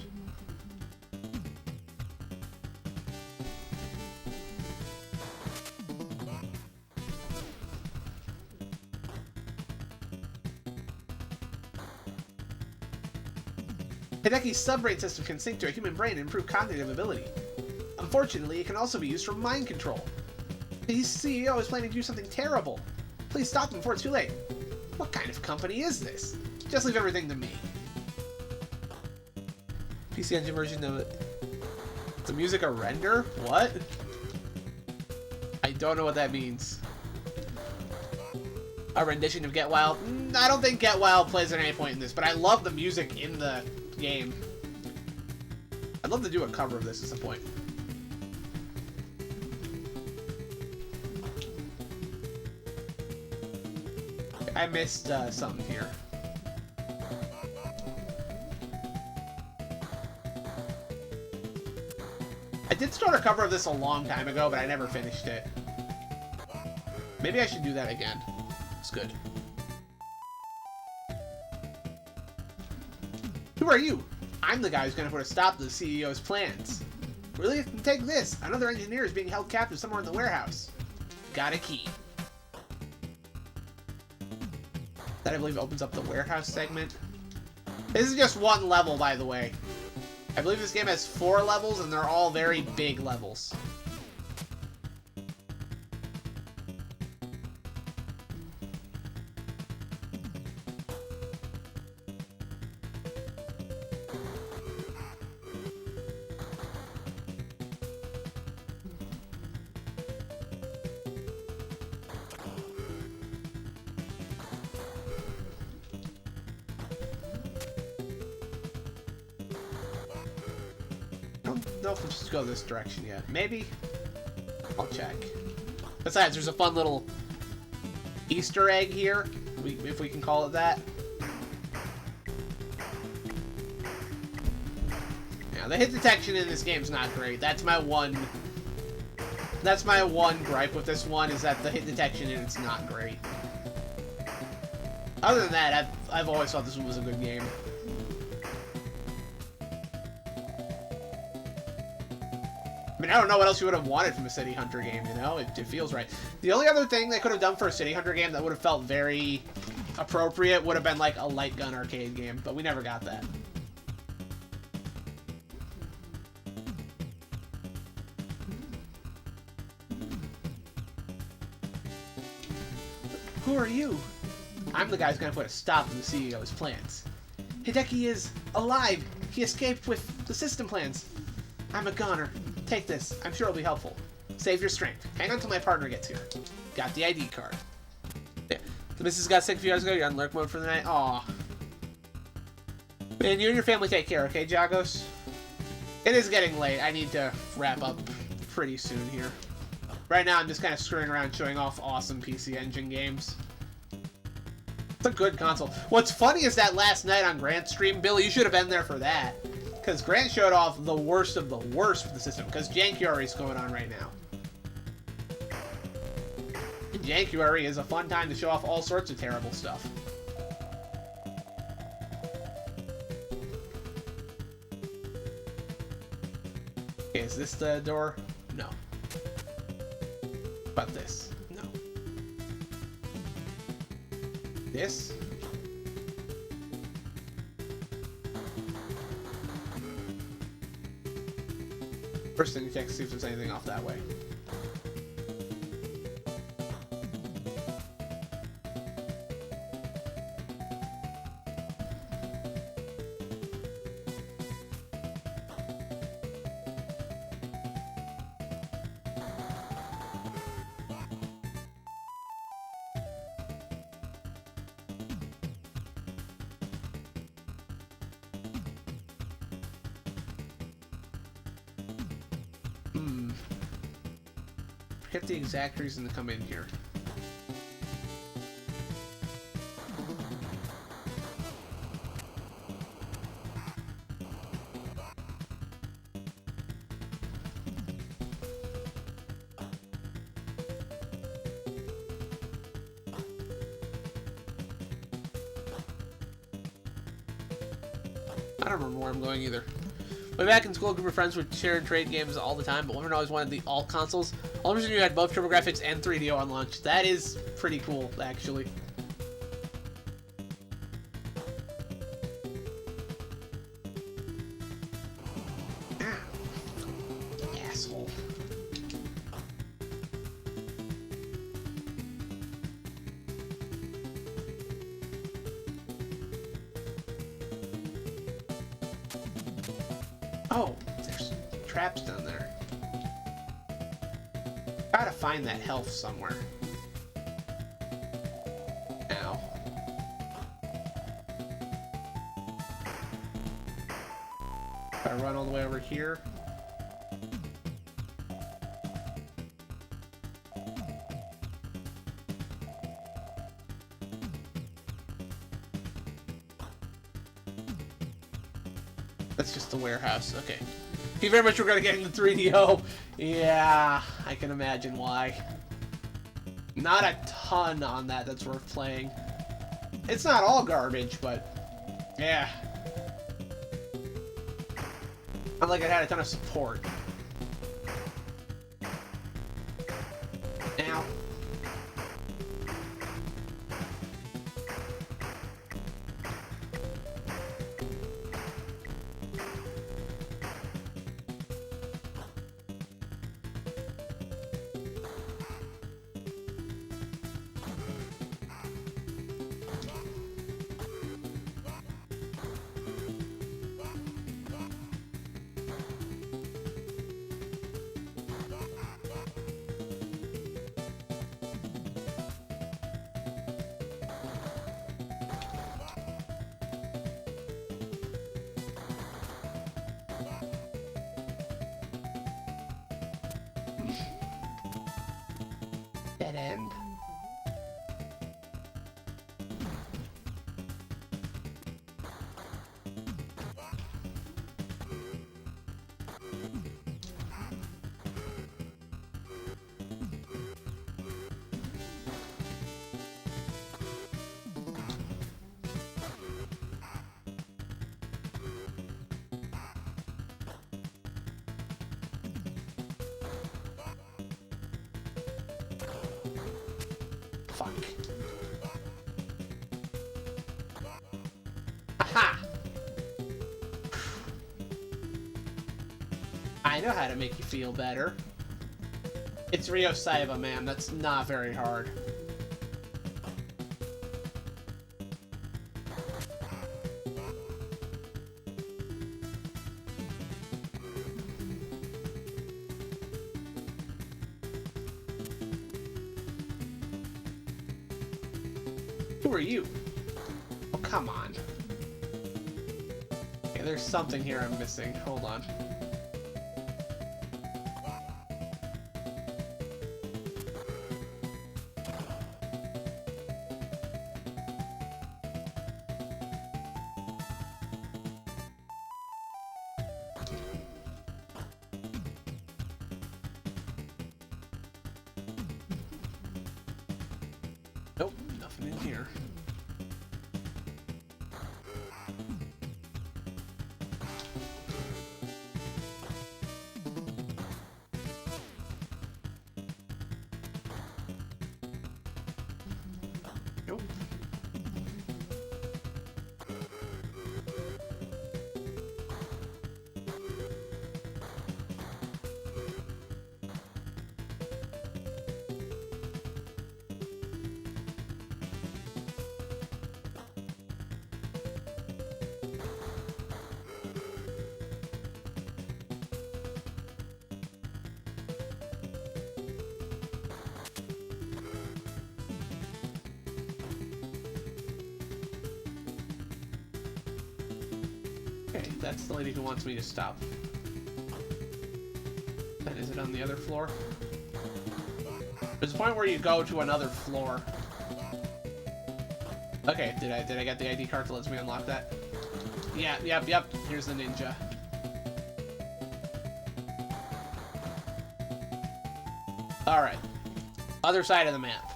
Hideki's subbrain system can sync to a human brain and improve cognitive ability. Unfortunately, it can also be used for mind control. The CEO is planning to do something terrible. Please stop him before it's too late. What kind of company is this? Just leave everything to me. PC Engine version of it. The music a render? What? I don't know what that means. A rendition of Get Wild? I don't think Get Wild plays at any point in this, but I love the music in the game. I'd love to do a cover of this at some point. I missed something here. I did start a cover of this a long time ago, but I never finished it. Maybe I should do that again. It's good. Who are you? I'm the guy who's gonna put a stop to the CEO's plans. Really? Take this. Another engineer is being held captive somewhere in the warehouse. Got a key. That, I believe, opens up the warehouse segment. This is just one level, by the way. I believe this game has 4 levels, and they're all very big levels. I don't know if we should go this direction yet. Maybe? I'll check. Besides, there's a fun little Easter egg here, if we can call it that. Yeah, the hit detection in this game's not great. That's my one gripe with this one, is that the hit detection in it's not great. Other than that, I've always thought this one was a good game. I mean, I don't know what else you would have wanted from a City Hunter game, you know? It feels right. The only other thing they could have done for a City Hunter game that would have felt very appropriate would have been like a light gun arcade game, but we never got that. Who are you? I'm the guy who's gonna put a stop to the CEO's plans. Hideki is alive! He escaped with the system plans. I'm a goner. Take this. I'm sure it'll be helpful. Save your strength. Hang on till my partner gets here. Got the ID card. Yeah. The missus got sick a few hours ago. You're on lurk mode for the night. Aw. Man, you and your family take care, okay, Jagos? It is getting late. I need to wrap up pretty soon here. Right now, I'm just kind of screwing around showing off awesome PC Engine games. It's a good console. What's funny is that last night on Grant's stream, Billy, you should have been there for that. Because Grant showed off the worst of the worst with the system, because Jankuary is going on right now. And Jankuary is a fun time to show off all sorts of terrible stuff. Okay, is this the door? No. What about this? No. This? First thing to check to see if there's anything off that way. Forget the exact reason to come in here. I don't remember where I'm going either. Way back in school, a group of friends would share and trade games all the time, but women always wanted the alt consoles. All of a sudden, you had both TurboGrafx and 3DO on launch. That is pretty cool, actually. Oh, there's traps down there. Gotta find that health somewhere. Ow. Gotta run all the way over here. That's just the warehouse. Okay. Thank you very much for going to get into 3DO. Yeah, I can imagine why. Not a ton on that that's worth playing. It's not all garbage, but yeah. Not like it had a ton of support. Ow. Dead end. Fuck. Aha! I know how to make you feel better. It's Rio Saiba, man. That's not very hard. Who are you? Oh, come on. Okay, there's something here I'm missing. Hold on. Nope, nothing in here. Nope. Okay, that's the lady who wants me to stop. And is it on the other floor? There's a point where you go to another floor. Okay, did I get the ID card that lets me unlock that? Yeah, yep. Here's the ninja. Alright. Other side of the map.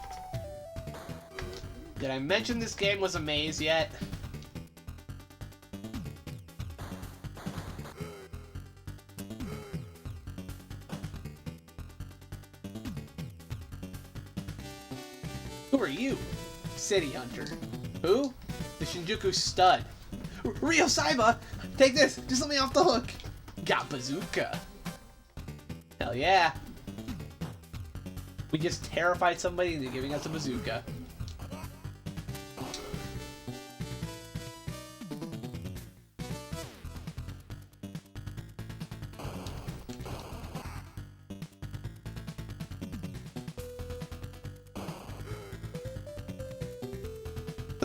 Did I mention this game was a maze yet? Who are you? City Hunter. Who? The Shinjuku Stud. Rio Saiba! Take this! Just let me off the hook! Got bazooka! Hell yeah! We just terrified somebody into giving us a bazooka.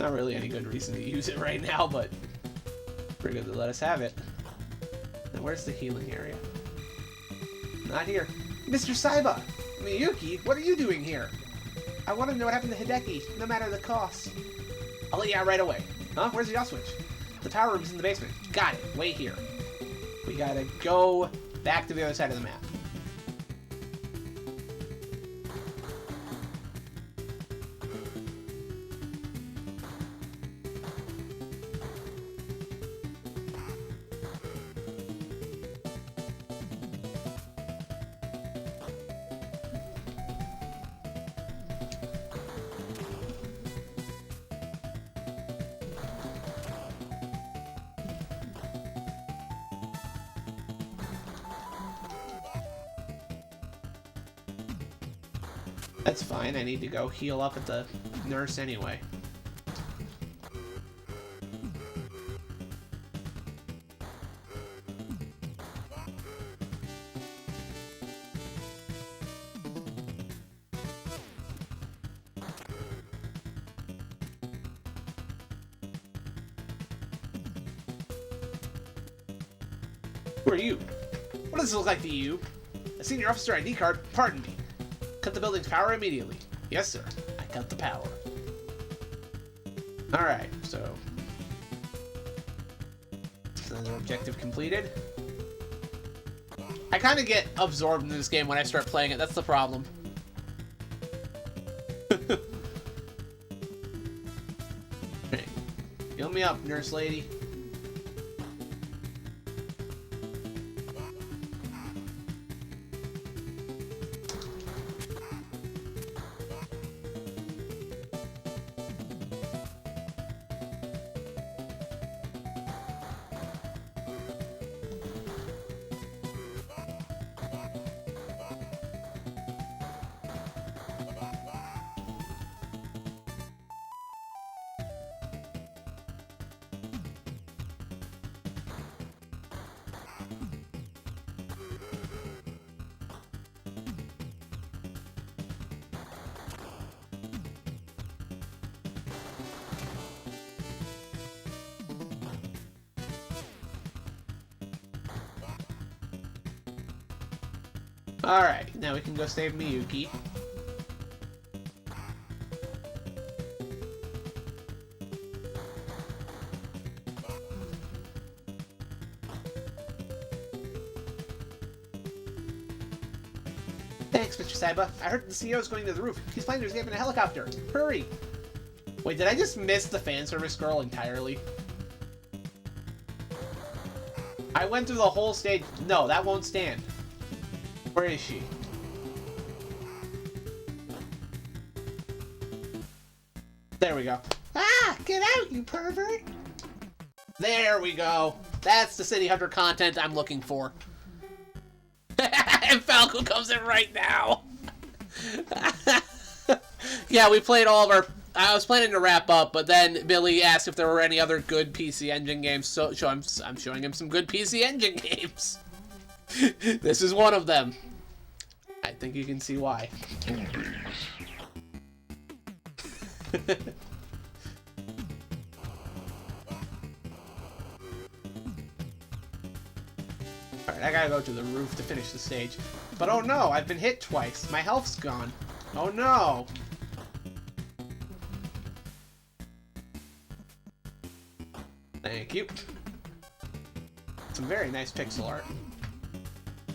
Not really any good reason to use it right now, but pretty good to let us have it. Now, where's the healing area? Not here. Mr. Saiba! Miyuki, what are you doing here? I want to know what happened to Hideki, no matter the cost. I'll let you out right away. Huh? Where's the off switch? The power room's in the basement. Got it. Wait here. We gotta go back to the other side of the map. That's fine, I need to go heal up at the nurse anyway. Who are you? What does this look like to you? A senior officer ID card? Pardon me. Cut the building's power immediately. Yes, sir. I cut the power. Alright, so... another objective completed. I kind of get absorbed in this game when I start playing it. That's the problem. Hey, heal me up, nurse lady. Alright, now we can go save Miyuki. Thanks, Mr. Saiba. I heard the CEO is going to the roof. He's planning to escape in a helicopter. Hurry! Wait, did I just miss the fan service girl entirely? I went through the whole stage. No, that won't stand. Where is she? There we go. Ah! Get out, you pervert! There we go. That's the City Hunter content I'm looking for. And Falco comes in right now. Yeah, we played all of our... I was planning to wrap up, but then Billy asked if there were any other good PC Engine games, so I'm showing him some good PC Engine games. This is one of them. I think you can see why. Alright, I gotta go to the roof to finish the stage. But oh no, I've been hit twice. My health's gone. Oh no! Thank you. Some very nice pixel art.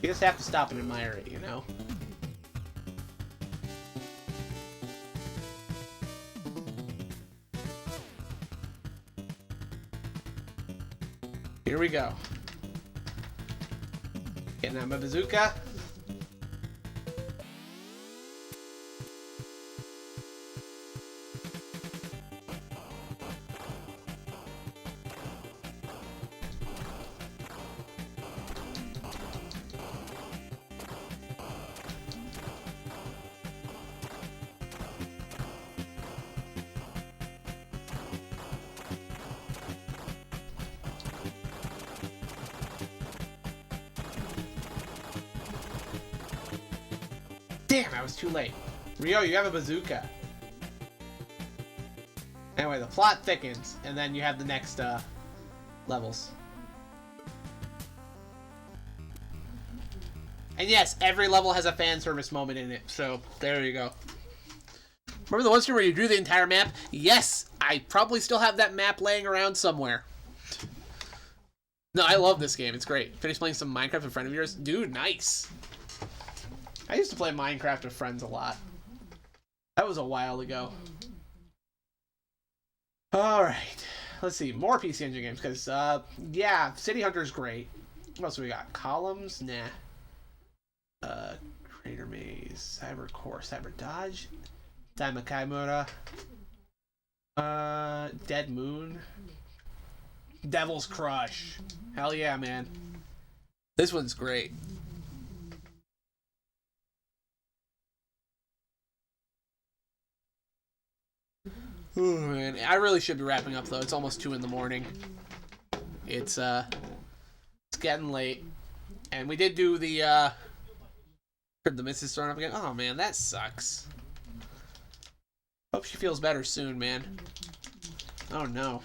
You just have to stop and admire it, you know? Here we go. Getting out my bazooka. Damn, I was too late. Ryo, you have a bazooka. Anyway, the plot thickens, and then you have the next levels. And yes, every level has a fan service moment in it, so there you go. Remember the one stream where you drew the entire map? Yes! I probably still have that map laying around somewhere. No, I love this game. It's great. Finished playing some Minecraft with a friend of yours? Dude, nice. I used to play Minecraft with friends a lot. That was a while ago. Alright. Let's see. More PC-ENGI games, because, yeah, City Hunter's great. What else do we got? Columns? Nah. Crater Maze, Cyber Core, Cyber Dodge, Daima Kaimura, Dead Moon, Devil's Crush. Hell yeah, man. This one's great. Ooh, man. I really should be wrapping up, though. It's almost 2 in the morning. It's getting late. And we did do the missus throwing up again. Oh, man, that sucks. Hope she feels better soon, man. Oh, no.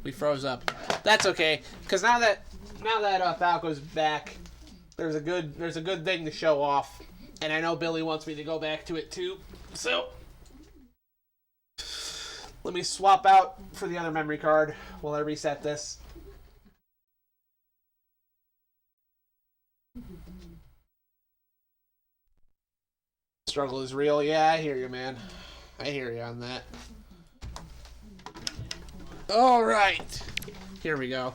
We froze up. That's okay, because now that Falco's back, there's a good thing to show off. And I know Billy wants me to go back to it, too. So, let me swap out for the other memory card while I reset this. Struggle is real. Yeah, I hear you, man. I hear you on that. All right. Here we go.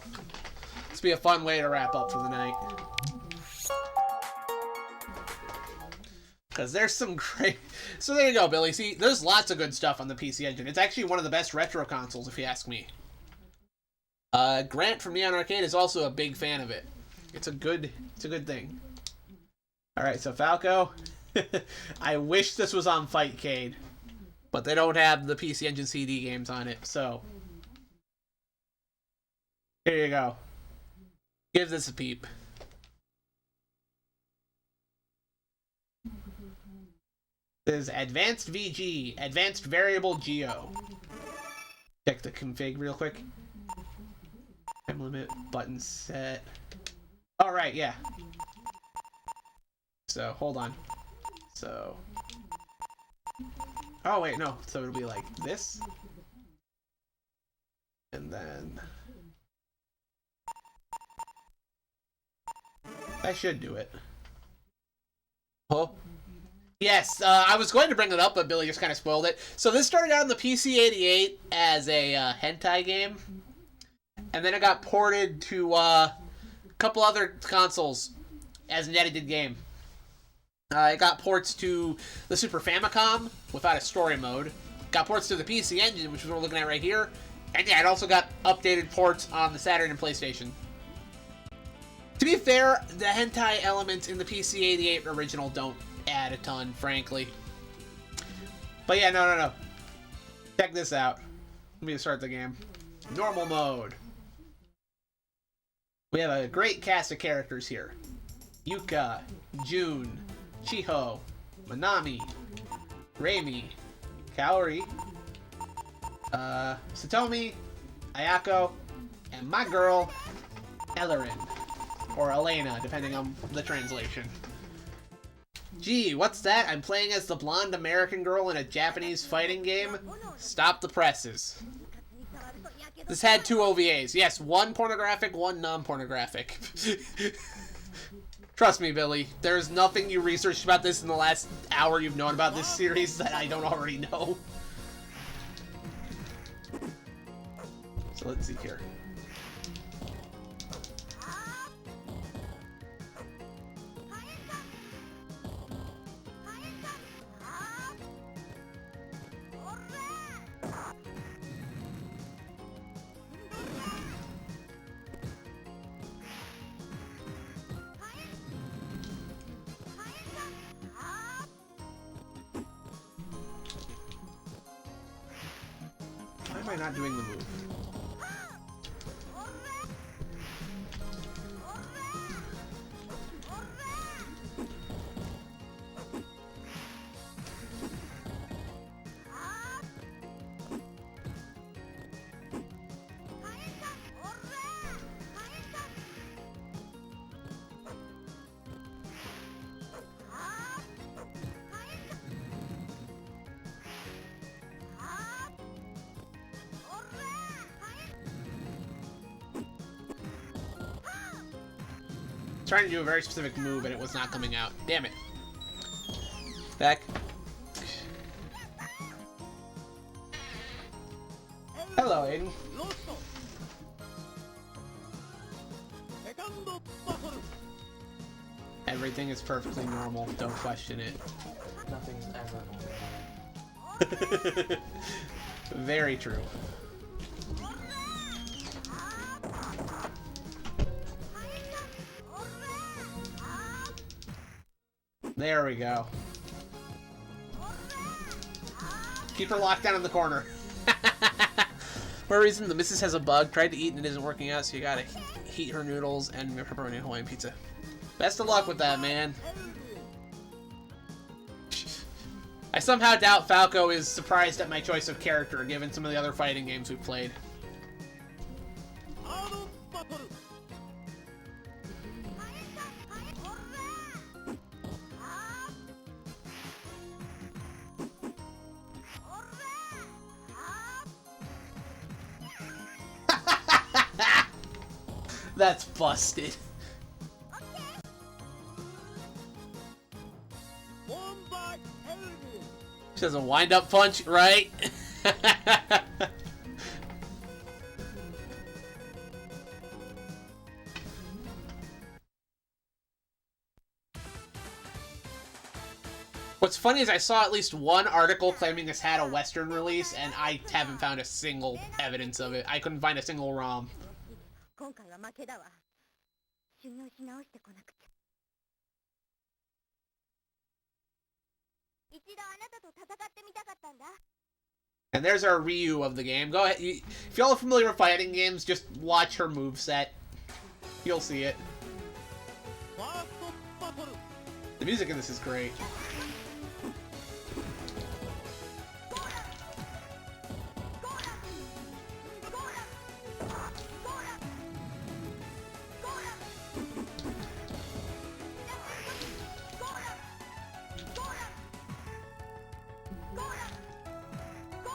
This will be a fun way to wrap up for the night. Because there's some great... So there you go, Billy. See, there's lots of good stuff on the PC Engine. It's actually one of the best retro consoles, if you ask me. Grant from Neon Arcade is also a big fan of it. It's a good thing. All right, so Falco... I wish this was on Fightcade, but they don't have the PC Engine CD games on it, so here you go. Give this a peep. This is Advanced VG, Advanced Variable Geo. Check the config real quick. Time limit, button set. All right, yeah. So, hold on. So, oh wait, no. So it'll be like this, and then I should do it. Oh, yes. I was going to bring it up, but Billy just kind of spoiled it. So this started out on the PC-88 as a hentai game, and then it got ported to a couple other consoles as an edited game. It got ports to the Super Famicom without a story mode. Got ports to the PC Engine, which is what we're looking at right here. And yeah, it also got updated ports on the Saturn and PlayStation. To be fair, the hentai elements in the PC-88 original don't add a ton, frankly. But yeah, no. Check this out. Let me start the game. Normal mode. We have a great cast of characters here. Yuka, June, Chiho, Manami, Reimi, Kaori, Satomi, Ayako, and my girl, Ellerin. Or Elena, depending on the translation. Gee, what's that? I'm playing as the blonde American girl in a Japanese fighting game? Stop the presses. This had 2 OVAs. Yes, one pornographic, one non-pornographic. Trust me, Billy, there's nothing you researched about this in the last hour you've known about this series that I don't already know. So let's see here. Why am I not doing the move? trying to do a very specific move and it was not coming out. Damn it. Back. Hello, Aiden. Everything is perfectly normal. Don't question it. Nothing's ever normal. Very true. There we go. Keep her locked down in the corner. For a reason, the missus has a bug. Tried to eat and it isn't working out, so you gotta heat her noodles and pepperoni and Hawaiian pizza. Best of luck with that, man. I somehow doubt Falco is surprised at my choice of character, given some of the other fighting games we've played. That's busted. She does a wind-up punch, right? What's funny is I saw at least one article claiming this had a Western release, and I haven't found a single evidence of it. I couldn't find a single ROM. And there's our Ryu of the game. Go ahead. If y'all are familiar with fighting games, just watch her moveset. You'll see it. The music in this is great.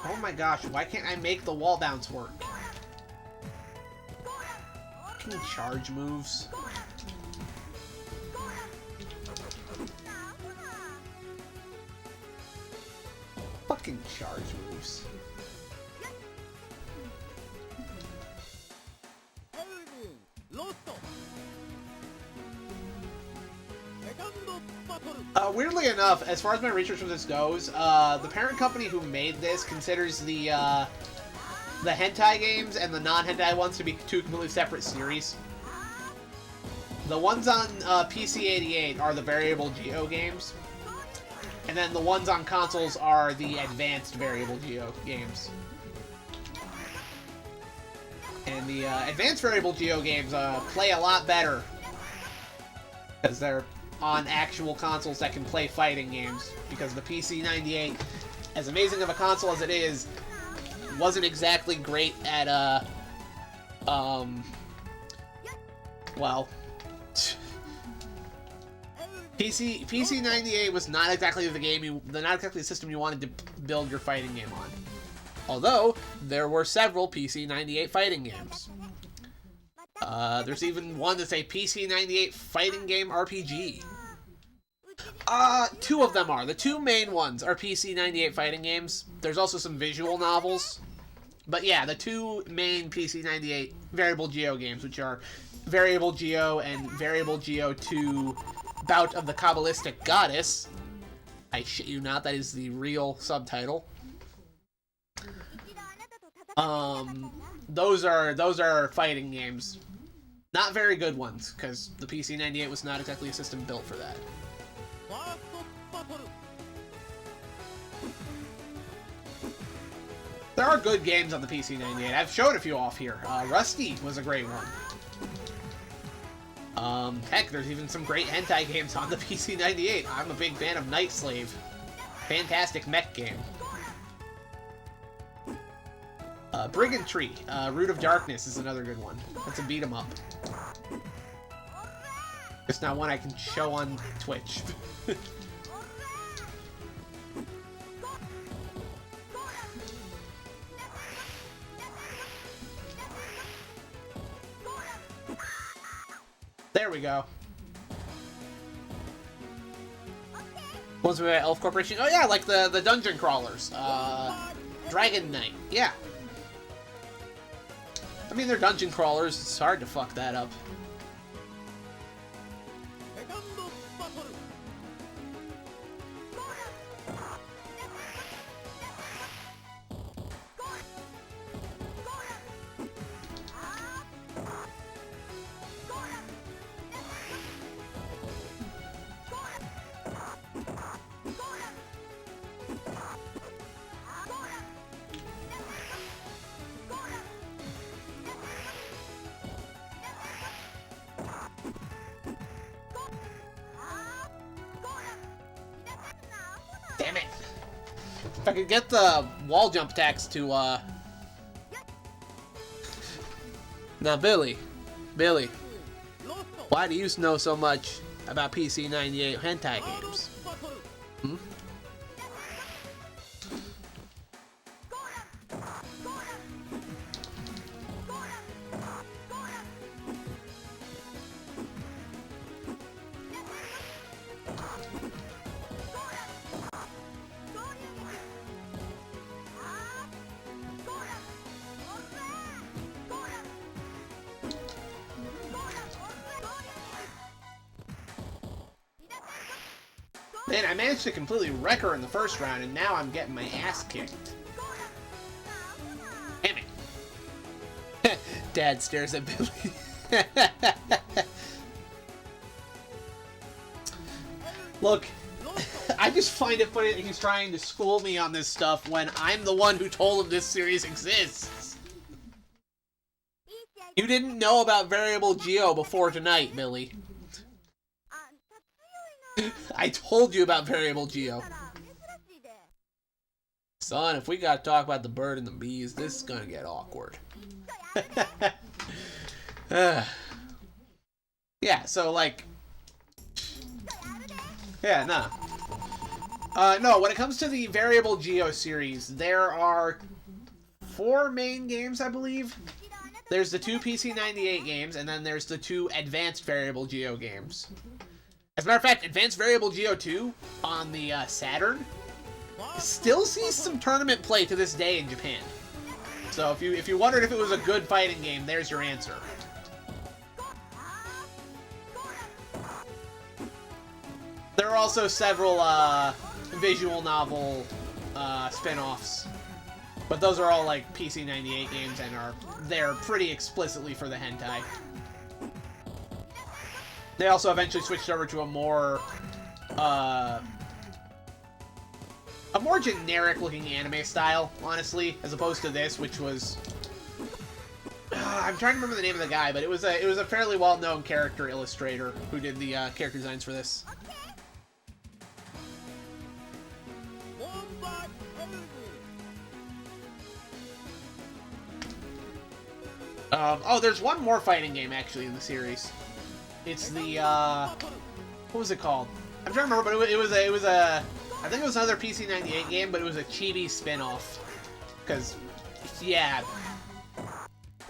Oh my gosh, why can't I make the wall bounce work? Fucking charge moves. Fucking charge moves. Weirdly enough, as far as my research for this goes, the parent company who made this considers the hentai games and the non-hentai ones to be two completely separate series. The ones on PC-88 are the variable geo games, and then the ones on consoles are the advanced variable geo games. And the advanced variable geo games play a lot better, because they're on actual consoles that can play fighting games, because the PC-98, as amazing of a console as it is, wasn't exactly great at well, PC-98 was not exactly not exactly the system you wanted to build your fighting game on. Although there were several PC-98 fighting games. There's even one that's a PC-98 fighting game RPG. Two of them are. The two main ones are PC-98 fighting games. There's also some visual novels. But yeah, the two main PC-98 variable geo games, which are Variable Geo and Variable Geo 2 Bout of the Kabbalistic Goddess. I shit you not, that is the real subtitle. Those are fighting games. Not very good ones, because the PC-98 was not exactly a system built for that. There are good games on the PC-98. I've showed a few off here. Rusty was a great one. Heck, there's even some great hentai games on the PC-98. I'm a big fan of Night Slave. Fantastic mech game. Brigand Tree, Root of Darkness is another good one. That's a beat 'em up. It's not one I can show on Twitch. There we go. Ones made by Elf Corporation. Oh yeah, like the dungeon crawlers. Dragon Knight. Yeah. I mean, they're dungeon crawlers. It's hard to fuck that up. Damn it! If I could get the wall jump attacks to, Now, Billy, why do you know so much about PC-98 hentai games? Hmm? Man, I managed to completely wreck her in the first round, and now I'm getting my ass kicked. Damn it. Dad stares at Billy. Look, I just find it funny that he's trying to school me on this stuff when I'm the one who told him this series exists. You didn't know about Variable Geo before tonight, Billy. I told you about Variable Geo. Son, if we gotta talk about the bird and the bees, this is gonna get awkward. Yeah, so like... Yeah, nah. No, when it comes to the Variable Geo series, there are 4 main games, I believe. There's the 2 PC-98 games, and then there's the 2 Advanced Variable Geo games. As a matter of fact, Advanced Variable Geo 2 on the Saturn still sees some tournament play to this day in Japan. So if you wondered if it was a good fighting game, there's your answer. There are also several visual novel spin-offs, but those are all like PC-98 games and they're pretty explicitly for the hentai. They also eventually switched over to a more generic-looking anime style, honestly, as opposed to this, which was... I'm trying to remember the name of the guy, but it was a fairly well-known character illustrator who did the character designs for this. Oh, there's one more fighting game, actually, in the series. It's the, what was it called? I'm trying to remember, but it was a, I think it was another PC-98 game, but it was a chibi spin-off. Because, yeah,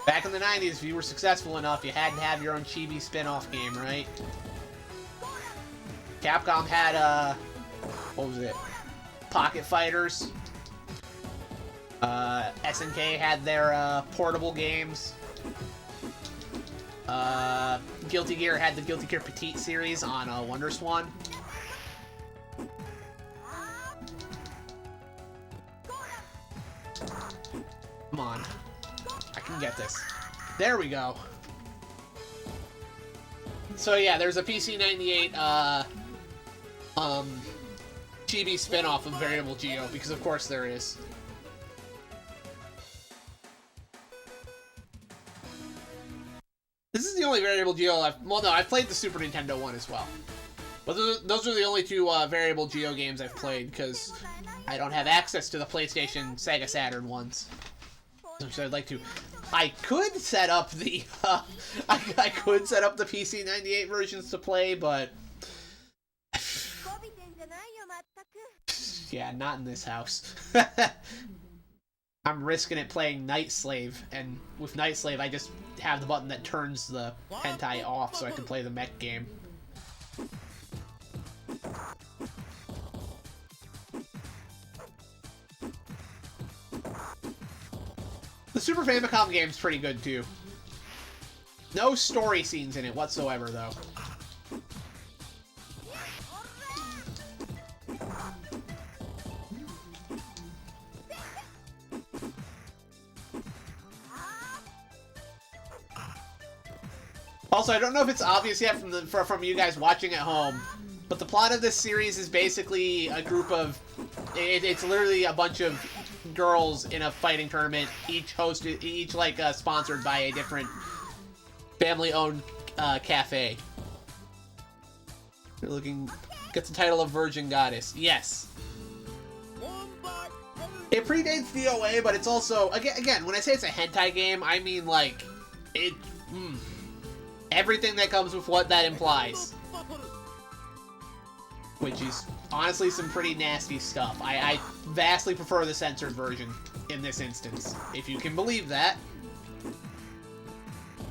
back in the 90s, if you were successful enough, you had to have your own chibi spin-off game, right? Capcom had, what was it? Pocket Fighters. SNK had their, portable games. Guilty Gear had the Guilty Gear Petite series on WonderSwan. Come on. I can get this. There we go. So yeah, there's a PC-98 chibi spin-off of Variable Geo, because of course there is. This is the only Variable Geo I've played the Super Nintendo one as well. But those are the only 2 Variable Geo games I've played, because I don't have access to the PlayStation Sega Saturn ones. So I'd like to. I could set up the, I could set up the PC-98 versions to play, but... yeah, not in this house. I'm risking it playing Night Slave, and with Night Slave, I just have the button that turns the hentai off so I can play the mech game. The Super Famicom game's pretty good, too. No story scenes in it whatsoever, though. Also, I don't know if it's obvious yet from you guys watching at home, but the plot of this series is basically a group of... It's literally a bunch of girls in a fighting tournament, each sponsored by a different family-owned cafe. You're looking... Gets the title of Virgin Goddess. Yes. It predates the OA, but it's also... Again, when I say it's a hentai game, I mean, like... everything that comes with what that implies. Which is, honestly, some pretty nasty stuff. I vastly prefer the censored version in this instance, if you can believe that.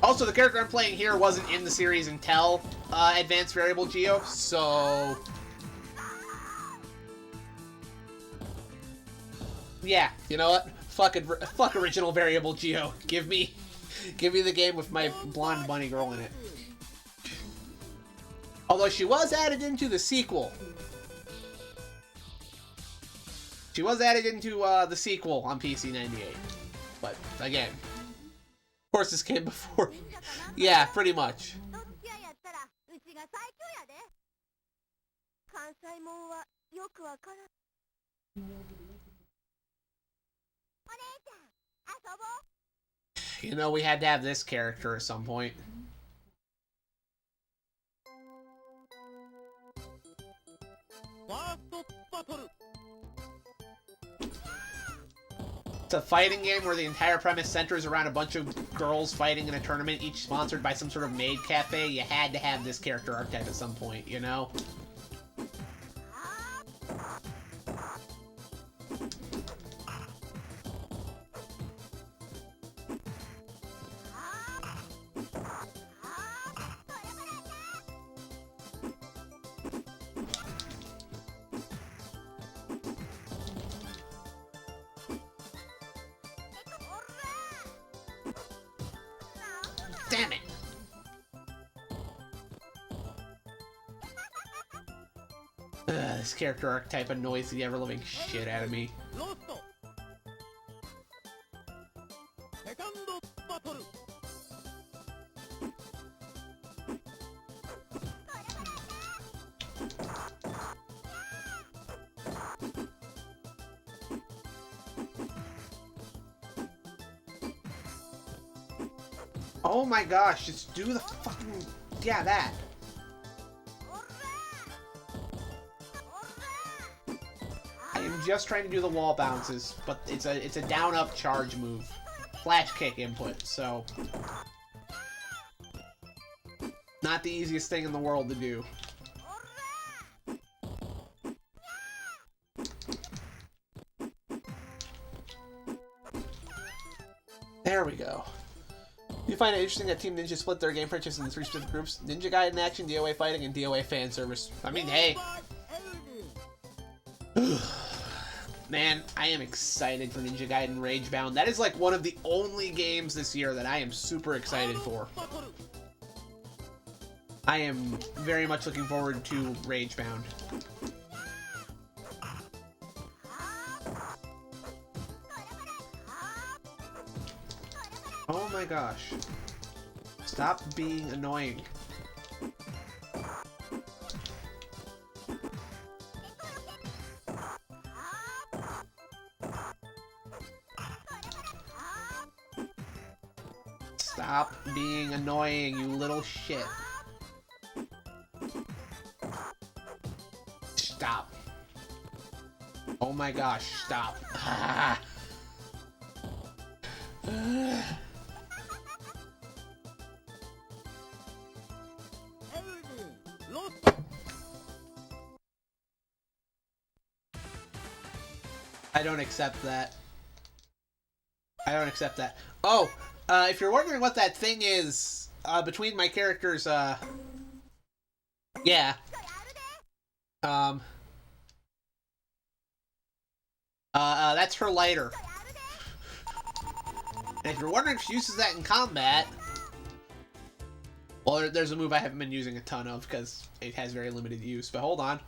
Also, the character I'm playing here wasn't in the series until Advanced Variable Geo, so... Yeah, you know what? Fuck original Variable Geo. Give me the game with my blonde bunny girl in it. Although she was added into the sequel. She was added into the sequel on PC-98. But, again. Of course this came before. Yeah, pretty much. You know, we had to have this character at some point. It's a fighting game where the entire premise centers around a bunch of girls fighting in a tournament, each sponsored by some sort of maid cafe. You had to have this character archetype at some point, you know? Damn it! This character archetype annoys the ever-living shit out of me. Oh my gosh, just do the fucking... Yeah, that. I am just trying to do the wall bounces, but it's a down-up charge move. Flash kick input, so... Not the easiest thing in the world to do. There we go. You find it interesting that Team Ninja split their game franchise into 3 specific groups: Ninja Gaiden Action, DOA Fighting, and DOA Fan Service. I mean, hey. Man, I am excited for Ninja Gaiden Ragebound. That is like one of the only games this year that I am super excited for. I am very much looking forward to Ragebound. Oh my gosh. Stop being annoying. Stop being annoying, you little shit. Stop. Oh my gosh, stop. Ah. I don't accept that. I don't accept that. Oh, if you're wondering what that thing is, between my characters, yeah. That's her lighter. And if you're wondering if she uses that in combat, well, there's a move I haven't been using a ton of because it has very limited use, but hold on.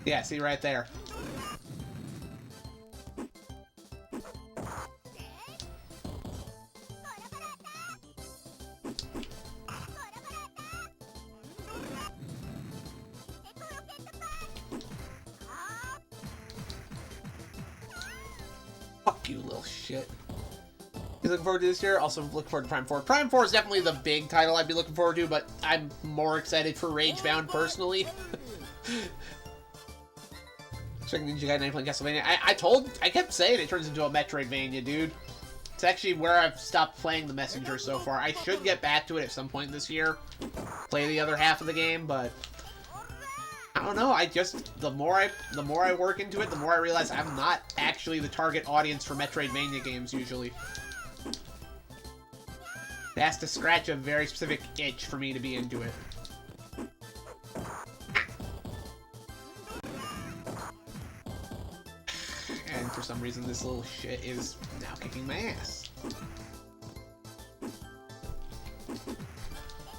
Yeah, see right there. Fuck you, little shit. You looking forward to this year? Also looking forward to Prime 4. Prime 4 is definitely the big title I'd be looking forward to, but I'm more excited for Ragebound personally. Checking Ninja Gaiden playing Castlevania. I kept saying it turns into a Metroidvania, dude. It's actually where I've stopped playing the Messenger so far. I should get back to it at some point this year. Play the other half of the game, but I don't know. The more I work into it, the more I realize I'm not actually the target audience for Metroidvania games usually. It has to scratch a very specific itch for me to be into it. And for some reason, this little shit is now kicking my ass.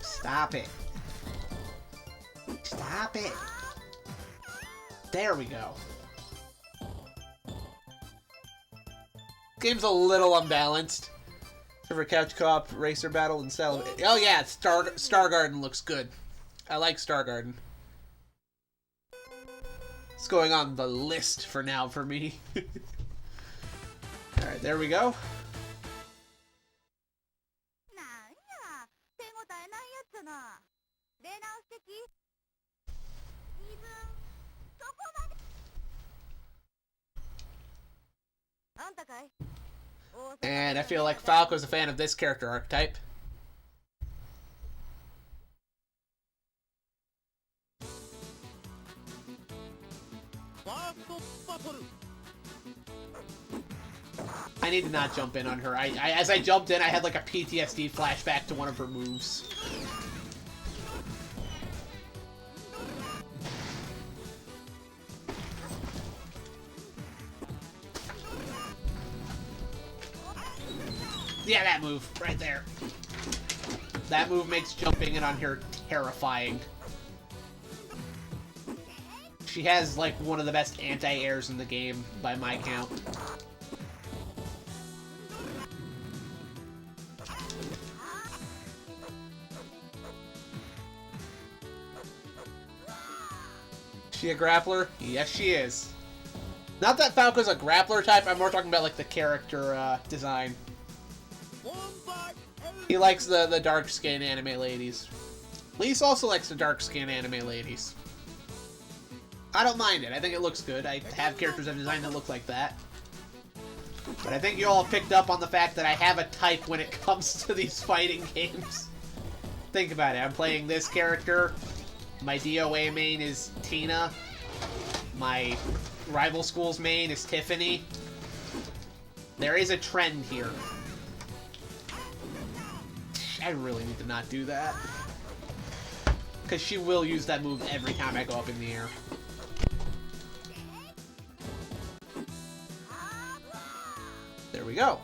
Stop it. Stop it. There we go. Game's a little unbalanced. For couch co-op, racer battle, and style of it. Oh yeah, Star Garden looks good. I like Star Garden. It's going on the list for now for me. Alright, there we go. And I feel like Falco's a fan of this character archetype. I need to not jump in on her. As I jumped in, I had like a PTSD flashback to one of her moves. Yeah, that move, right there. That move makes jumping in on her terrifying. She has, like, one of the best anti-airs in the game, by my count. She a grappler? Yes, she is. Not that Falco's a grappler type, I'm more talking about, like, the character, design. He likes the dark-skinned anime ladies. Lise also likes the dark-skinned anime ladies. I don't mind it. I think it looks good. I have characters I've designed that look like that. But I think you all picked up on the fact that I have a type when it comes to these fighting games. Think about it. I'm playing this character. My DOA main is Tina. My rival school's main is Tiffany. There is a trend here. I really need to not do that. Because she will use that move every time I go up in the air. There we go.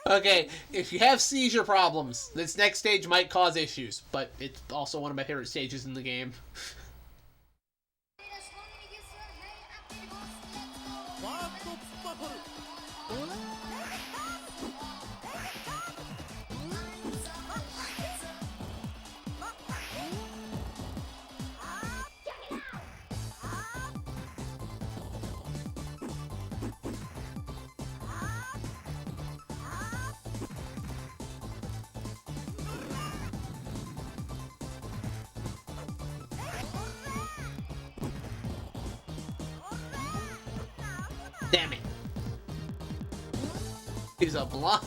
Okay, if you have seizure problems, this next stage might cause issues, but it's also one of my favorite stages in the game. Damn it. He's a blonde.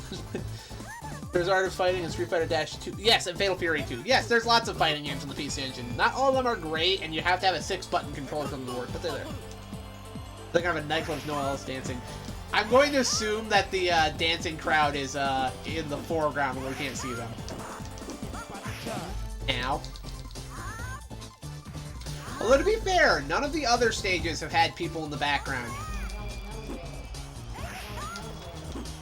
There's Art of Fighting and Street Fighter Dash 2. Yes, and Fatal Fury 2. Yes, there's lots of fighting games on the PC Engine. Not all of them are great, and you have to have a 6-button controller for them to work, but they're there. They're kind of a nightclub with no one else dancing. I'm going to assume that the dancing crowd is in the foreground where we can't see them. Ow. Although, to be fair, none of the other stages have had people in the background.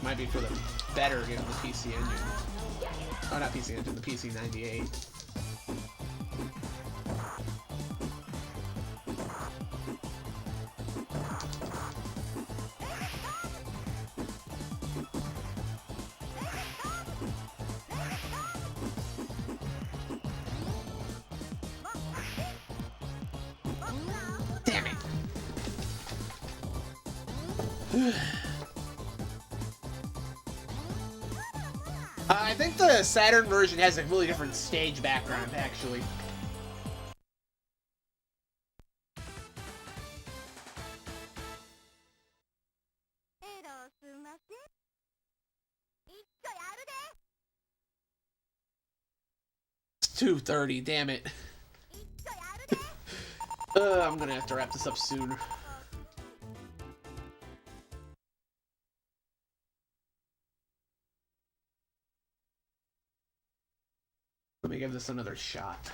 Might be for the better given the PC Engine. Oh, not PC Engine, the PC-98. Damn it. I think the Saturn version has a really different stage background, actually. It's 2:30, damn it. I'm gonna have to wrap this up soon. Let me give this another shot.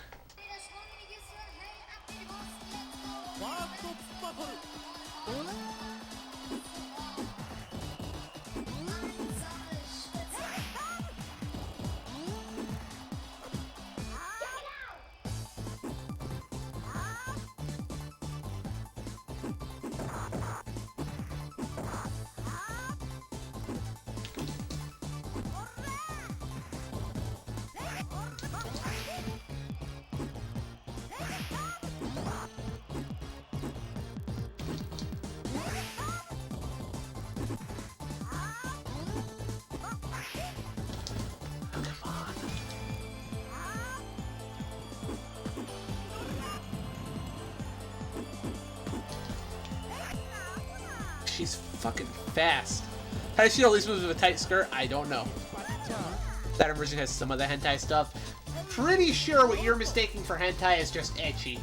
She's fucking fast. How does she at least move with a tight skirt? I don't know. That version has some of the hentai stuff. Pretty sure what you're mistaking for hentai is just ecchi.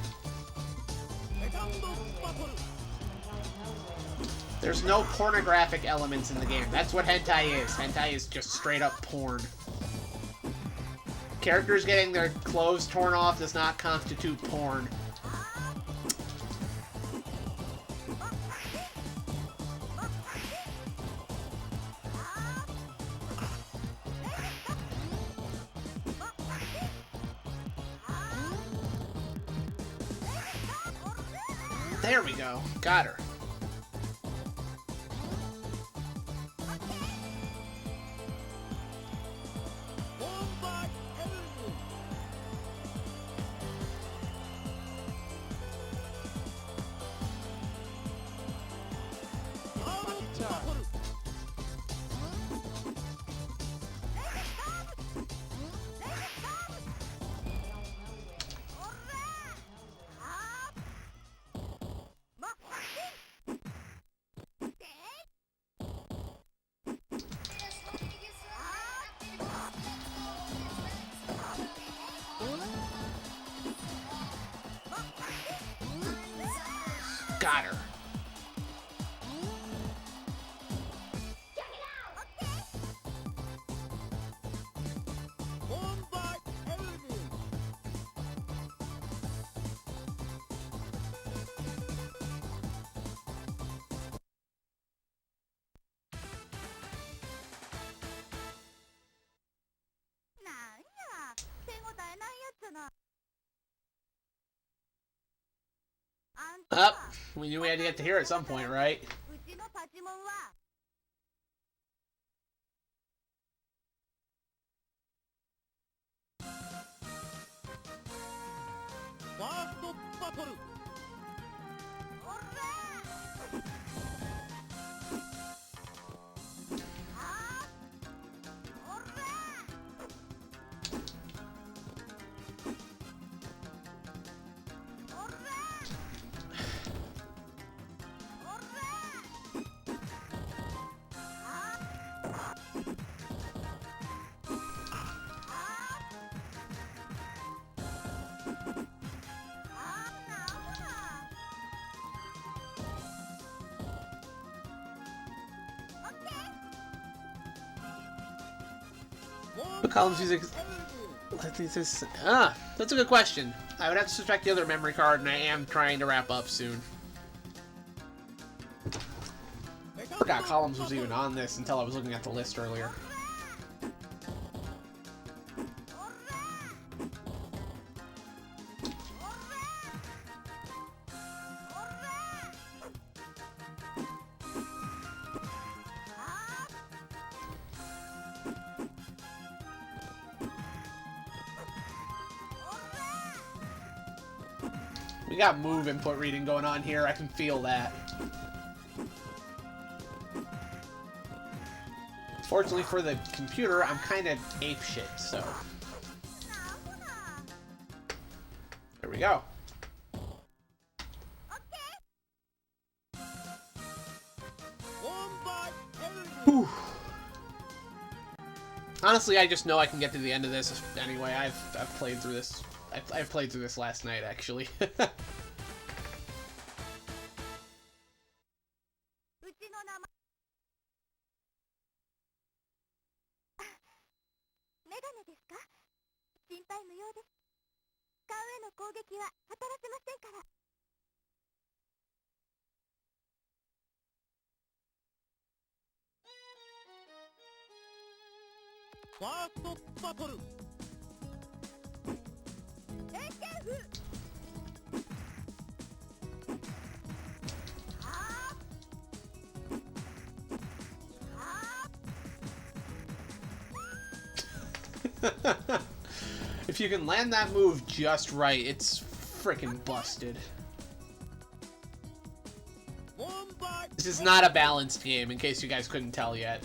There's no pornographic elements in the game. That's what hentai is. Hentai is just straight up porn. Characters getting their clothes torn off does not constitute porn. There we go. Got her. Got her. Up. We knew we had to get to here at some point, right? What columns music? That's a good question. I would have to suspect the other memory card, and I am trying to wrap up soon. I forgot columns was even on this until I was looking at the list earlier. We got move input reading going on here. I can feel that. Fortunately for the computer, I'm kind of apeshit, so. There we go. Whew. Honestly, I just know I can get to the end of this anyway. I've played through this. I've played through this last night, actually. If you can land that move just right, it's freaking busted. This is not a balanced game, in case you guys couldn't tell yet.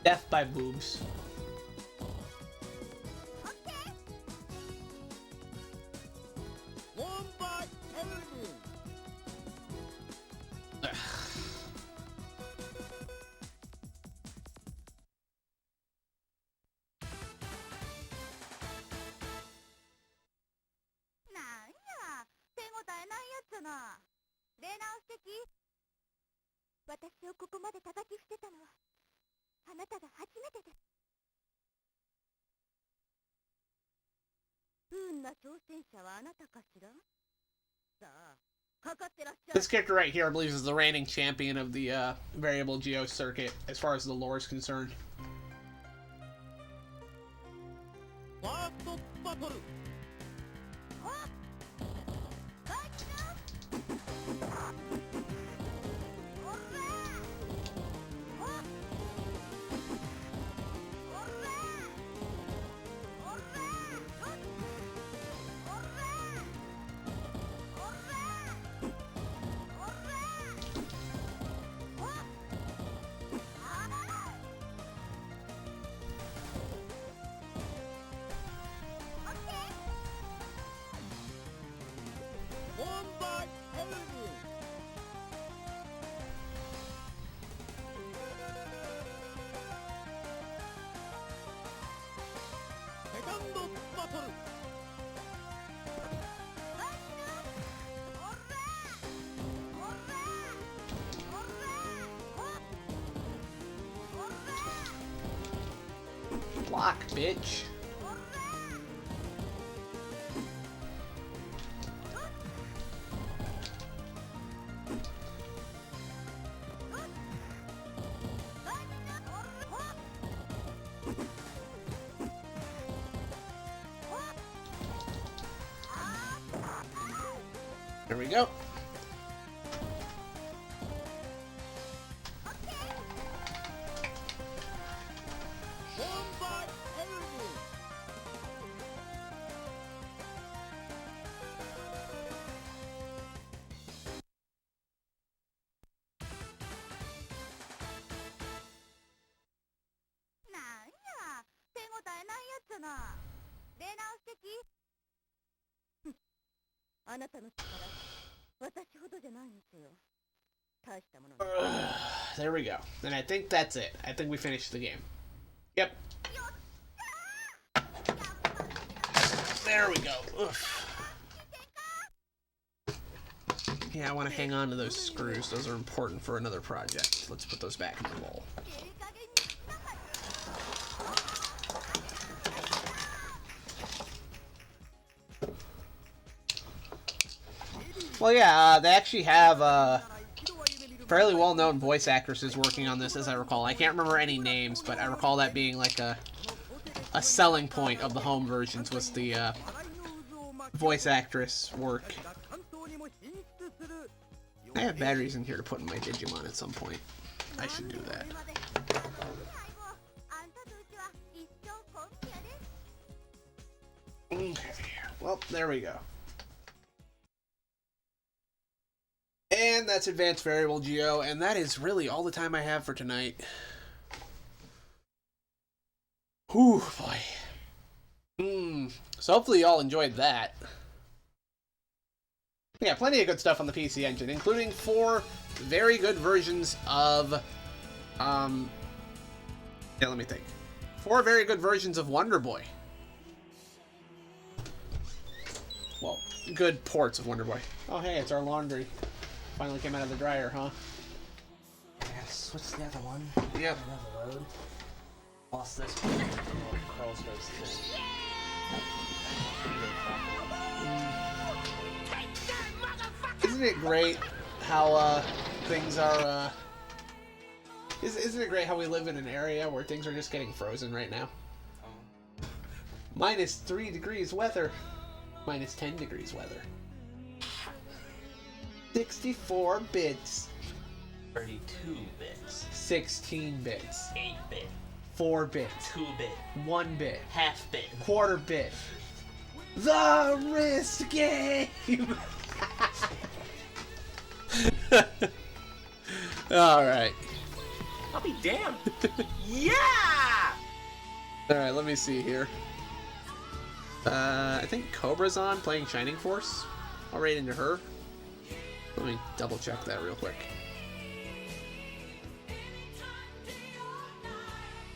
Death by boobs. This character right here, I believe, is the reigning champion of the variable Geo circuit, as far as the lore is concerned. Block, bitch. There we go. There we go. And I think that's it. I think we finished the game. Yep. There we go. Oof. Yeah, I want to hang on to those screws. Those are important for another project. Let's put those back in the bowl. Well, yeah, they actually have fairly well-known voice actresses working on this, as I recall. I can't remember any names, but I recall that being like a selling point of the home versions was the voice actress work. I have batteries in here to put in my Digimon at some point. I should do that. Well, there we go. And that's Advanced Variable Geo, and that is really all the time I have for tonight. Whew, boy. So hopefully y'all enjoyed that. Yeah, plenty of good stuff on the PC Engine, including 4 very good versions of, yeah, let me think. 4 very good versions of WonderBoy. Well, good ports of WonderBoy. Oh, hey, it's our laundry. Finally came out of the dryer, huh? I gotta switch the other one. Yep. Another load. Lost this one. Curls goes through. Isn't it great how things are? Isn't it great how we live in an area where things are just getting frozen right now? Minus 3 degrees weather. Minus 10 degrees weather. 64 bits. 32 bits. 16 bits. 8 bit. 4 bits. 2 bit. 1 bit. Half bit. Quarter bit. The wrist game! Alright. I'll be damned. Yeah! Alright, let me see here. I think Cobra's on playing Shining Force. I'll raid into her. Let me double check that real quick.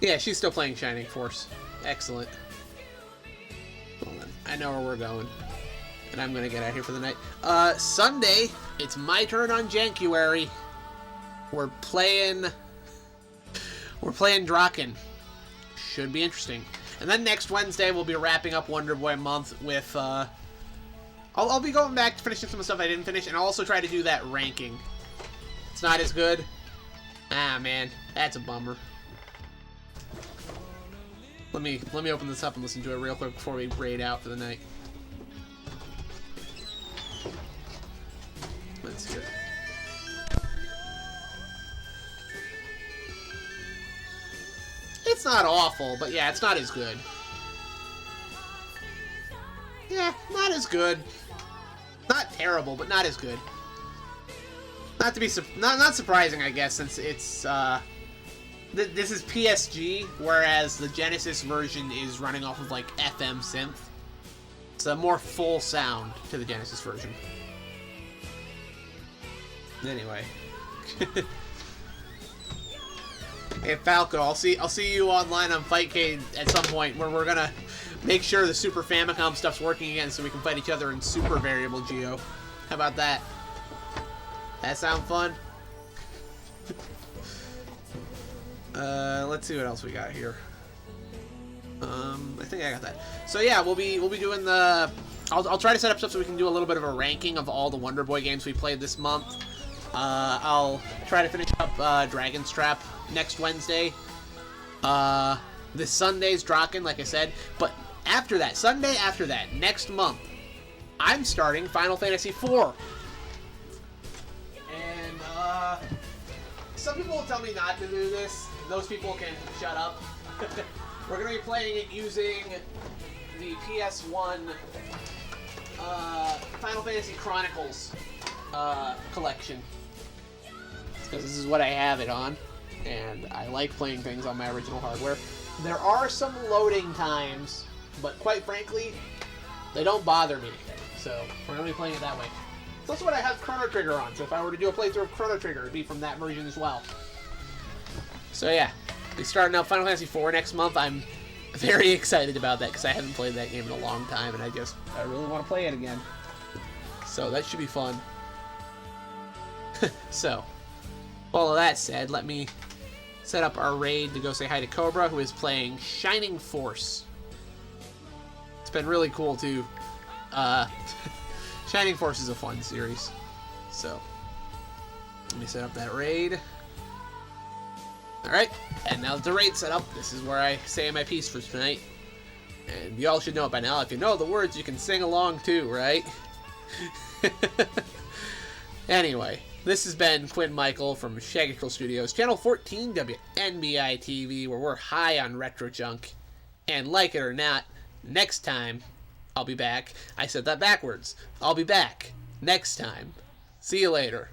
Yeah, she's still playing Shining Force. Excellent. Hold on. I know where we're going. And I'm gonna get out here for the night. Sunday, it's my turn on Jankuary. We're playing Draken. Should be interesting. And then next Wednesday, we'll be wrapping up WonderBoy month with, I'll be going back to finishing some stuff I didn't finish, and I'll also try to do that ranking. It's not as good. Ah, man. That's a bummer. Let me open this up and listen to it real quick before we raid out for the night. Let's hear it. It's not awful, but yeah, it's not as good. Yeah, not as good. Not terrible, but not as good. Not to be not surprising, I guess, since it's this is PSG, whereas the Genesis version is running off of like FM synth. It's a more full sound to the Genesis version. Anyway. Hey Falco, I'll see you online on Fightcade at some point where we're gonna make sure the Super Famicom stuff's working again so we can fight each other in Super Variable Geo. How about that? That sound fun? Let's see what else we got here. I think I got that. So yeah, we'll be doing the. I'll try to set up stuff so we can do a little bit of a ranking of all the WonderBoy games we played this month. I'll try to finish up Dragon's Trap next Wednesday. This Sunday's Draken, like I said. But after that, Sunday after that, next month, I'm starting Final Fantasy IV. And some people will tell me not to do this. Those people can shut up. We're going to be playing it using the PS1 Final Fantasy Chronicles collection. Because this is what I have it on, and I like playing things on my original hardware. There are some loading times, but quite frankly, They don't bother me. So we're gonna be playing it that way. It's also what I have Chrono Trigger on. So if I were to do a playthrough of Chrono Trigger, it'd be from that version as well. So yeah, we're starting out Final Fantasy IV next month. I'm very excited about that because I haven't played that game in a long time, and I really want to play it again. So that should be fun. So, all of that said, let me set up our raid to go say hi to Cobra, who is playing Shining Force. It's been really cool too. Shining Force is a fun series. So, let me set up that raid. Alright, and now that the raid's set up, this is where I say my piece for tonight. And you all should know it by now. If you know the words, you can sing along too, right? Anyway, this has been Quinn Michael from Shaggy Girl Studios, Channel 14 WNBI TV, where we're high on retro junk. And like it or not, next time, I'll be back. I said that backwards. I'll be back next time. See you later.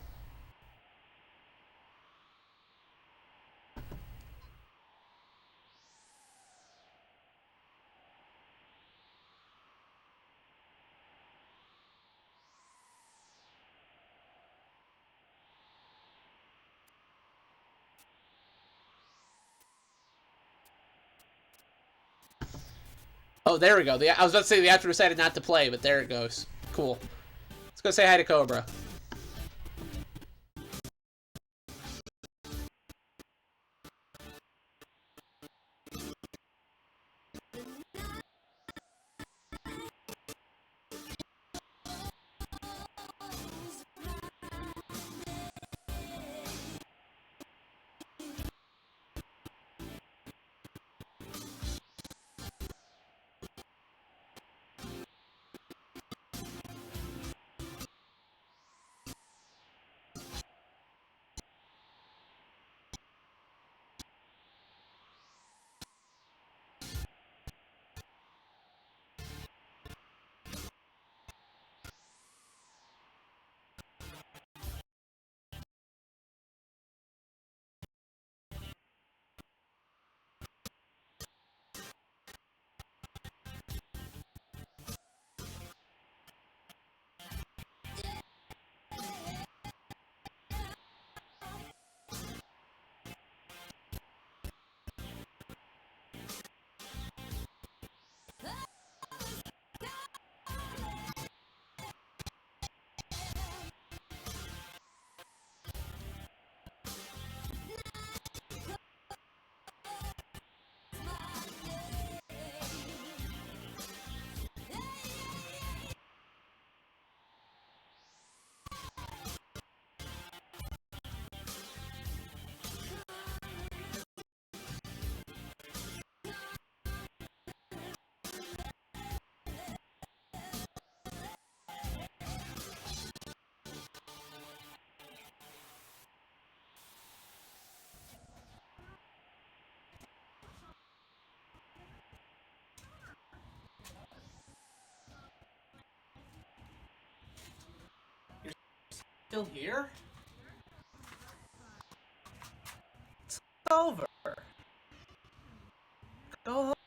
Oh, there we go. I was about to say the after decided not to play, but there it goes. Cool. Let's go say hi to Cobra. Still here? It's over. Go home.